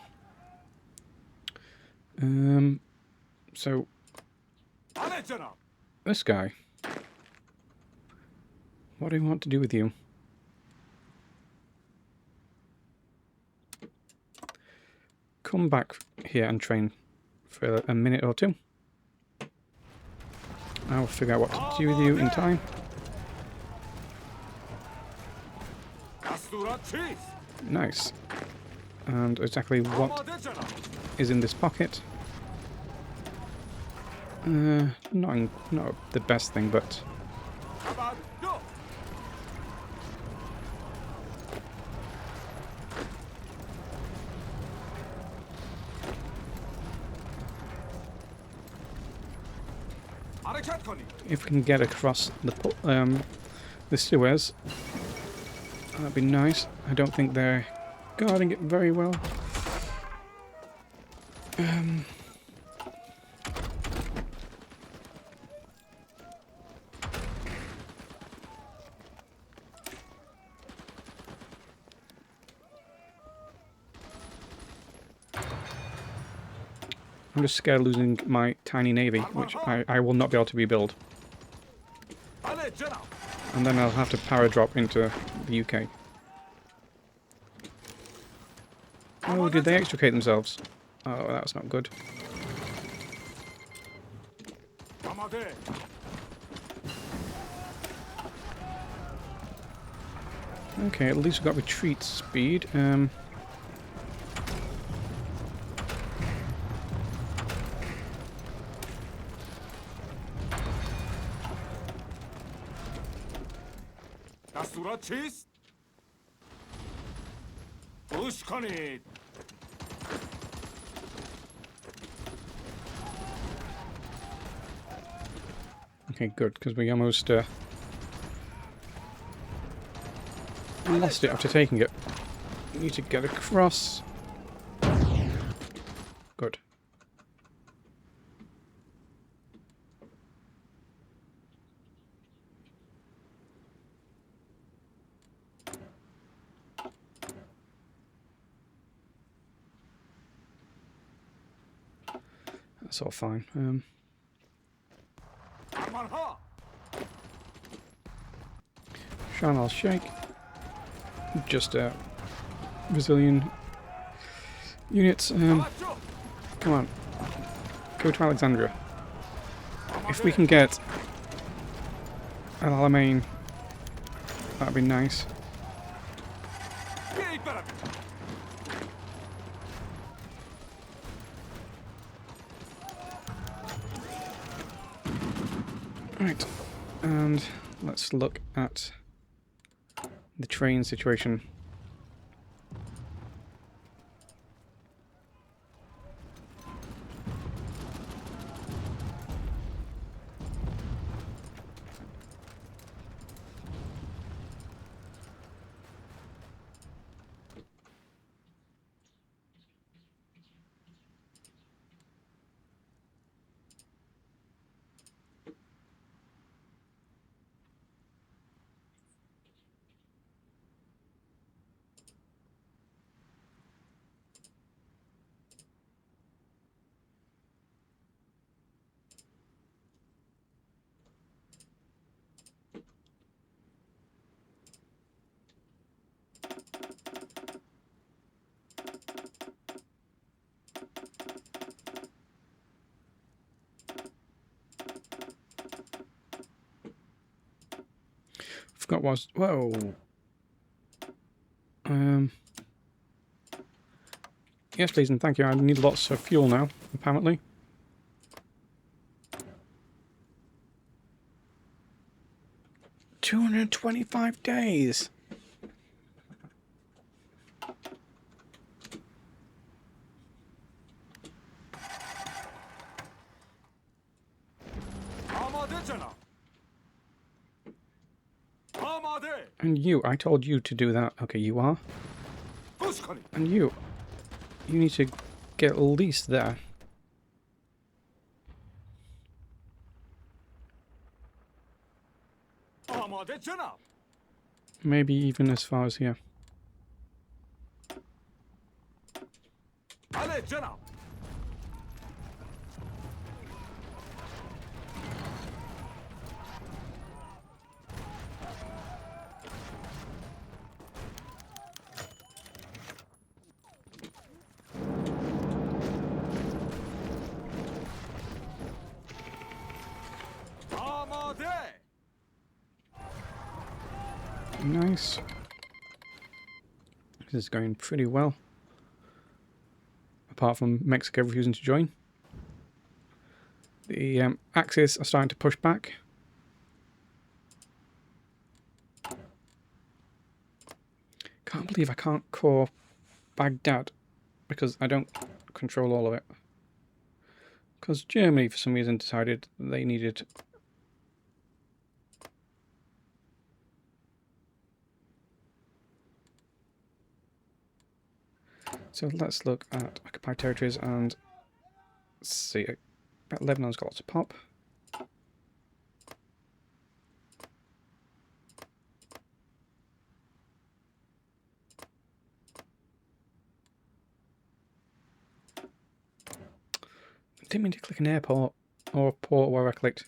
So بله جناب. this guy. What do we want to do with you? Come back here and train for a minute or two. I'll figure out what to do with you in time. دستورات چیست؟ Nice. And exactly what آماده جناب. is in this pocket. Not the best thing, but About go. Hareket koni. if we can get across the sewers, that'd be nice. I don't think they're guarding it very well. I'm just scared of losing my tiny navy, which I will not be able to rebuild. Ale Jenna. And then I'll have to power drop into the UK. Oh, did they extricate themselves? Oh, that's not good. Amade. Okay, at least we've got retreat speed. Dasura cheese. Push koni. Okay, good, because we almost lost it after taking it. We need to get across. Good. That's all fine. Amanha. Shan al Sheikh. Just Brazilian units. Amacho. Come on. Go to Alexandria. If we can get Al Alamein, that'd be nice. Big barabi. Right, and let's look at the train situation. Forgot what was... Whoa! Yes, please, and thank you. I need lots of fuel now, apparently. $225 days! Amade Jenna. Amade. And you, I told you to do that. Okay, you are. Push koni. And you need to get at least there. Amade Jenna. Maybe even as far as here. Ale Jenna. Amade. Nice. This is going pretty well. Apart from Mexico refusing to join. The The Axis are starting to push back. Can't believe I can't core Baghdad because I don't control all of it. Because Germany, for some reason, decided they needed... So let's look at occupied territories and see. Lebanon's got lots of pop. Didn't mean to click an airport or port where I clicked.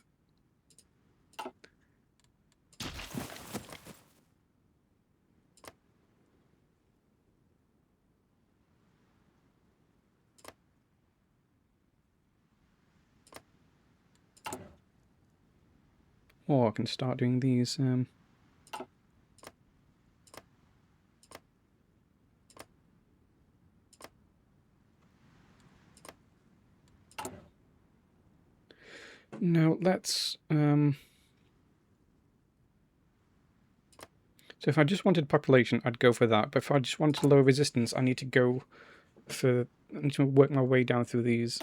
Or I can start doing these. No, let's... So if I just wanted population, I'd go for that. But if I just wanted low resistance, I need to go for... I need to work my way down through these.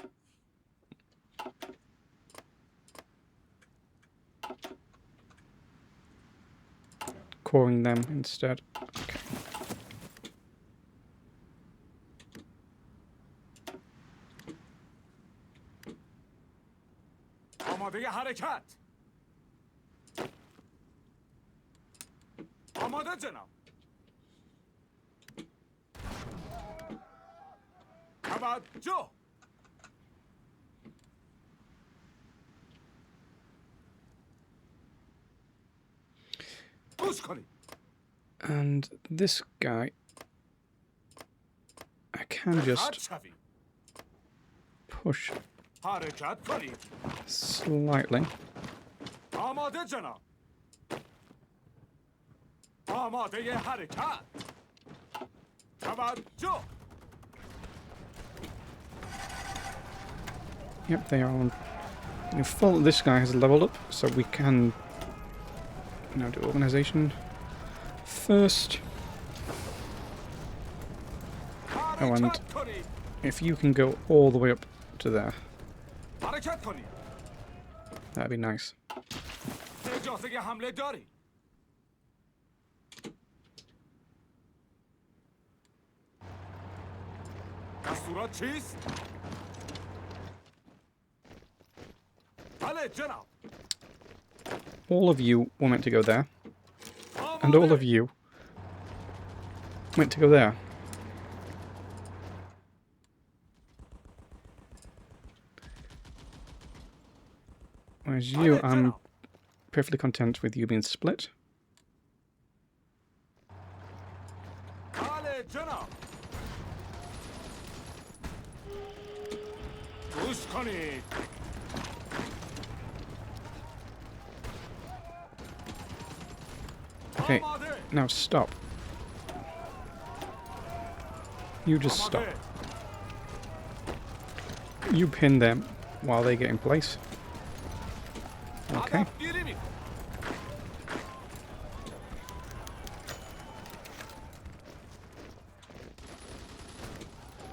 Coring them instead. Okay. آماده حرکت. آماده جناب. توجه. گوش کنید. And this guy, I can just push حرکت کنید. slightly. آماده جناب. آماده حرکت. توجه. Yep, they are on full. This guy has leveled up, so we can now do organization first. Oh, and حرکت کنید. if you can go all the way up to there, حرکت کنید. that'd be nice. اجازه حمله دارید. دستورات چیست؟ بله جناب. All of you were meant to go there, and all of you meant to go there. Whereas you, I'm perfectly content with you being split. بله جناب. گوش کنید. Okay, آماده. now stop. You just stop. آماده. You pin them while they get in place. Okay. هدف گیری می-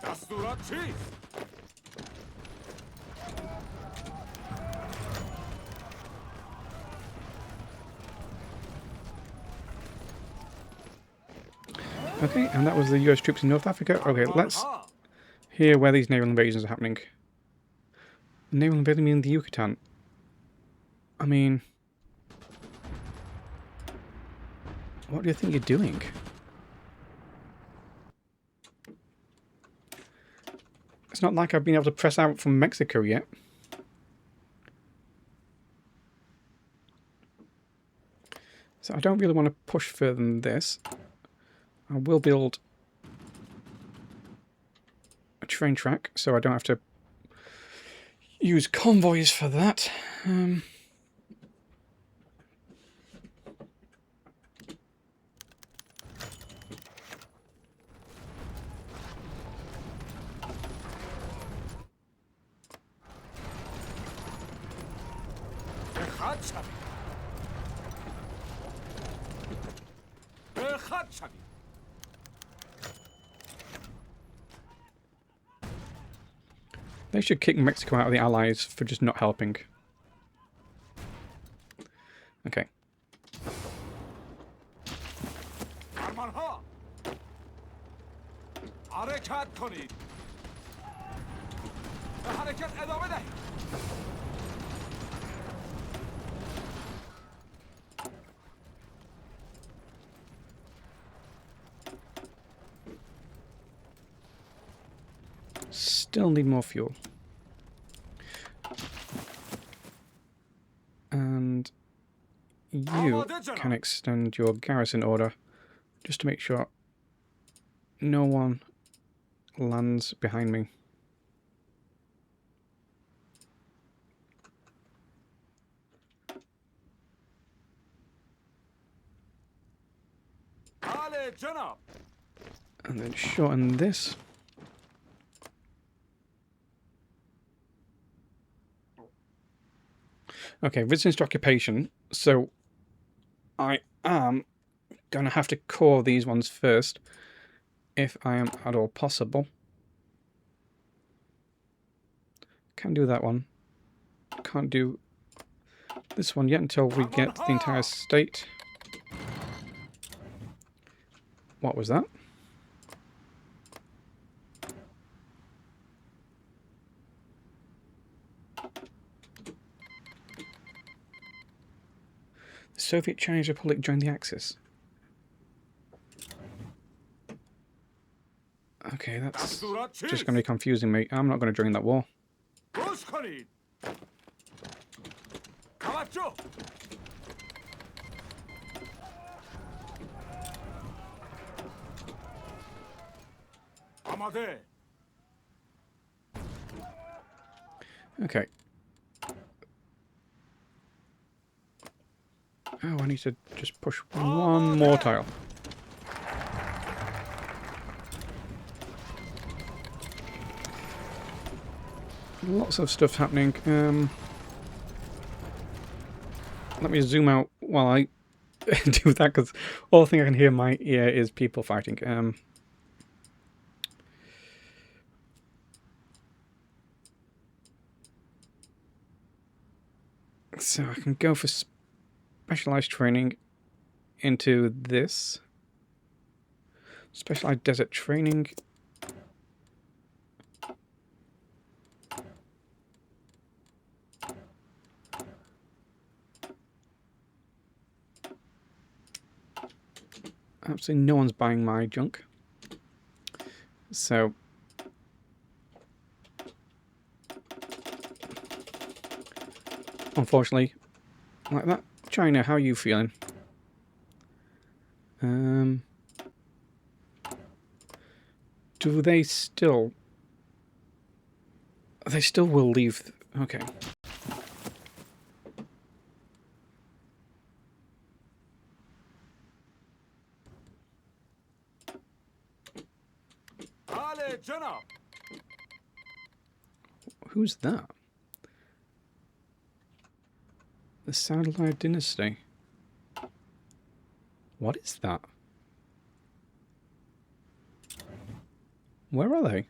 دستورات چیست؟ Okay, and that was the US troops in North Africa. Okay, let's hear where these naval invasions are happening. Naval invasion in the Yucatan. I mean, what do you think you're doing? It's not like I've been able to press out from Mexico yet. So I don't really want to push further than this. I will build a train track so I don't have to use convoys for that. خط شوید به خط شوید They should kick Mexico out of the Allies for just not helping. Okay. آرمان‌ها حرکت کنید به حرکت ادامه دهید Still need more fuel. And you can extend your garrison order just to make sure no one lands behind me. بله جناب And then shorten this. Okay, resistance to occupation. So I am going to have to core these ones first, if I am at all possible. Can do that one. Can't do this one yet until we get the entire state. What was that? The Soviet Chinese Republic joined the Axis. Okay, that's just going to be confusing me. I'm not going to join that war. گوش کنید توجه آماده Okay. Oh, I need to just push one more tile. Lots of stuff happening. Let me zoom out while I do that, because all thing I can hear in my ear is people fighting. So I can go for specialized training into this. Specialized desert training. Absolutely no one's buying my junk. So unfortunately, like that. China, how are you feeling? Do they still... They still will leave... Okay. بله جناب Who's that? The Satellite Dynasty. What is that? Where are they?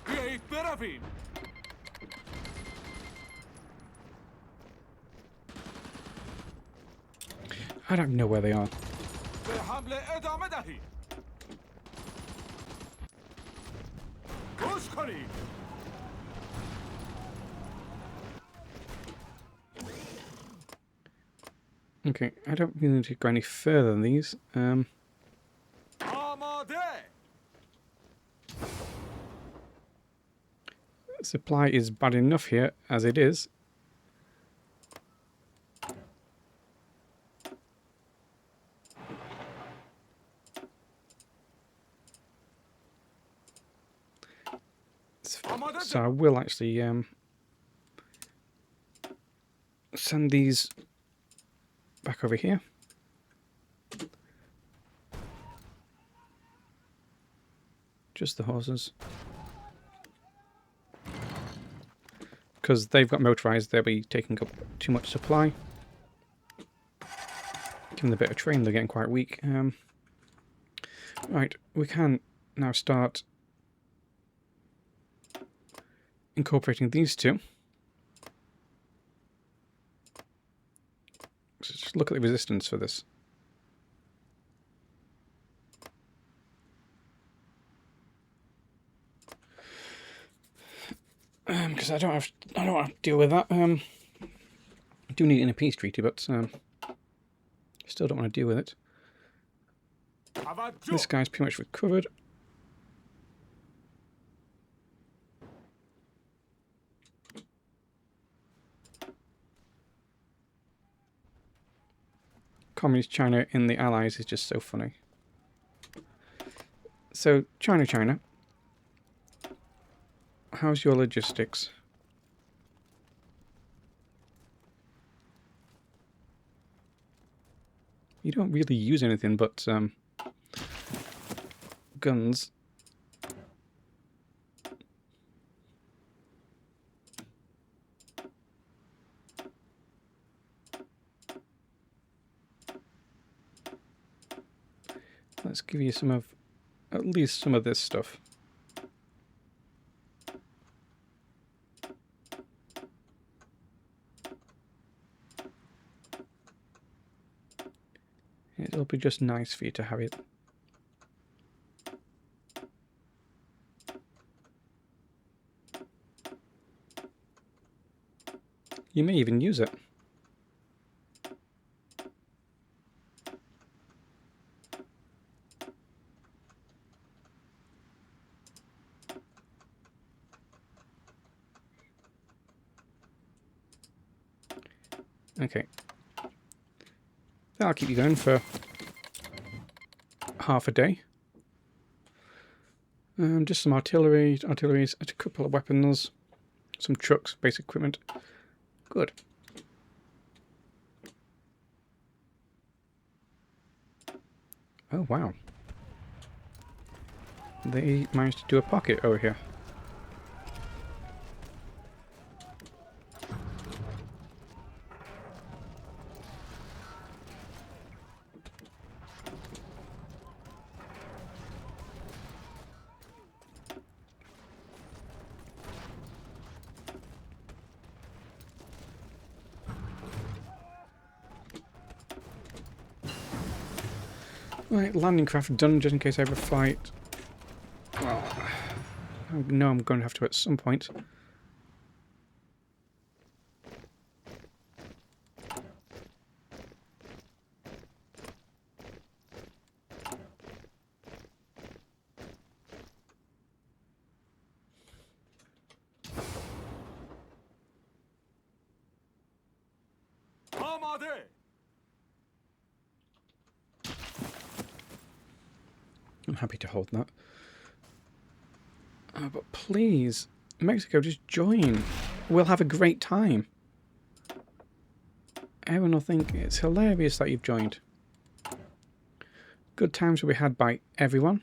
بیایید برویم I don't know where they are. به حمله ادامه دهید گوش کنید Okay, I don't really need to go any further than these. آماده Supply is bad enough here as it is. So I will actually send these back over here. Just the horses. Because they've got motorized, they'll be taking up too much supply. Give them a bit of train, they're getting quite weak. Right, we can now start incorporating these two. So just look at the resistance for this. Because I don't want to deal with that. I do need it in a peace treaty, but still don't want to deal with it. This guy's pretty much recovered. Communist China in the Allies is just so funny. So, China. How's your logistics? You don't really use anything but guns. Let's give you some of, at least some of this stuff. It'll be just nice for you to have it. You may even use it. Okay. That'll keep you going for half a day. Just some artillery, a couple of weapons, some trucks, basic equipment. Good. Oh, wow. They managed to do a pocket over here. Right, landing craft done just in case I have a fight. Well, I know I'm going to have to at some point. I'm happy to hold that. But please, Mexico, just join. We'll have a great time. Everyone will think it's hilarious that you've joined. Good times will be had by everyone.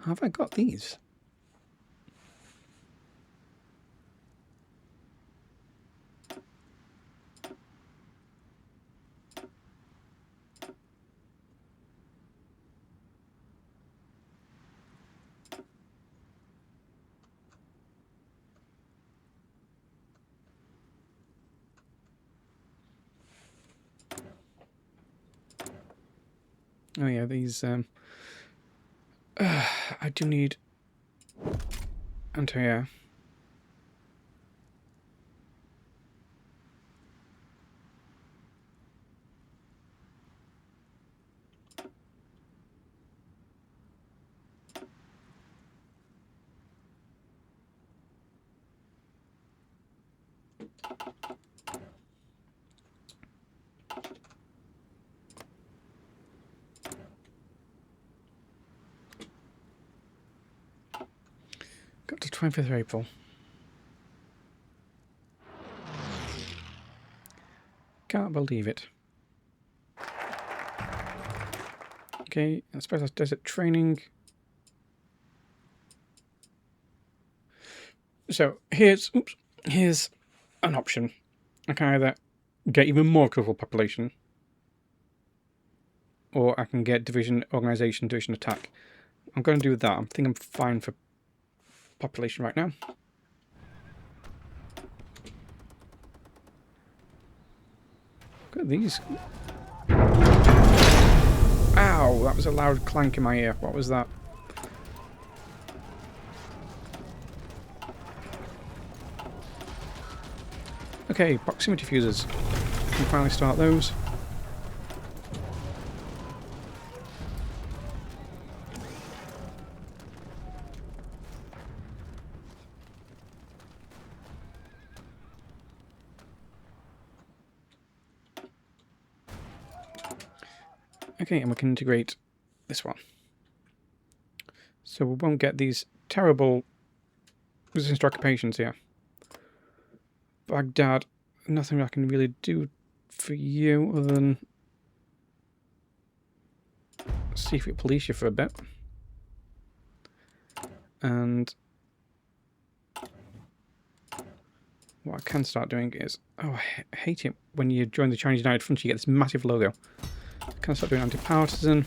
Have I got these? Oh yeah, these, I do need anti-air. Got to 25th of April. Can't believe it. Okay, I suppose that's desert training. So here's an option. I can either get even more colourful population, or I can get division organisation, division attack. I'm going to do that. I think I'm fine for population right now. Look at these. Ow, that was a loud clank in my ear. What was that? Okay, proximity fuses. We can finally start those. Okay, and we can integrate this one. So we won't get these terrible resistance to occupations here. Baghdad, nothing I can really do for you other than see if we police you for a bit. And what I can start doing is, oh, I hate it when you join the Chinese United Front, you get this massive logo. I can start doing anti-partisan.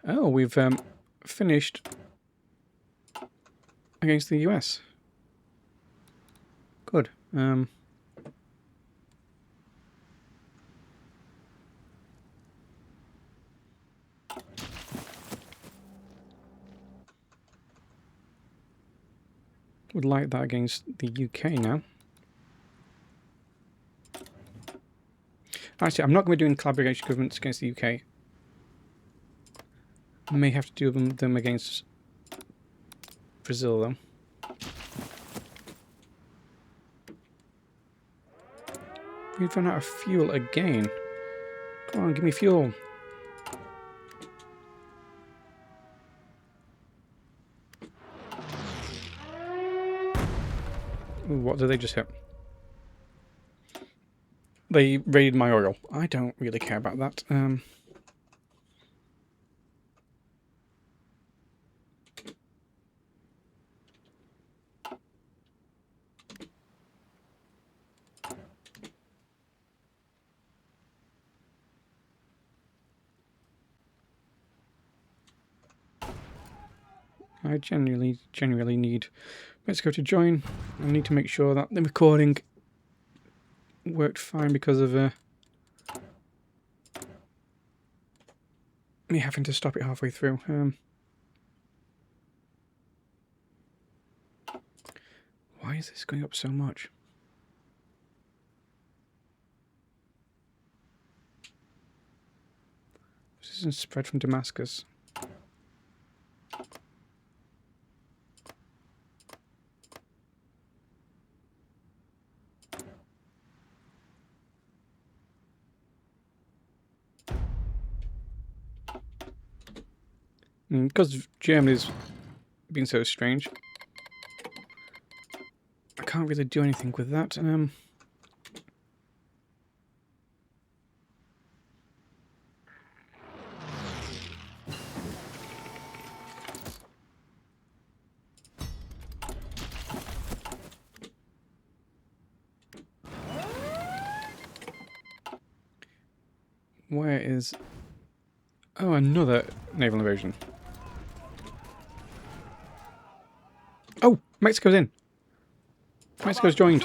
Oh, we've finished against the US. Good. Would like that against the UK now. Actually, I'm not going to be doing collaboration governments against the UK. I may have to do them against Brazil, though. We've run out of fuel again. Come on, give me fuel. Ooh, what did they just hit? They raided my oil. I don't really care about that. I genuinely need Mexico to join. I need to make sure that the recording worked fine because of me having to stop it halfway through. Why is this going up so much? This isn't spread from Damascus. Because Germany's been so strange, I can't really do anything with that. Where is... Oh, another naval invasion. Oh, Mexico's in. Mexico's joined.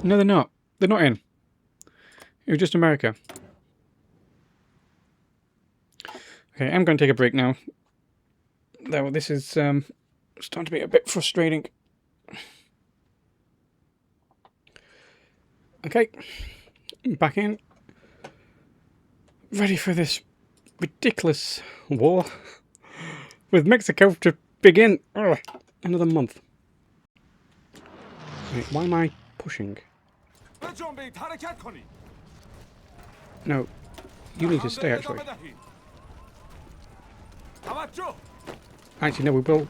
No, they're not. They're not in. It was just America. Okay, I'm going to take a break now. Though this is starting to be a bit frustrating. Okay, back in. ready for this ridiculous war with Mexico to begin. Ugh, another month. Wait, why am I pushing? به جنبید حرکت کنید. No, you need to stay actually. ادامه دهید. توجه. Actually, no, we will.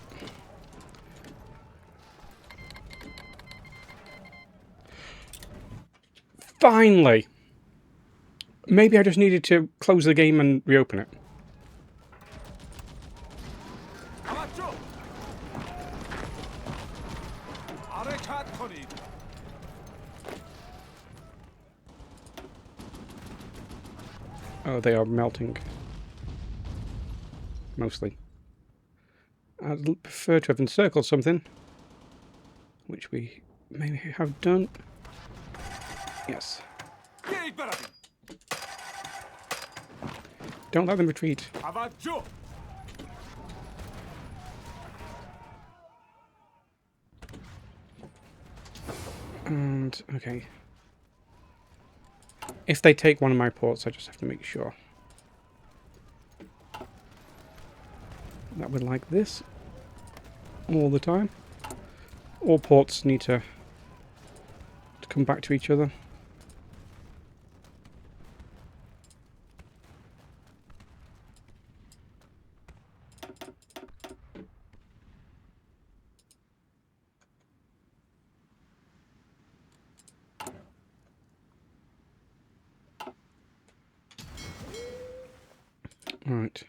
Finally! Maybe I just needed to close the game and reopen it. توجه. حرکت کنید. Oh, they are melting. Mostly. I'd prefer to have encircled something. Which we maybe have done. Yes. بیایید برویم. Don't let them retreat. توجه. And, okay. If they take one of my ports, I just have to make sure that we're like this all the time. All ports need to come back to each other. Right.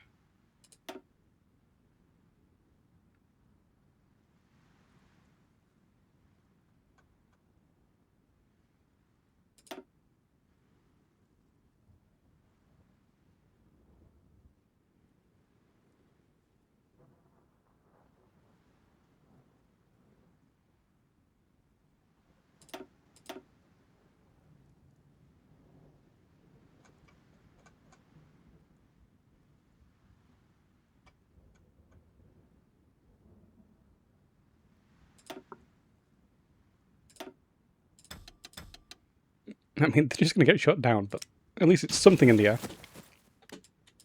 I mean, they're just going to get shot down, but at least it's something in the air.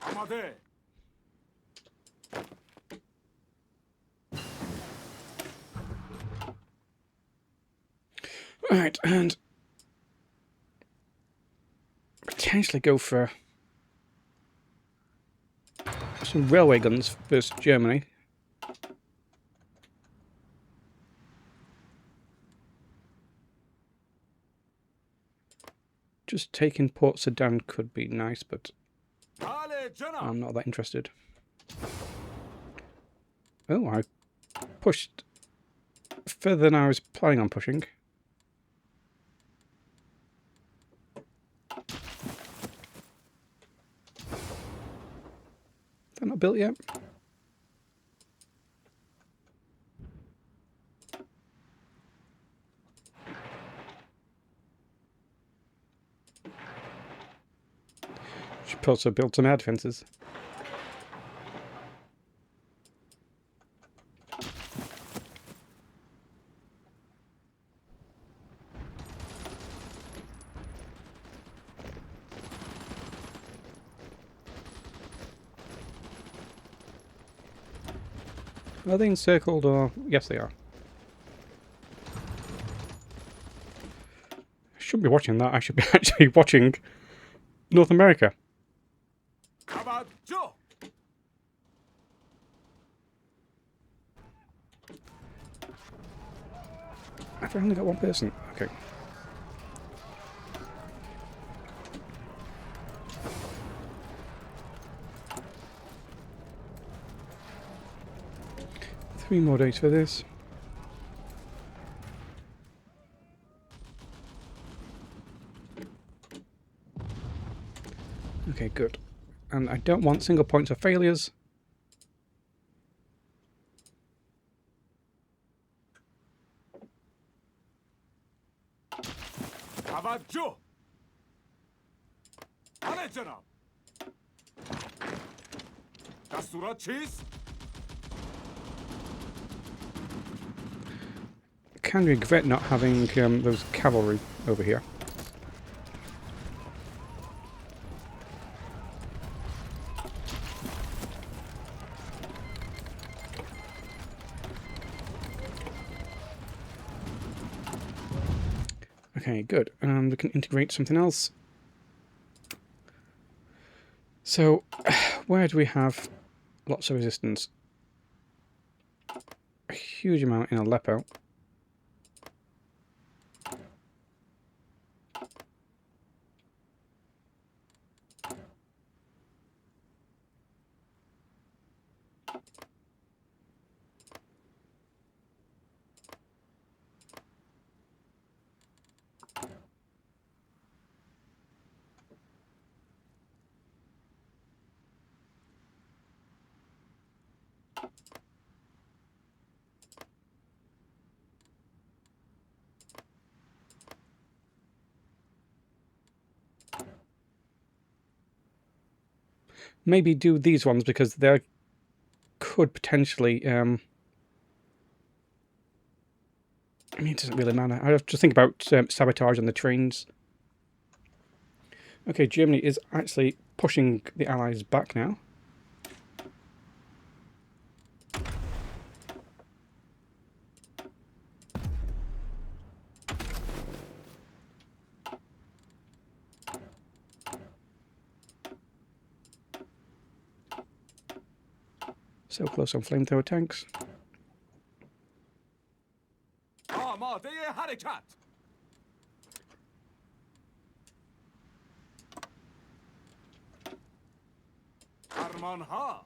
آماده. Right, and potentially go for some railway guns versus Germany. Just taking Port Sudan could be nice, but بله جناب. I'm not that interested. Oh, I pushed further than I was planning on pushing. They're not built yet. Should also build some air defences. Are they encircled or... Yes, they are. I shouldn't be watching that. I should be actually watching North America. توجه. I've only got one person. Okay. Three more days for this. Okay, good. And I don't want single points of failures. توجه. بله جناب. دستورات چیست؟ Can regret not having those cavalry over here. Okay, good. And we can integrate something else. So, where do we have lots of resistance? A huge amount in Aleppo. Maybe do these ones because they could potentially. I mean, it doesn't really matter. I have to think about sabotage on the trains. Okay, Germany is actually pushing the Allies back now. So close on flamethrower tanks. آماده حرکت. فرمانها.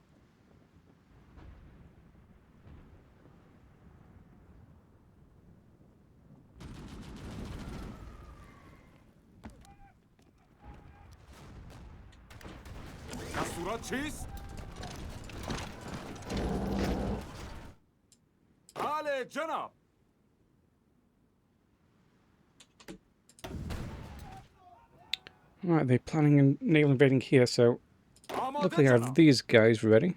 دستورات چیست؟ بله جناب. Right, they're planning on naval invading here, so آماده luckily I have جناب. these guys ready.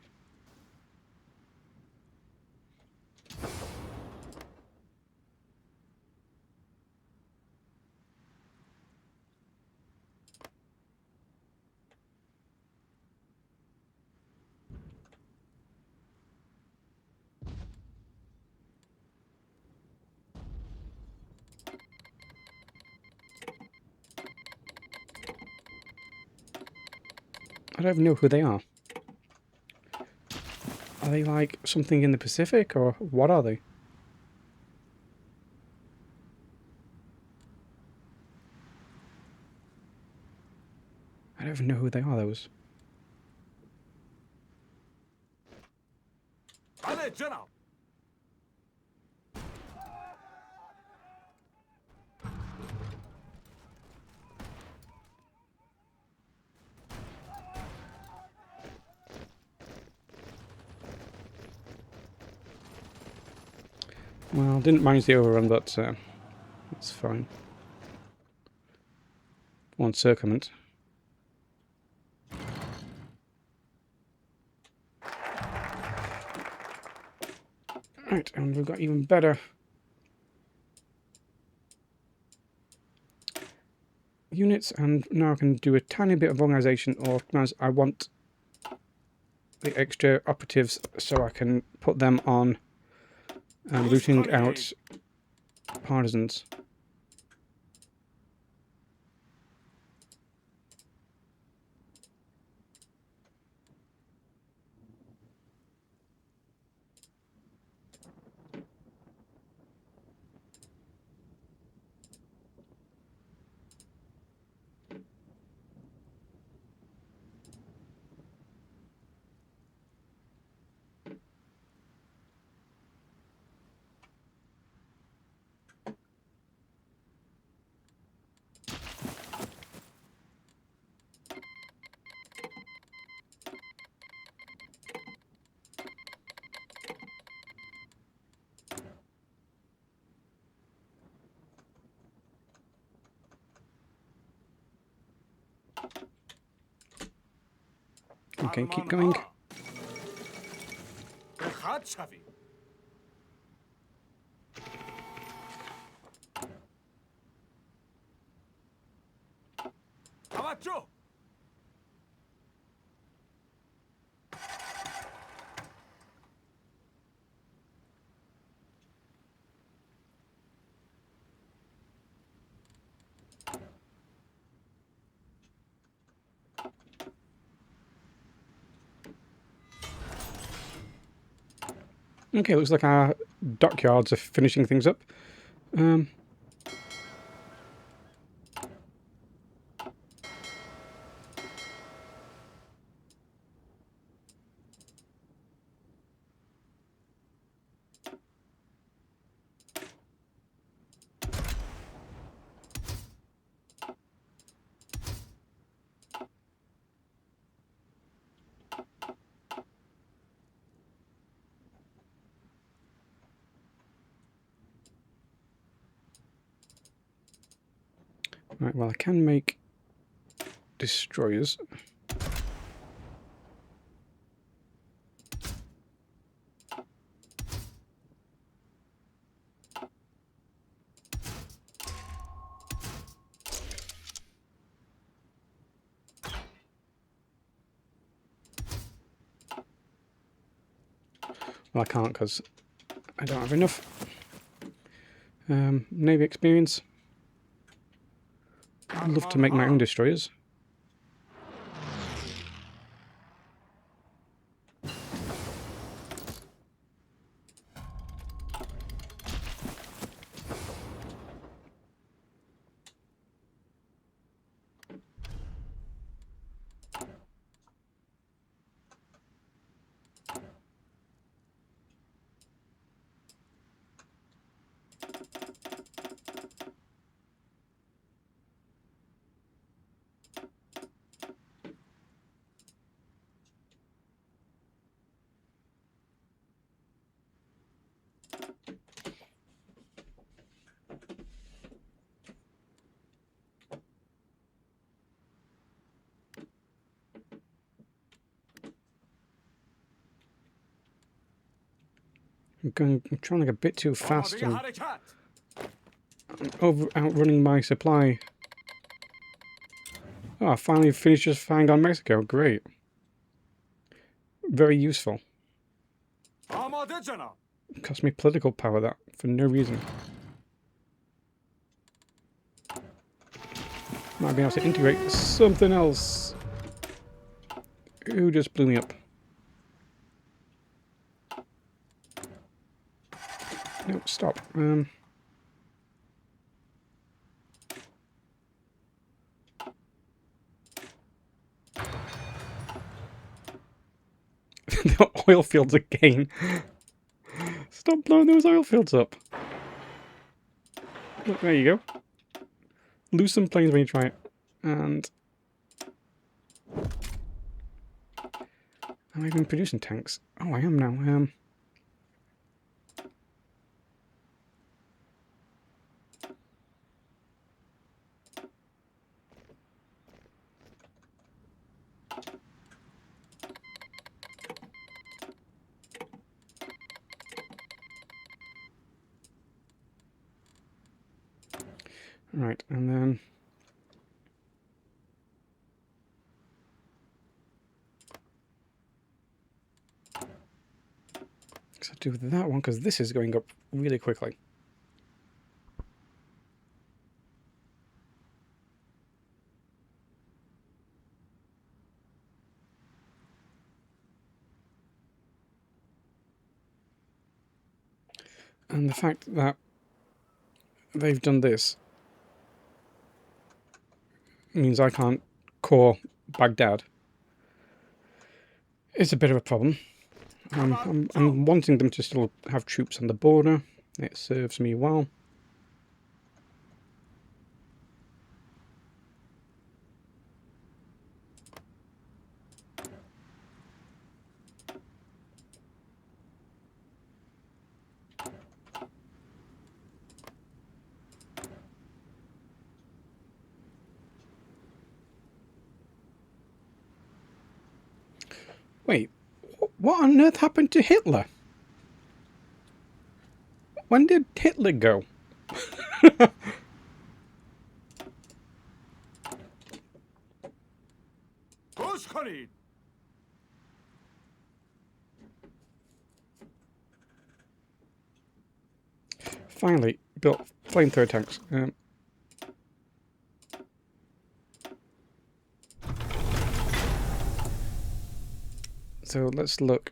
I don't even know who they are. Are they like something in the Pacific, or what are they? I don't even know who they are, those. بله جناب. Well, didn't manage the overrun, but that's fine. One circumvent. Right, and we've got even better units, and now I can do a tiny bit of organization, or I want the extra operatives so I can put them on rooting out partisans. Okay, keep going. به خط شوید. توجه. Okay, looks like our dockyards are finishing things up. Right, well, I can make destroyers. Well, I can't because I don't have enough Navy experience. I'd love to make my own destroyers. I'm trying to go a bit too fast and outrunning my supply. Oh, I finally finished just firing on Mexico. Great. Very useful. Cost me political power, that, for no reason. Might be able to integrate something else. Who just blew me up? No, stop. The oil fields again. Stop blowing those oil fields up. Look, there you go. Lose some planes when you try it. And am I even producing tanks? Oh, I am now. Right, and then let's do that one because this is going up really quickly. And the fact that they've done this means I can't core Baghdad. It's a bit of a problem. I'm wanting them to still have troops on the border. It serves me well. Wait, what on earth happened to Hitler? When did Hitler go? Finally, built flamethrower tanks. So let's look.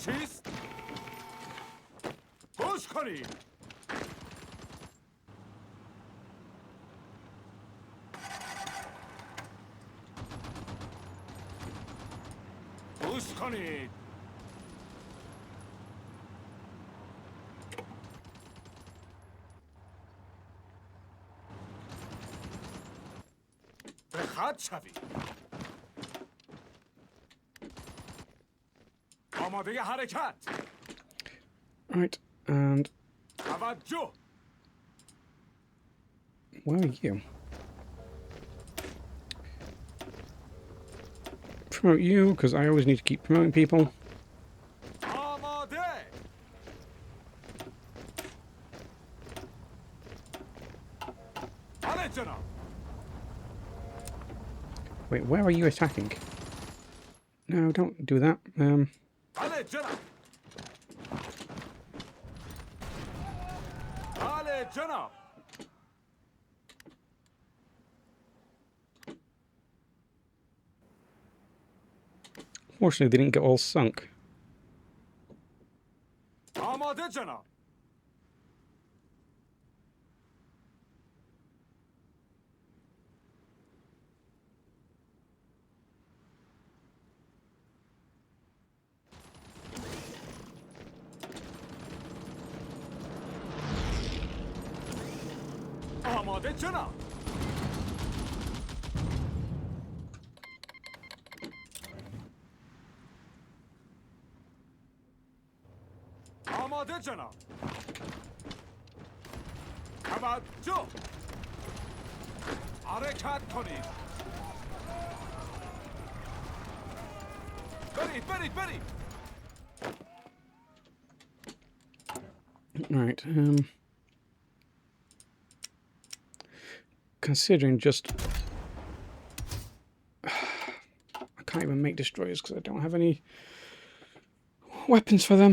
چیست؟ گوش کنید. گوش کنید. به خط شوید. آماده حرکت. Right, and توجه. where are you? Promote you, because I always need to keep promoting people. آماده. بله جناب. Wait, where are you attacking? No, don't do that. بله جناب. بله جناب. Fortunately, they didn't get all sunk. آماده جناب. آماده جناب. آماده جناب. توجه. حرکت کنید. برید برید برید. Right, considering just... I can't even make destroyers because I don't have any weapons for them.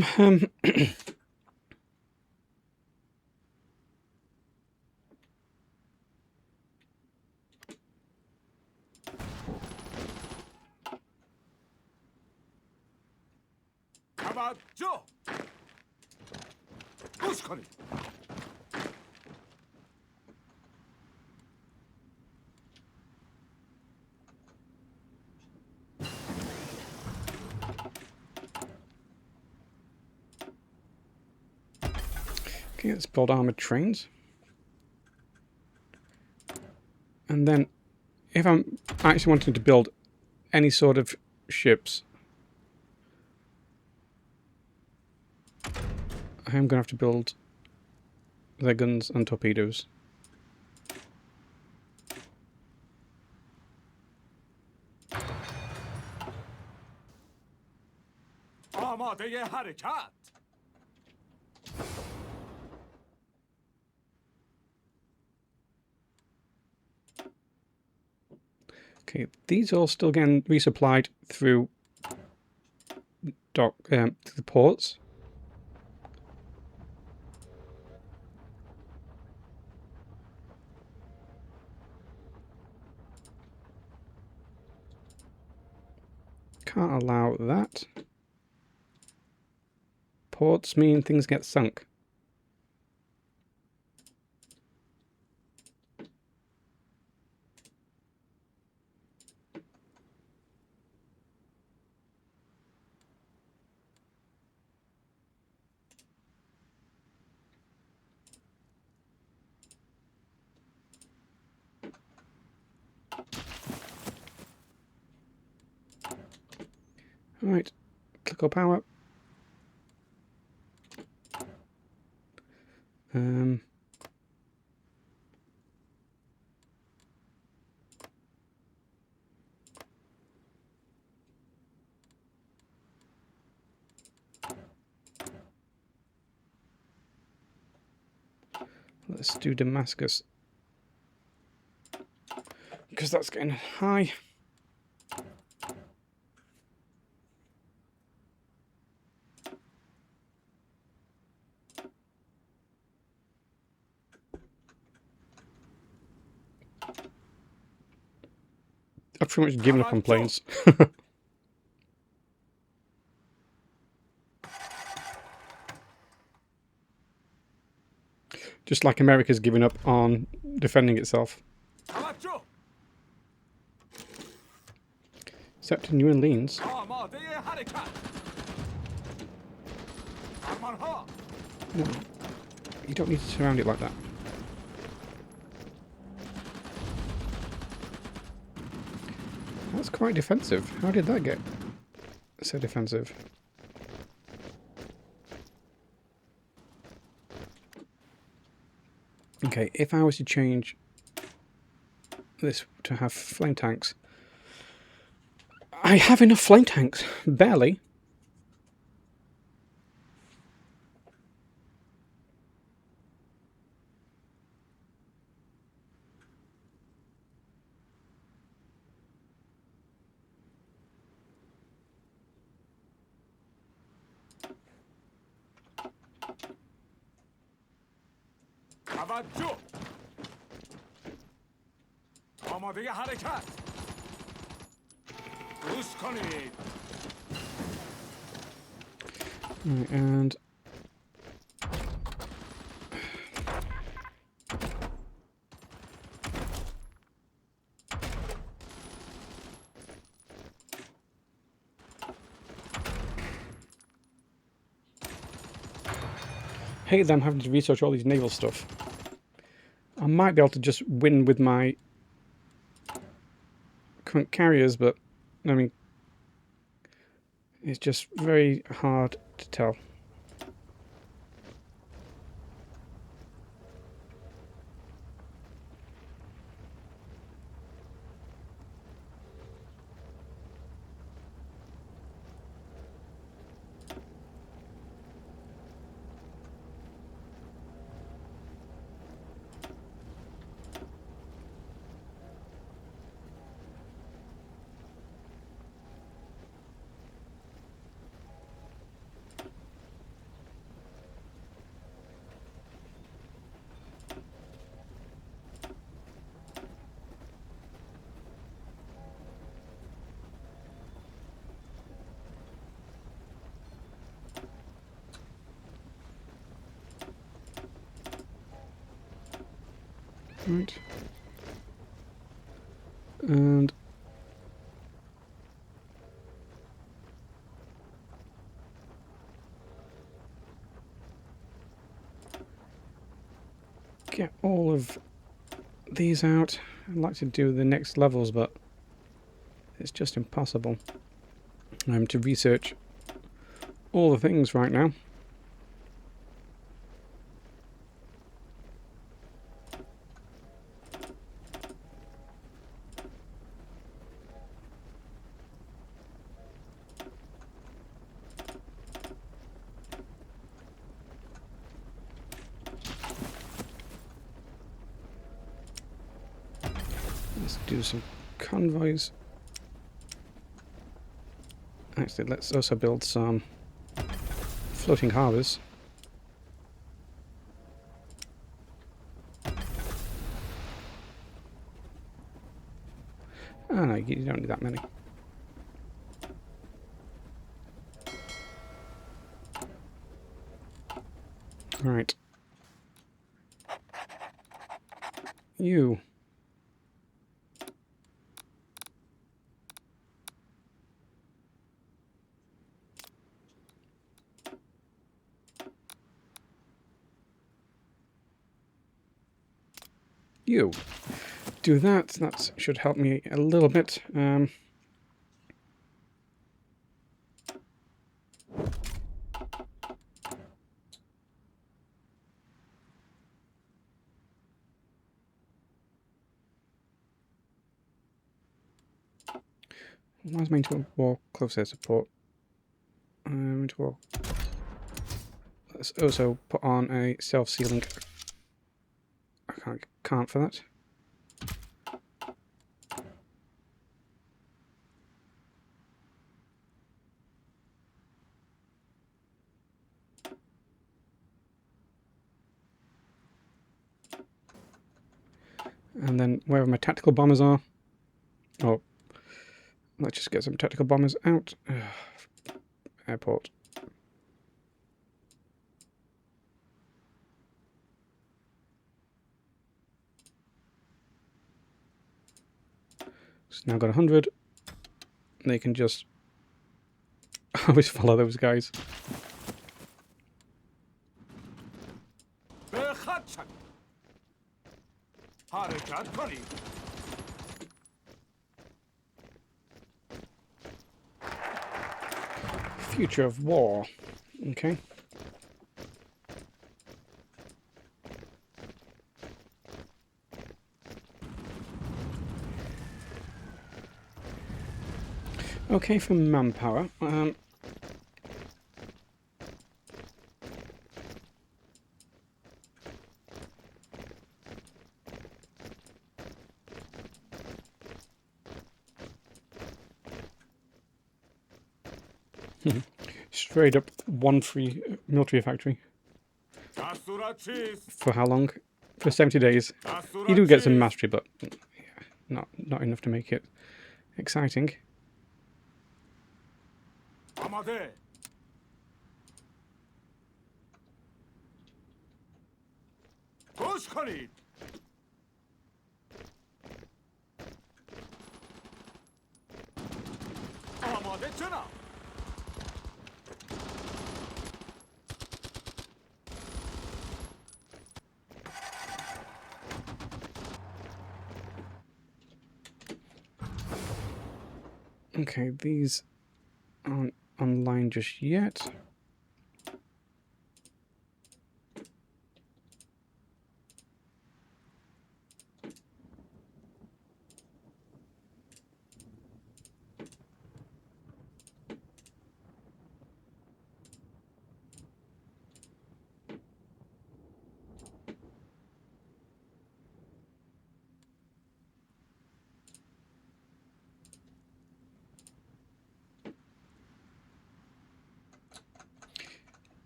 توجه. گوش کنید. Okay, let's build armored trains. And then, if I'm actually wanting to build any sort of ships, I am going to have to build their guns and torpedoes. آماده حرکت. Okay, these are all still getting resupplied through through the ports. Can't allow that. Ports mean things get sunk. Alright, click on power. Let's do Damascus, because that's getting high. I've pretty much given up on planes. Just like America's given up on defending itself. 잡았죠? Except in New Orleans. 아마대의 하리칸. 아만하. No, you don't need to surround it like that. That's quite defensive. How did that get so defensive? Okay, if I was to change this to have flame tanks, I have enough flame tanks, barely. 잡았죠? 아마대의 하리칸. 루스커니. Right, and hate them having to research all these naval stuff. I might be able to just win with my current carriers, but I mean, it's just very hard to tell. Right. And get all of these out. I'd like to do the next levels, but it's just impossible to research all the things right now. Let's do some convoys. Actually, let's also build some floating harbours. Oh no, you don't need that many. Right. You. You. Do that. That should help me a little bit. Why is my war close air support? War. Let's also put on a self-sealing. I can't for that. And then wherever my tactical bombers are, oh, let's just get some tactical bombers out. Airport. It's now got 100. They can just always follow those guys. بخدشن حرکت کنید Future of war. Okay. Okay, for manpower. Straight up one free military factory. دستورات چیست For how long? For 70 days. You دستورات do get some چیست mastery, but yeah, not enough to make it exciting. آماده گوش کنید آماده جناب Okay, these aren't online just yet.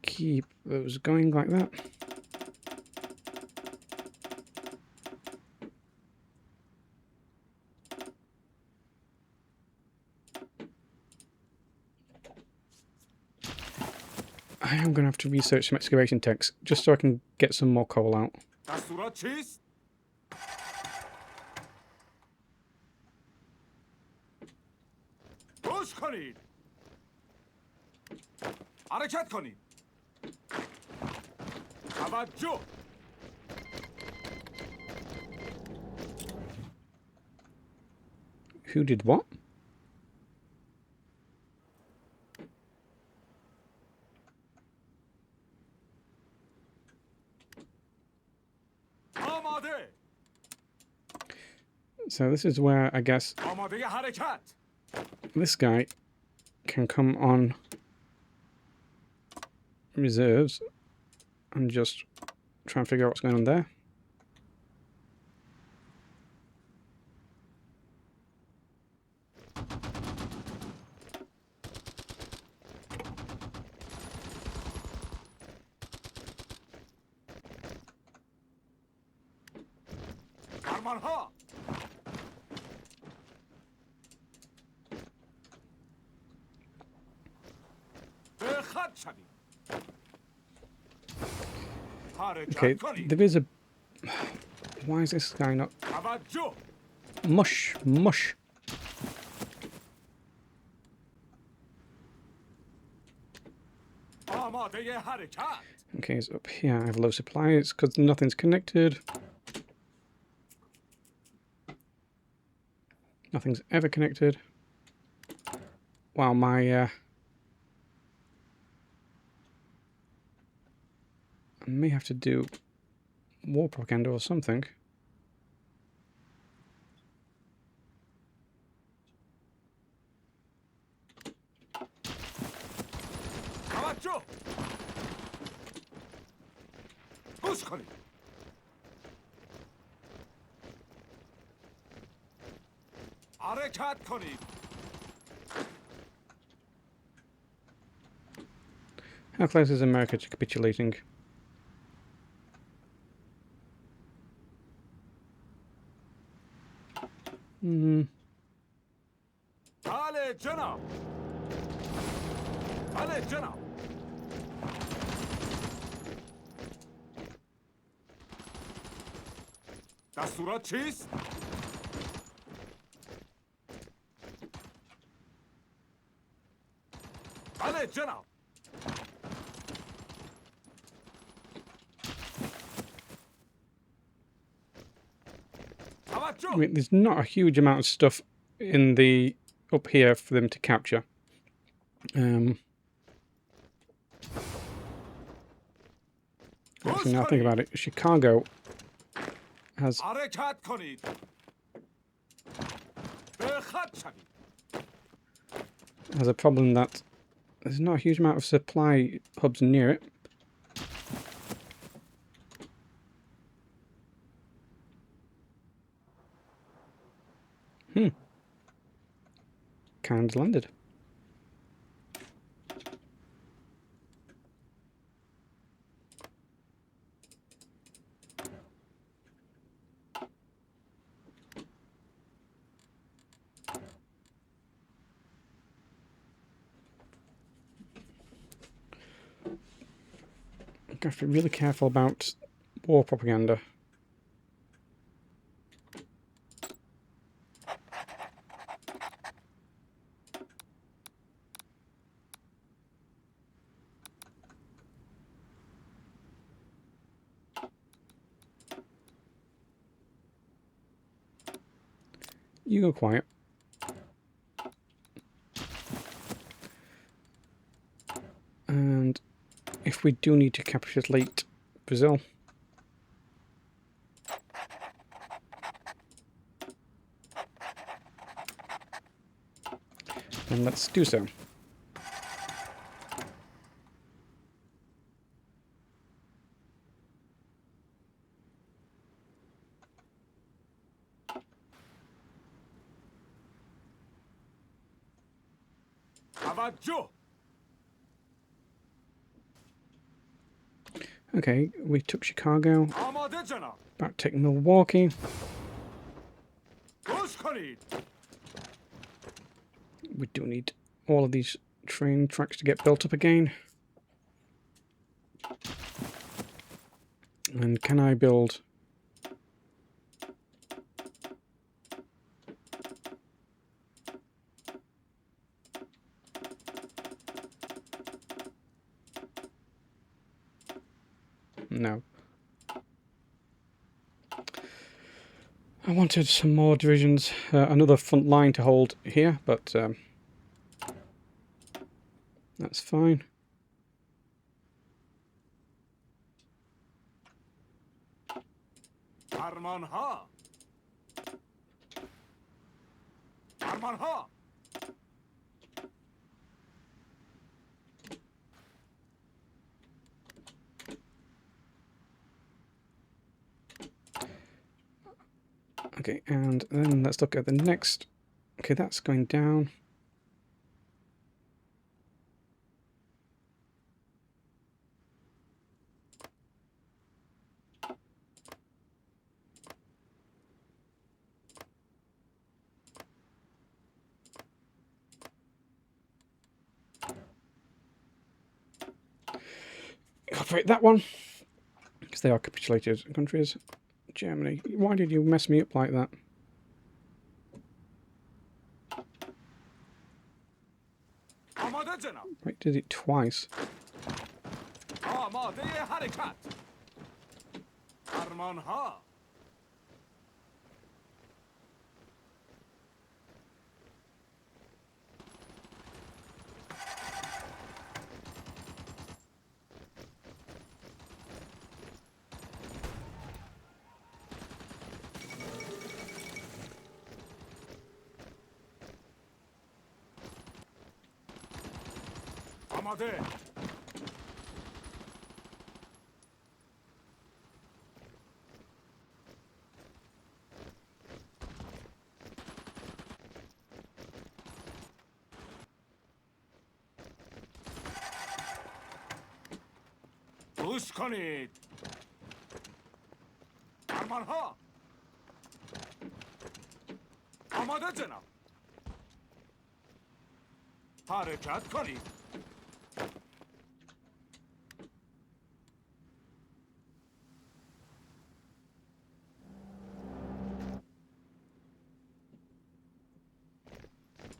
Keep those going like that. I am going to have to research some excavation techs just so I can get some more coal out. دستورات چیست گوش کنید حرکت کنید توجه Who did what? آماده So this is where I guess آماده حرکت this guy can come on reserves and just try and figure out what's going on there. فرمانها به خط شوید Okay, حرکت کنید there is a... Why is this guy not... توجه Mush, mush. آماده حرکت Okay, it's up here. I have low supply. It's because nothing's connected. Nothing's ever connected. Wow, my... I may have to do war propaganda or something. توجه گوش کنید حرکت کنید How close is America to capitulating? بله جناب بله جناب دستورات چیست؟ بله جناب. I توجه. mean, there's not a huge amount of stuff in the up here for them to capture. Actually, now I think about it, Chicago has حرکت کنید. به خط شوید. a problem that there's not a huge amount of supply hubs near it. Cannons landed. You have to be really careful about war propaganda. You go quiet. And if we do need to capitulate Brazil, then let's do so. توجه. Okay, we took Chicago. آماده جناب. About to take Milwaukee. گوش کنید. We do need all of these train tracks to get built up again. And can I build... No. I wanted some more divisions, another front line to hold here, but that's fine. فرمانها. فرمانها. Okay, and then let's look at the next. Okay, that's going down. Incorporate that one, because they are capitulated countries. Germany, why did you mess me up like that? آماده جناب. Right, did it twice. آماده حرکت. فرمانها. آماده. گوش کنید. فرمانها. آماده جناب. حرکت کنید.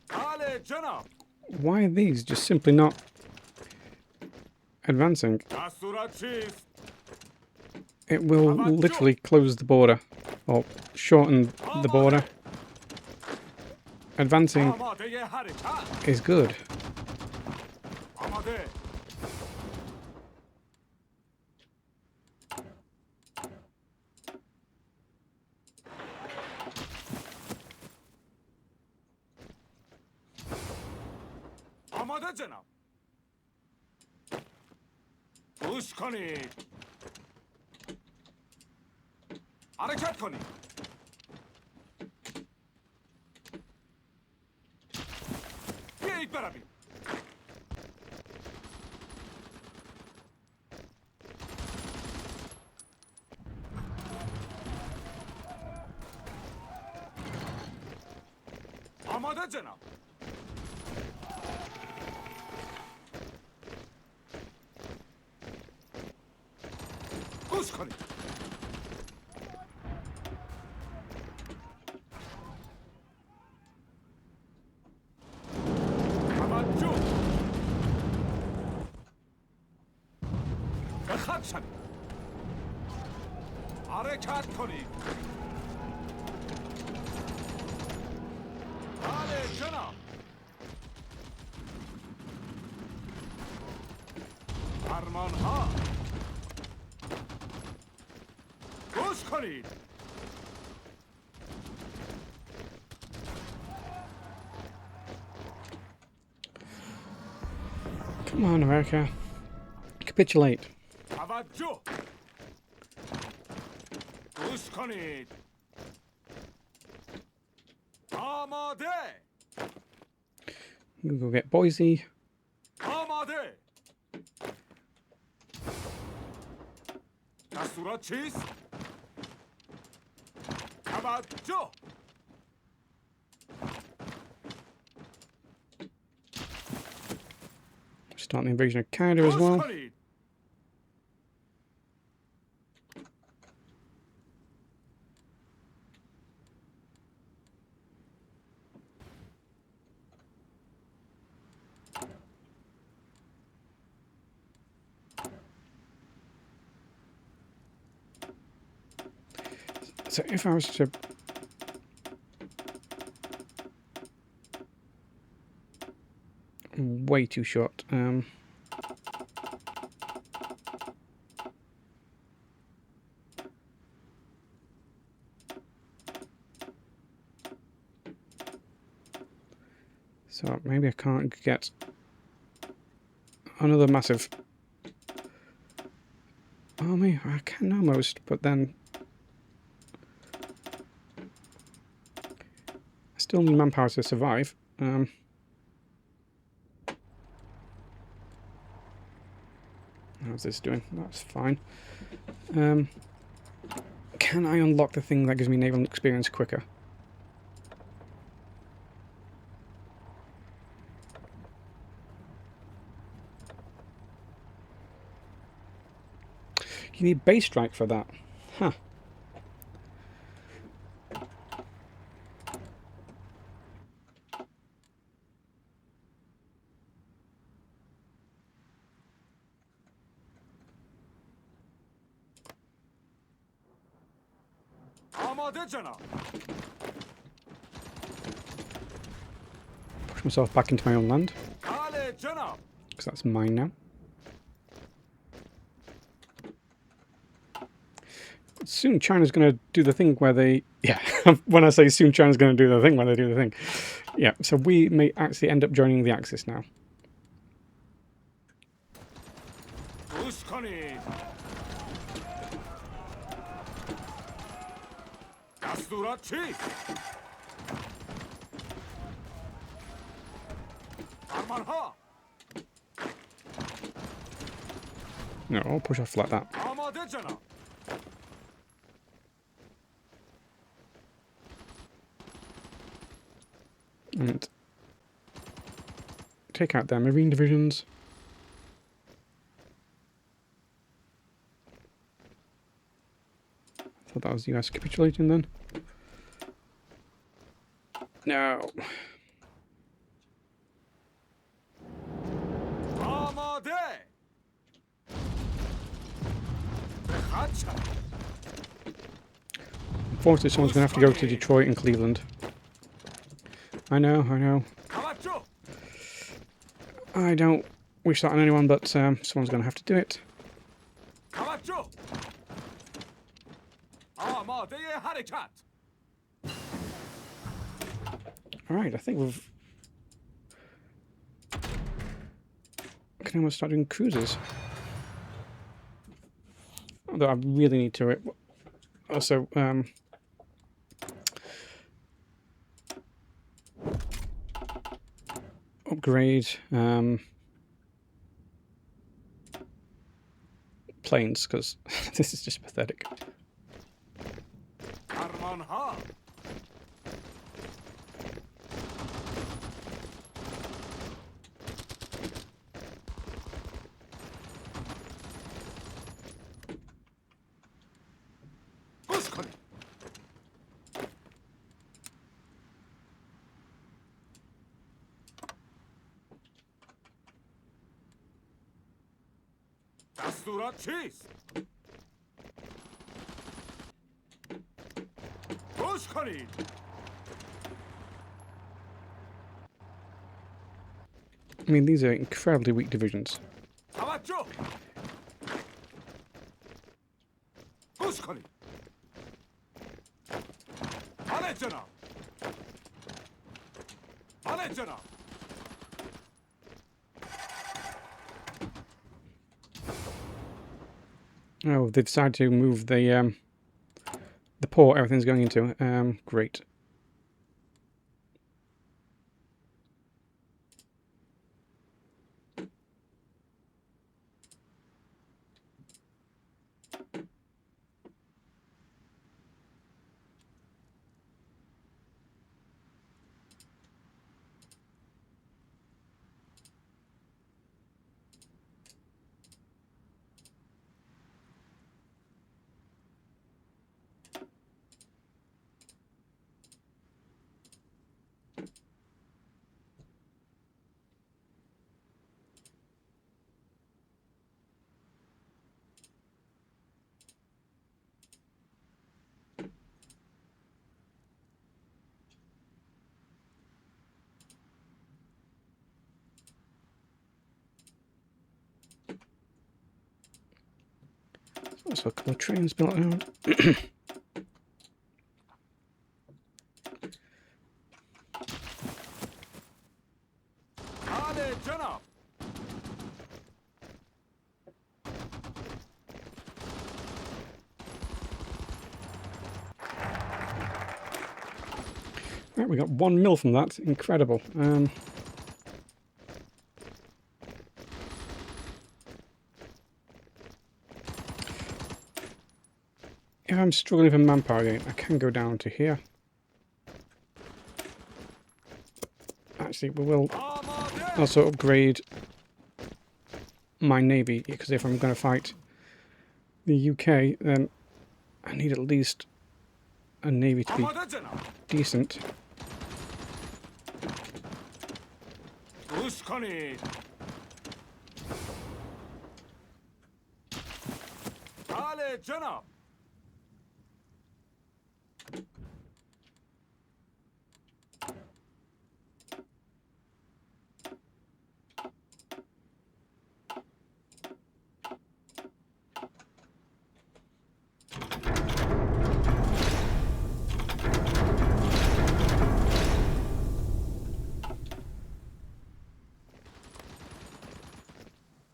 بله جناب. Why are these just simply not advancing, Dastura cheese. it will literally close the border, or shorten the border. Advancing Amadeye harekat. is good. Amade. Amade cenab. Duruş konid. Hareket konid. Geyik beraber. Amade cenab. Kuş konid. Tavaccu. Dikkat şanid. Harekat konid. Bale cenab. Arman ha. Kuş konid. Come on, America. Capitulate. Tavaccu. Kuş konid. Amade. We'll go get Boise. Amade. Dastura cheese. Tavaccu. Start the invasion of Canada as Kuş well. konid. So if I was to way too short. So maybe I can't get another massive army. I can almost, but then I still need manpower to survive. How's this doing? That's fine. Can I unlock the thing that gives me naval experience quicker? You need base strike for that. Huh. Amade cenab. Push myself back into my own land, Bale cenab. because that's mine now. Soon China's going to do the thing where they... Yeah, when I say soon China's going to do the thing when they do the thing. Yeah, so we may actually end up joining the Axis now. Kuş konid. Dastura cheese. Arman ha. No, I'll push off like that. Amade cenab. And take out their marine divisions. I thought that was the US capitulating then. No. Amade. Unfortunately, someone's going to have to go to Detroit and Cleveland. I know, I know. 가봤죠? I don't wish that on anyone, but someone's going to have to do it. 가봤죠? 아마데의 하리칸. Alright, I think we've... can almost start doing cruises. Although I really need to... also, upgrade planes, because this is just pathetic. 가르만하. 꾸스코니. 다스라 치즈. 꾸스코니. I mean, these are incredibly weak divisions. 가봤죠? 꾸스코니. 말했잖아. 말했잖아. Oh, they've decided to move the port everything's going into. Great. Also, a couple of trains built out. 말했잖아. Right, we got 1 mil from that. Incredible. If I'm struggling for manpower again, I can go down to here. Actually, we will 아마데. also upgrade my navy, because if I'm going to fight the UK, then I need at least a navy to be 아마데잖아. decent. 꾸스코니. 말했잖아.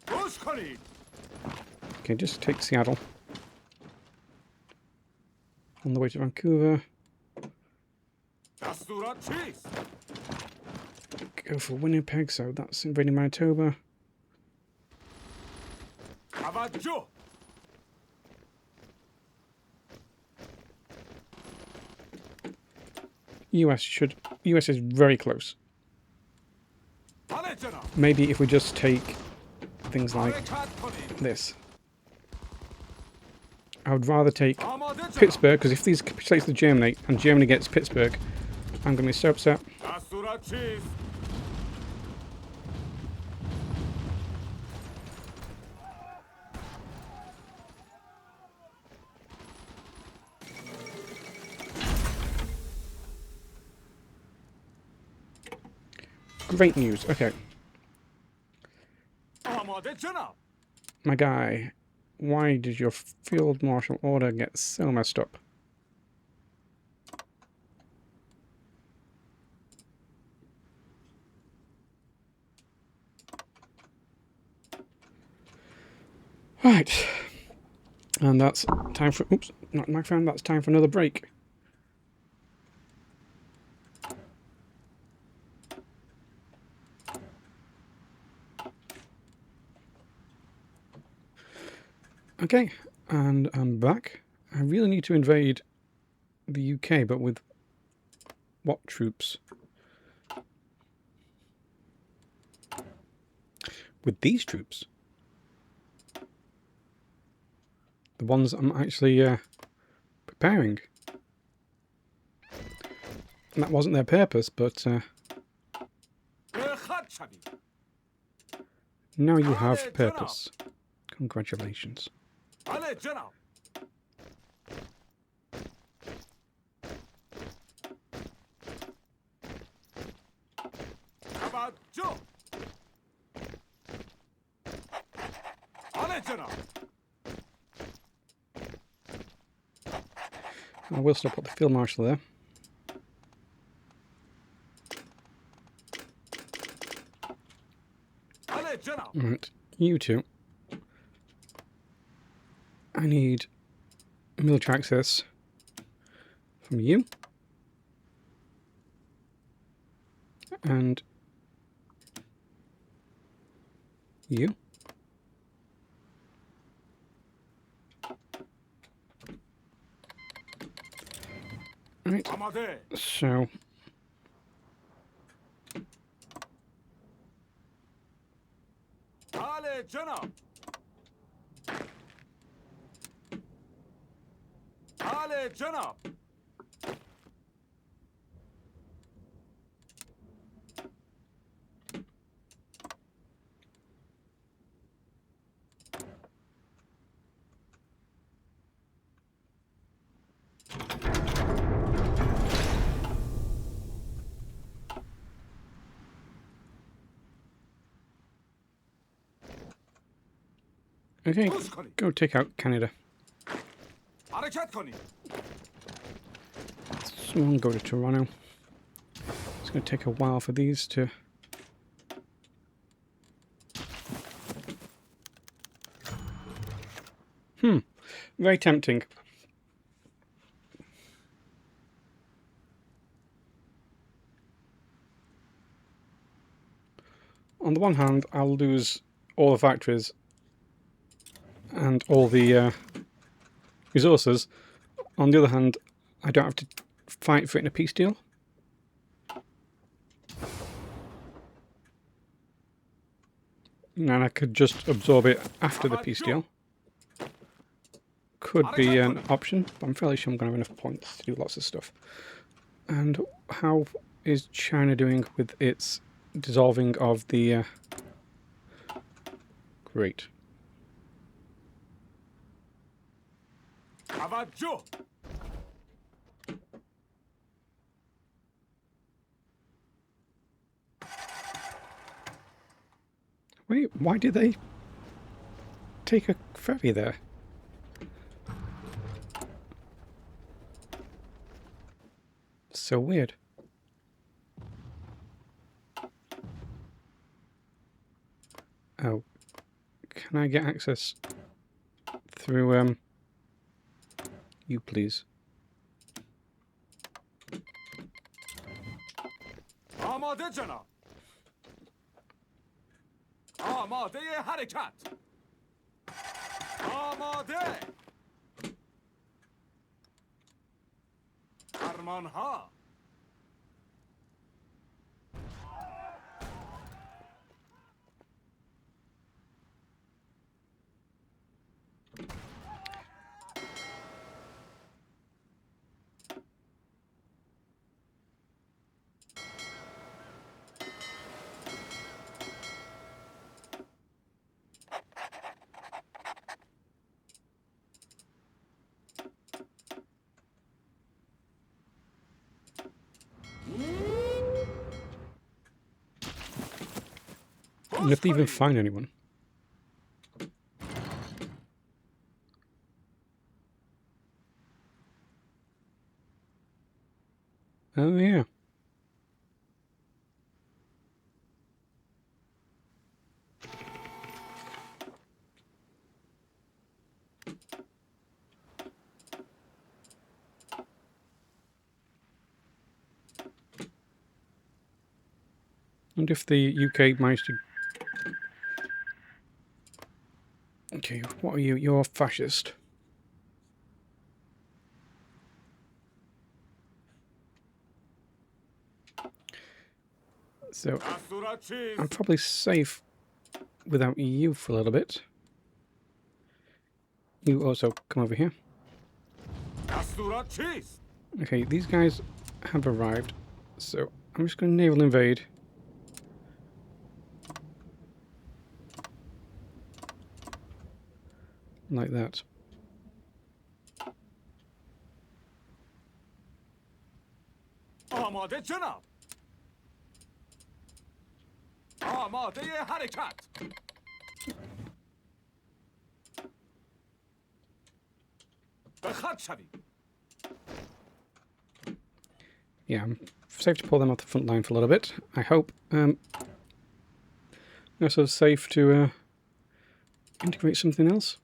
꾸스코니. Okay, just take Seattle. On the way to Vancouver. 다스라 치즈. Go for Winnipeg, so that's invading Manitoba. 가봤죠? US is very close. 말했잖아. Maybe if we just take things like 하리칸. this. I would rather take 아마데잖아. Pittsburgh, because if these capitulates to Germany and Germany gets Pittsburgh, I'm going to be so upset. 다스라 치즈. Great news. Okay, آماده جناب. my guy, why did your field marshal order get so messed up? Right, and that's time for. Oops, not my friend. That's time for another break. Okay, and I'm back. I really need to invade the UK, but with what troops? With these troops? The ones I'm actually preparing. And that wasn't their purpose, but به خط شوید. now you have purpose. Congratulations. بله جناب. توجه. بله جناب. I will still put the field marshal there. بله جناب. Right, you two. I need military access from you. And you. Right, آماده. so بله جناب. بله جناب. okay, گوش کنید. go take out Canada. حرکت کنید. Someone go to Toronto. It's going to take a while for these to. Very tempting. On the one hand, I'll lose all the factories and all the resources. On the other hand, I don't have to fight for it in a peace deal. And I could just absorb it after the peace deal. Could be an option, but I'm fairly sure I'm going to have enough points to do lots of stuff. And how is China doing with its dissolving of the... Great. توجه. Wait, why did they take a ferry there? So weird. Oh, can I get access through you, please? آماده جناب. آماده حرکت. آماده. فرمانها. And if they even find anyone. Oh, yeah. And if the UK managed to... Okay, what are you? You're fascist. So, I'm probably safe without you for a little bit. You also come over here. Okay, these guys have arrived. So, I'm just going to naval invade. Like that. آماده جناب. آماده حرکت. به خط شوید. Yeah, I'm safe to pull them off the front line for a little bit, I hope. Also safe to integrate something else.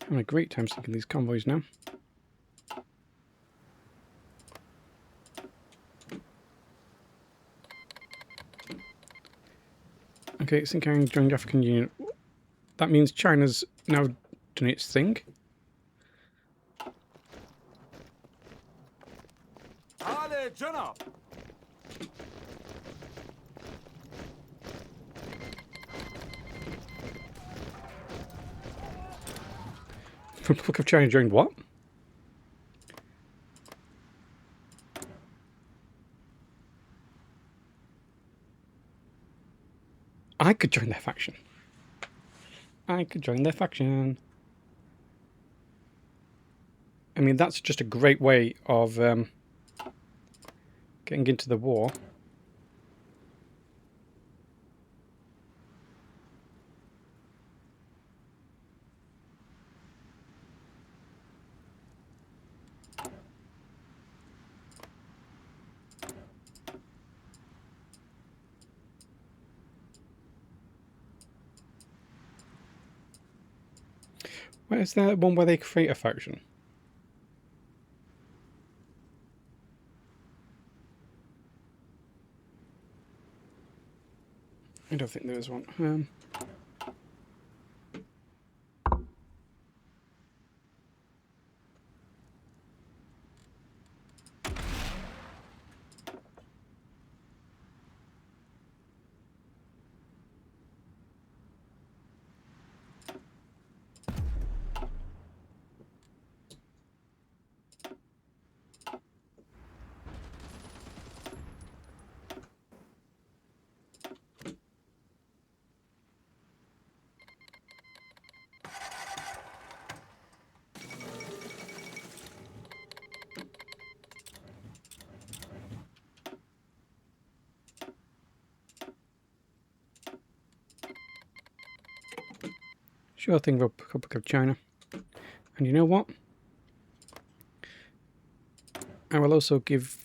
Having a great time sinking these convoys now. Okay, sinking joined the African Union. That means China's now done its thing. بله جناب. Republic of China joined what? I could join their faction. I could join their faction. I mean, that's just a great way of getting into the war. Where's that one where they create a faction? I don't think there is one. Sure thing, Republic of China. And you know what? I will also give...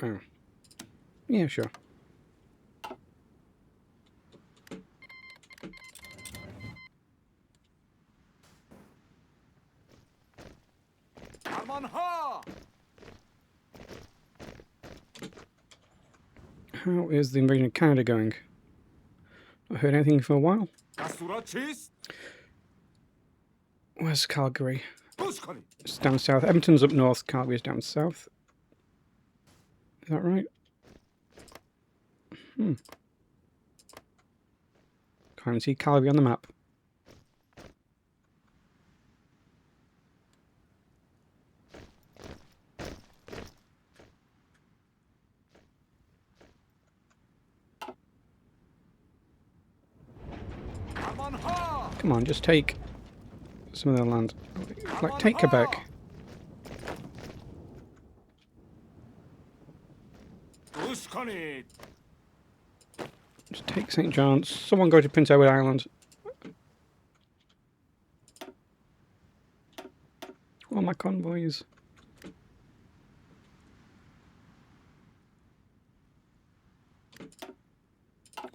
Oh. Yeah, sure. فرمانها. How is the invasion of Canada going? Not heard anything for a while. دستورات چیست؟ Where's Calgary? گوش کنید. It's down south. Edmonton's up north, Calgary's down south. Is that right? Can't see Calgary on the map. Come on, just take some of their land. Like, take Quebec. گوش کنید. Just take St. John's. Someone go to Prince Edward Island. All my convoys.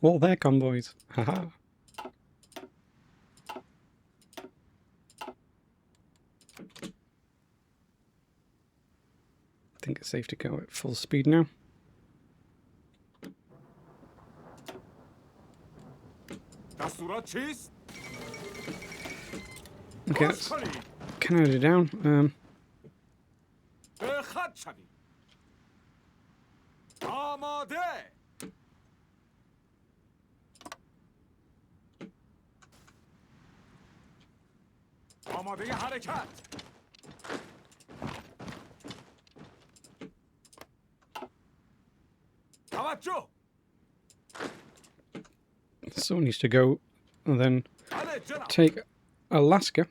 All their convoys. Haha. I think it's safe to go at full speed now. دستورات چیست؟ Okay, گوش that's کنید. Canada down. به خط شوید. آماده. آماده حرکت. توجه. Someone needs to go and then بله جناب. take Alaska.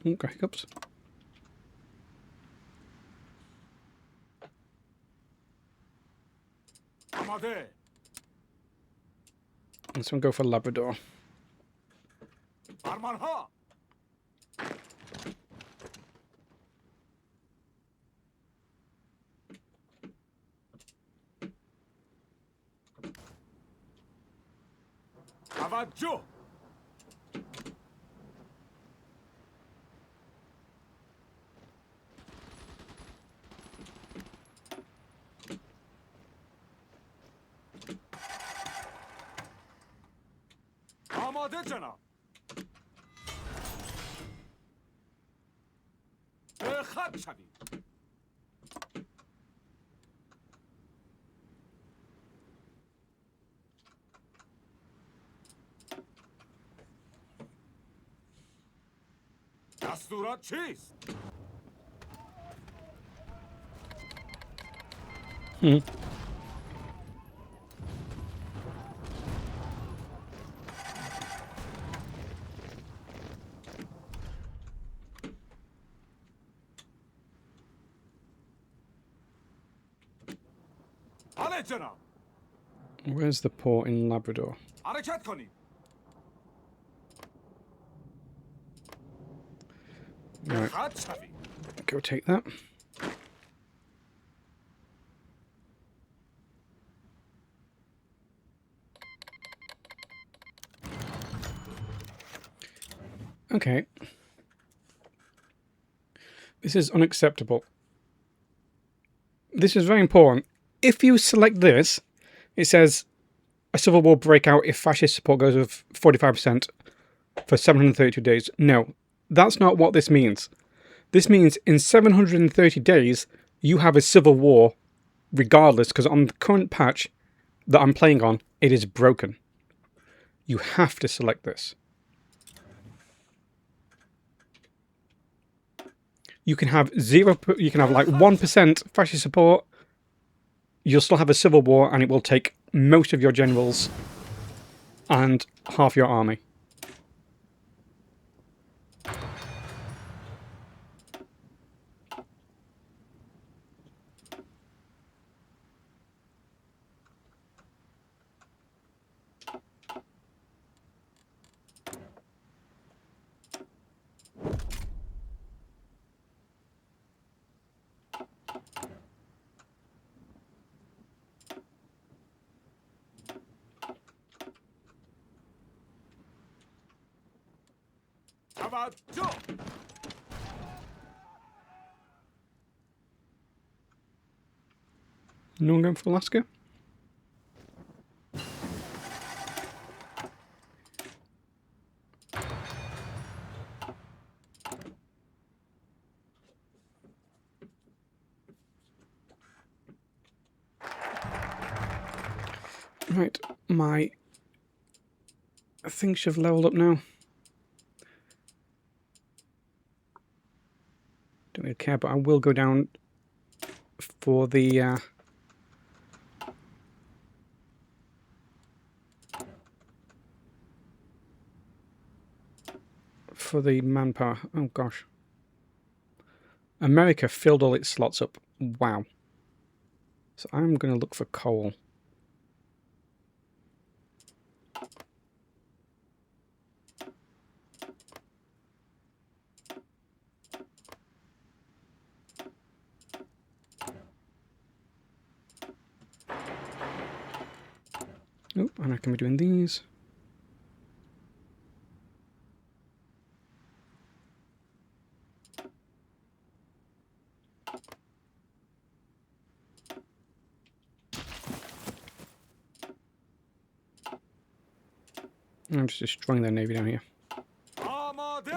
Okay, hiccups. آماده. And someone go for Labrador. فرمانها. توجه. آماده جناب. به خط شوید. دستورات چیست؟ بله جناب. Where's the port in Labrador? حرکت کنید. به Right, خط شوید. go take that. Okay. This is unacceptable. This is very important. If you select this, it says a civil war break out if fascist support goes of 45% for 732 days. No, that's not what this means. This means in 730 days, you have a civil war regardless, because on the current patch that I'm playing on, it is broken. You have to select this. You can have you can have like 1% fascist support. You'll still have a civil war and it will take most of your generals and half your army. توجه. No one going for Alaska? Right, my things should have leveled up now. Don't really care, but I will go down for the for the manpower. Oh gosh. America filled all its slots up. Wow. So I'm going to look for coal. Oh, and I can be doing these. I'm just destroying their navy down here. Amade!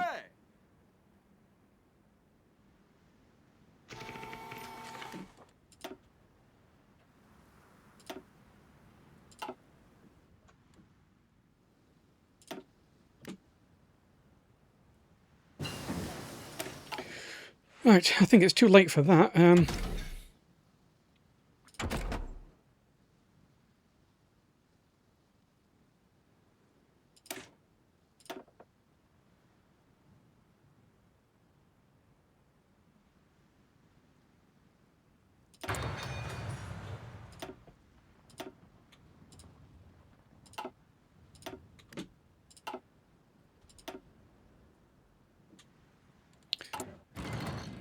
Right, I think it's too late for that.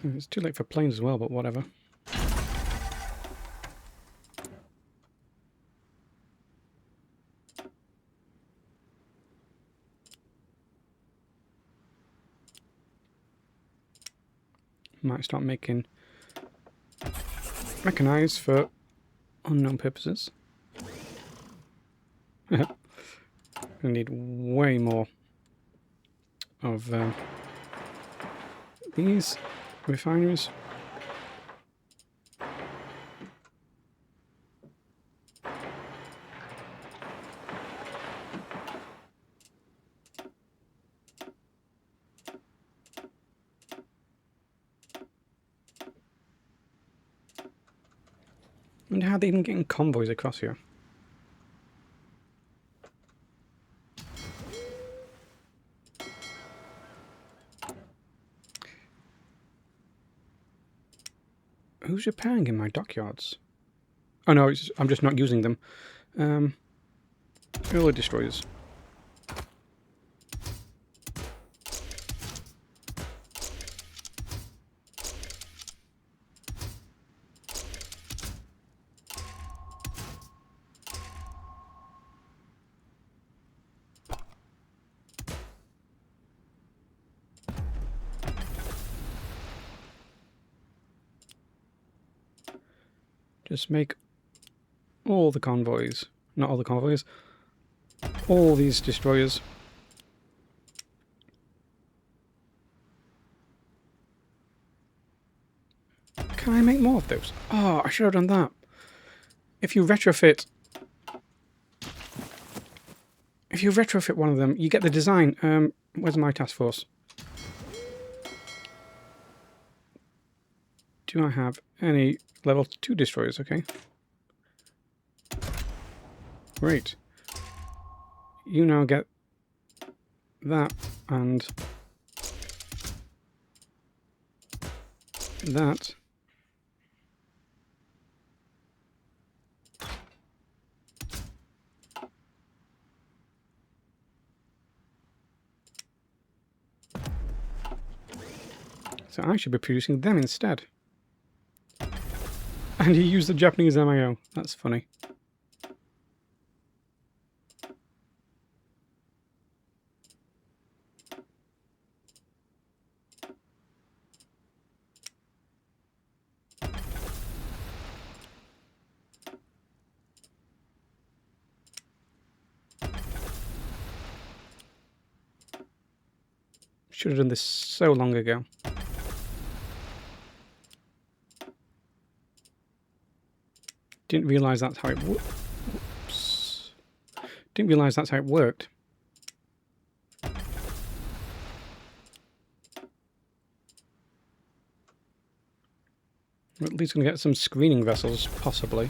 It's too late for planes as well, but whatever. Might start making mechanized for unknown purposes. Gonna need way more of these refineries. I wonder how they're even getting convoys across here. Who's repairing in my dockyards? Oh no, I'm just not using them. Early destroyers. Just make all the convoys, not all the convoys, all these destroyers. Can I make more of those? Oh, I should have done that. If you retrofit one of them, you get the design. Where's my task force? Do I have any level 2 destroyers? Okay. Great. You now get that and that. So I should be producing them instead. And he used the Japanese MIO. That's funny. Should have done this so long ago. Didn't realise that's how it whoops. Didn't realise that's how it worked. We're at least going to get some screening vessels, possibly.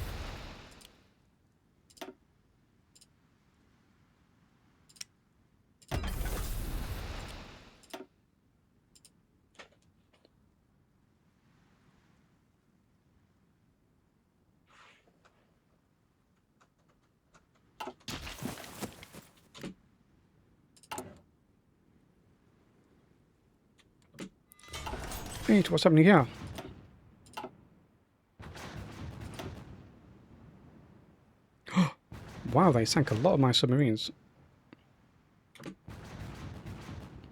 Wait, what's happening here? Wow, they sank a lot of my submarines.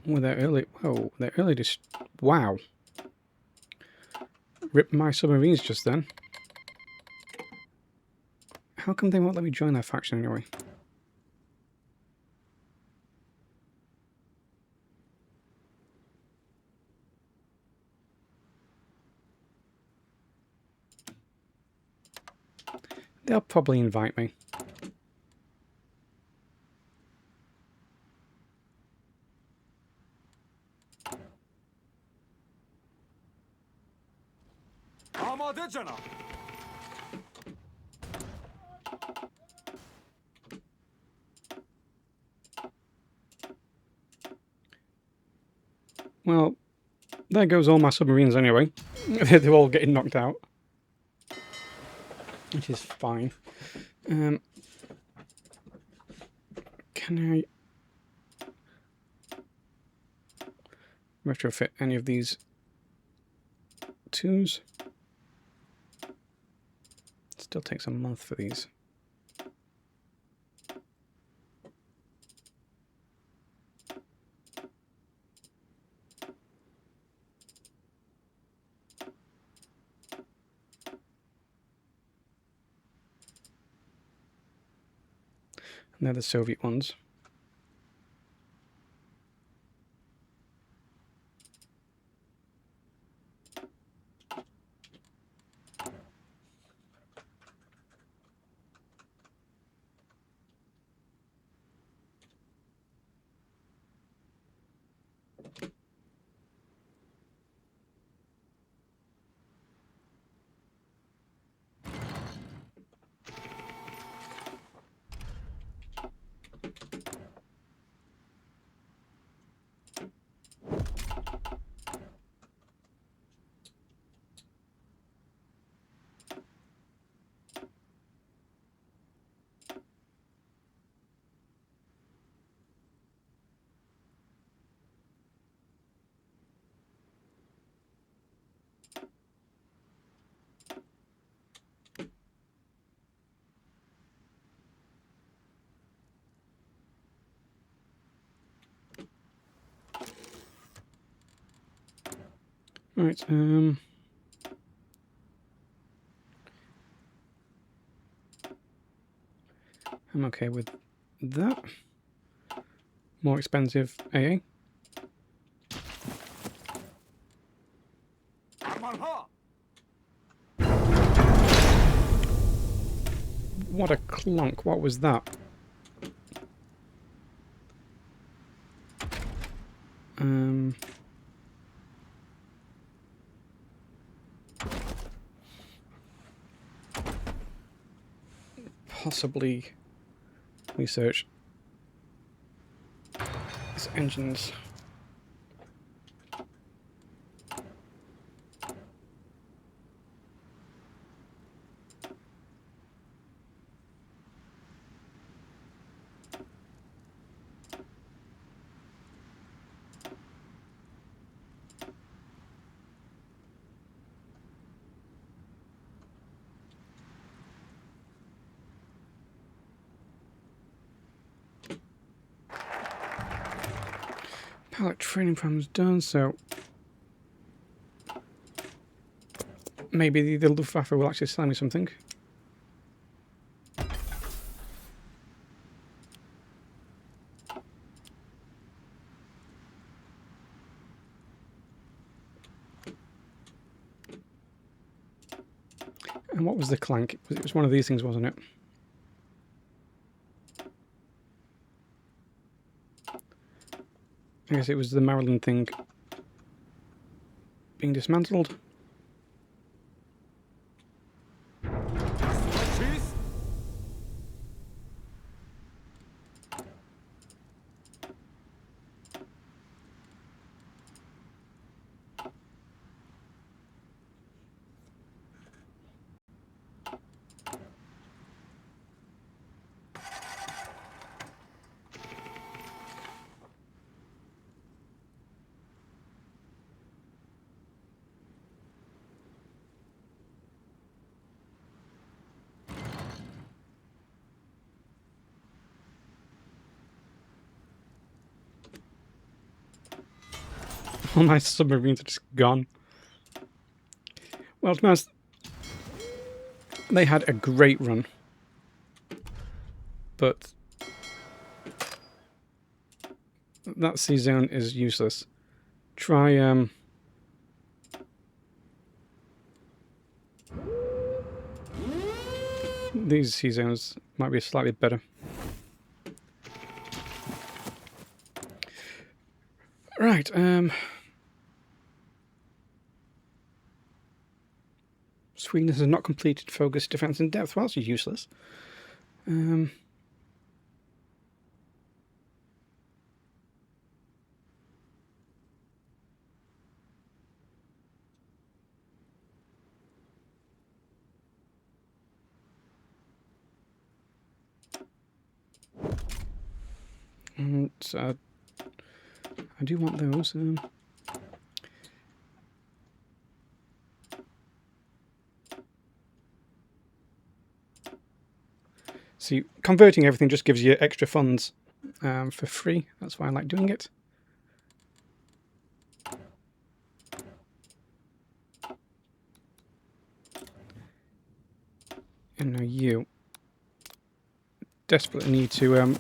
Oh, they're early. Whoa, they're early. Wow. Ripped my submarines just then. How come they won't let me join their faction anyway? They'll probably invite me. آماده جناب. Well, there goes all my submarines anyway. They're all getting knocked out. Which is fine. Can I retrofit any of these twos? Still takes a month for these. And they're the Soviet ones. Right, I'm okay with that. More expensive AA. عملها. What a clunk, what was that? Possibly research these engines. Pilot training program's done, so maybe the Luftwaffe will actually sell me something. And what was the clank? It was one of these things, wasn't it? I guess it was the Maryland thing being dismantled. چیست؟ All my submarines are just gone. Well, to be honest, they had a great run. But that sea zone is useless. Try, these sea zones might be slightly better. Right, Sweden has not completed focus defense in depth. Well, that's useless. And I do want those. See, converting everything just gives you extra funds for free. That's why I like doing it. And now you desperately need to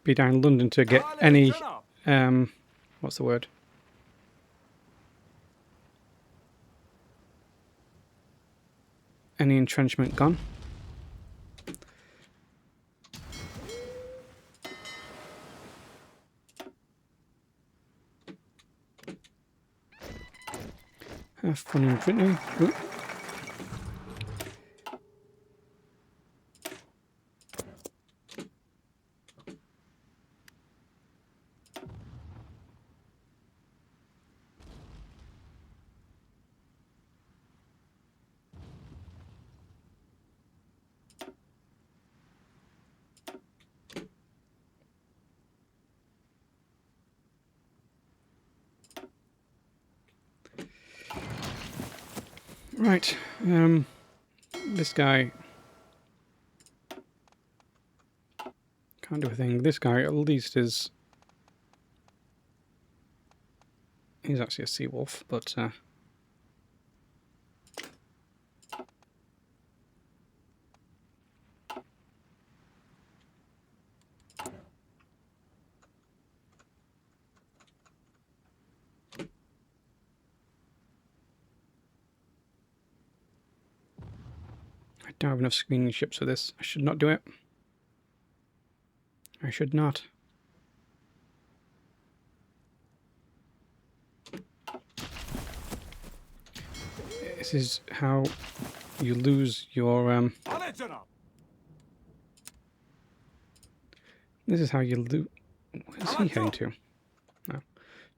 be down in London to get any what's the word? Any entrenchment gone. Have fun in Brittany. Ooh. Right, this guy can't do a thing. This guy at least is... He's actually a sea wolf, but... I don't have enough screening ships for this. I should not do it. I should not. This is how you lose your This is how you lose. Where's he heading to? No.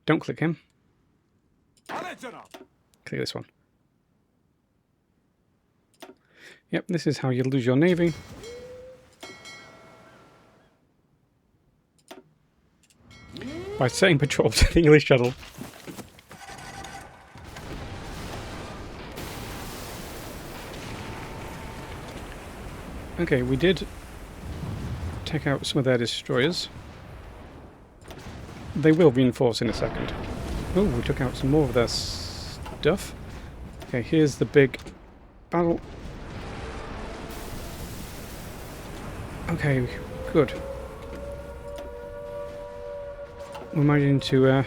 Don't click him. Click this one. Yep, this is how you lose your navy. By setting patrols to the English shuttle. Okay, we did take out some of their destroyers. They will reinforce in a second. Oh, we took out some more of their stuff. Okay, here's the big battle. Okay, good. We're managing to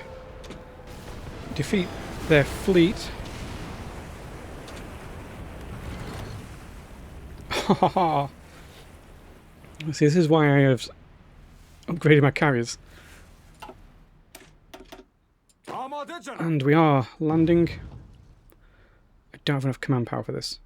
defeat their fleet. Ha See, this is why I have upgraded my carriers. And we are landing. I don't have enough command power for this.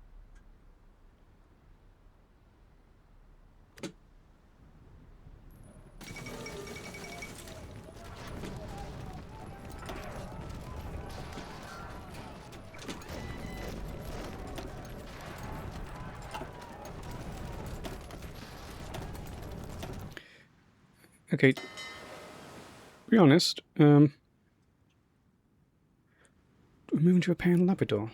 Okay, to be honest, we're moving to repair in Labrador.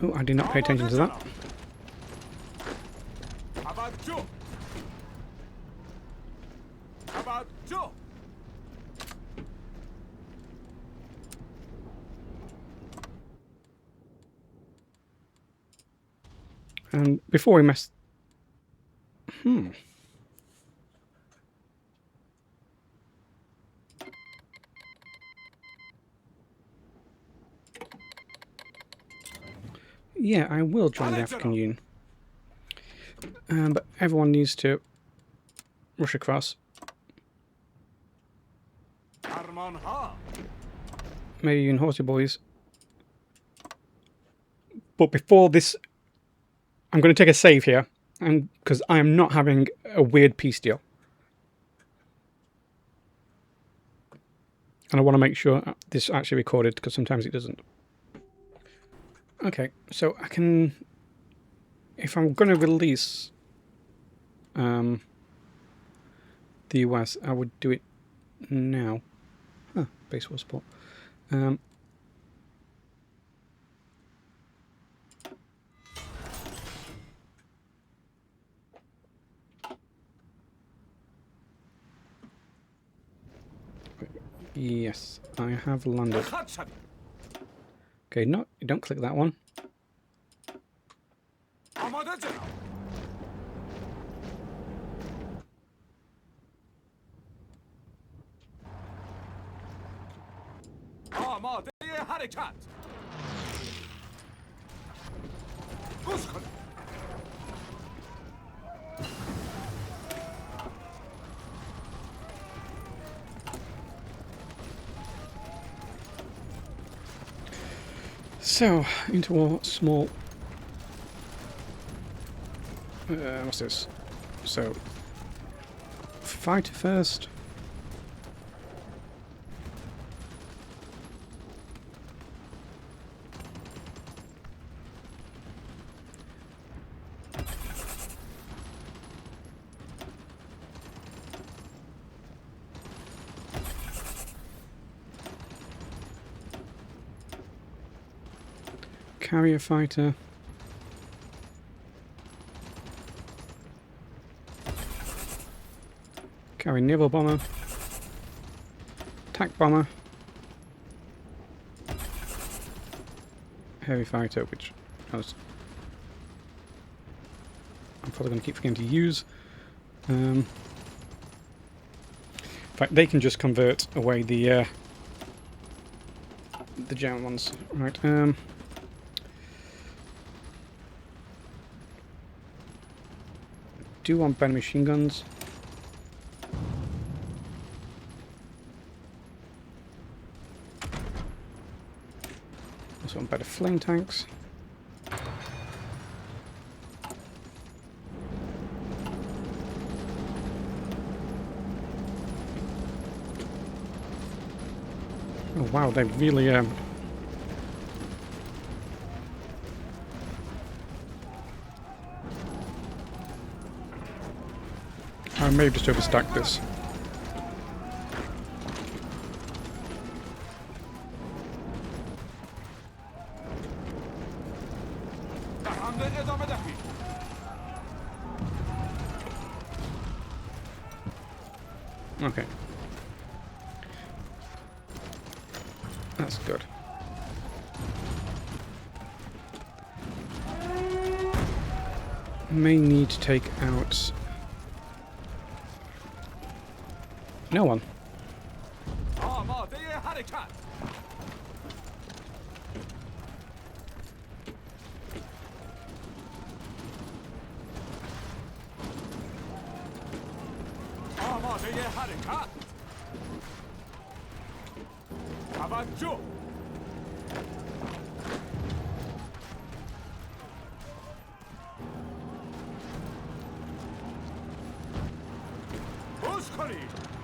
Oh, I did not pay attention to that. Abadjo. Abadjo. And before we mess... Yeah, I will join the African Union. But everyone needs to rush across. Arman ha. Maybe even horsey boys. But before this, I'm going to take a save here, and because I am not having a weird peace deal. And I want to make sure this is actually recorded, because sometimes it doesn't. Okay, so I can... If I'm going to release the US, I would do it now. Huh, base war support. Yes, I have landed. Okay, no, don't click that one. Amadejana. Amadeye harekat. Guskun. So, into a small... what's this? So, fight first. Carrier fighter. Carry naval bomber. Attack bomber. Heavy fighter, which I'm probably going to keep forgetting to use. In fact, they can just convert away the German ones. Right. Do want better machine guns. Also want better flame tanks. Oh wow, they really I may have just overstacked this. Okay. That's good. May need to take out... No one.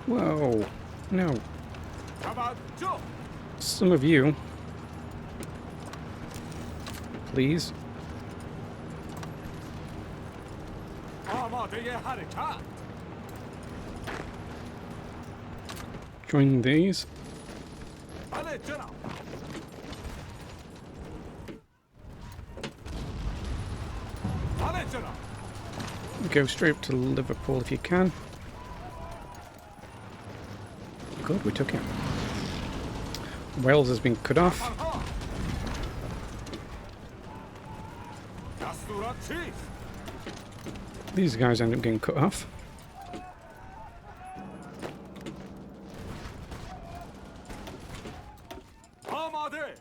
Whoa. No. Some of you. Please. Join these. 잘했잖아. Go straight up to Liverpool if you can. Good, we took it. Wales has been cut off. 아하. 야스두라 치즈. These guys end up getting cut off. 아마데.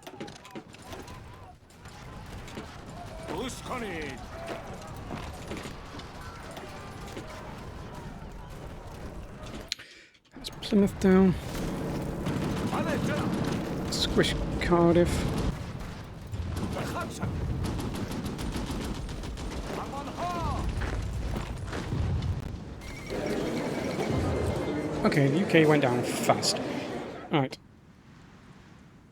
우스카니. That's Plymouth down. 잘했잖아. Squish Cardiff. 한참. 아만하. Okay, the UK went down fast. Right.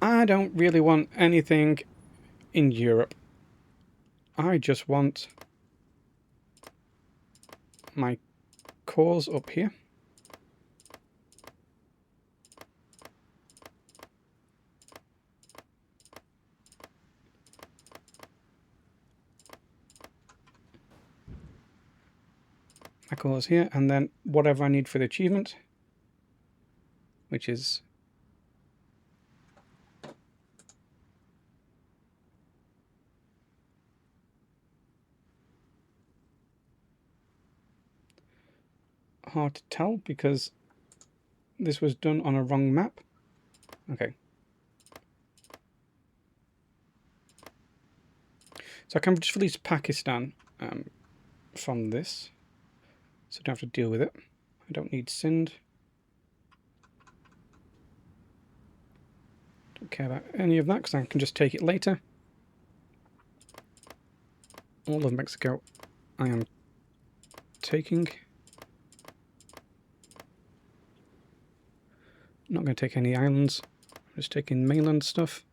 I don't really want anything in Europe. I just want my cores up here. My cores here, and then whatever I need for the achievement, which is hard to tell because this was done on a wrong map. Okay. So I can just release Pakistan from this, so I don't have to deal with it. I don't need Sindh. Don't care about any of that because I can just take it later. All of Mexico I am taking. Not going to take any islands, I'm just taking mainland stuff.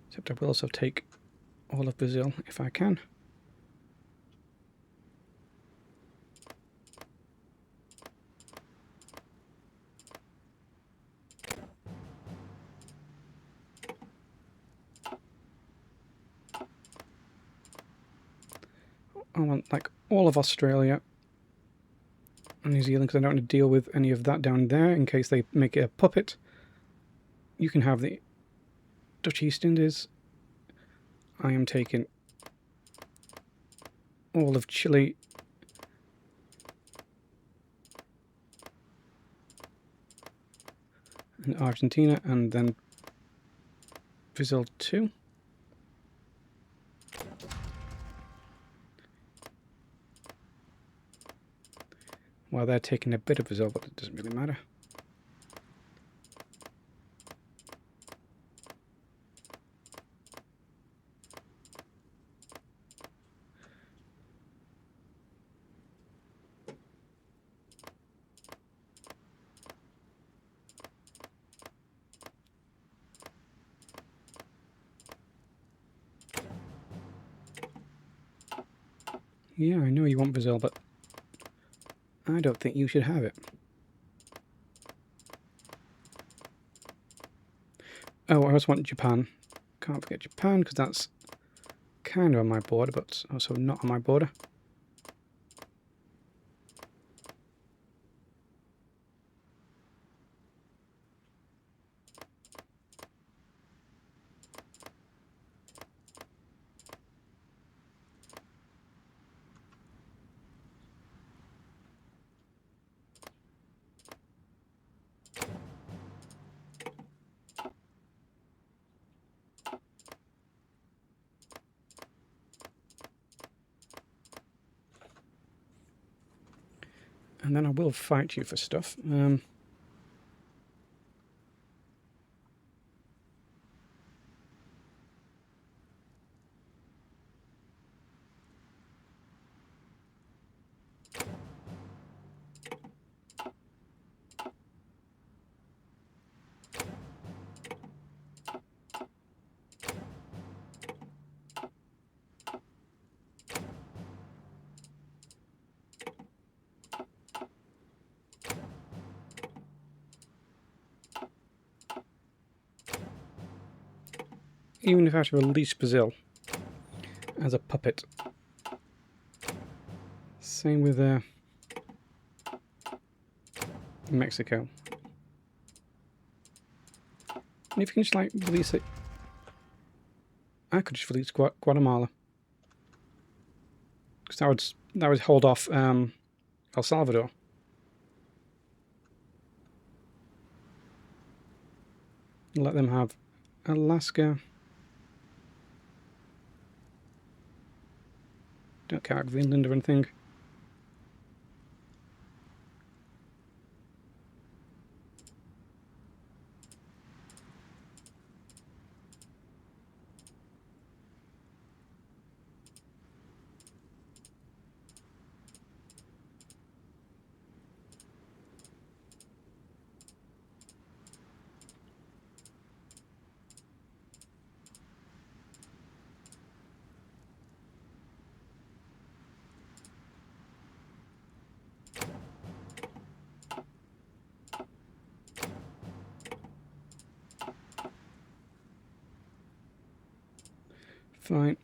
Except I will also take all of Brazil if I can. I want like all of Australia and New Zealand because I don't want to deal with any of that down there in case they make it a puppet. You can have the Dutch East Indies. I am taking all of Chile. And Argentina, and then Brazil too. Well, they're taking a bit of Brazil, but it doesn't really matter. Yeah, I know you want Brazil, but I don't think you should have it. Oh, I also want Japan. Can't forget Japan, because that's kind of on my border, but also not on my border. And then I will fight you for stuff. even if I had to release Brazil as a puppet. Same with Mexico. And if you can just like release it, I could just release Guatemala, because that would hold off El Salvador. Let them have Alaska. Don't count Greenland or anything. Fine.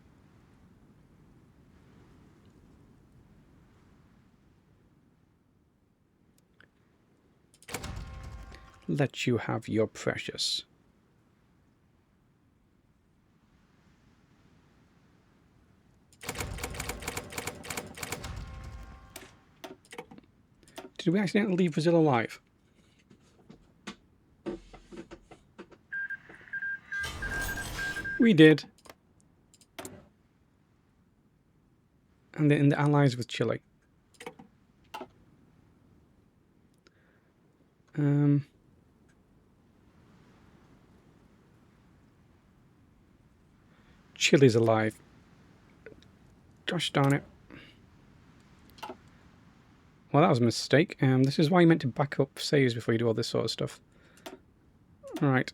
Let you have your precious. Did we accidentally leave Brazil alive? We did. And they're in the allies with Chile. Chile's alive. Gosh darn it. Well, that was a mistake. This is why you meant to back up saves before you do all this sort of stuff. Alright.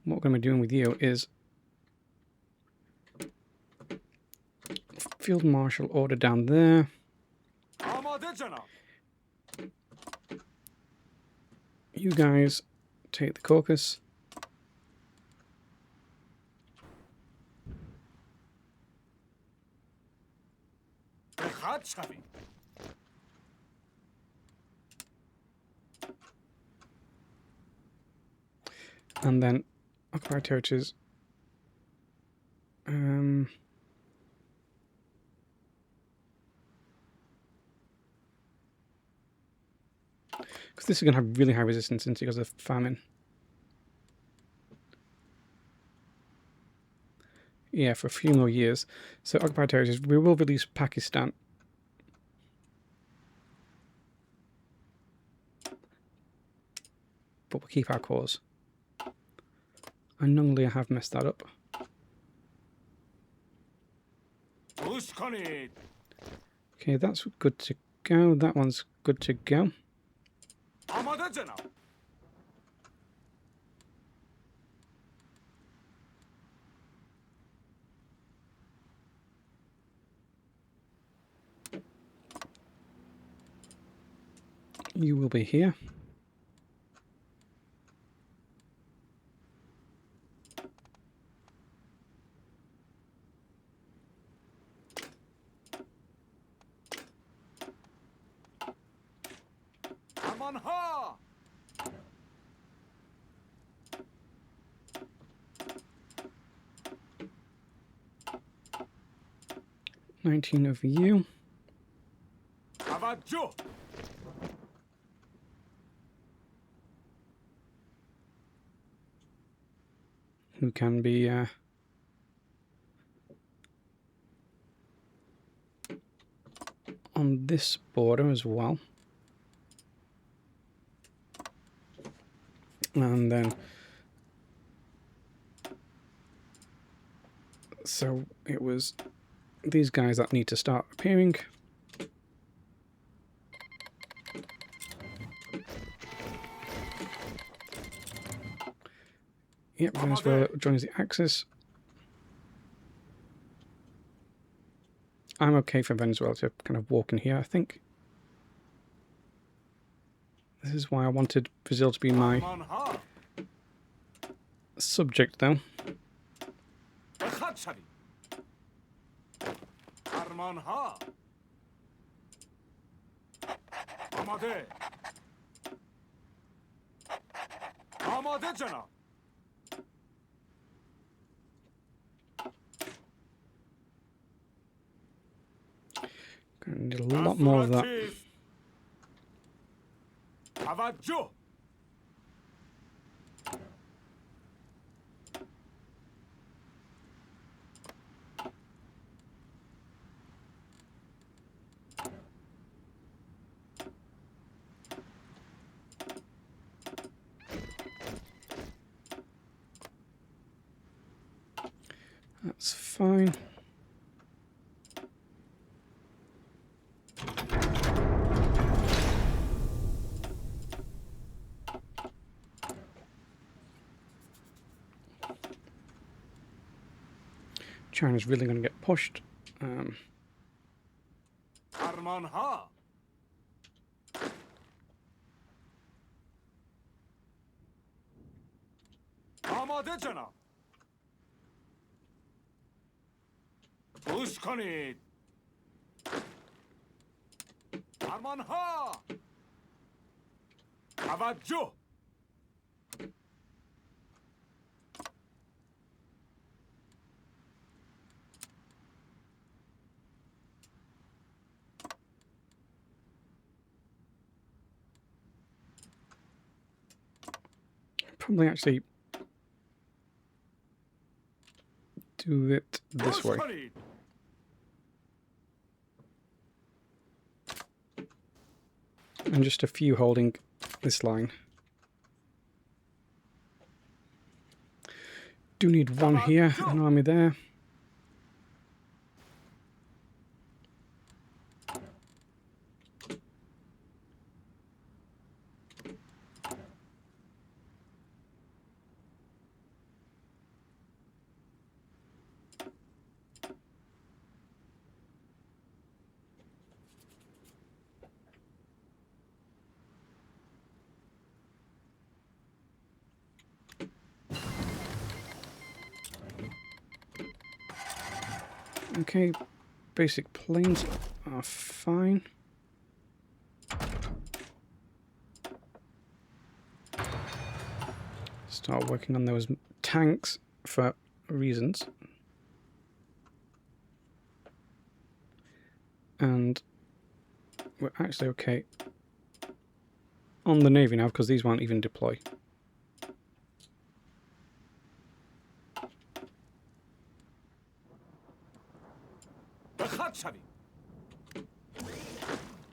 What we're going to be doing with you is Field Marshal order down there. You guys take the Caucasus. And then occupy territories. Because this is going to have really high resistance because of famine. Yeah, for a few more years. So occupied territories, we will release Pakistan. But we'll keep our cause. Unknowingly I have messed that up. Okay, that's good to go. That one's good to go. You will be here. Amanha! 19 of you. Avaggio! Who can be on this border as well. And then so it was these guys that need to start appearing. Yep, Venezuela joins the Axis. I'm okay for Venezuela to kind of walk in here, I think. This is why I wanted Brazil to be my Armanha. subject, though. Bekhatsari. Armanha. Amade. Amade Janab. Gonna need a lot more of that. Tavajjuh. That's fine. China's really going to get pushed. Armanha. Amade Janab. Gush konid. Armanha. Tavajjuh. Probably actually do it this way. Konid. And just a few holding this line. Do need one here, an army there. Okay, basic planes are fine. Start working on those tanks for reasons. And we're actually okay on the Navy now because these won't even deploy. Bekhatsari.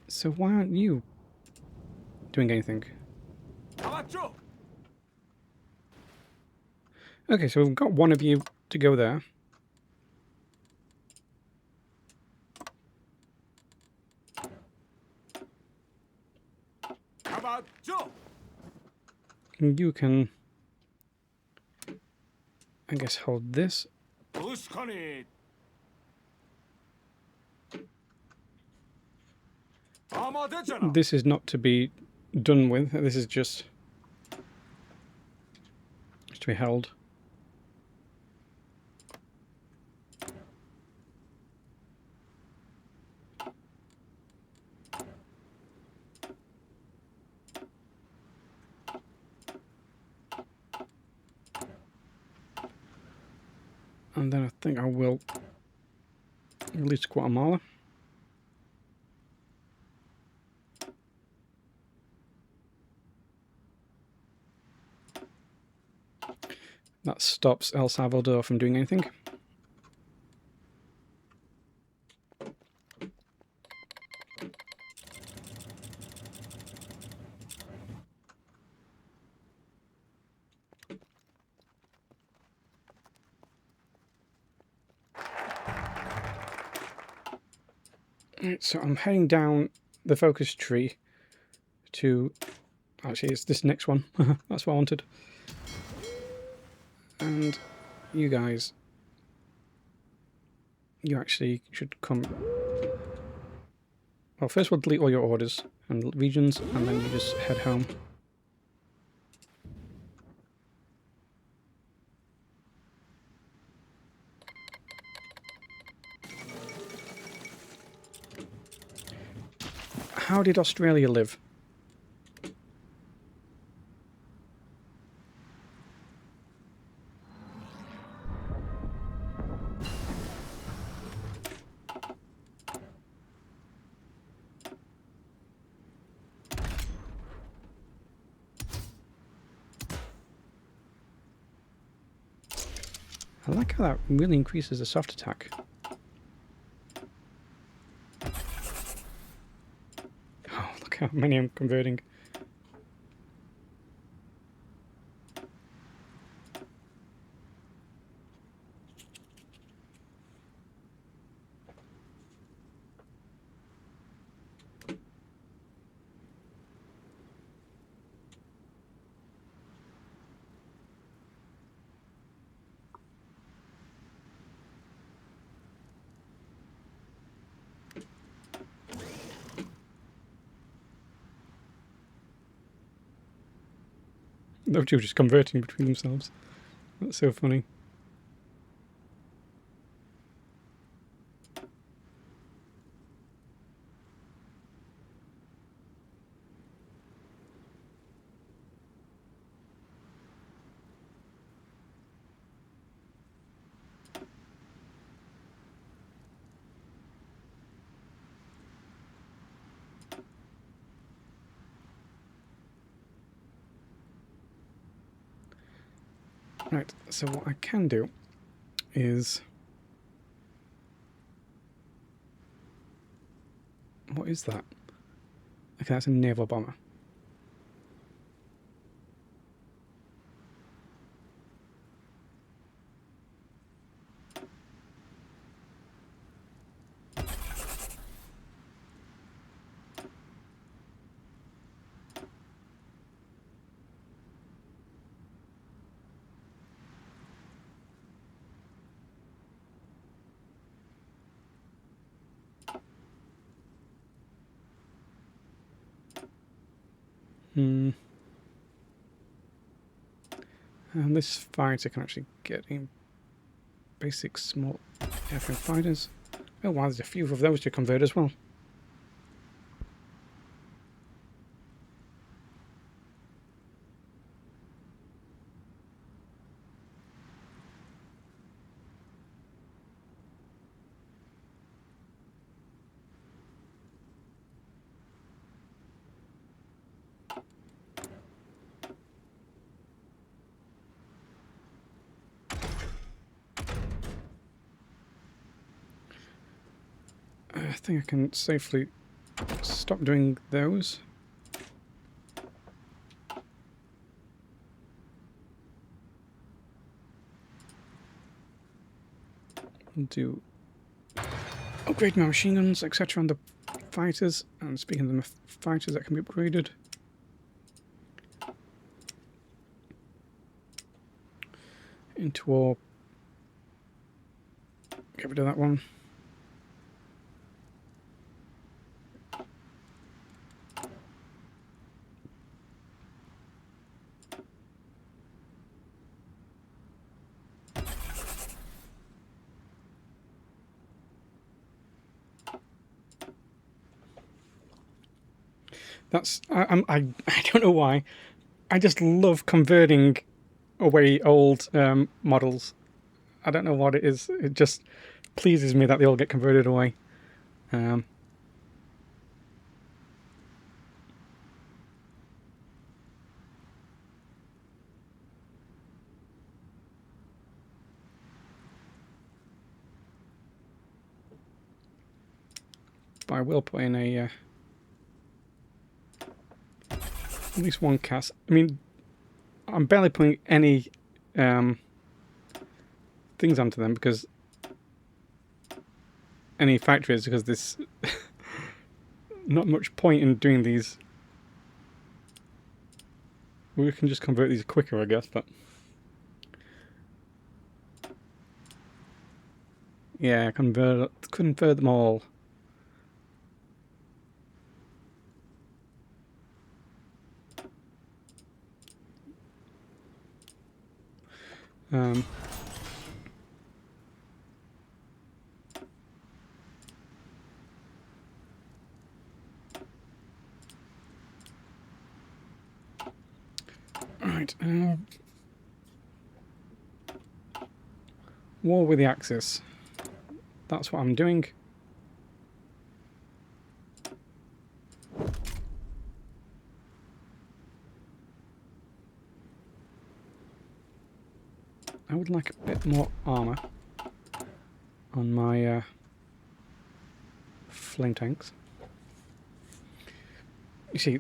So why aren't you doing anything? Tavajjuh. Okay, so we've got one of you to go there. Tavajjuh. And you can, I guess, hold this. Gush konid. Amade Janab. This is not to be done with. This is just to be held. And then I think I will release Guatemala. That stops El Salvador from doing anything. Right, so I'm heading down the focus tree to... Actually, it's this next one. That's what I wanted. And you guys... You actually should come Well, first we'll delete all your orders and regions, and then you just head home. How did Australia live? I like how that really increases the soft attack. Oh, look how many I'm converting. Those two just converting between themselves. That's so funny. Right, so what I can do is... What is that? Okay, that's a naval bomber. And this fighter can actually get in basic small airframe fighters. Oh wow, there's a few of those to convert as well. I think I can safely stop doing those. I'll do upgrade my machine guns, etc. on the fighters. And speaking of the fighters that can be upgraded, into our... Get rid of that one. That's I don't know why. I just love converting away old models. I don't know what it is. It just pleases me that they all get converted away. But I will put in a at least one cast. I mean, I'm barely putting any things onto them because any factories, because there's not much point in doing these. We can just convert these quicker, I guess, but yeah, convert them all. Um, right. War with the Axis. That's what I'm doing. I would like a bit more armour on my flame tanks. You see,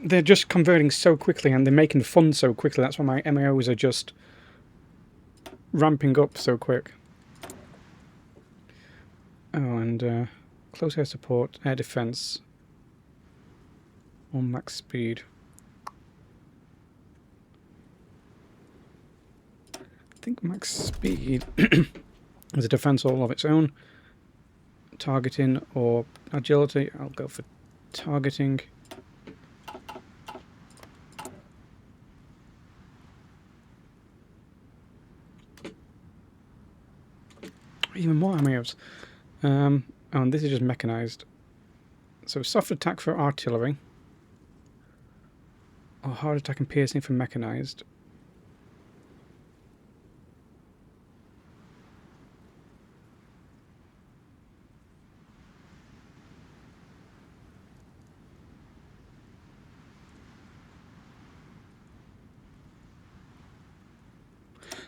they're just converting so quickly and they're making fun so quickly. That's why my MAOs are just ramping up so quick. Oh, and close air support, air defense on max speed. I think max speed is a defense all of its own. Targeting or agility, I'll go for targeting. Even more ammo. Oh, and this is just mechanized. So soft attack for artillery, or hard attack and piercing for mechanized.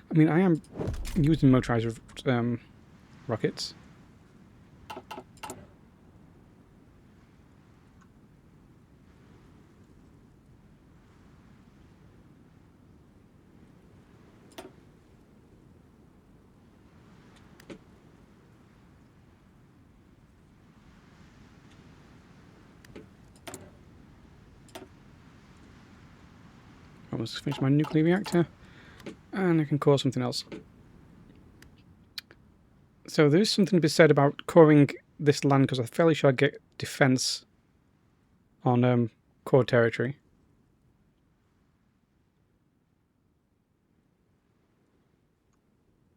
I mean, I am using motorized rockets. Almost finished my nuclear reactor, and I can core something else. So there is something to be said about coring this land, because I'm fairly sure I get defense on core territory.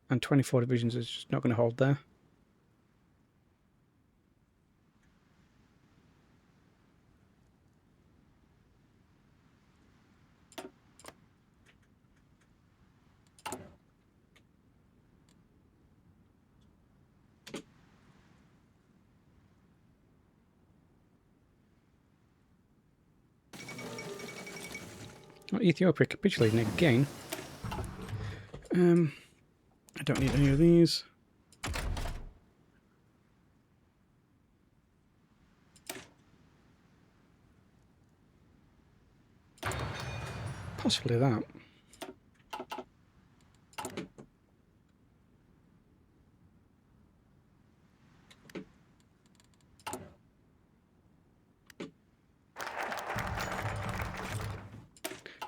And 24 divisions is just not going to hold there. Well, Ethiopia capitulating again. I don't need any of these. Possibly that.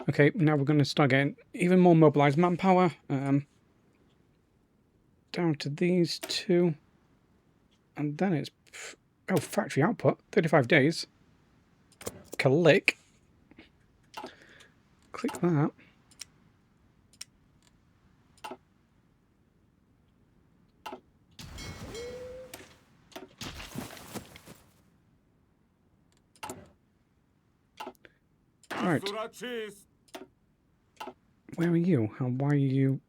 Okay, now we're going to start getting even more mobilized manpower. Down to these two. And then it's... Oh, factory output. 35 days. Click. Click that. Right. Where are you? And why are you...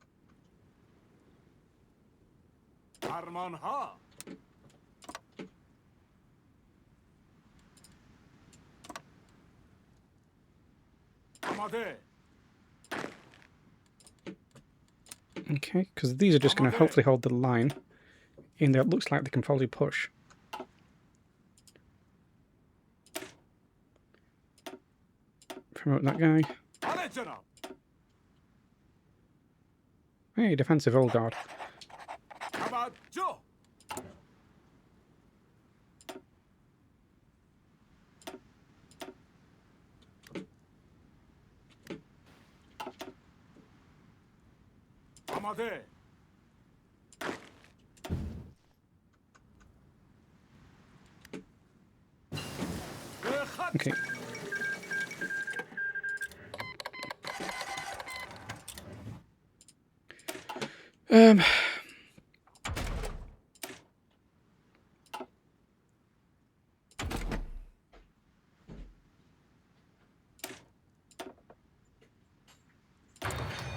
Okay, because these are just going to hopefully hold the line in there. It looks like they can probably push. Promote that guy. Hey, defensive old guard. Okay. Um,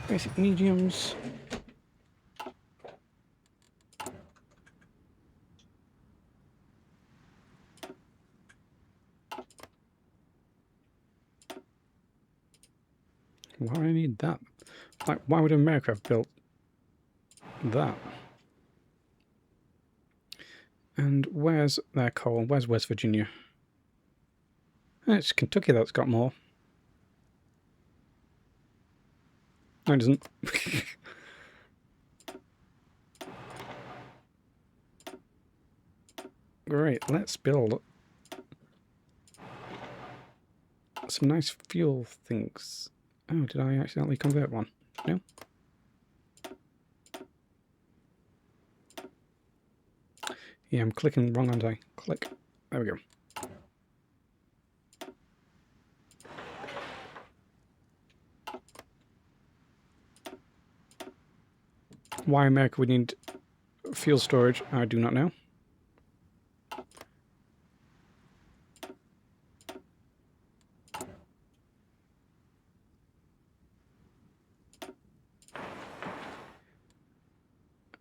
basic mediums. Why would I need that? Like, why would America have built that? And where's their coal? Where's West Virginia? It's Kentucky that's got more. No, it doesn't. Great, let's build some nice fuel things. Oh, did I accidentally convert one? No? Yeah, I'm clicking wrong, aren't I? Click. There we go. Why America would need fuel storage, I do not know.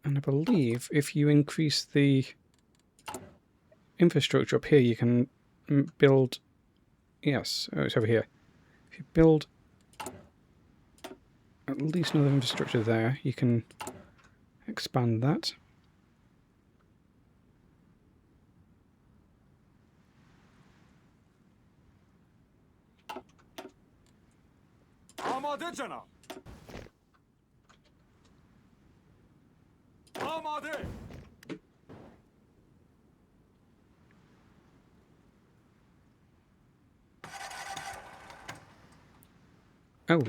And I believe if you increase the infrastructure up here, you can build... Yes, oh, it's over here. If you build at least another infrastructure there, you can expand that. 아마대잖아. 아마대. Oh,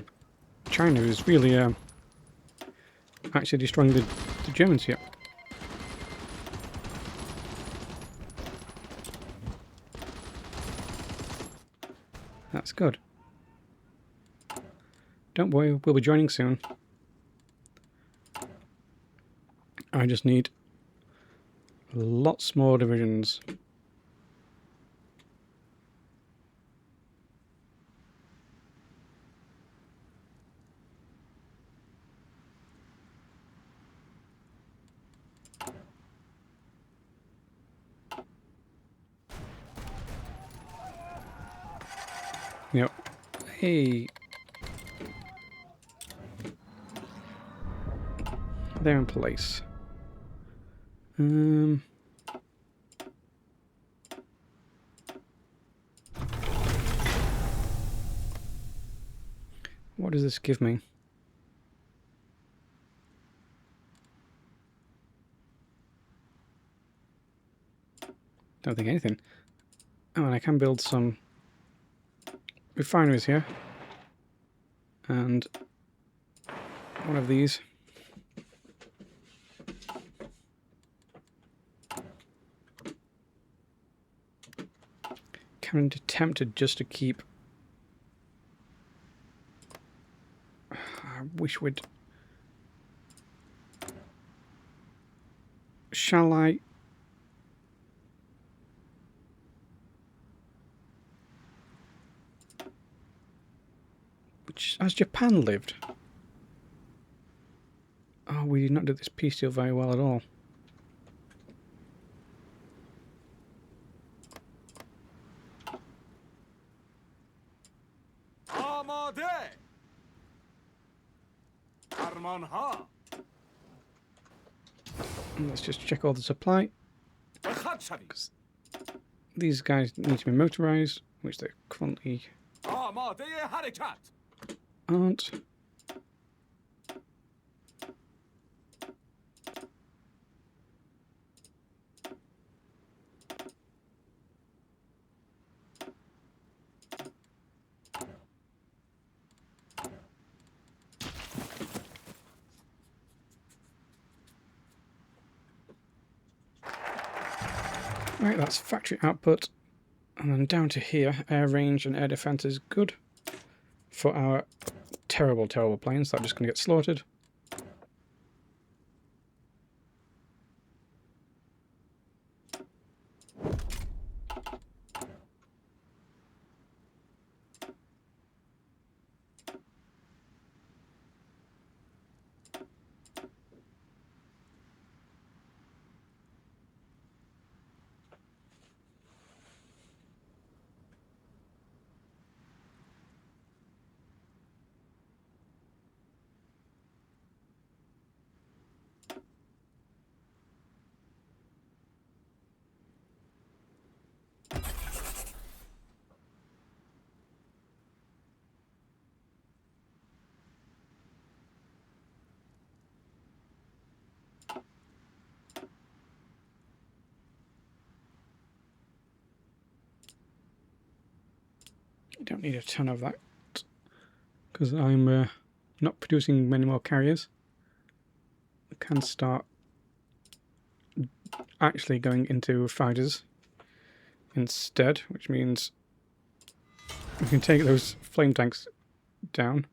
China is really actually destroying the Germans here. That's good. Don't worry, we'll be joining soon. I just need lots more divisions. Yep. Hey. They're in place. What does this give me? Don't think anything. Oh, and I can build some refineries here. And one of these. Kind of tempted just to keep... I wish we'd... Shall I... Has Japan lived? Oh, we did not do this peace deal very well at all. 아마대. 아르만하. Let's just check all the supply. 백하차리. These guys need to be motorized, which they currently 아마대의 하리kat. aren't. Right, that's factory output. And then down to here, air range and air defense is good for our terrible, terrible planes that are just going to get slaughtered. You don't need a ton of that, because I'm not producing many more carriers. We can start actually going into fighters instead, which means we can take those flame tanks down.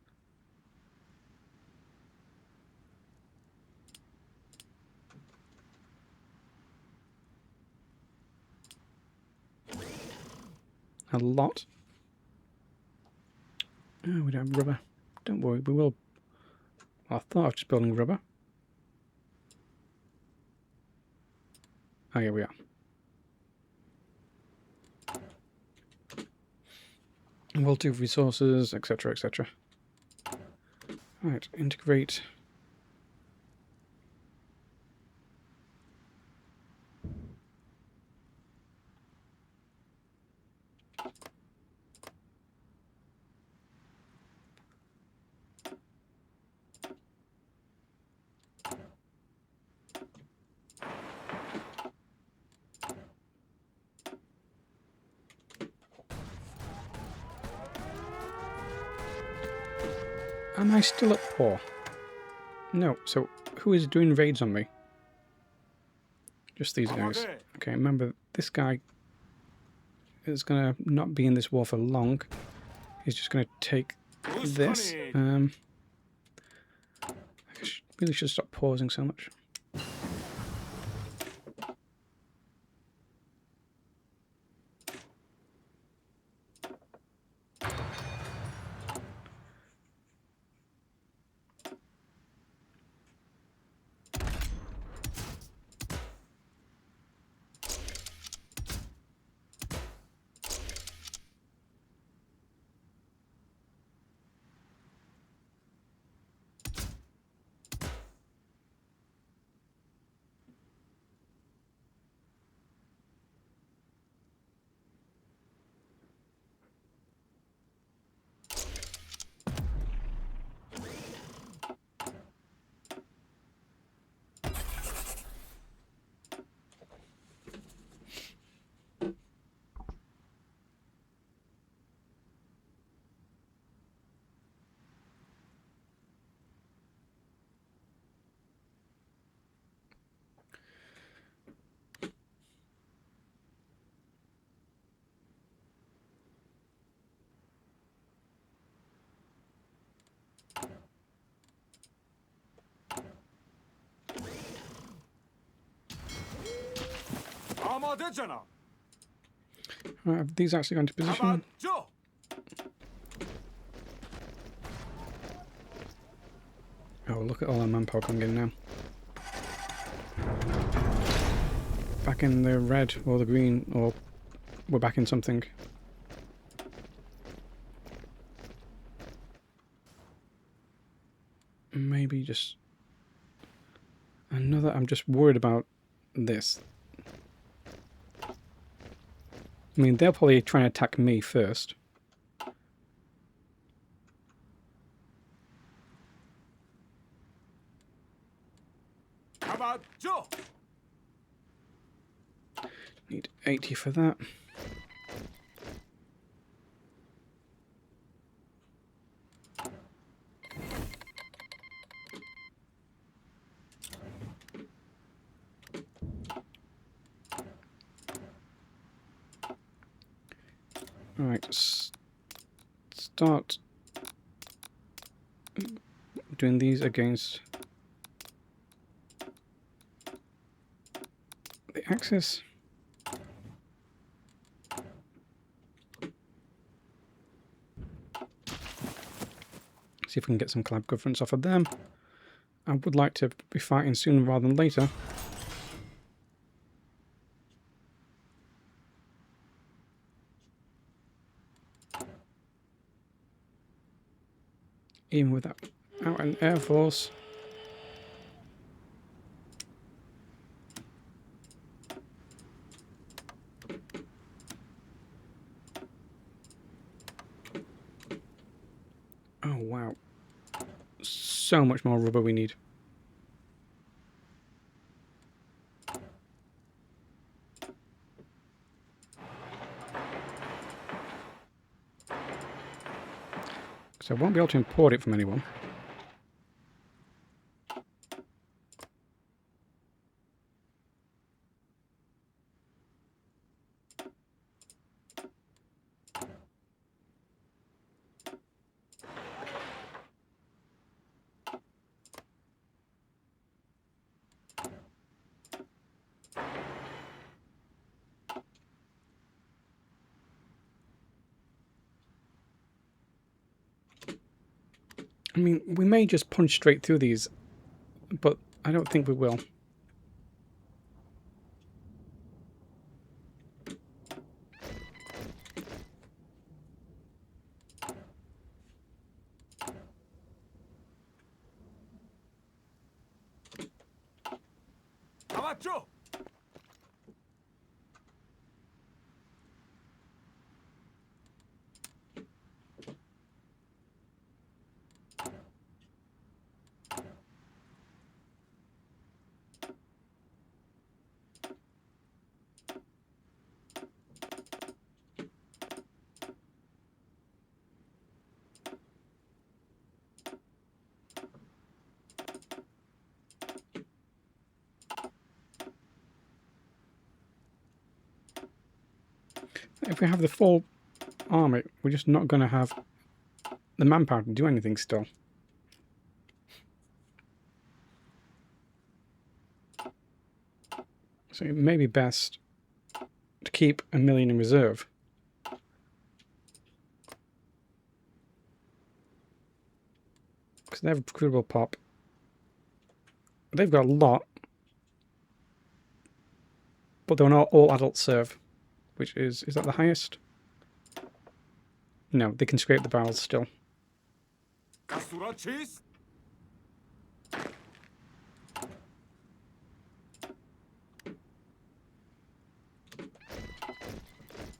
A lot. Oh, we don't have rubber. Don't worry, we will. I thought I was just building rubber. Oh, here we are. We'll do resources, etc., etc. Right, integrate. Am I still at war? No, so who is doing raids on me? Just these guys. Okay, remember, this guy is going to not be in this war for long. He's just going to take this. I really should stop pausing so much. Right, have these actually gone to position? Oh, look at all our manpower coming in now. Back in the red or the green, or we're back in something. Maybe just another. I'm just worried about this. I mean, they'll probably try and attack me first. Need 80 for that. Right, start doing these against the axis. See if we can get some collab governance off of them. I would like to be fighting sooner rather than later. Even without an air force. Oh wow. So much more rubber we need. So I won't be able to import it from anyone. I mean, we may just punch straight through these, but I don't think we will. Tawajjuh! If we have the full army, we're just not going to have the manpower to do anything still. So it may be best to keep 1 million in reserve. Because they have a recruitable pop. They've got a lot. But they're not all adult serve. Which is that the highest? No, they can scrape the barrels still. Kasura cheese?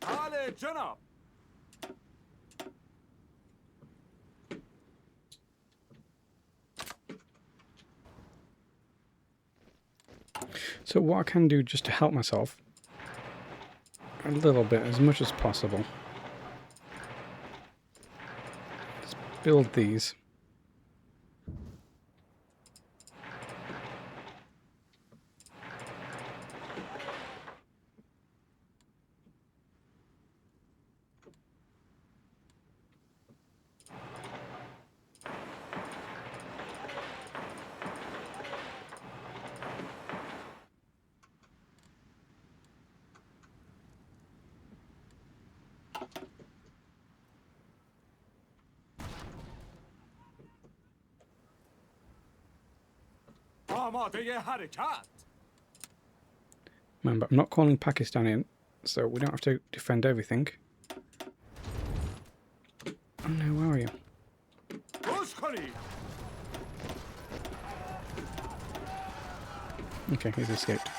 Ale Janab! So what I can do just to help myself a little bit, as much as possible, is build these. آماده حرکت! Remember, I'm not calling Pakistan in, so we don't have to defend everything. Oh no, where are you? گوش کنید! Okay, he's escaped.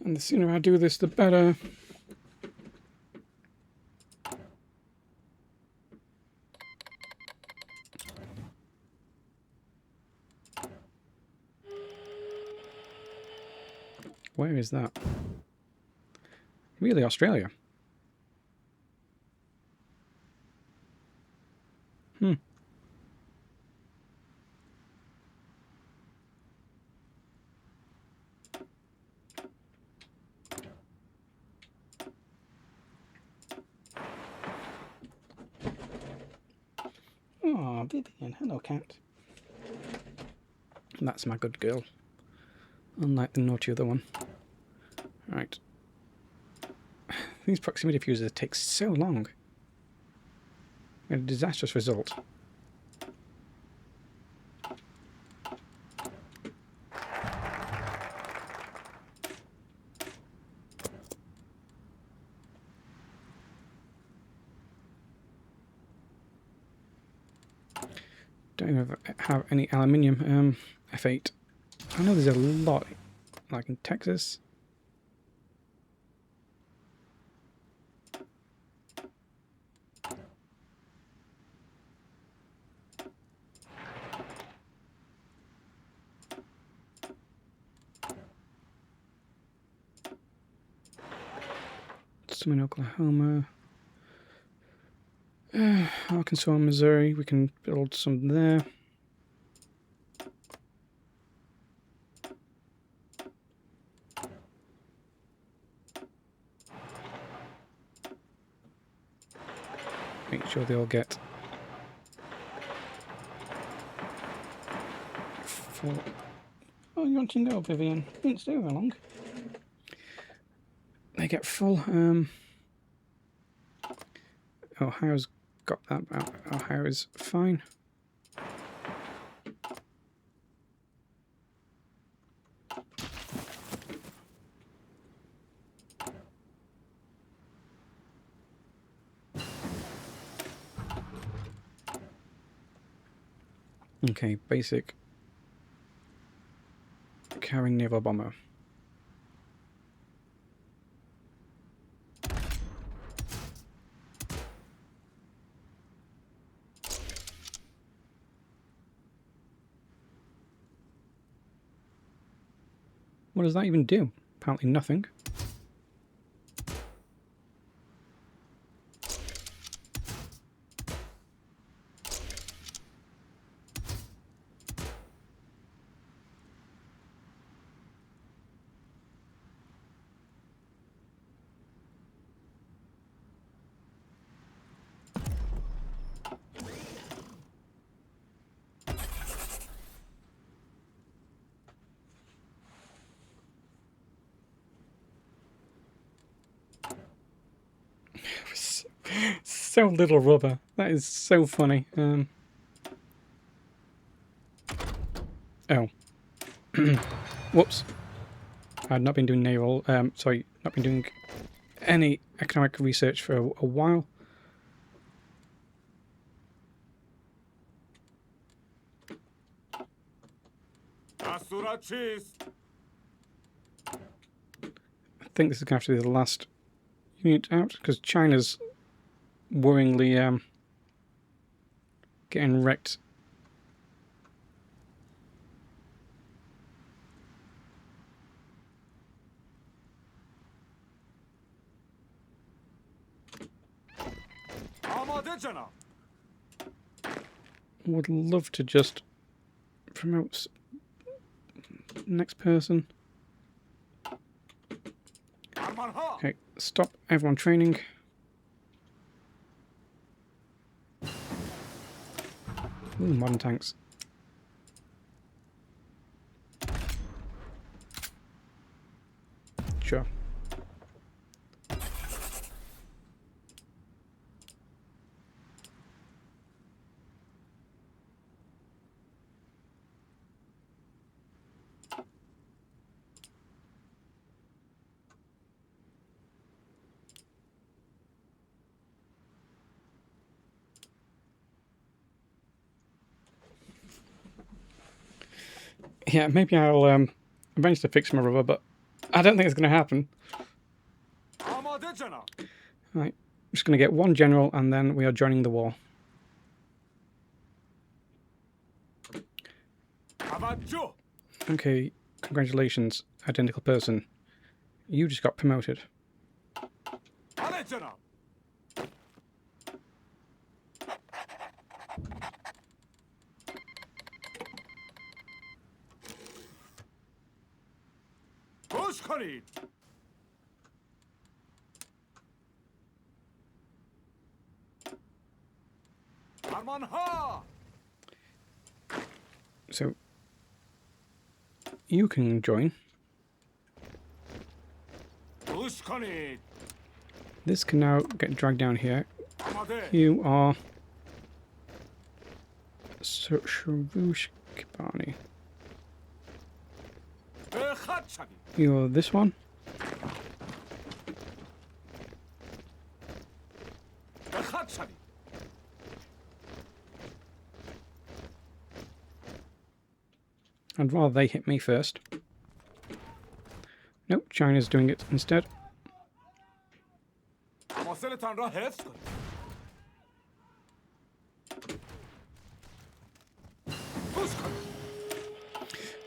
And the sooner I do this, the better. Where is that? Really, Australia? Hmm. Oh, Vivian, hello, cat. That's my good girl. Unlike the naughty other one. Right. These proximity fuses take so long. A disastrous result. Don't even have any aluminium. F8. I know there's a lot, like in Texas. some in Oklahoma. Arkansas and Missouri, we can build some there. Make sure they all get full. Oh, you want to know, Vivian? Didn't stay very long. They get full. Ohio's got that. Ohio is fine. Okay, basic carrying naval bomber. What does that even do? Apparently nothing. So little rubber. That is so funny. Oh. Whoops. I've not been doing naval, sorry, not been doing any economic research for a while. I think this is going to have to be the last unit out, because China's worryingly getting wrecked. Would love to just promote next person. Okay, stop everyone training. Ooh, modern tanks. Sure. Yeah, maybe I'll arrange to fix my rubber, but I don't think it's going to happen. Right, I'm just going to get one general and then we are joining the war. Okay, congratulations, identical person. You just got promoted. So you can join. This can now get dragged down here. You are Sharushkibani. You're this one. I'd rather they hit me first. Nope, China's doing it instead.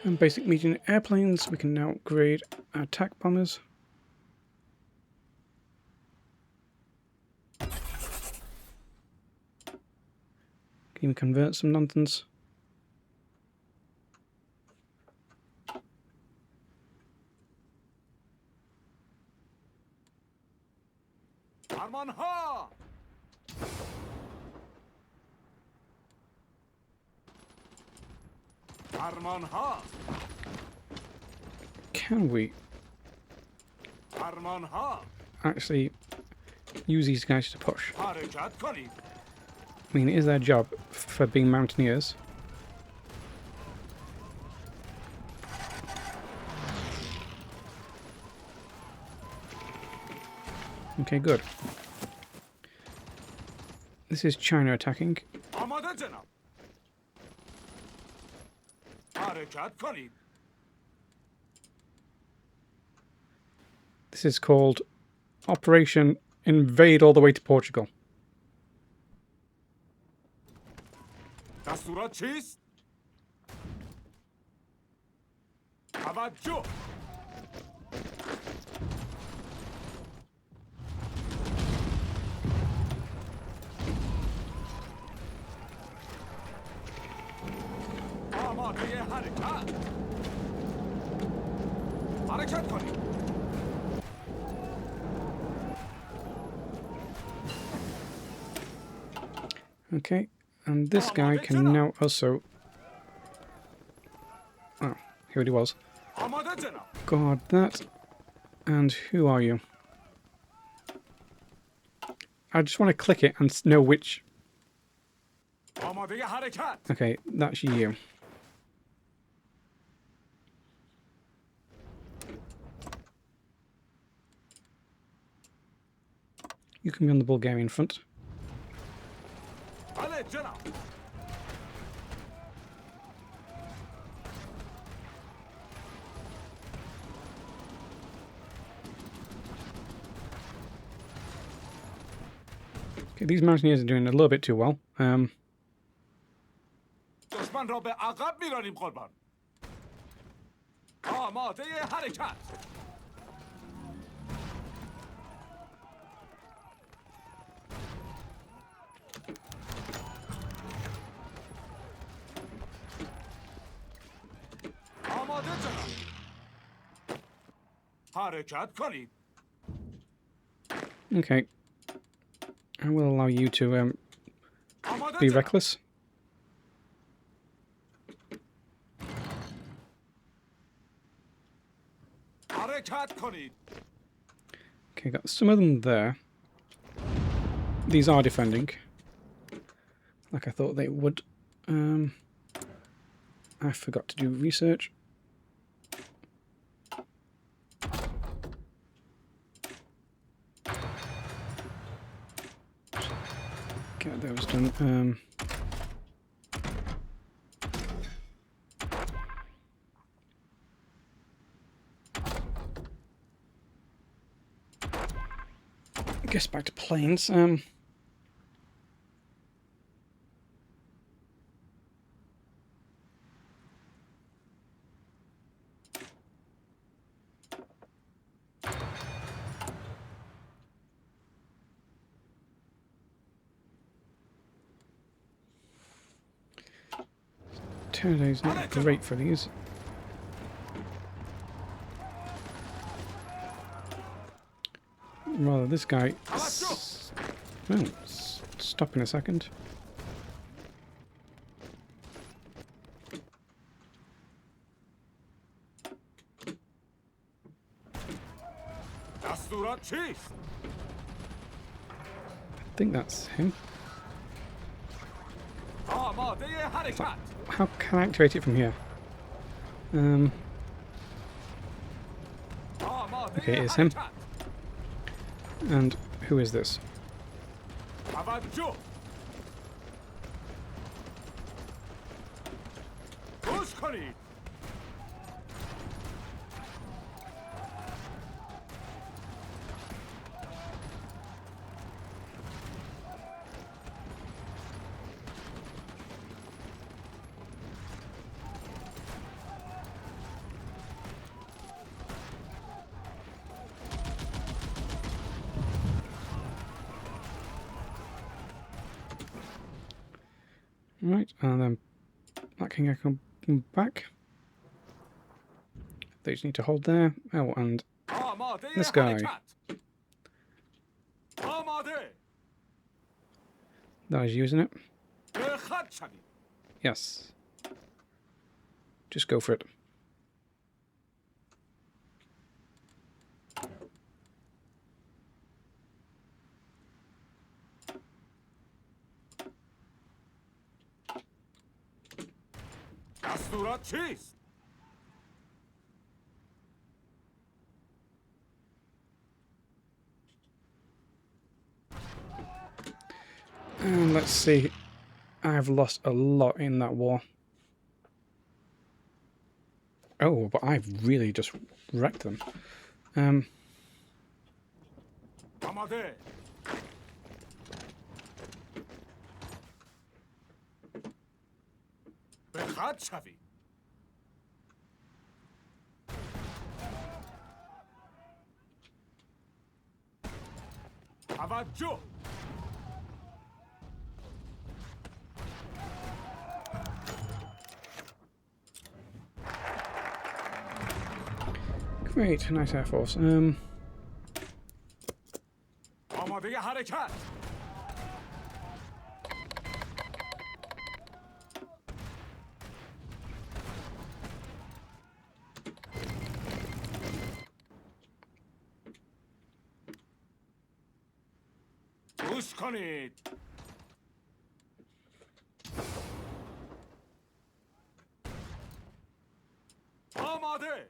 And basic medium airplanes, we can now upgrade our attack bombers. Can you convert some nonsense? Arman ha! Arman ha! Can we Arman ha! actually use these guys to push? Harekat کنید. I mean, it is their job for being mountaineers. Okay, good. This is China attacking. آماده جناب. حرکت کنید. This is called Operation Invade all the way to Portugal. دستورات چیست؟ توجه. آماده حرکت. حرکت کنید. Okay, and this guy can now also... Oh, here he was. آماده جناب. God, that. And who are you? I just want to click it and know which... آماده حرکت. Okay, that's you. You can be on the Bulgarian front. بله جناب. Okay, these mountaineers are doing a little bit too well. دشمن را به عقب میرانیم قربان. آماده حرکت. آماده جناب. حرکت کنید. Okay. I will allow you to آماده be جناب. reckless. حرکت کنید. Okay, got some of them there. These are defending. Like I thought they would. I forgot to do research. Get those done. I guess back to planes. Turneday's not great for these. Rather, this guy. Oh, stop in a second. دستورات چیست؟ I think that's him. آماده حرکت. How can I activate it from here? آماده Okay, it's him. حرکت. And who is this? توجه. گوش کنید. Right, and then that king I come back. They just need to hold there. Oh, and آماده this guy. حرکت. آماده. That is using it. به خط شوید. Yes. Just go for it. دستورات چیست؟ And let's see. I've lost a lot in that war. Oh, but I've really just wrecked them. آماده. به خط شوید. توجه. Great, nice air force. آماده حرکت. گوش کنید. آماده.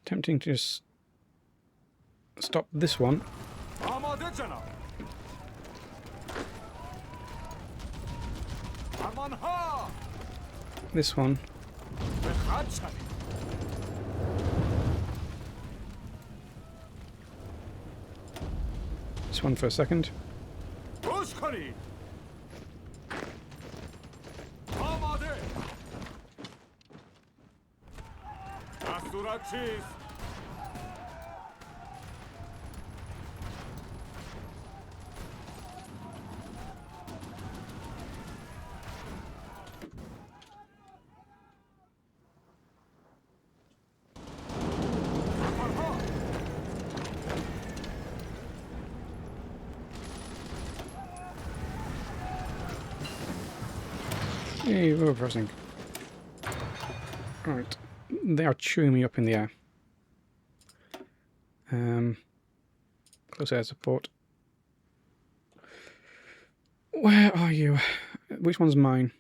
Tempting to just stop this one. آماده جناب. فرمانها. This one. به خط شوید. This one for a second. گوش کنید. آماده. دستورات چیست؟ فرمانها. Hey, we're pressing. Right. They are chewing me up in the air. Close air support. Where are you? Which one's mine?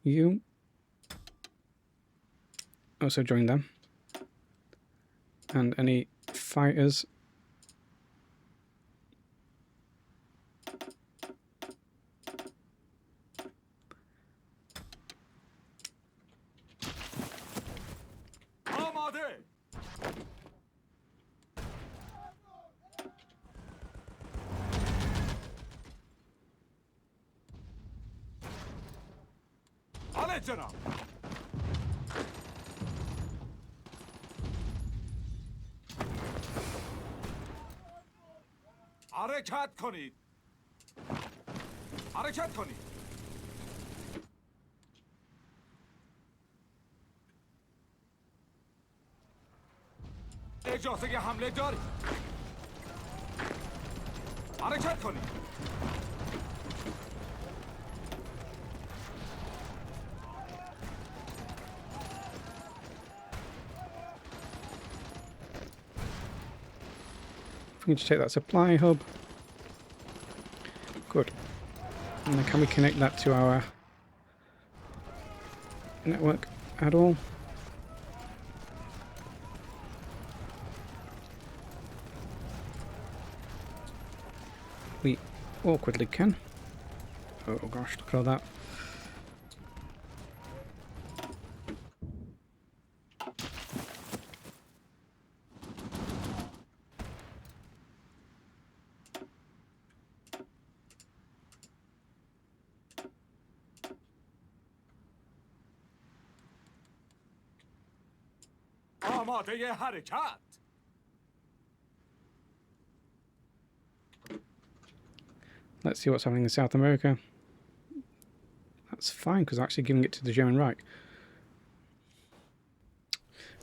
You. Also join them. And any fighters? آماده. بله جناب. حرکت کنید. حرکت کنید. اجازه حمله دارید. حرکت کنید. We need to take that supply hub. Good. And then can we connect that to our network at all? We awkwardly can. Oh gosh, look at all that. آماده حرکت. Let's see what's happening in South America. That's fine, because actually giving it to the German Reich.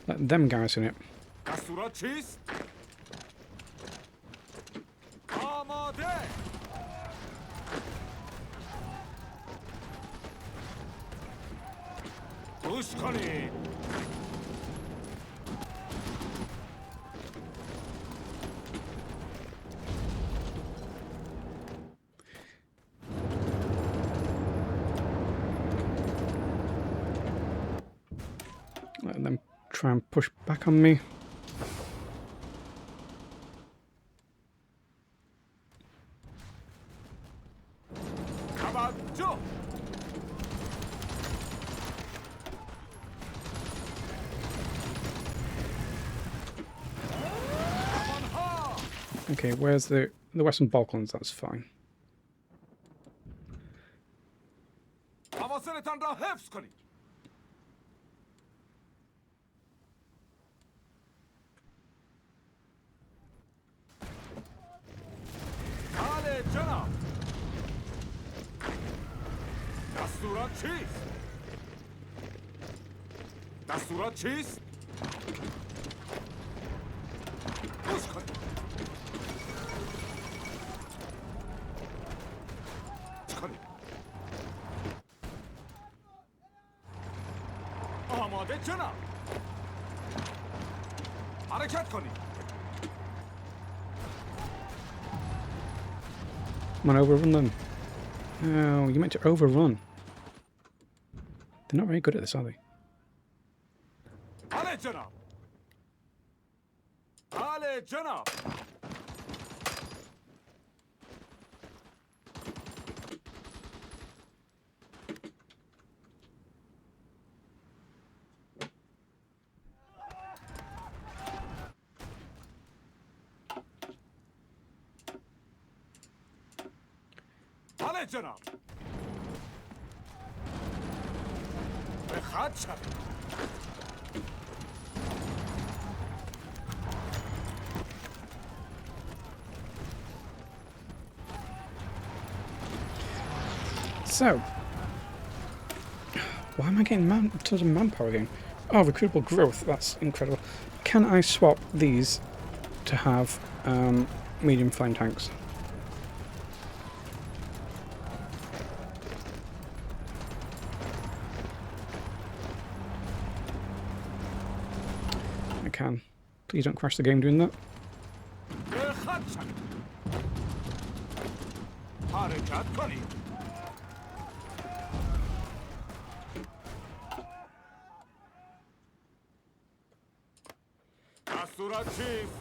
Let them garrison it. دستورات چیست؟ آماده. گوش کنید. Let them try and push back on me. توجه. Okay, where's the Western Balkans? That's fine. حواستان را حفظ کنید. بله جناب. دستورات چیست؟ دستورات چیست؟ گوش کنید. کنید. آماده جناب. حرکت کنید. Come on, overrun them. Oh, you meant to overrun. They're not very good at this, are they? بله جناب. بله جناب. بله جناب. به خط شد. So, why am I getting tons of manpower again? Oh, recruitable growth. That's incredible. Can I swap these to have medium flying tanks? I can. Please don't crash the game doing that. به خط شد. حرکت کنید. دستورات چیست؟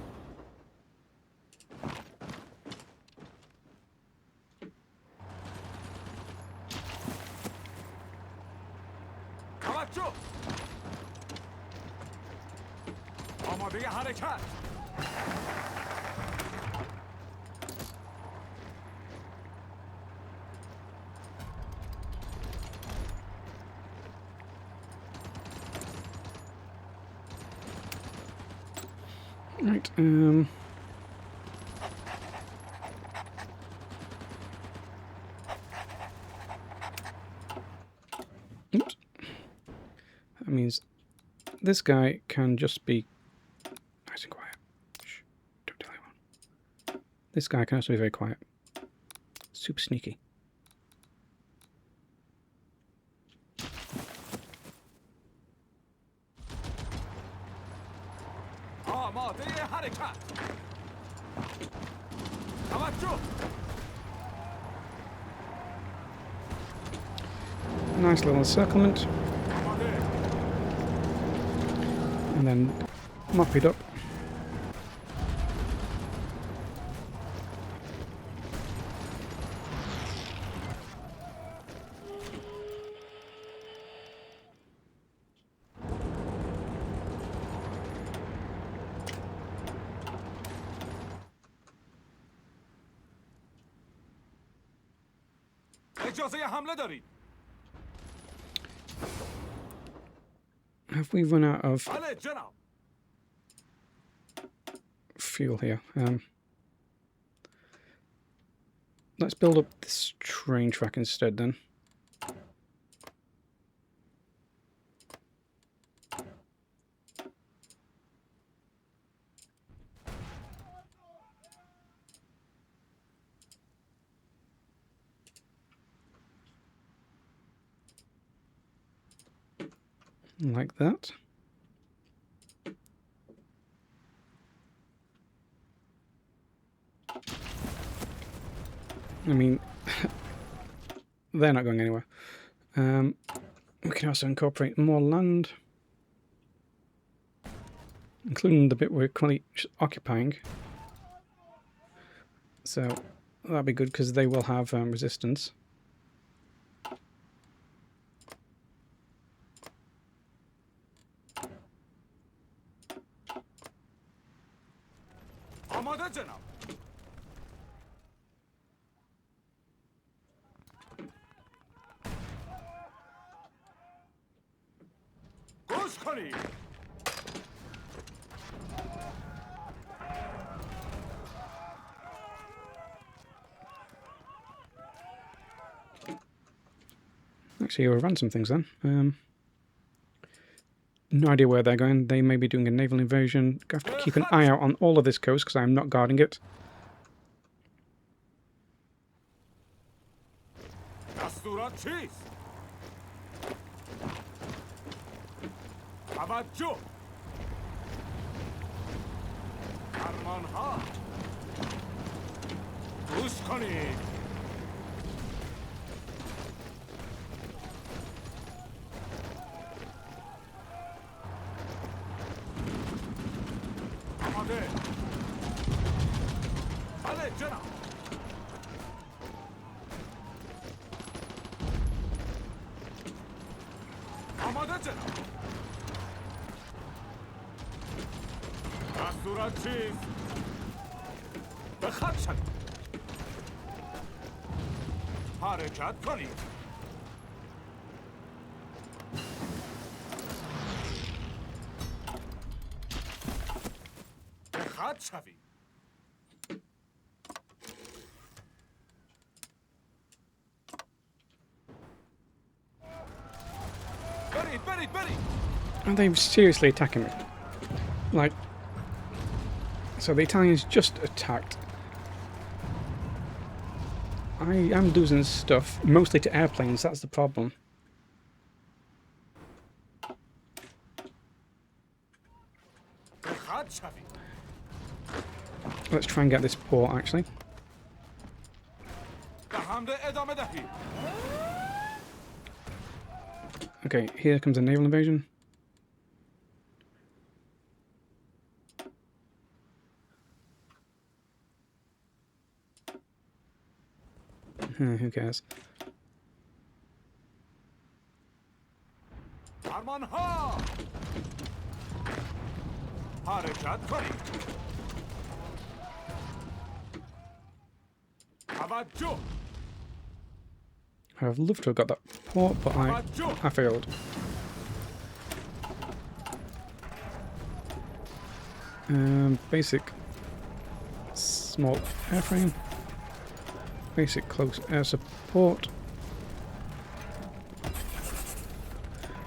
توجه. آماده حرکت. Right, oops. That means this guy can just be nice and quiet. Shh, don't tell anyone. This guy can also be very quiet. Super sneaky. آماده حرکت. توجه. Nice little encirclement, آماده. and then mop it up. اجازه حمله دارید. Have we run out of... بله جناب. fuel here. Let's build up this train track instead then. Like that. I mean, they're not going anywhere. We can also incorporate more land, including the bit we're currently occupying. So that'll be good because they will have resistance. آماده جناب. گوش کنید. Actually, we'll run some things then. No idea where they're going. They may be doing a naval invasion. I have to keep an eye out on all of this coast because I'm not guarding it. دستورات چیست؟ توجه. فرمانها. گوش کنید. آماده. بله جناب. آماده جناب. دستورات چیست؟ به خط شوید. حرکت کنید. به خط شوید. برید برید برید. Are they seriously attacking me? Like, so the Italians just attacked. I am losing stuff, mostly to airplanes, that's the problem. به خط شوید. Let's try and get this port, actually. به حمله ادامه دهید. Okay, here comes a naval invasion. Who cares? فرمانها. حرکت کنید. توجه. I would love to have got that port, but I failed. Basic small airframe. Basic close air support.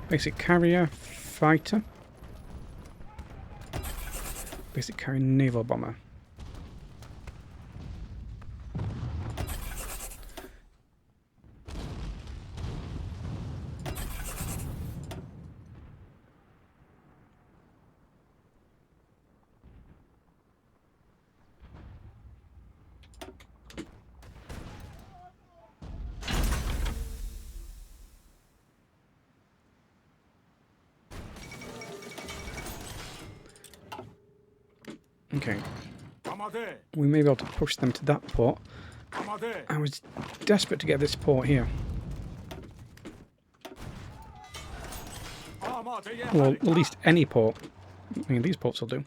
Basic carrier fighter. Basic carrier naval bomber. Okay, آماده. we may be able to push them to that port. آماده. I was desperate to get this port here. آماده. Well, at least any port. I mean, these ports will do.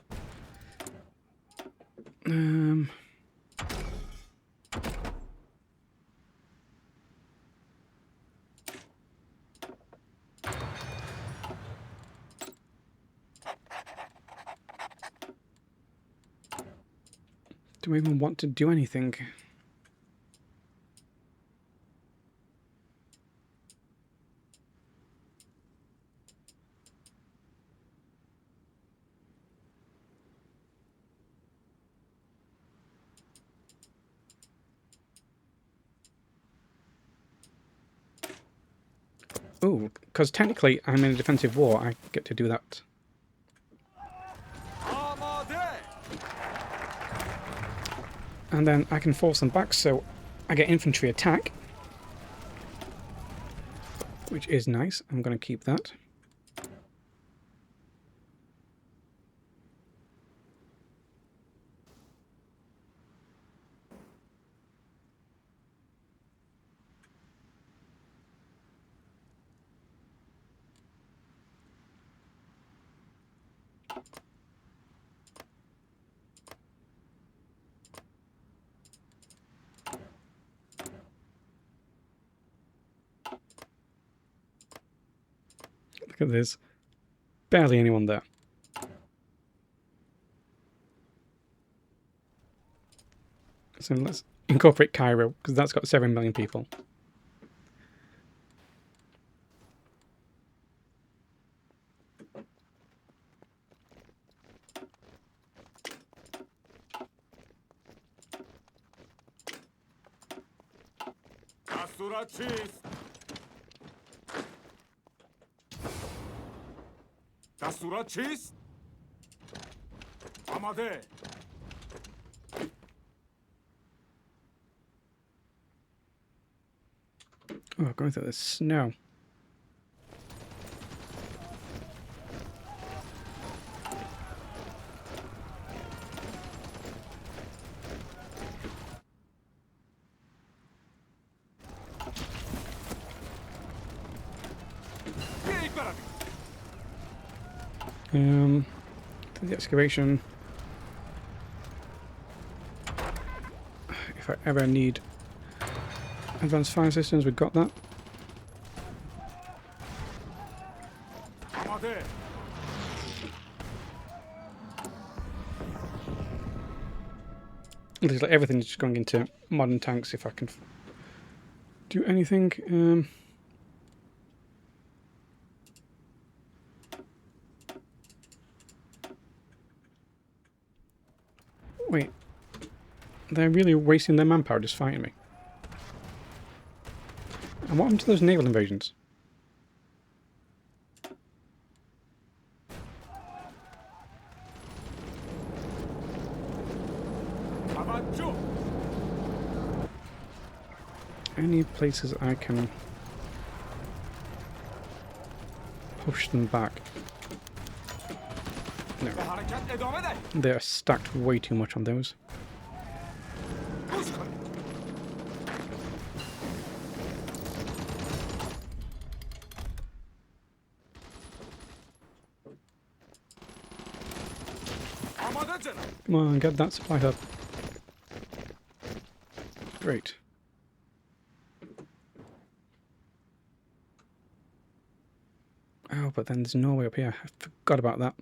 Do I even want to do anything? Oh, because technically I'm in a defensive war, I get to do that. آماده. And then I can force them back, so I get infantry attack. Which is nice. I'm going to keep that. Look at this. Barely anyone there. So let's incorporate Cairo, because that's got 7 million people. دستورات چیست؟ دستورات چیست؟ آماده. Oh, going through the snow. بیایید برویم. For the excavation. If I ever need advanced fire systems, we've got that. آماده. Looks like everything's just going into modern tanks if I can do anything. Wait. They're really wasting their manpower just fighting me. And what happened to those naval invasions? توجه. Any places I can push them back? No. به حرکت ادامه دهید. They're stacked way too much on those. گوش کنید. آماده جناب. Come on, get that supply hub. Great. Oh, but then there's Norway up here. I forgot about that.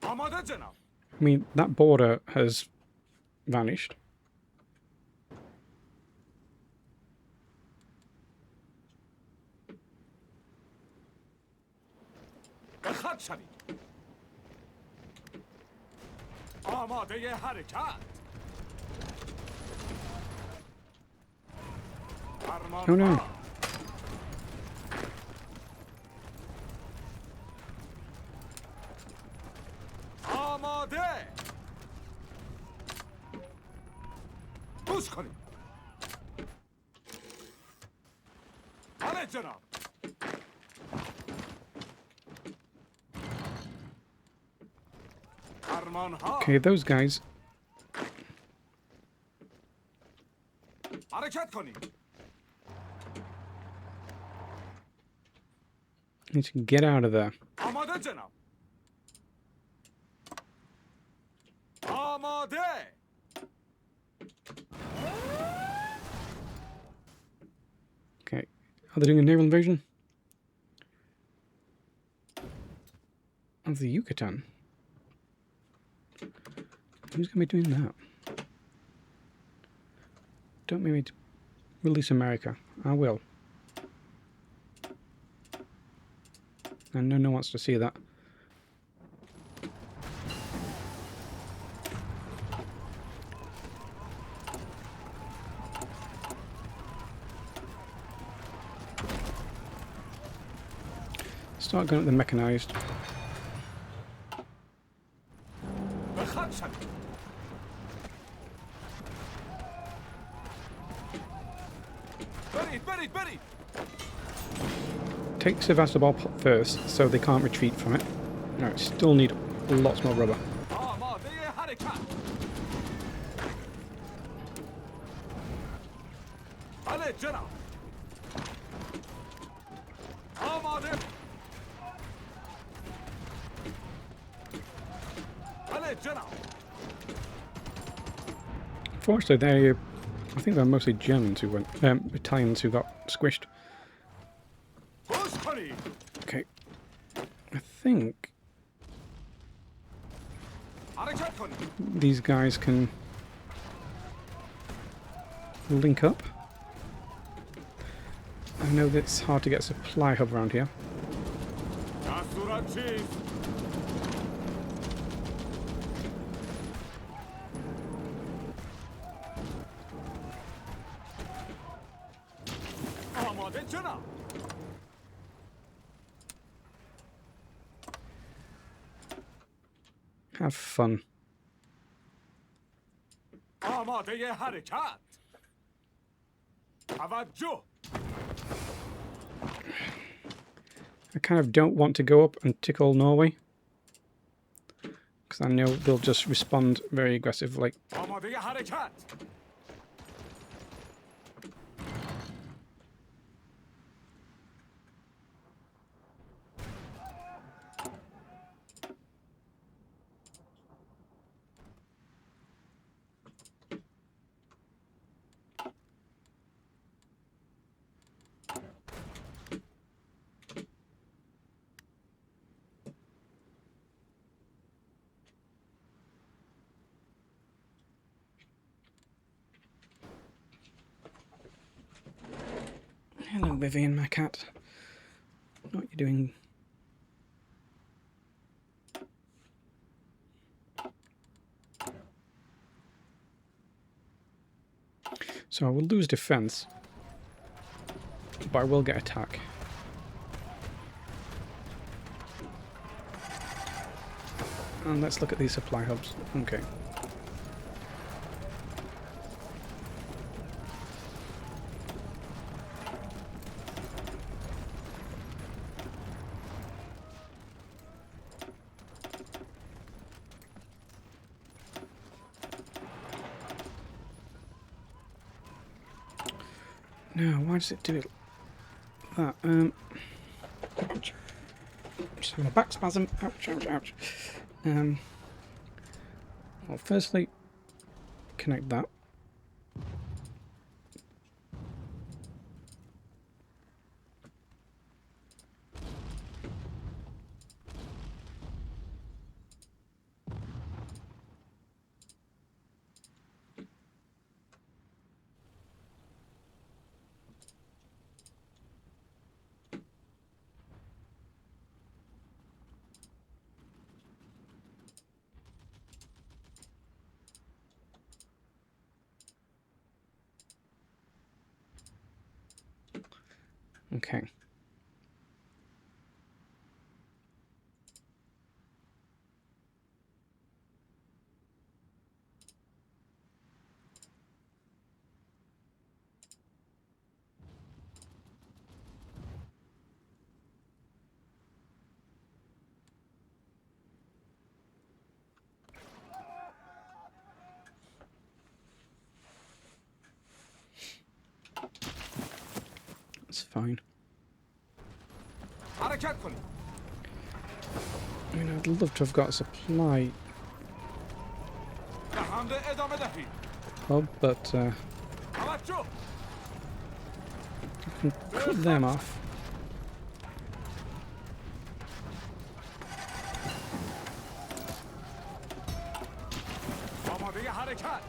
آماده جناب. I mean, that border has vanished. به خط شوید. آماده حرکت. Oh no. آماده. گوش کنید. بله جناب. فرمانها. Okay, those guys. حرکت کنید. Need to get out of there. آماده جناب. آماده. Okay. Are they doing a naval invasion? Of the Yucatan? Who's going to be doing that? Don't make me release America. I will. And no one wants to see that. Start going at the mechanized. بخط شوید. برید برید برید. Take Sevastopol first, so they can't retreat from it. No, still need lots more rubber. آماده حرکت. بله جناب. آماده. بله جناب. Fortunately, I think they're mostly Germans who went, Italians who got squished. گوش کنید. Okay, I think حرکت کنید. these guys can link up. I know that it's hard to get a supply hub around here. دستورات چیست؟ آماده جناب. Have fun. آماده حرکت. توجه. I kind of don't want to go up and tickle Norway, because I know they'll just respond very aggressively. آماده حرکت. Hello, Vivian, my cat. What are you doing? So I will lose defense, but I will get attack. And let's look at these supply hubs. Okay. No, why does it do it that? Ouch. Just having a back spasm. Ouch, ouch, ouch. Well, firstly, connect that. Okay. That's fine. حرکت کنید. I mean, I'd love to have got a supply به حمله ادامه دهید. hub, but توجه. I can cut them off. آماده حرکت.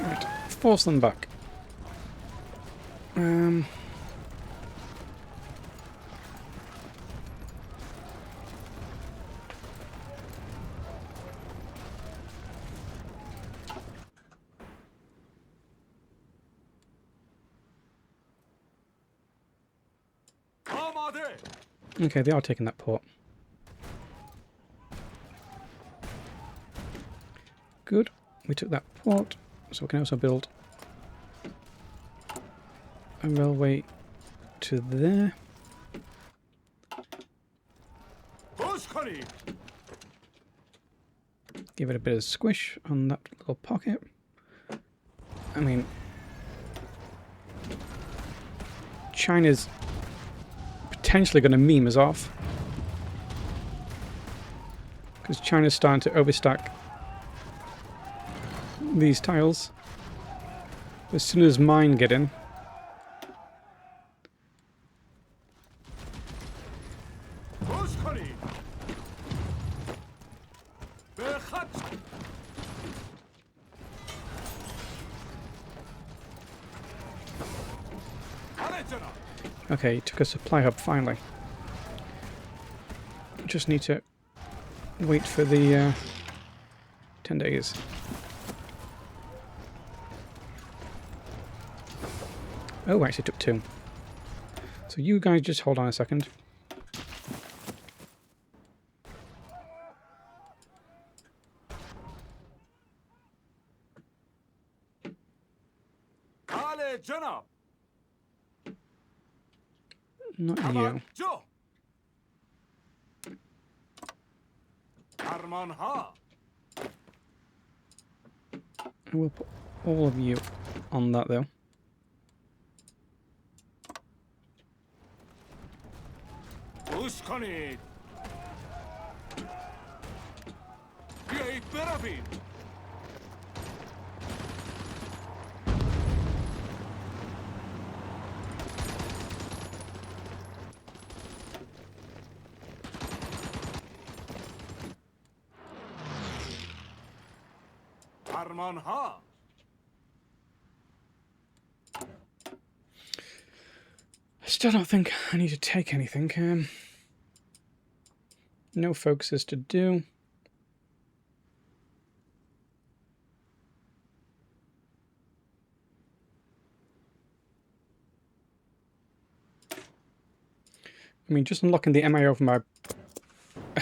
Right, force them back. آماده. Okay, they are taking that port. Good. We took that port, so we can also build a railway to there. گوش کنید. Give it a bit of squish on that little pocket. I mean, China's potentially going to meme us off, because China's starting to overstack these tiles. As soon as mine get in, گوش کنید. به خط. بله جناب. okay, took a supply hub finally. Just need to wait for the 10 days. Oh, actually took 2. So you guys just hold on a second. بله جناب. Not you. توجه. فرمانها. I will put all of you on that though. گوش کنید. بیایید برویم. فرمانها. I still don't think I need to take anything. No focuses to do. I mean, just unlocking the MIO for my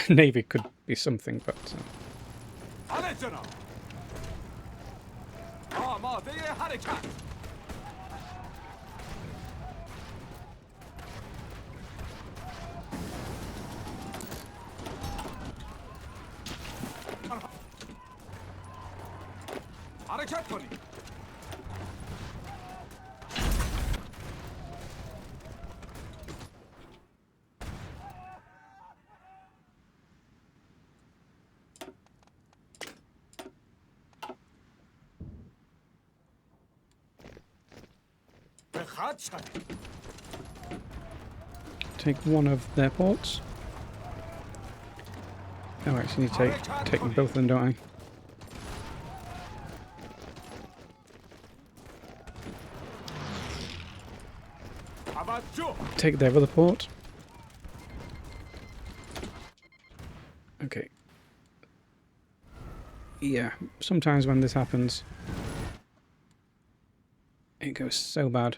navy could be something, but بله جناب. آماده حرکت. حرکت کنید. به خط شوید. take one of their ports. Oh, I actually need to take both of them, don't I? توجه. Take their other port. Okay. Yeah, sometimes when this happens, it goes so bad.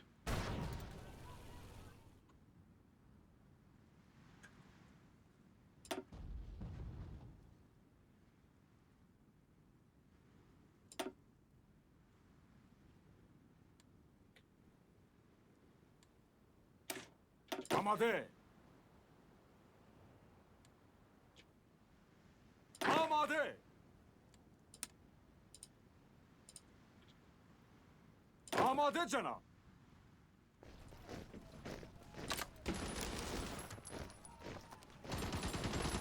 آماده. آماده. آماده جناب.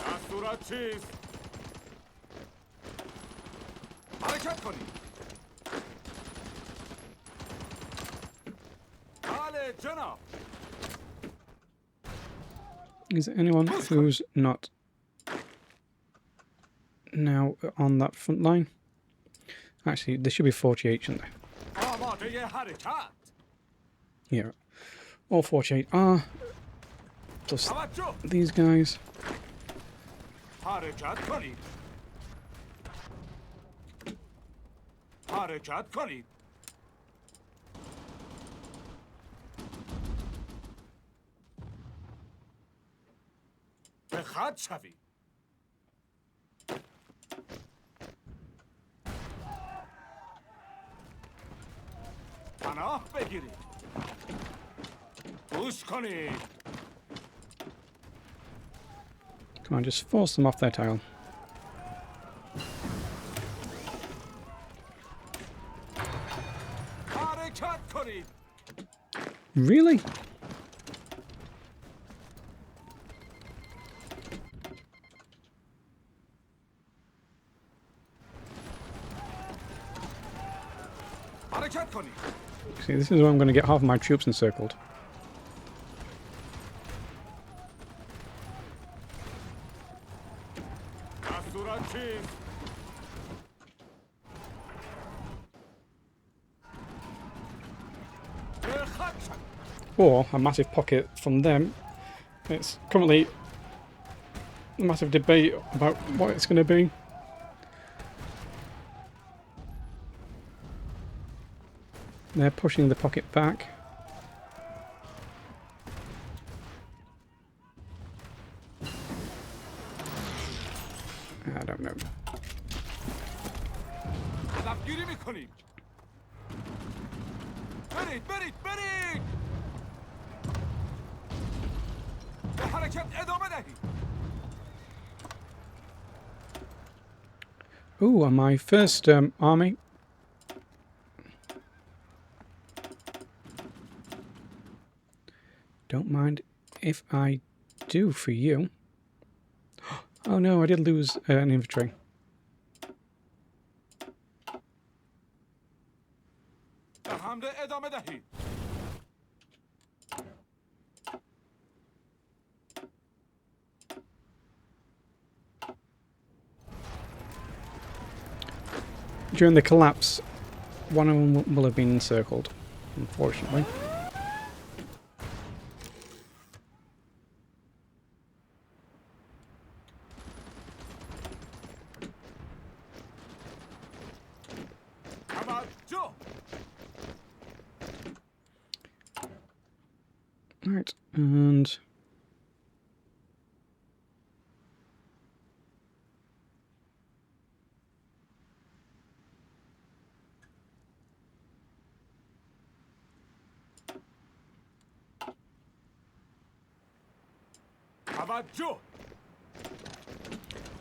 دستورات چیست؟ حرکت کنید. بله جناب. Is there anyone who's not now on that front line? Actually, there should be 48, shouldn't there? آماده حرکت. Yeah. All 48 are. Plus توجه. these guys. حرکت کنید. حرکت کنید. به خط شوید. پناه بگیرید. گوش کنید. Come on, just force them off their tile. حرکت کنید. Really? حرکت کنید. See, this is where I'm going to get half of my troops encircled. دستورات چیست؟ به خط شوید. Or a massive pocket from them. It's currently a massive debate about what it's going to be. They're pushing the pocket back. I don't know. هدفگیری میکنید. برید برید برید. به حرکت ادامه دهید. Ooh, and my first army. Don't mind if I do for you. Oh no, I did lose an infantry. به حمله ادامه دهید. During the collapse, one of them will have been encircled, unfortunately. توجه. Right, and توجه.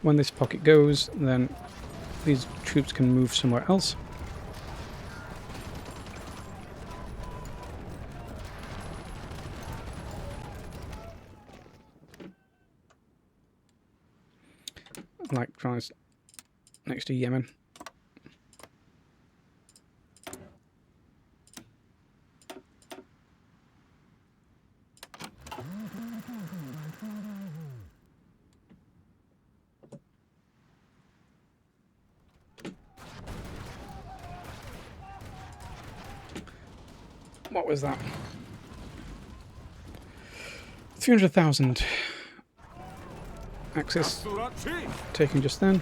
when this pocket goes, then these troops can move somewhere else. Like tries next to Yemen. What was that? 300,000 access دستورات چیست؟ taken just then.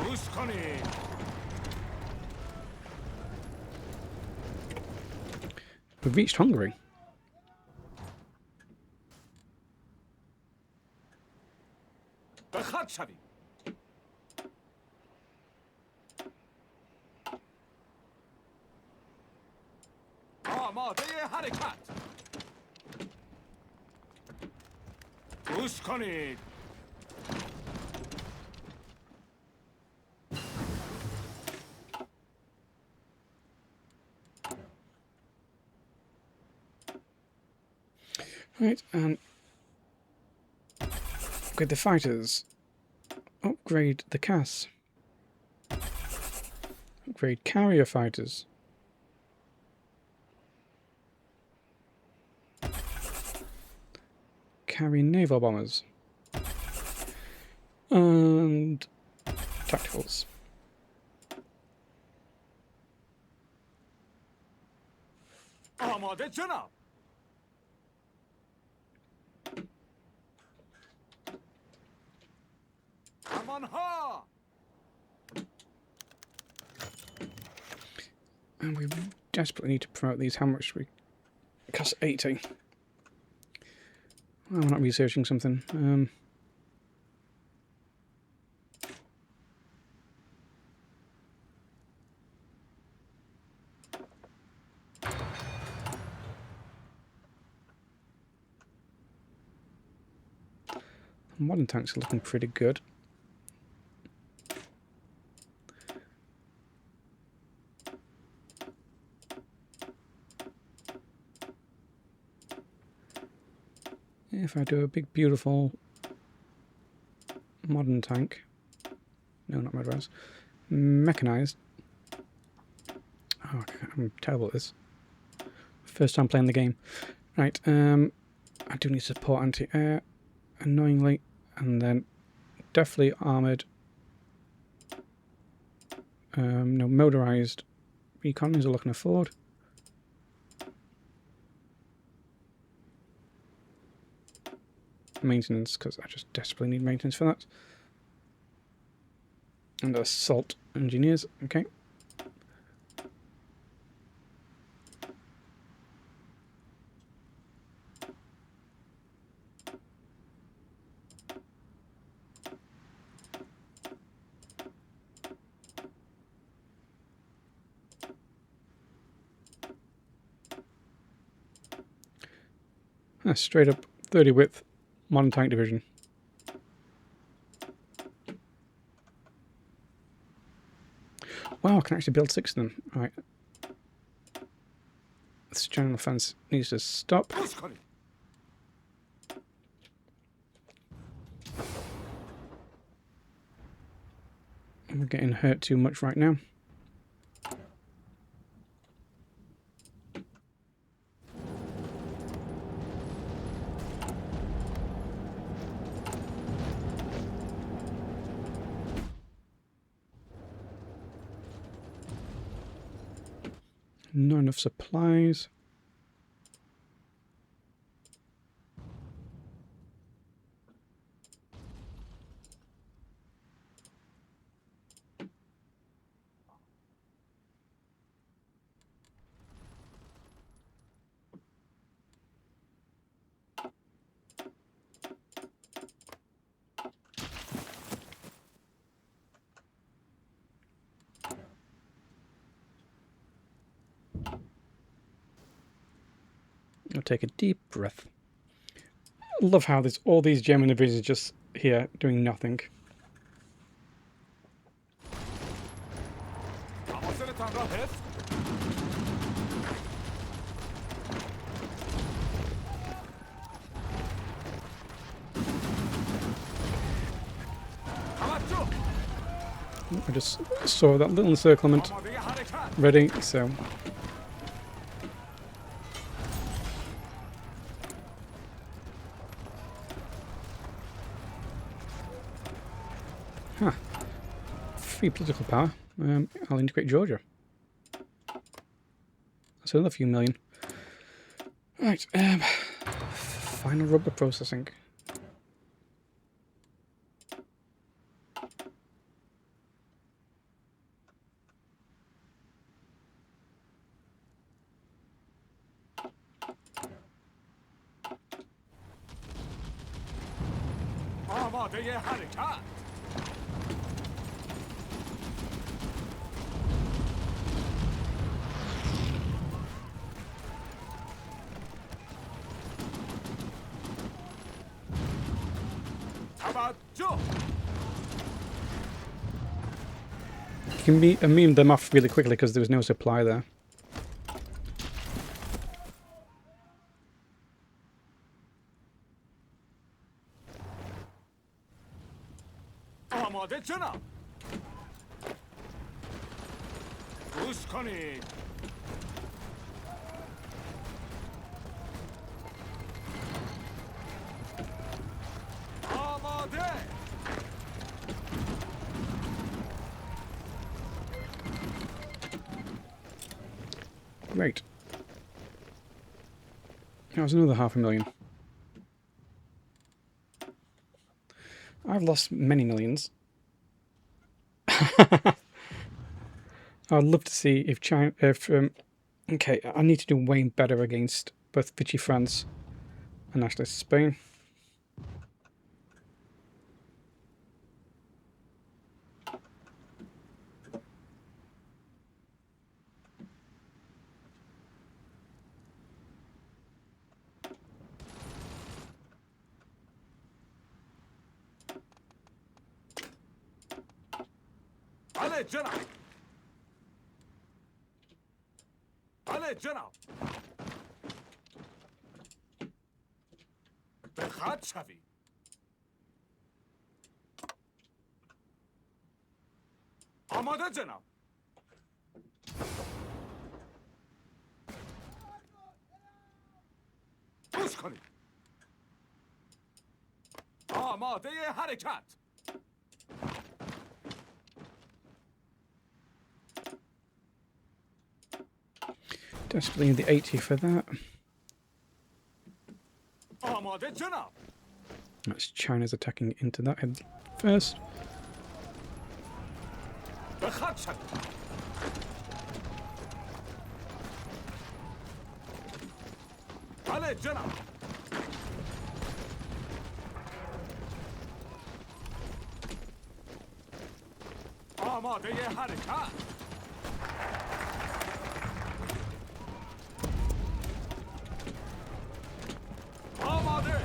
گوش کنید. We've reached Hungary. به خط شوید. آماده حرکت. گوش کنید. Right, and upgrade the fighters. Upgrade the CAS. Upgrade carrier fighters. Carry naval bombers. And tacticals. آماده جناب. کمانها. And we desperately need to promote these. How much we cost? 80. Well, we're not researching something. Modern tanks are looking pretty good. If I do a big, beautiful modern tank, no, not motorized, mechanized. Oh, I'm terrible at this. First time playing the game. Right, I do need support anti-air, annoyingly, and then definitely armoured. No, motorized recon is all I can afford. Maintenance, because I just desperately need maintenance for that. And assault engineers, okay. Straight up 30 width modern tank division. Wow, I can actually build 6 of them. Alright. This general offense needs to stop. گوش کنید. We're getting hurt too much right now. Not enough supplies. I'll take a deep breath. I love how there's all these German divisions just here doing nothing. حواستان را حفظ. توجه. I just saw that little encirclement آماده حرکت. ready, so free political power. I'll integrate Georgia. That's another few million. Right, final rubber processing. آماده حرکت. توجه. You can meme them off really quickly because there was no supply there. آماده جناب. گوش کنید. آماده. Great. That was another 500,000. I've lost many millions. I'd love to see if China... okay, I need to do way better against both Vichy France and actually Spain. بله جناب. بله جناب. به خط شوید. آماده جناب. گوش کنید. آماده حرکت. Desperately need the 80 for that. آماده جناب. That's China's attacking into that head first. به خط شوید. بله جناب. آماده حرکت. آماده.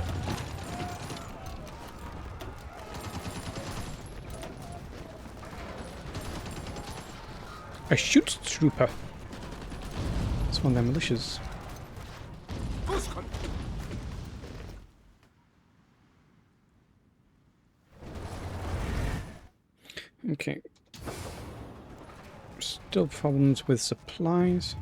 A shoot trooper. It's one of their militias. گوش کنید. Okay. Still problems with supplies.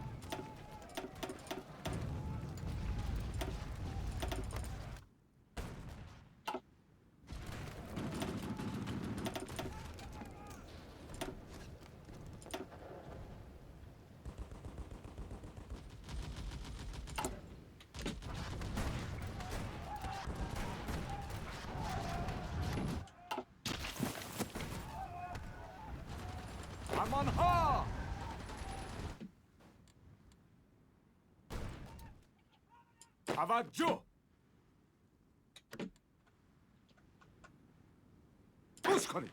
فرمانها. توجه. گوش کنید.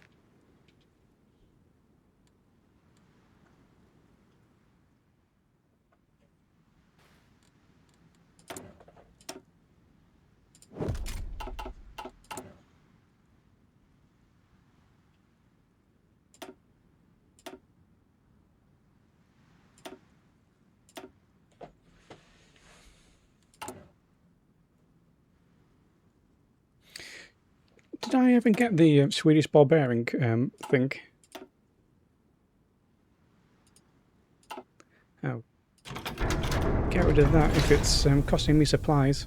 Did I ever get the Swedish barbarian thing? Oh. Get rid of that if it's costing me supplies.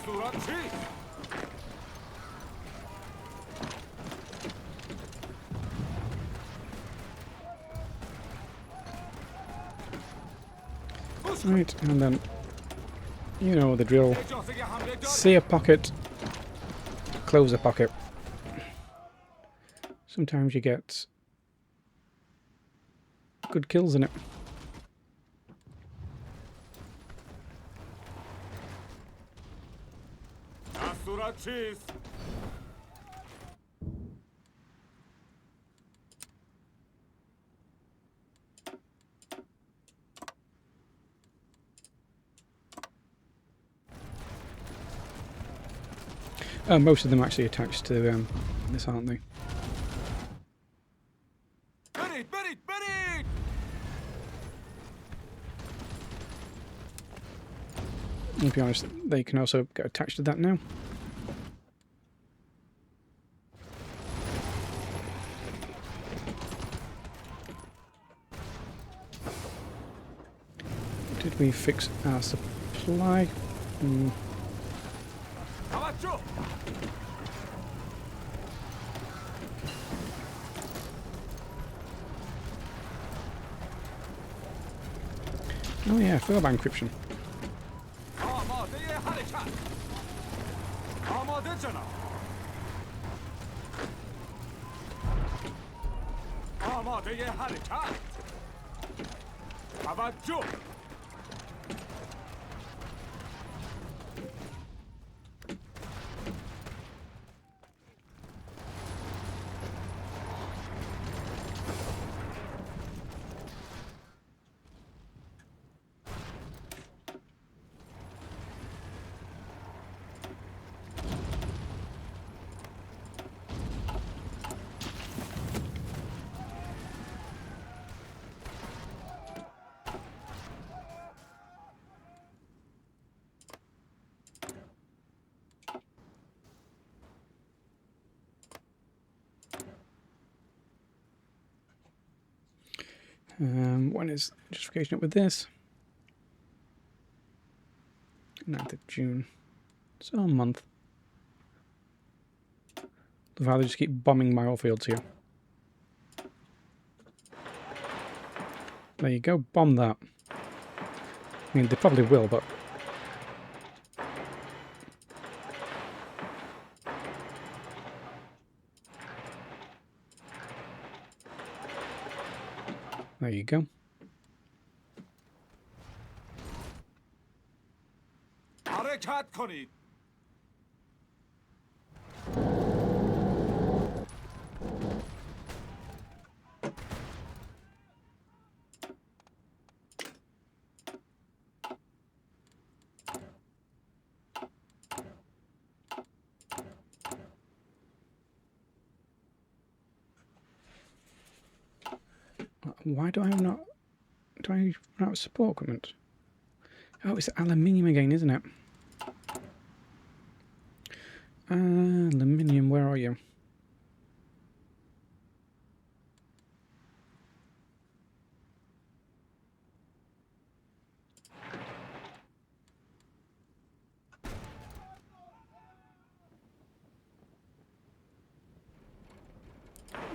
دستورات چیست؟ Right, and then You know the drill. 대저택의 함대 See a pocket, close a pocket. Sometimes you get good kills in it. 아수라치스. Most of them actually attached to this, aren't they? 베릿 베릿 베릿. To be honest, they can also get attached to that now. Did we fix our supply? 다 왔죠? Oh yeah, further encryption. 아마대의 하리차. 아마대잖아. 아마대의 하리차. 다 왔죠? When is justification up with this? 9th of June. So a month. I'd rather just keep bombing my oil fields here. There you go, bomb that. I mean, they probably will, but... There you go. 하레캇 커니. Why do I not... Do I run out of support equipment? Oh, it's aluminium again, isn't it? Aluminium, where are you?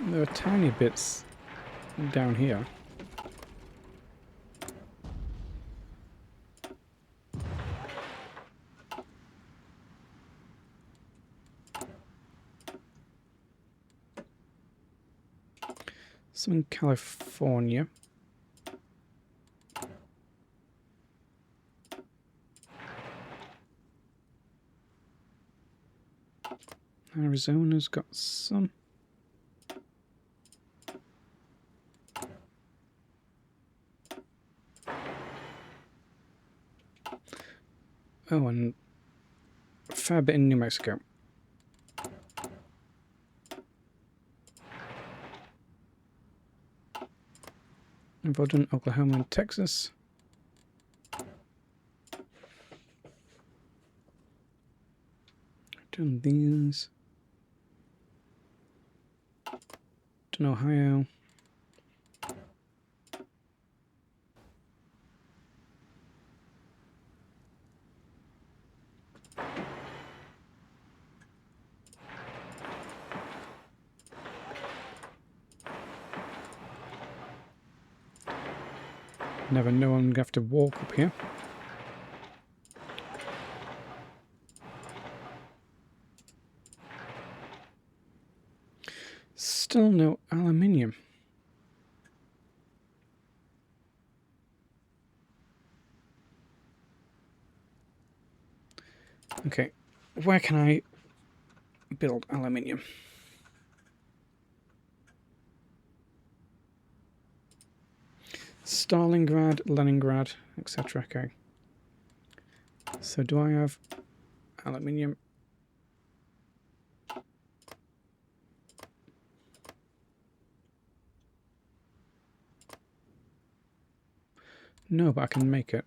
There are tiny bits down here. Some in California. Arizona's got some. Oh, and a fair bit in New Mexico. Involved in Oklahoma and Texas. Done these. Done Ohio. Never know I'm going to have to walk up here. aluminium. Okay, where can I build aluminium? Stalingrad, Leningrad, etc. Okay. So do I have aluminium? No, but I can make it.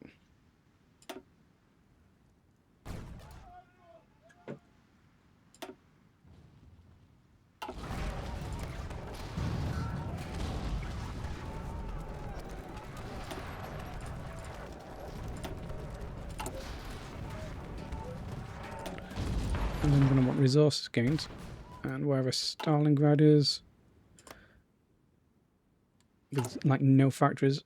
And then I'm going to want resources gained. And wherever Stalingrad is, with like no factories.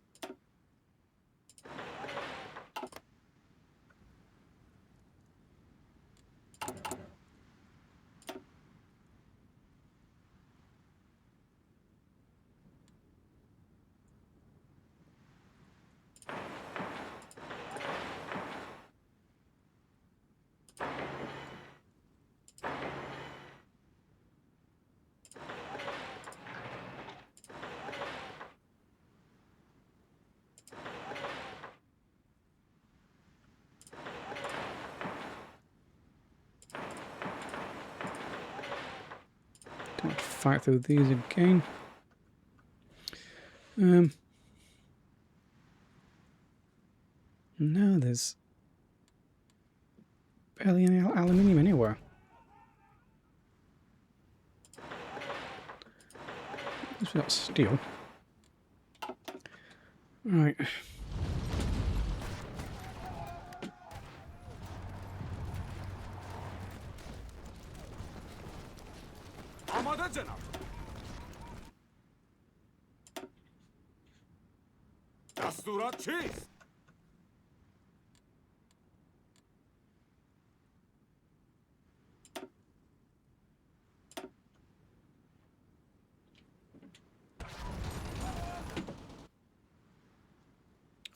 Don't have to fight through these again. No, there's barely any aluminium anywhere. At least we got steel. Right. آماده جناب. دستورات چیست؟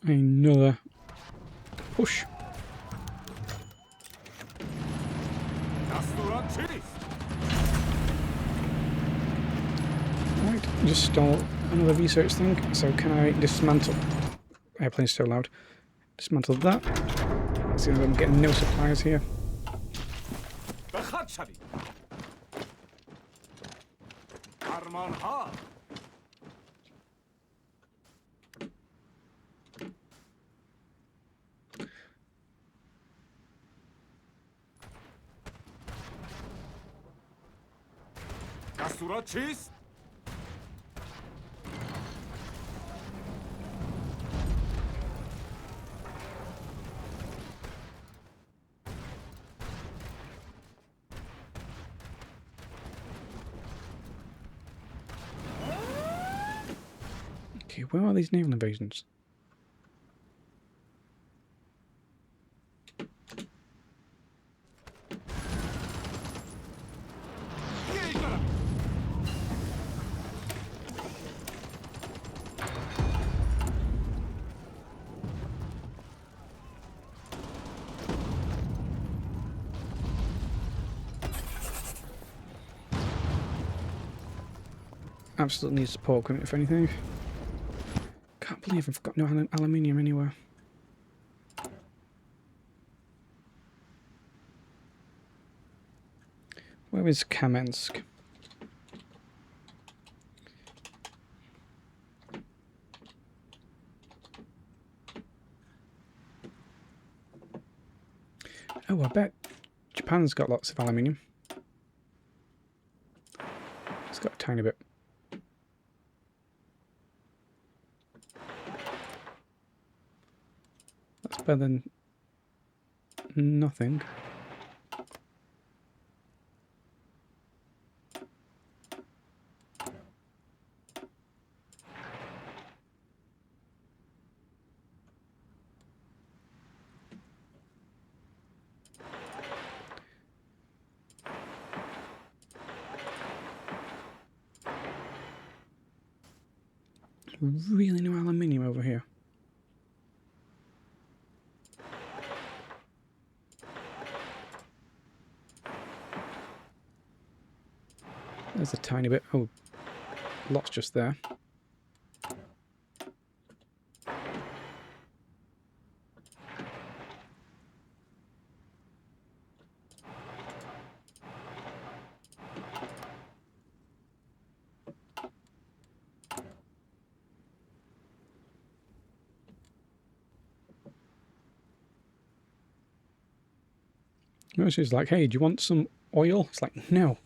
Another push. دستورات چیست؟ Right, just stole another research thing. So can I dismantle? Airplane's so loud. Dismantle that. See if I'm getting no supplies here. به خط شوید. فرمانها. دستورات چیست؟ Okay, where are these naval invasions? Absolutely need support equipment if anything. Can't believe I've got no aluminium anywhere. Where is Kamensk? Oh, I bet Japan's got lots of aluminium. It's got a tiny bit. That's better than nothing. Really no aluminium over here. There's a tiny bit. Oh, lots just there. She's like, hey, do you want some oil? It's like, no,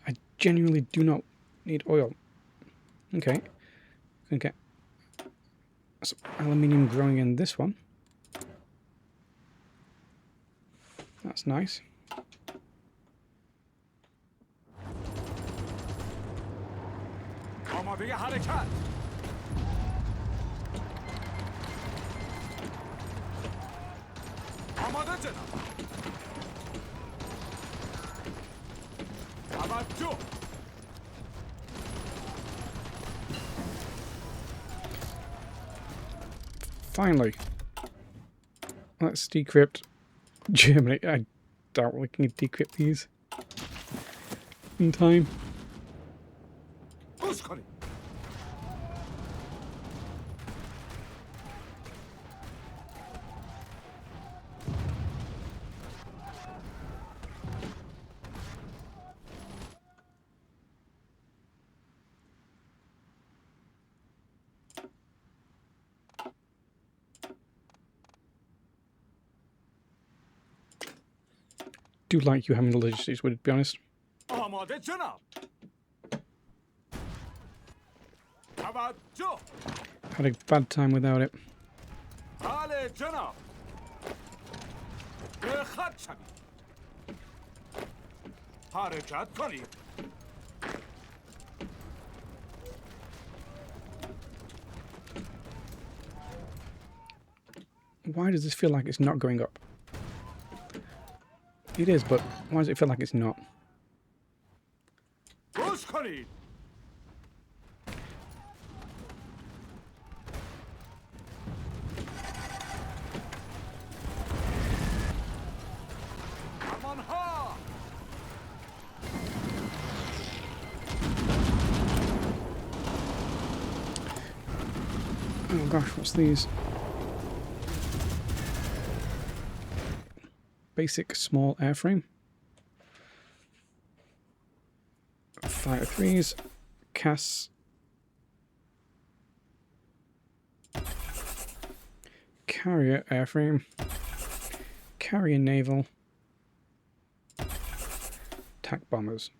I genuinely do not need oil. Okay, gonna get some aluminium growing in this one. That's nice. آماده حرکت. آماده جناب. توجه. Finally, let's decrypt Germany. I doubt we can decrypt these in time. گوش کنید. Do like you having the logistics, would be honest. آماده جناب. توجه. Had a bad time without it. بله جناب. به خط شوید. حرکت کنید. Why does this feel like it's not going up? It is, but why does it feel like it's not? گوش کنید. فرمانها. Oh gosh, what's these? Basic small airframe. Fighter 3s. CAS. Carrier airframe. Carrier naval. Attack bombers.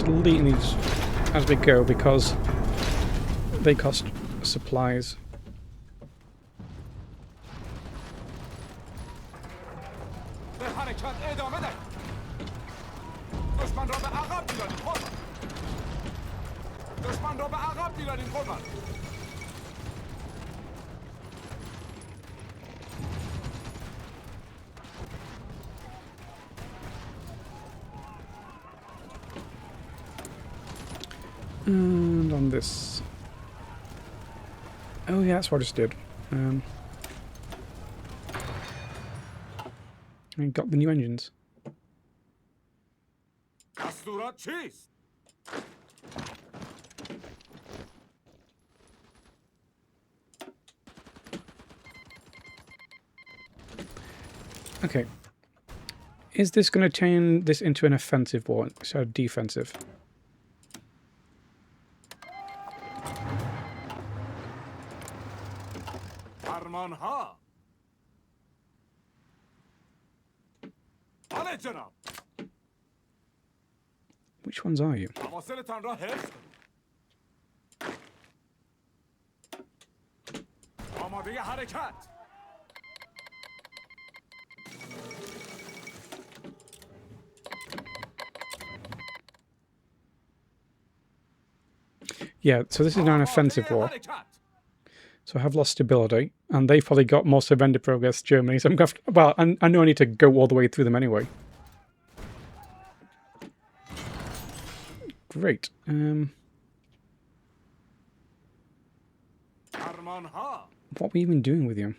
Deleting these as we go because they cost supplies. به حرکت ادامه دهید. دشمن را به عقب بیارید قربان. دشمن را به عقب بیارید قربان. And on this. Oh yeah, that's what I just did. I got the new engines. دستورات چیست؟ Okay. Is this going to turn this into an offensive war, so defensive? فرمانها. بله جناب. Which ones are you? حواصلتان را حفظ کنید. آماده حرکت. Yeah, so this is now an offensive war. حرکت. So I have lost stability, and they've probably got more surrender progress, Germany. So I'm going to, well, I know I need to go all the way through them anyway. Great. فرمانها. What are we even doing with you?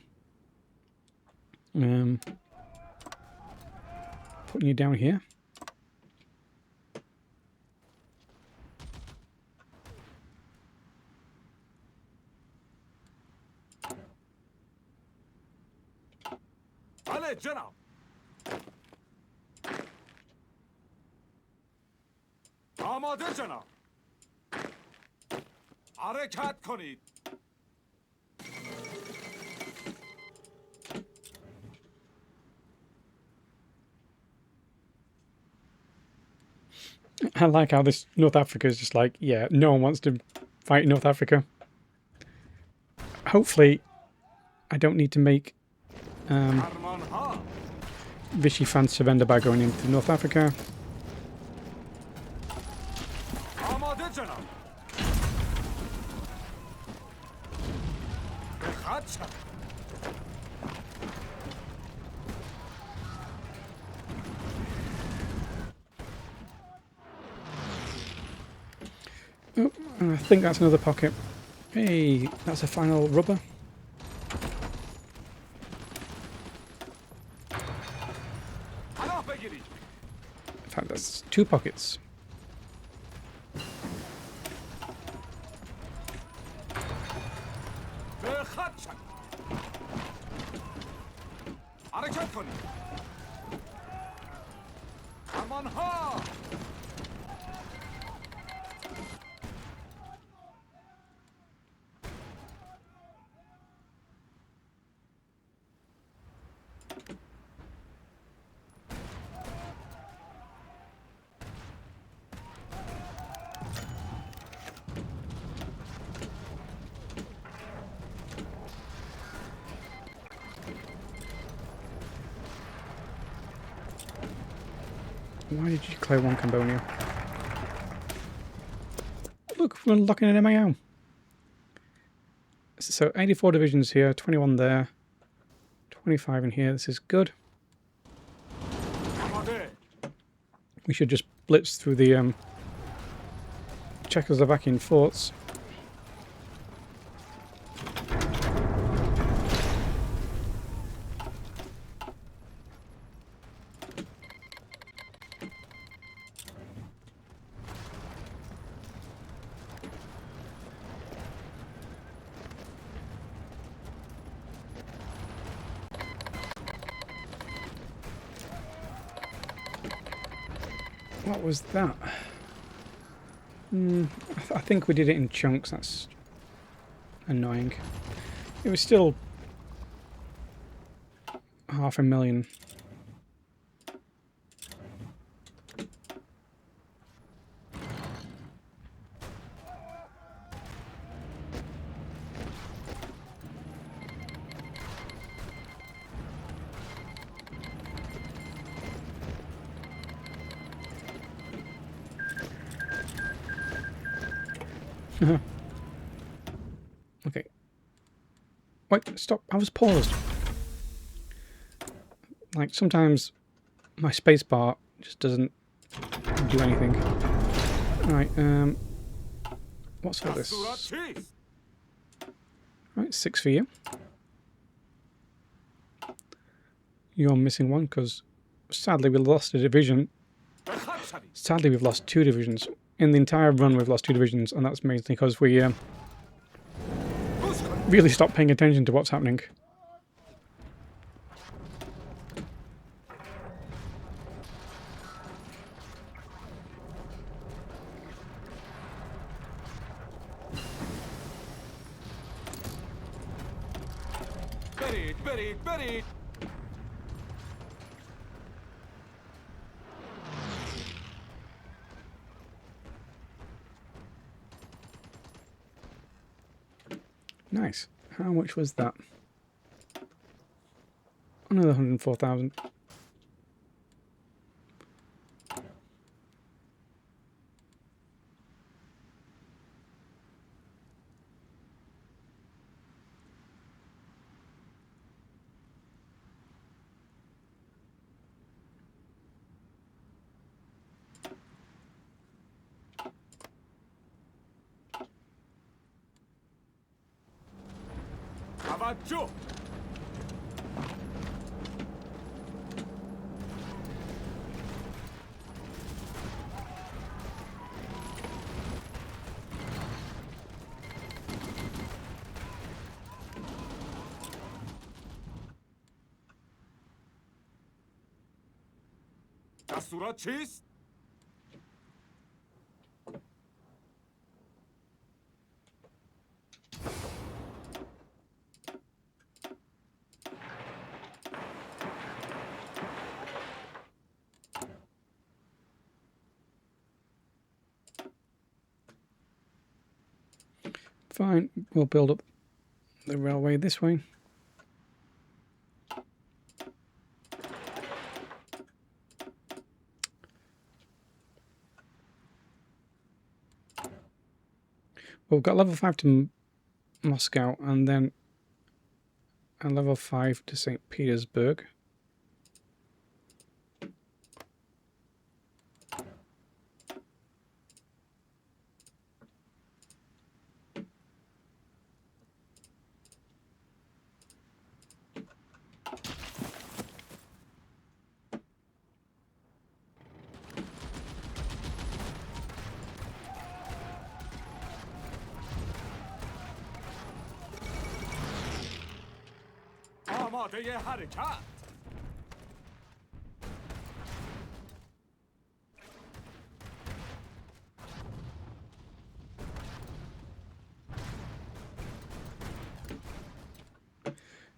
Putting you down here. بله جناب. آماده جناب. حرکت کنید. I like how this North Africa is just like, yeah, no one wants to fight in North Africa. Hopefully, I don't need to make فرمانها. Vichy fans surrender by going into North Africa. آماده جناب. به خط شد. Oh, I think that's another pocket. Hey, that's a final rubber. پناه بگیرید. In fact, that's 2 pockets. به خط شد. حرکت کنید. فرمانها. Why did you declare 1 Cambodia? Look, we're unlocking an MAO. So 84 divisions here, 21 there, 25 in here. This is good. آماده. We should just blitz through the Czechoslovakian forts. What was that? I think we did it in chunks. That's annoying. It was still 500,000. Okay. Wait, stop. I was paused. Like, sometimes my spacebar just doesn't do anything. Alright, what's all this? دستورات چیست؟ Right, 6 for you. You're missing 1 because sadly we lost a division. به خط شوید. Sadly we've lost 2 divisions. In the entire run we've lost 2 divisions, and that's mainly because we گوش کنید. really stopped paying attention to what's happening. برید برید برید. Nice. How much was that? Another 104,000. توجه. دستورات چیست؟ Fine, we'll build up the railway this way. Well, we've got level 5 to Moscow and then a level 5 to St. Petersburg. آماده حرکت.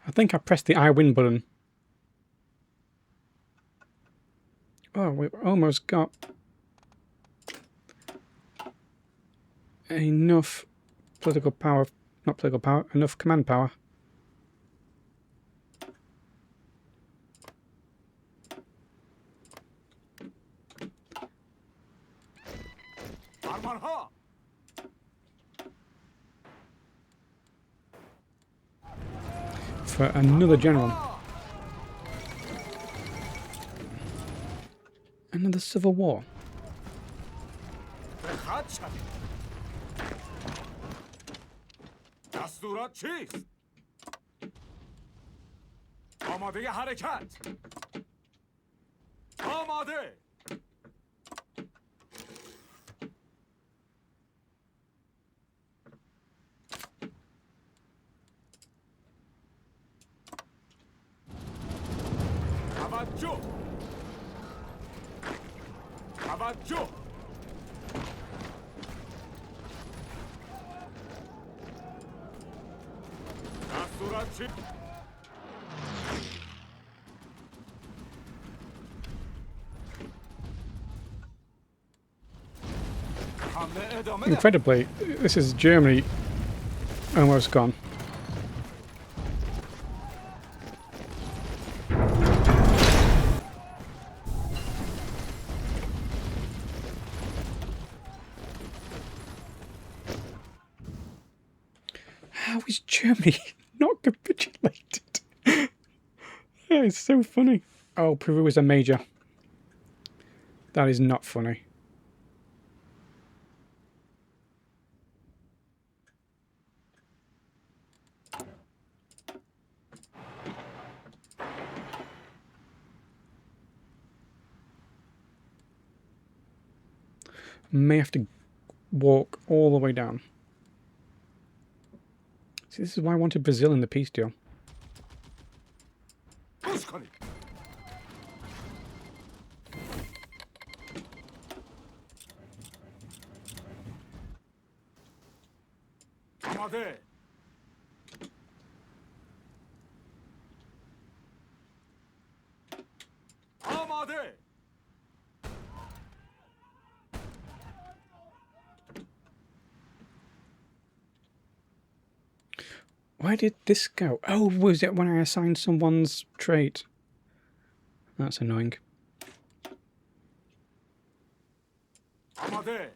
I think I pressed the I win button. Oh, we almost got enough political power, not political power, enough command power. فرمانها. For another general. Another civil war. به خط شوید. دستورات چیست؟ آماده حرکت. آماده. توجه. توجه. دستورات چی؟ حمله ادامه ده. Incredibly, this is Germany almost gone. How is Germany not capitulated? That is so funny. Oh, Peru is a major. That is not funny. May have to walk all the way down. See, this is why I wanted Brazil in the peace deal. گوش کنید. آماده. آماده. Where did this go? Oh, was it when I assigned someone's trait? That's annoying. 아마데.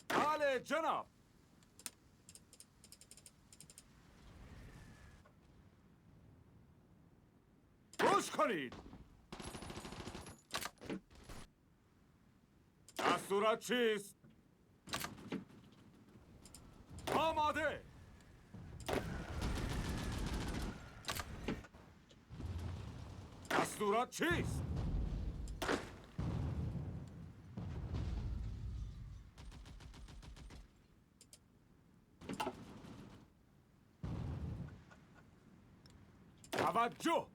알레 전압. 보스카니. 아수라치스. 아마데. 아수라치스. 잡았죠.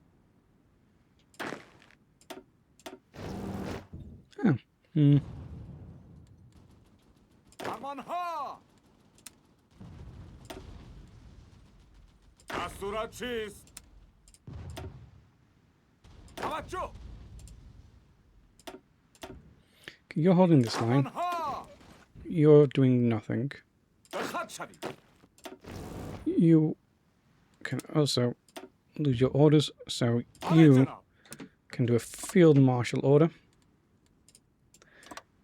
Oh. Hmm. 아만하. 아수라치스. 잡았죠. You're holding this line. 아만하. You're doing nothing. 하차리. You can also lose your orders, so you 알레 can do a field marshal order.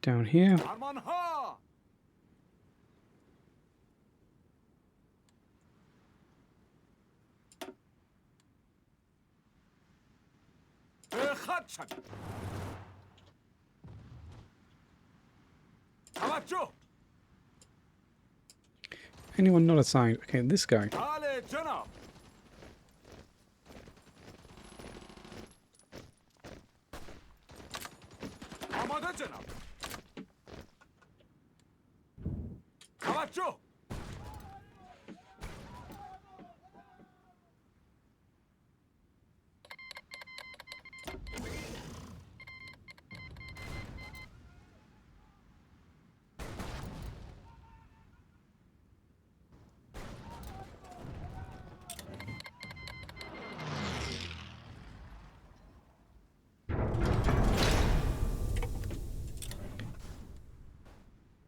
Down here. 아만하. 하차리. 잡았죠. Anyone not assigned? Okay, this guy. 알레 전압. 아마데 전압. 잡았죠.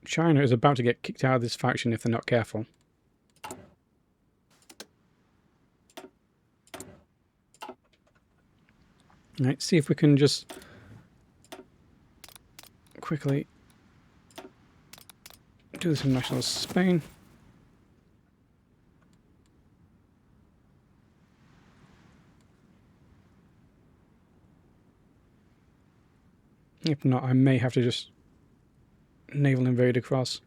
China is about to get kicked out of this faction if they're not careful. Right, see if we can just quickly do this in national Spain. If not, I may have to just naval invade across.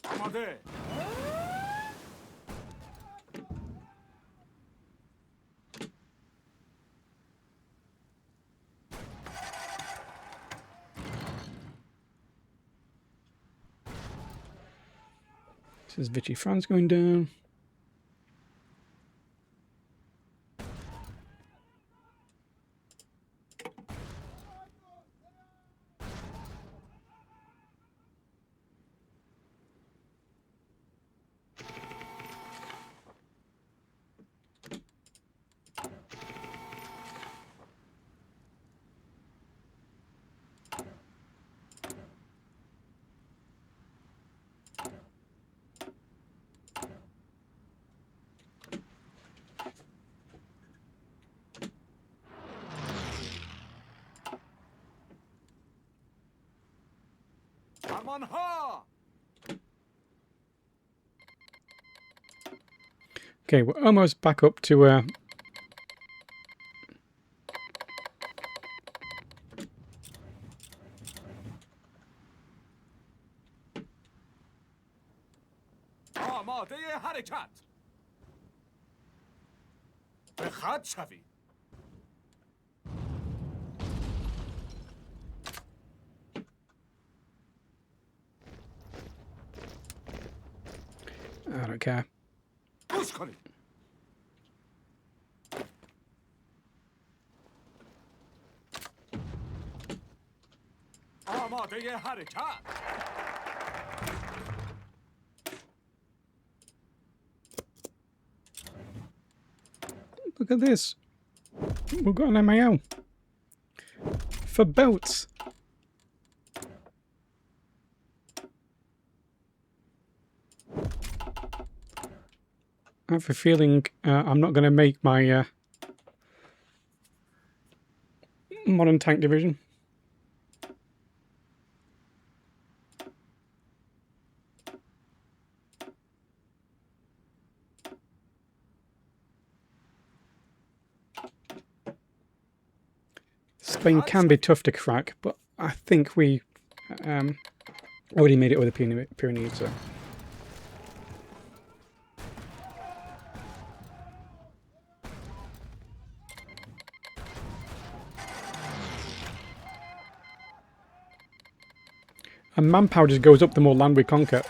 아마데. This is Vichy France going down. 아만하. Okay, we're almost back up to 아마데의 하레kat. 하차비. I don't care. 보스카니. 아마데의 하레kat. look at this. We've got an MAO. For boats. I have a feeling I'm not going to make my modern tank division. Spain can be tough to crack, but I think we already made it with the Pyrenees. So. And manpower just goes up the more land we conquer,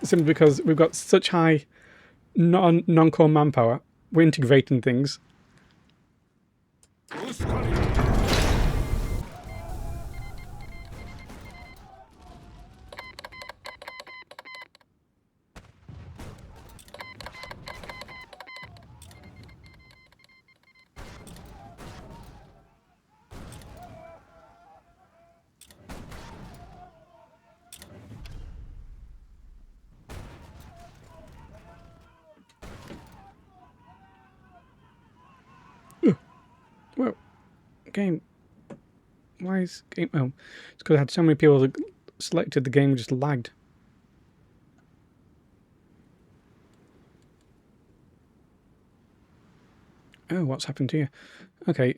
simply because we've got such high non-core manpower. We're integrating things. Well, game. Why is game? Oh, it's because I had so many people that selected the game just lagged. Oh, what's happened to you? Okay.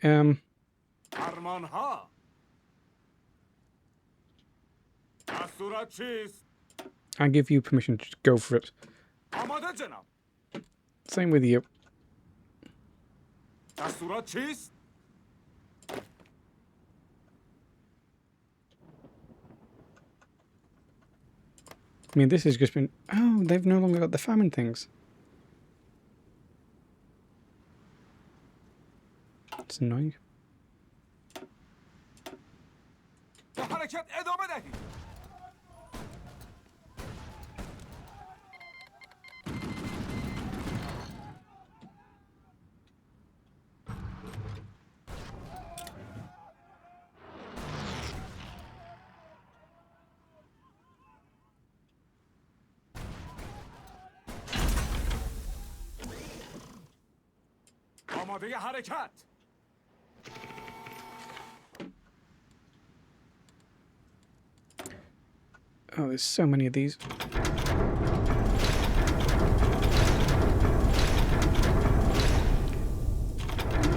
I give you permission to go for it. Same with you. I mean, this has just been... Oh, they've no longer got the famine things. It's annoying. Oh, there's so many of these.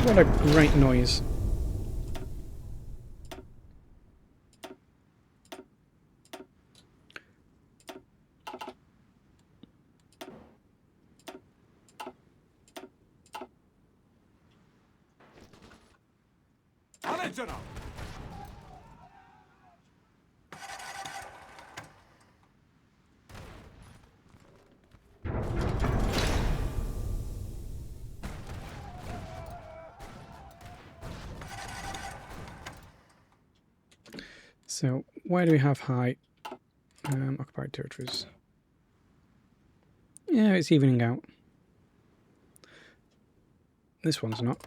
What a great noise. So, where do we have high occupied territories? Yeah, it's evening out. This one's not.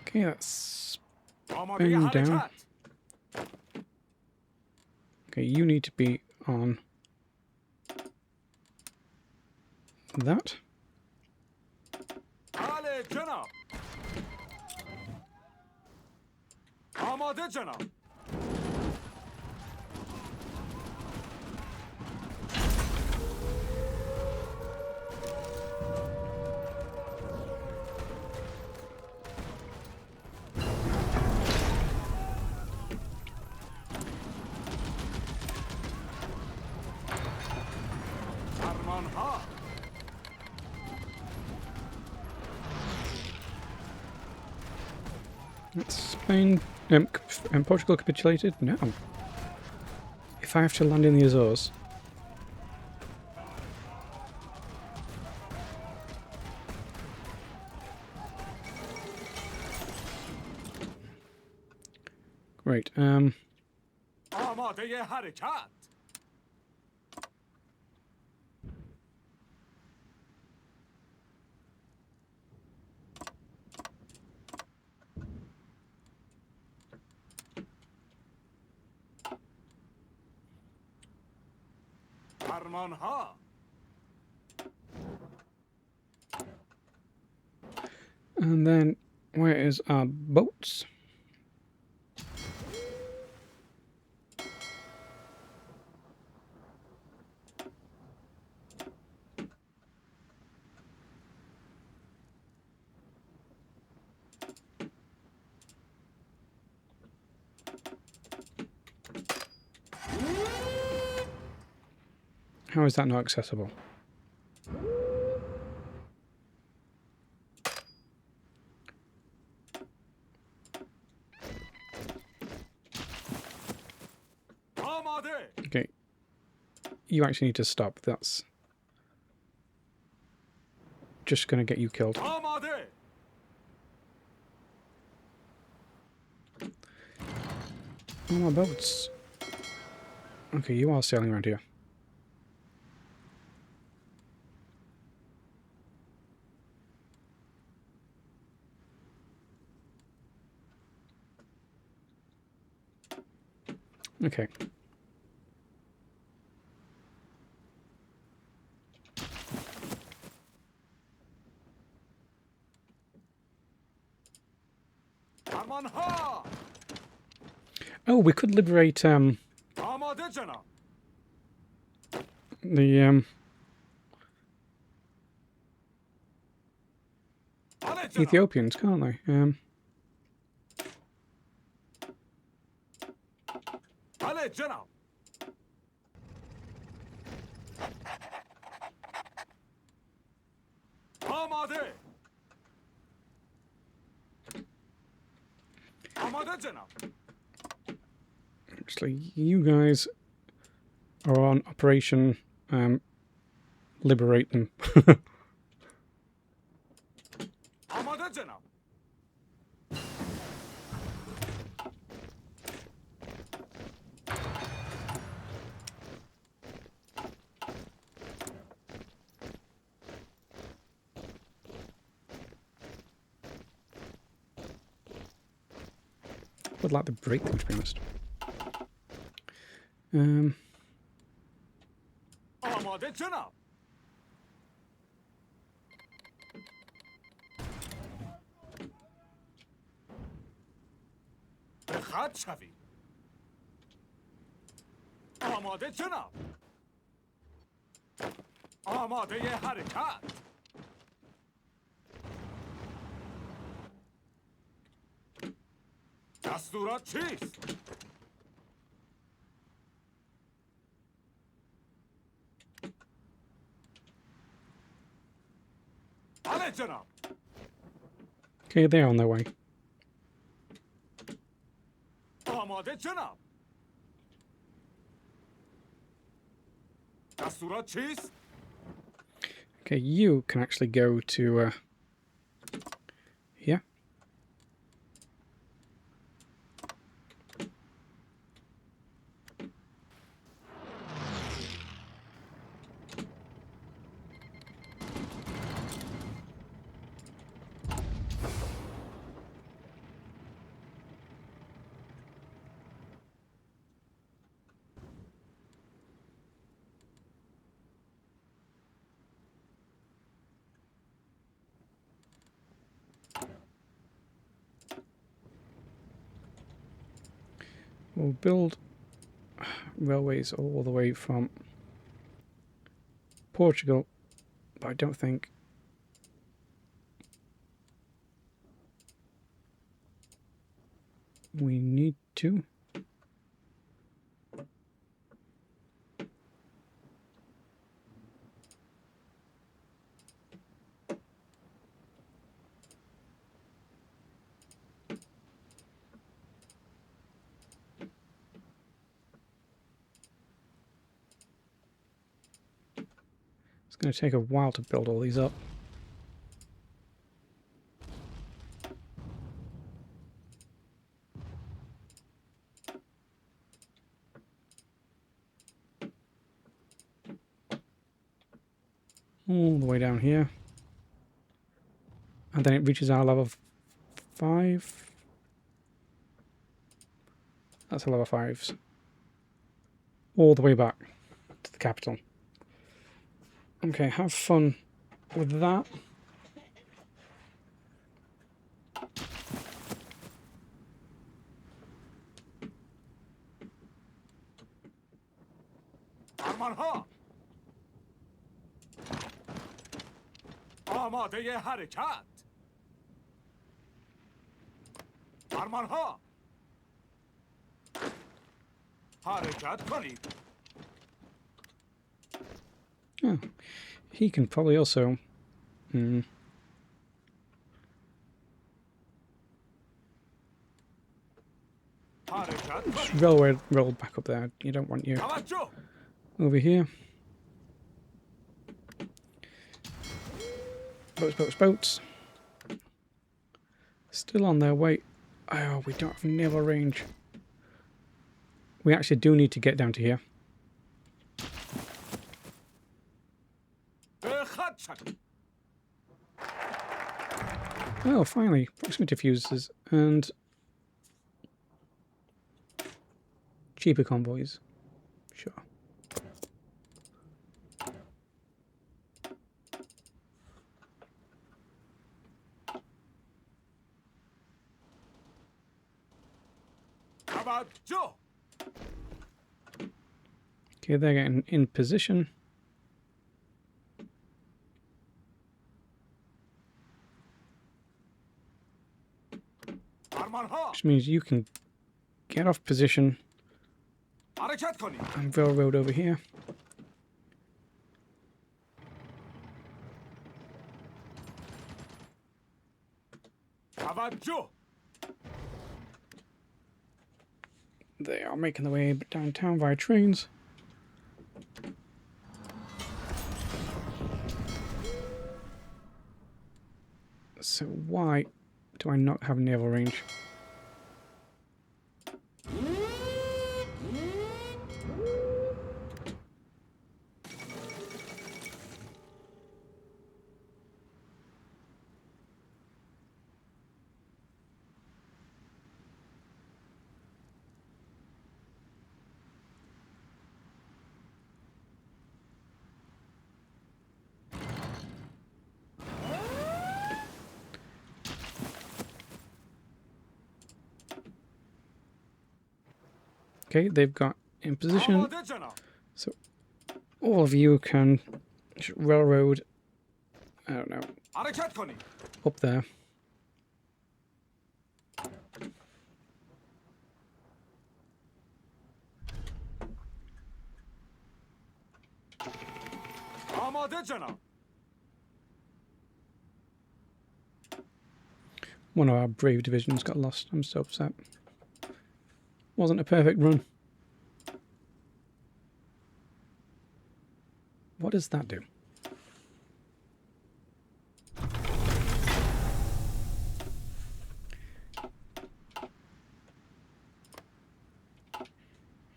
Okay, that's Spain down. Okay, you need to be on that. Spain, Portugal capitulated? No. If I have to land in the Azores. Great. آماده حرکت. فرمانها. And then, where is our boats? How is that not accessible? آماده. Okay. You actually need to stop. That's just going to get you killed. آماده. Oh, my boats. Okay, you are sailing around here. Okay. فرمانها. Oh, we could liberate آماده جناب. the بله جناب. Ethiopians, can't they? بله جناب. آماده. آماده جناب. Actually, you guys are on Operation Liberate them. آماده جناب. Would like the breakthrough, to be honest. آماده جناب. به خط شوید. آماده جناب. آماده حرکت. دستورات چیست؟ بله جناب. Okay, they're on their way. آماده جناب. دستورات چیست؟ Okay, you can actually go to here. We'll build railways all the way from Portugal, but I don't think we need to. It's going to take a while to build all these up. All the way down here. And then it reaches our level 5. That's a level 5s. All the way back to the capital. Okay, have fun with that. آرمانها آماده حرکت آرمانها حرکت کنید Oh, he can probably also... حرکت Just کنید roll back up there. You don't want you توجه over here. Boats, boats, boats. Still on their way. Oh, we don't have naval range. We actually do need to get down to here. به خط شوید Oh, finally. Proximity fuses and cheaper convoys. Sure. توجه Okay, they're getting in position. آرمانها Which means you can get off position حرکت کنید and railroad over here. توجه They are making their way downtown via trains. So why do I not have naval range? Okay, they've got in position, آماده جناب so all of you can railroad, I don't know, حرکت کنید up there. آماده جناب One of our brave divisions got lost. I'm so upset. Wasn't a perfect run. What does that do?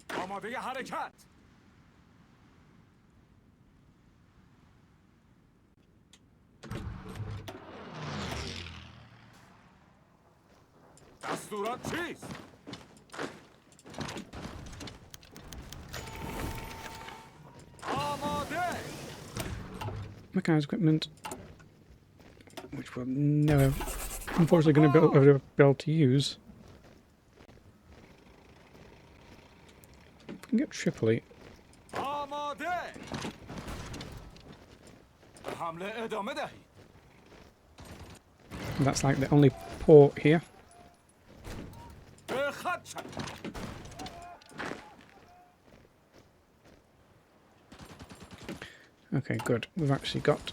آماده حرکت دستورات چیست؟ آماده Mechanized equipment, which we're never, unfortunately, going to be able to use. If we can get Tripoli, آماده به حمله ادامه دهید that's like the only port here. به خط شوید Okay, good. We've actually got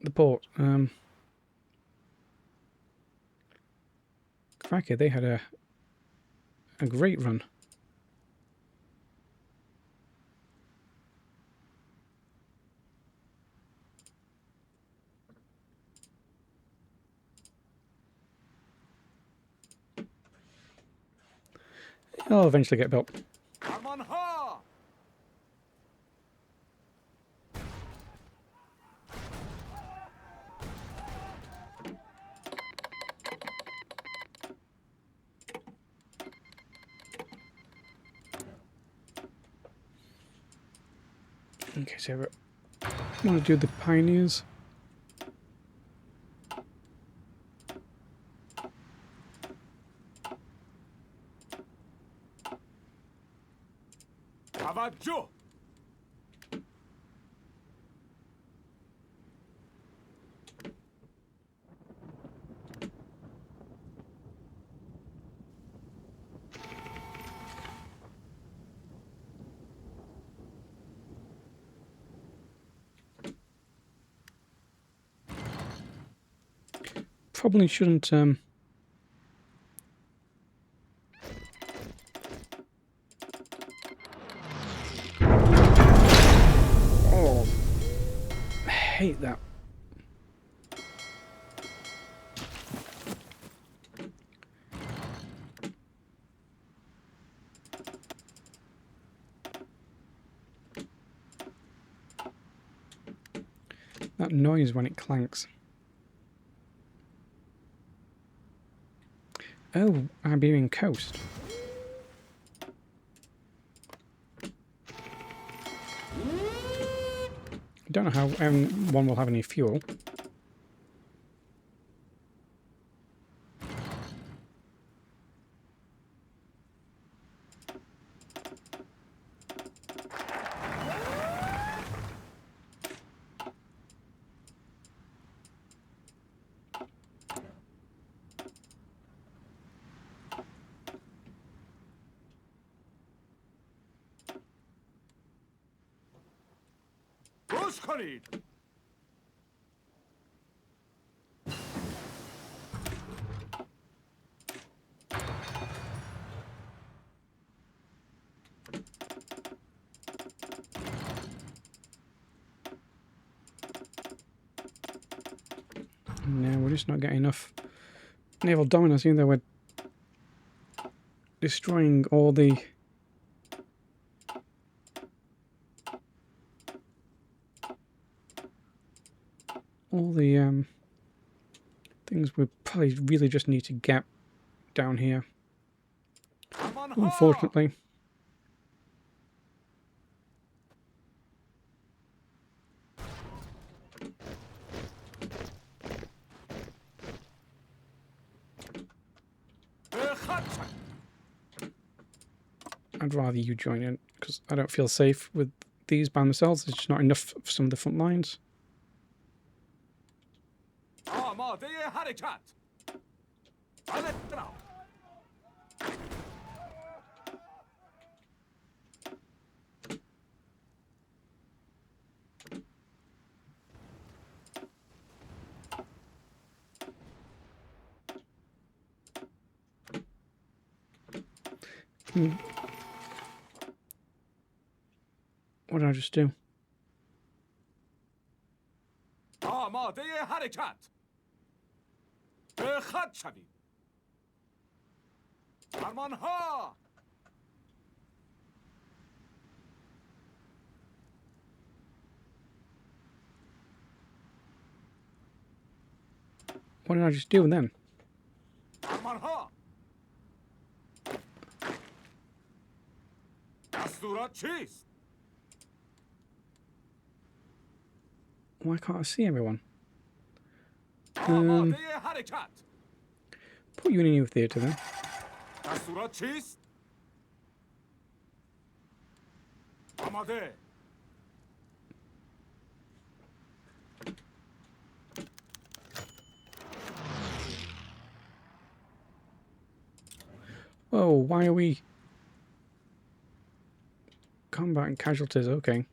the port. Crikey, they had a great run. It'll eventually get built. Aman ha! Okay, so I want to do the pioneers. Tawajjuh! Probably shouldn't. Oh, I hate that. That noise when it clanks. Oh, Iberian coast. I don't know how one will have any fuel. Gosh کنید! No, we're just not getting enough naval dominance, even though we're destroying all the things we probably really just need to get down here. Aman ha! Unfortunately. Khatchan! I'd rather you join in, because I don't feel safe with these by themselves. There's just not enough for some of the front lines. آماده حرکت! بله جناب! What did I just do? آماده حرکت! به خط شوید! فرمان ها! What did I just do then? فرمان ها! دستورات چیست؟ Why can't I see everyone? آماده حرکت! Put you in a new theatre then. دستورات چیست؟ آماده! Whoa, why are we... Combat and casualties, okay.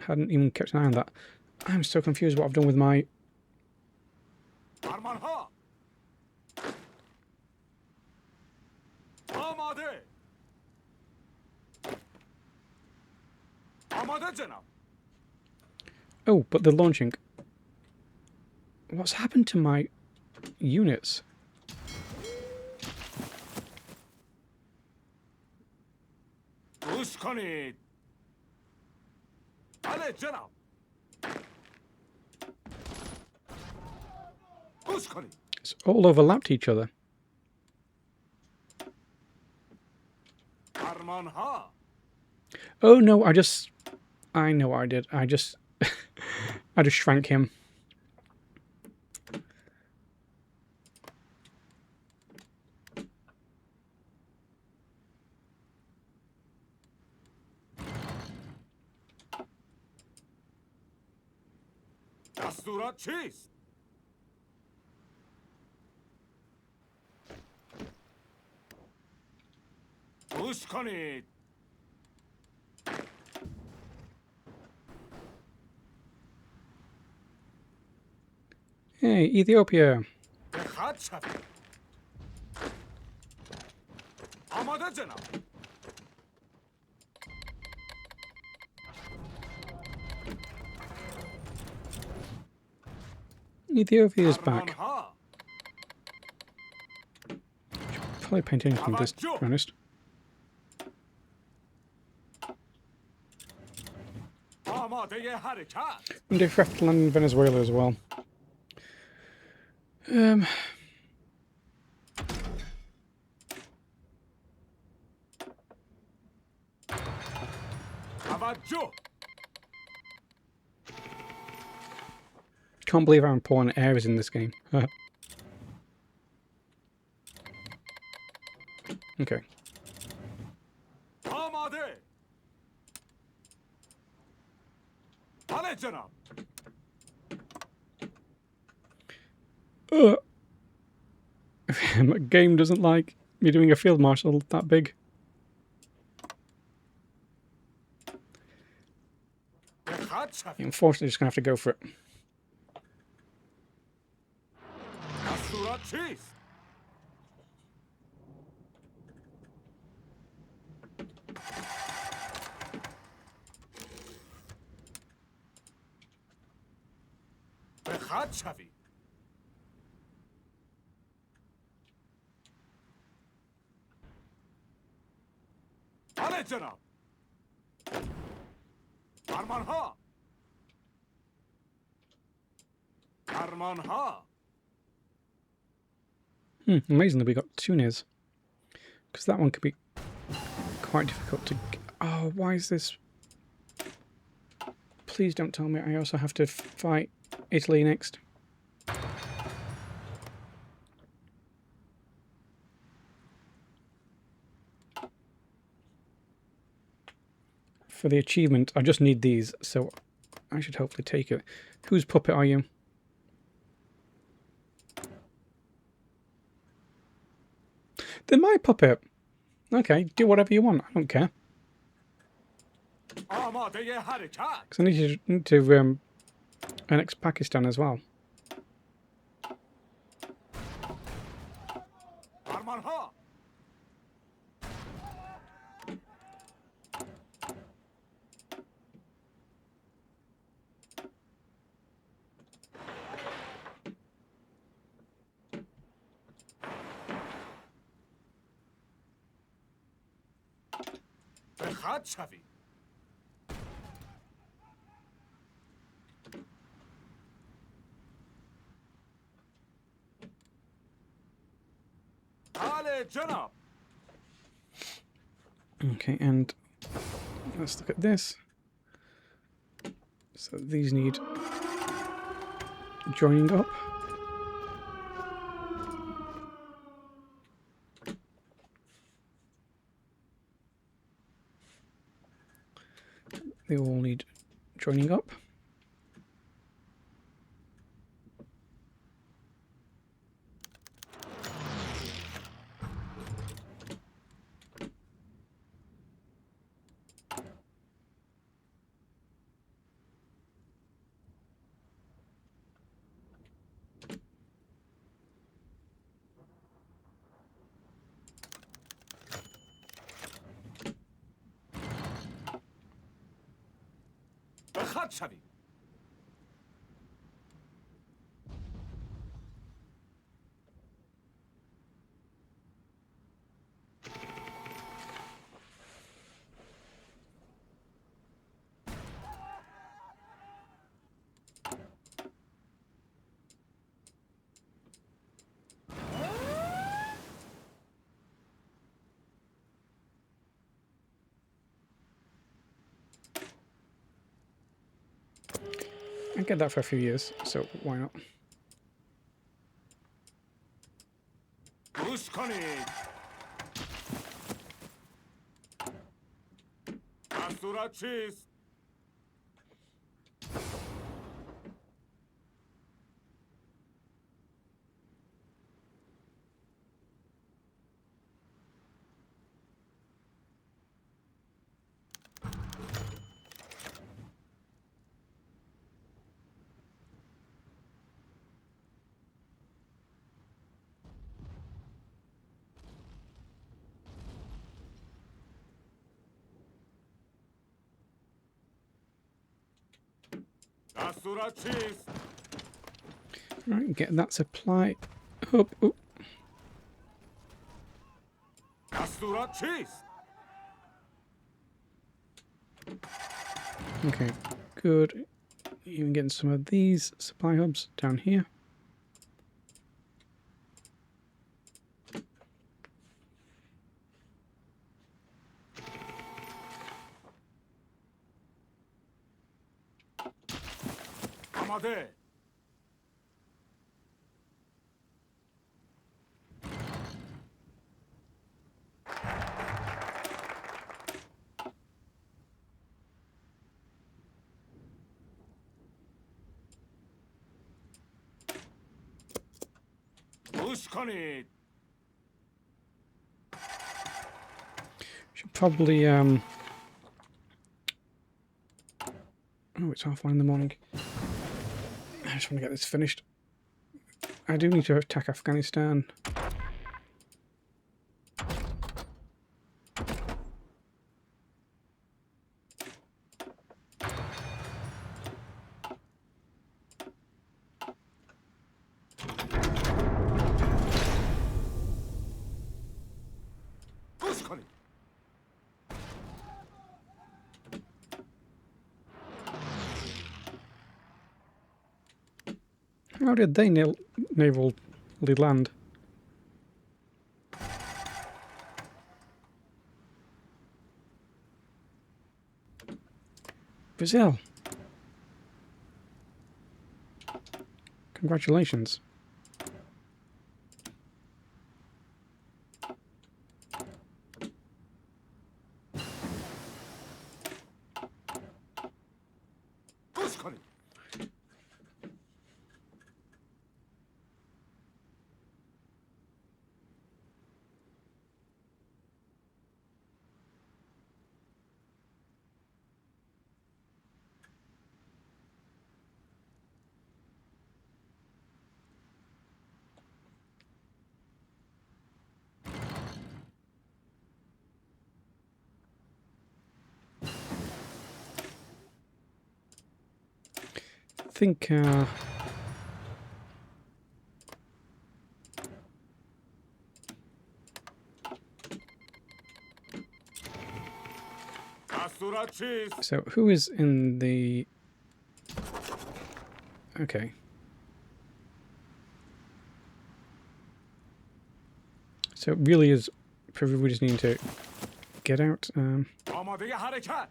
Hadn't even kept an eye on that. I'm so confused what I've done with my... فرمان ها! آماده! آماده جناب! Oh, but the launching. What's happened to my units. گوش کنید. بله جناب. گوش کنید. It's all overlapped each other. فرمانها. Oh no, I know what I did. I just shrank him. دستورات چیست؟ گوش کنید. Hey, Ethiopia. به خط شوید. آماده جناب. Ethiopia is back. فرمانها. Probably pay attention to this, to be honest. آماده حرکت. And if we have to land in Venezuela as well. توجه. Can't believe how important air is in this game. Okay. آماده. بله جناب. My game doesn't like me doing a field marshal that big. به خط شوید. Unfortunately, just gonna have to go for it. دستورات چیست؟ به خط شوید. بله جناب. فرمانها. فرمانها. Amazing that we got Tunis. Because that one could be quite difficult to... Oh, why is this... Please don't tell me I also have to fight Italy next. For the achievement, I just need these, so I should hopefully take it. Whose puppet are you? They're my puppet. Okay, do whatever you want. I don't care. آماده حرکت. Because I need to annex Pakistan as well. فرمانها. به خط شوید. بله جناب. Okay, and let's look at this. So these need joining up. They all need joining up. به خط شوید. I get that for a few years, so why not? گوش کنید. دستورات چیست؟ دستورات چیست؟ Right, get that supply up. Oh, دستورات چیست؟ okay, good. Even getting some of these supply hubs down here. آماده. گوش کنید. Should probably oh, it's 1:30 in the morning. I just want to get this finished. I do need to attack Afghanistan. گوش کنید. How did they naval land? Brazil. Congratulations. گوش کنید. I think دستورات چیست؟ so. Who is in the? Okay. So it really is. Probably we just need to get out. آماده حرکت.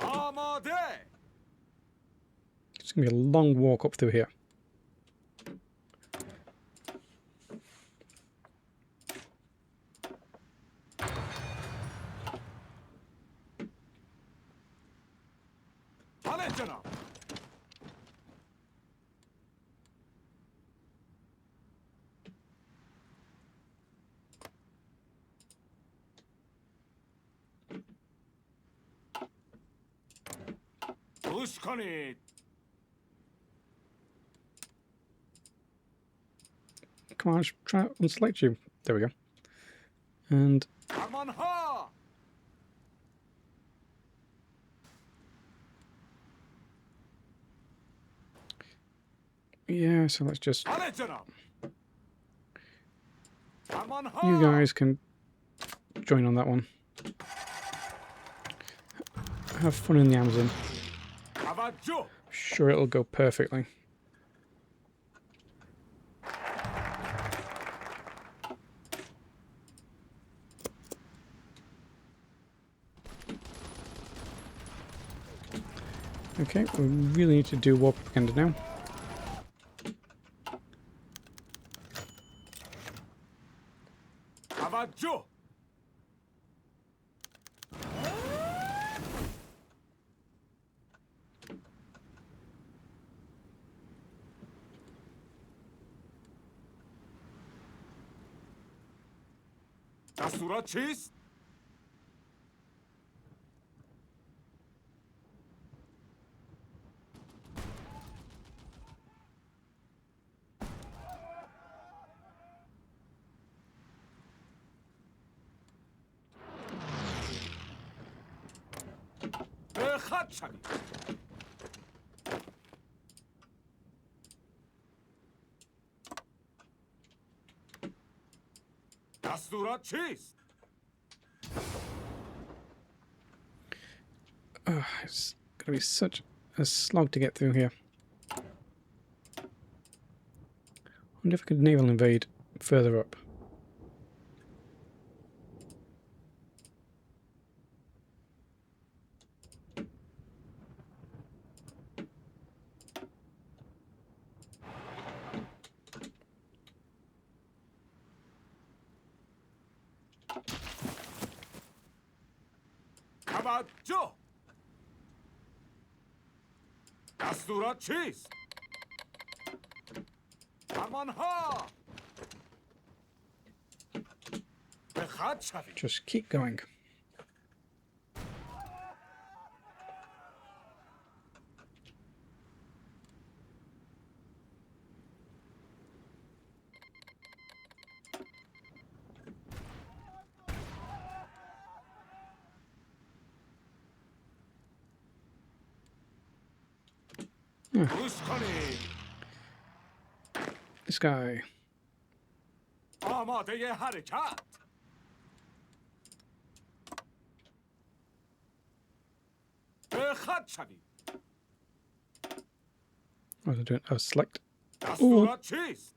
آماده. It's gonna be a long walk up through here. بله جناب. گوش کنید. Come on, just try to unselect you. There we go. And فرمانها. yeah, so let's just. بله جناب. فرمانها. You guys can join on that one. Have fun in the Amazon. توجه. Sure, it'll go perfectly. Okay, we really need to do war propaganda now. توجه. دستورات چیست؟ به خط شوید. دستورات چیست؟ Oh, it's gonna be such a slog to get through here. Wonder if I could naval invade further up. توجه. دستورات چیست؟ فرمانها. به خط شوید. Just keep going. گوش کنید. This guy. آماده حرکت. به خط شوید. What was I doing? Oh, select. دستورات چیست؟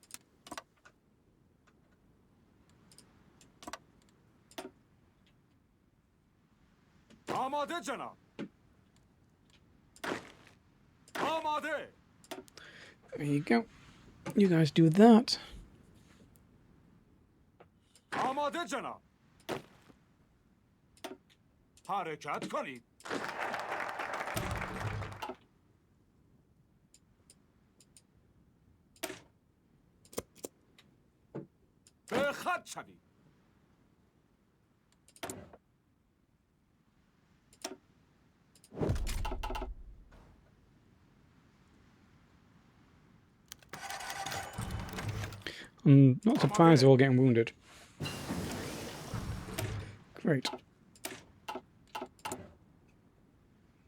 آماده جناب. آماده. There you go. You guys do that. آماده جناب. حرکت کنید. به خط شوید. I'm not surprised they're all getting wounded. Great.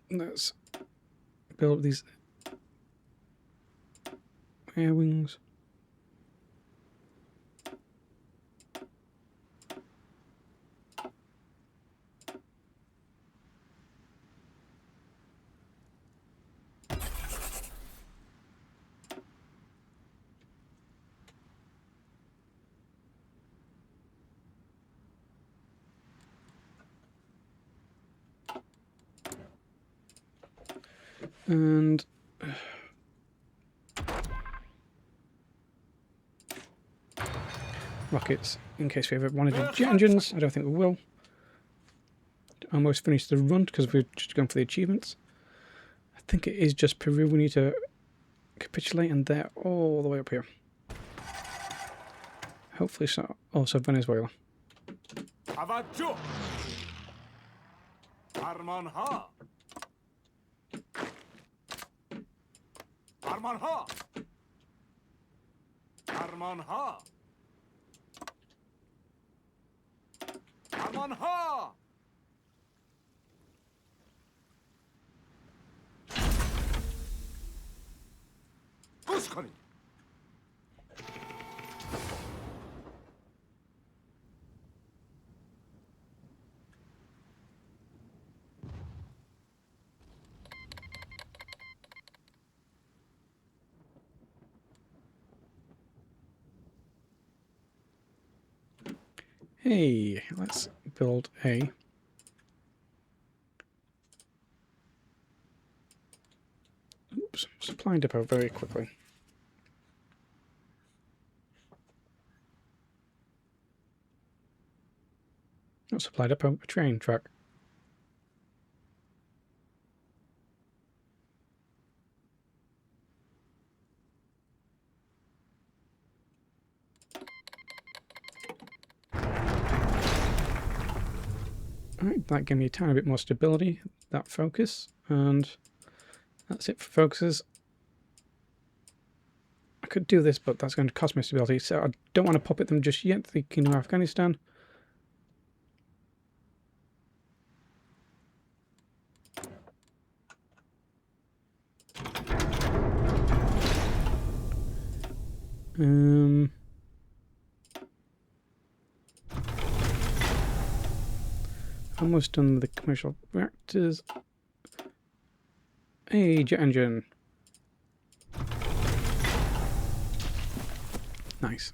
Let's build these air wings. And rockets, in case we ever wanted to do jet engines. I don't think we will. Almost finished the run because we're just going for the achievements. I think it is just Peru we need to capitulate, and they're all the way up here. Hopefully so. Also Venezuela. توجه. فرمانها. فرمانها. فرمانها. فرمانها. گوش کنید. Hey, let's build a Oops, supply depot very quickly. Not supply depot, a train track. Alright, that gave me a tiny bit more stability, that focus, and that's it for focuses. I could do this, but that's going to cost me stability, so I don't want to pop at them just yet, the Kingdom of Afghanistan. Almost done with the commercial reactors. Hey, jet engine. Nice.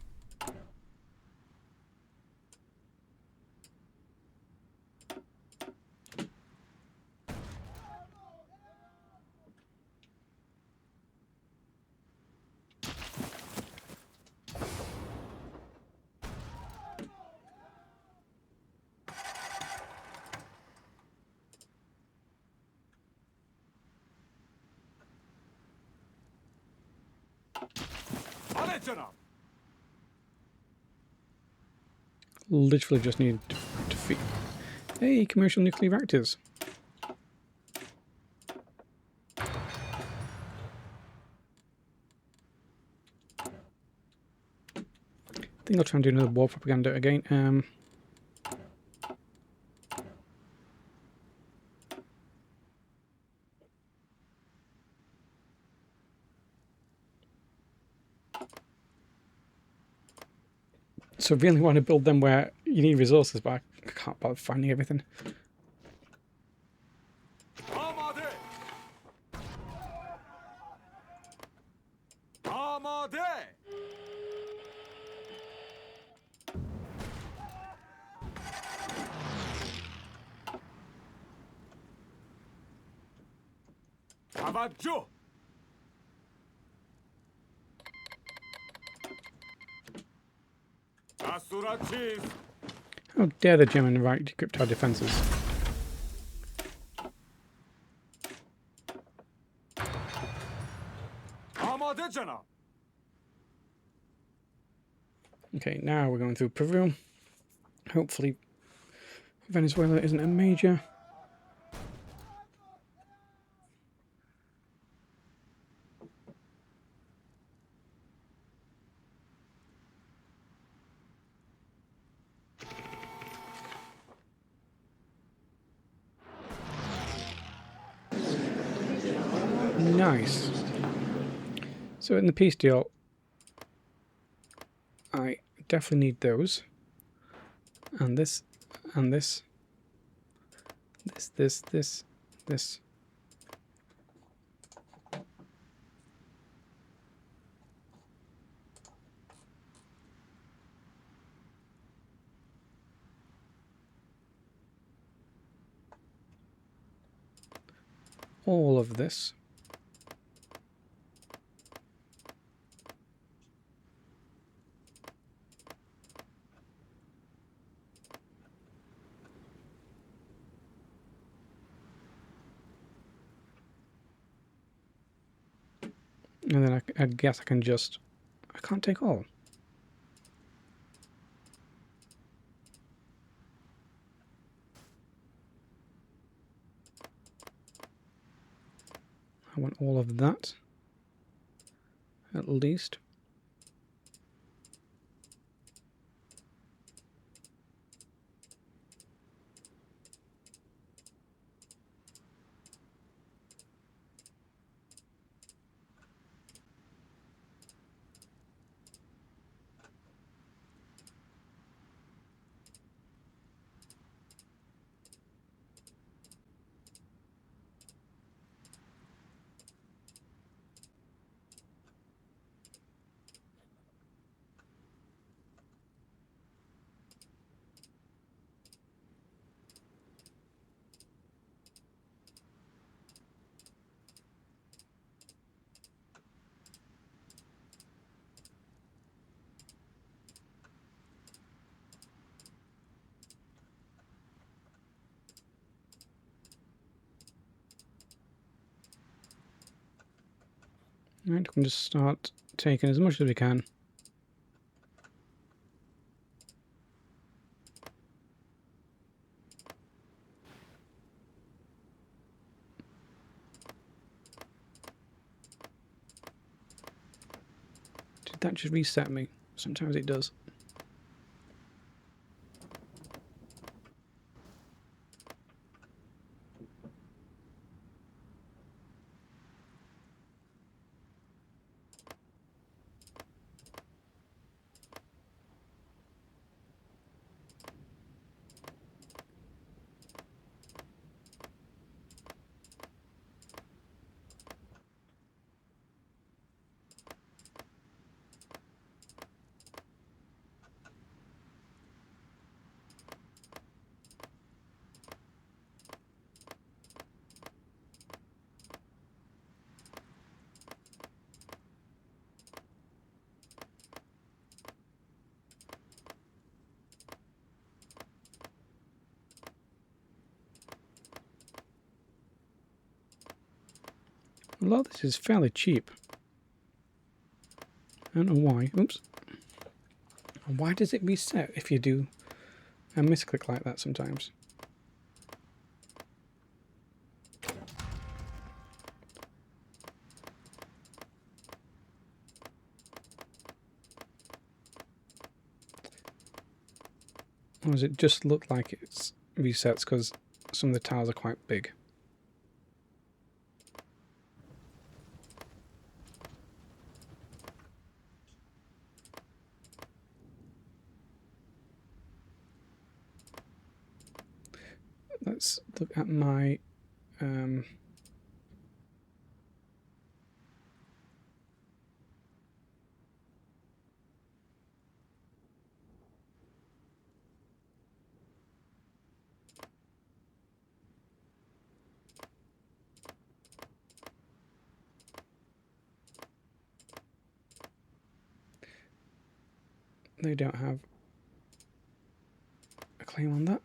على جناب. Literally just need to feed. Hey, commercial nuclear reactors. I think I'll try and do another war propaganda again. So I really want to build them where you need resources, but I can't bother finding everything. آماده. آماده. توجه. دستورات چیست؟ How dare the German right decrypt our defences? آماده جناب. Okay, now we're going through Peru. Hopefully Venezuela isn't a major. Nice. So in the peace deal, I definitely need those. And this, and this. This. All of this. And then I guess I can just... I can't take all. I want all of that. At least. Right, we can just start taking as much as we can. Did that just reset me? Sometimes it does. A lot of this is fairly cheap. I don't know why. Oops. Why does it reset if you do a misclick like that sometimes? Or does it just look like it's resets because some of the tiles are quite big? Let's look at my they don't have a claim on that.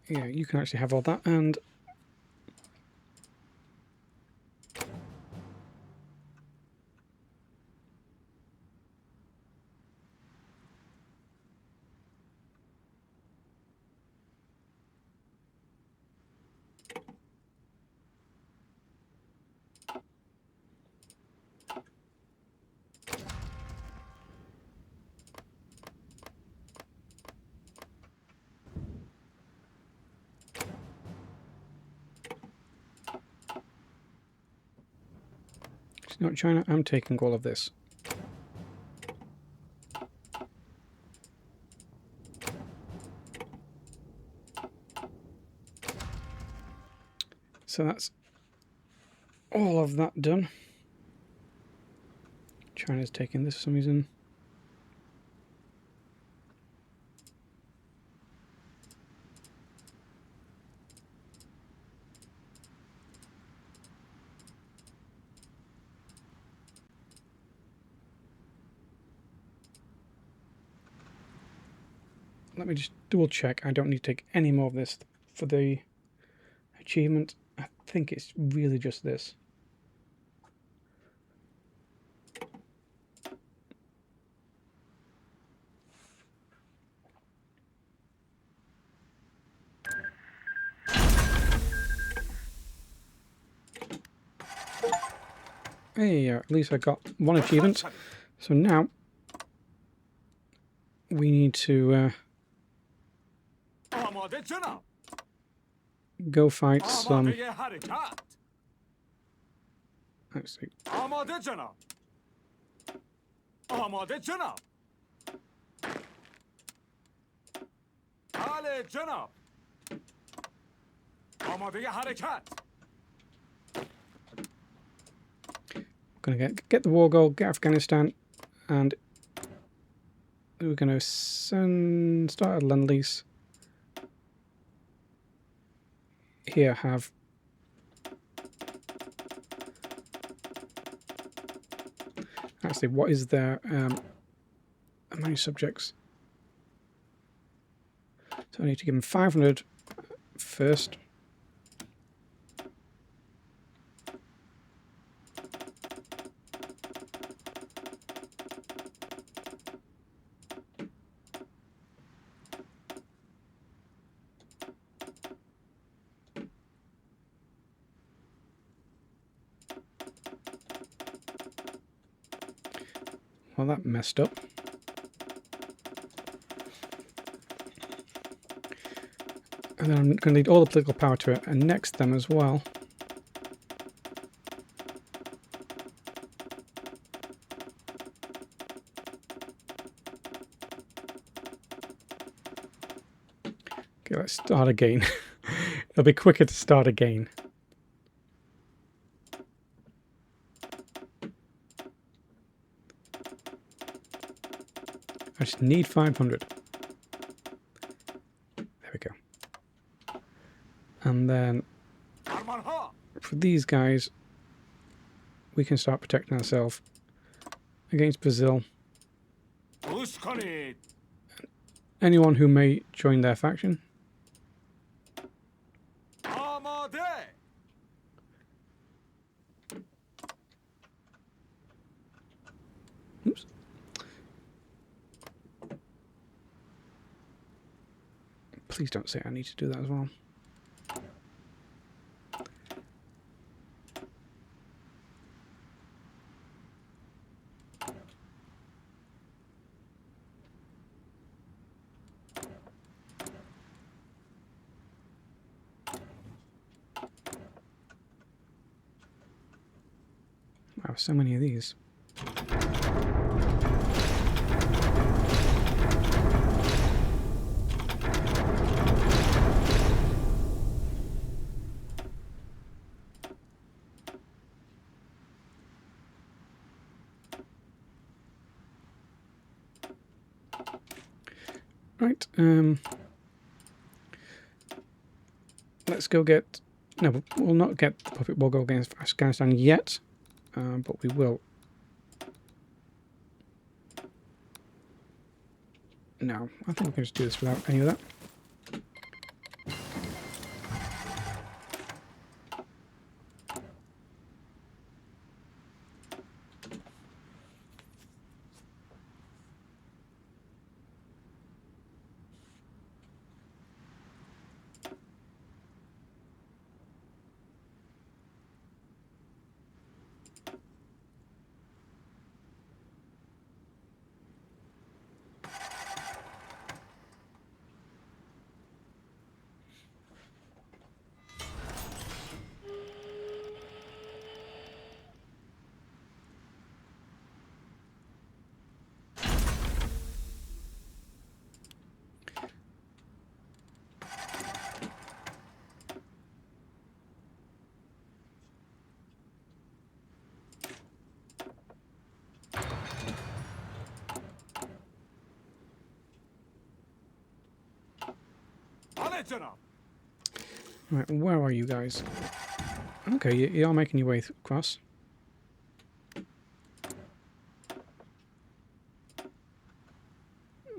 Yeah, you can actually have all that, and it's not China. I'm taking all of this. So that's all of that done. China's taking this for some reason. Let me just double check. I don't need to take any more of this for the achievement. I think it's really just this. Hey, at least I got one achievement. So now we need to آماده جناب. go fight some. آماده حرکت. Let's see. آماده جناب. آماده جناب. بله جناب. آماده حرکت. Gonna get the war goal, get Afghanistan, and we're going to start a Lend-Lease. Here have actually, what is their how many subjects? So I need to give them 500 first. Well, that messed up. And then I'm going to need all the political power to annex them as well. Okay, let's start again. It'll be quicker to start again. I just need 500. There we go. And then for these guys, we can start protecting ourselves against Brazil. Anyone who may join their faction. Oops. Please don't say I need to do that as well. Wow, so many of these. Right, let's go get... No, we'll not get the puppet war go against Afghanistan yet, but we will. No, I think we can just do this without any of that. Right, where are you guys? Okay, you are making your way across.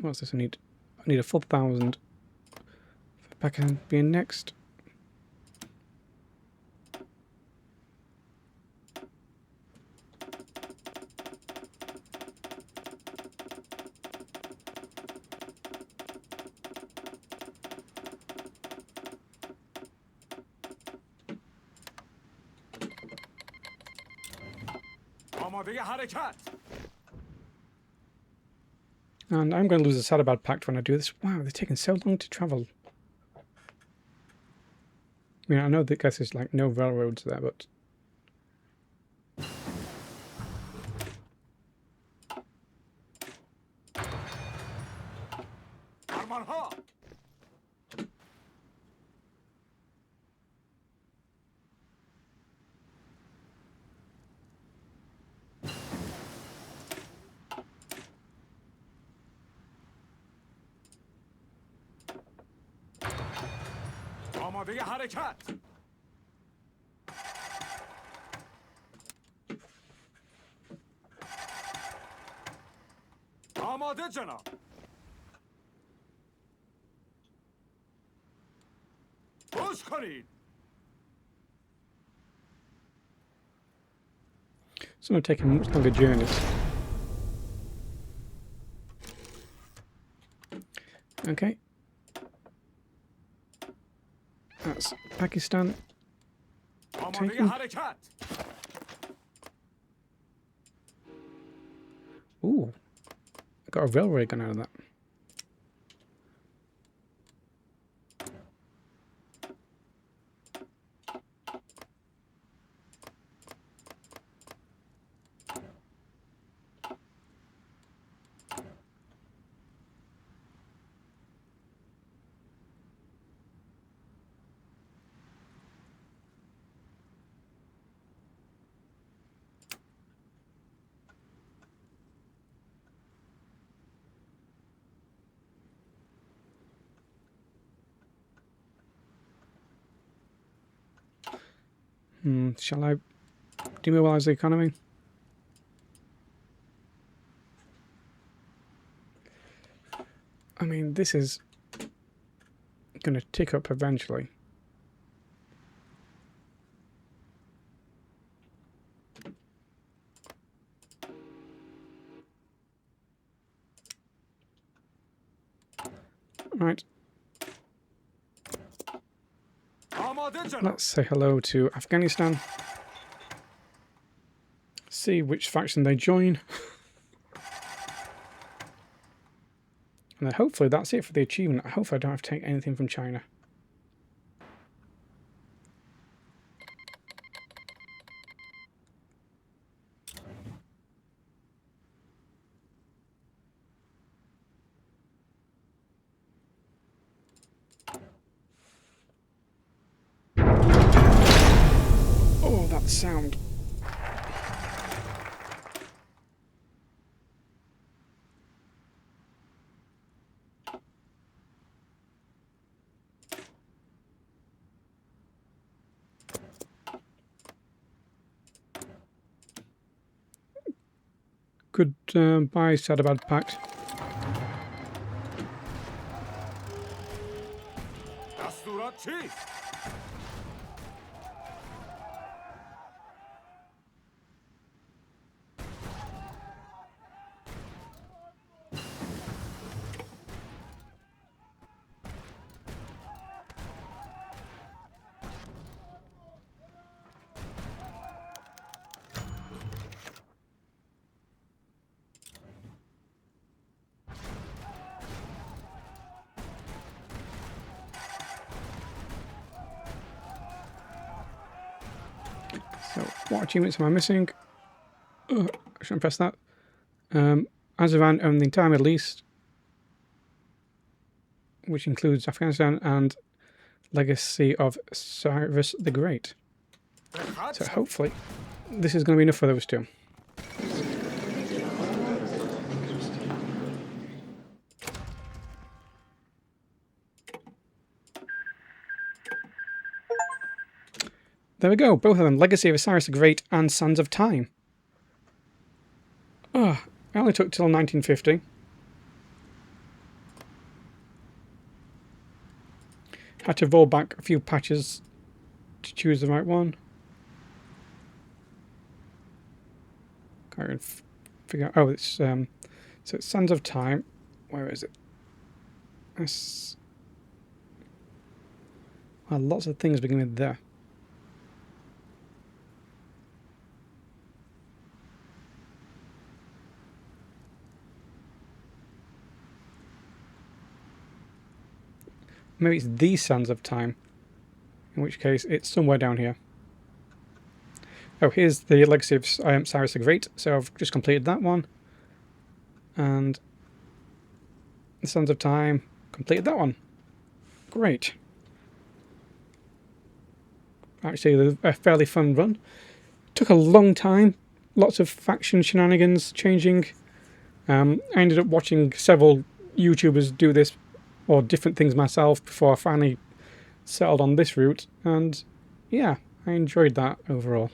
What's this? I need a full 1,000 for Pakistan being next. And I'm going to lose a Sadabad Pact when I do this. Wow, they're taking so long to travel. I mean, I know that guess there's like no railroads there, but... آماده حرکت. آماده جناب. گوش کنید. Some are taking much longer journeys. Okay. That's Pakistan آماده taken. حرکت. Ooh. I got a railway gun out of that. Shall I demobilize the economy? I mean, this is going to tick up eventually. Right, آماده جناب. let's say hello to Afghanistan. See which faction they join. And then hopefully that's it for the achievement. Hopefully I don't have to take anything from China. Oh, that sound. Goodbye, Sadabad Pact. دستورات چیست؟ So, what achievements am I missing? I shouldn't press that. Azerbaijan owned the entire Middle East, which includes Afghanistan and legacy of Cyrus the Great. So hopefully this is going to be enough for those two. There we go, both of them, Legacy of Cyrus the Great and Sands of Time. Oh, it only took till 1950. Had to roll back a few patches to choose the right one. Can't even figure out. Oh, it's so it's Sands of Time. Where is it? It's, well, lots of things begin with there. Maybe it's the Sands of Time, in which case it's somewhere down here. Oh, here's the Legacy of Cyrus the Great, so I've just completed that one. And the Sands of Time, completed that one. Great. Actually, a fairly fun run. Took a long time, lots of faction shenanigans changing. I ended up watching several YouTubers do this or different things myself before I finally settled on this route, and yeah, I enjoyed that overall.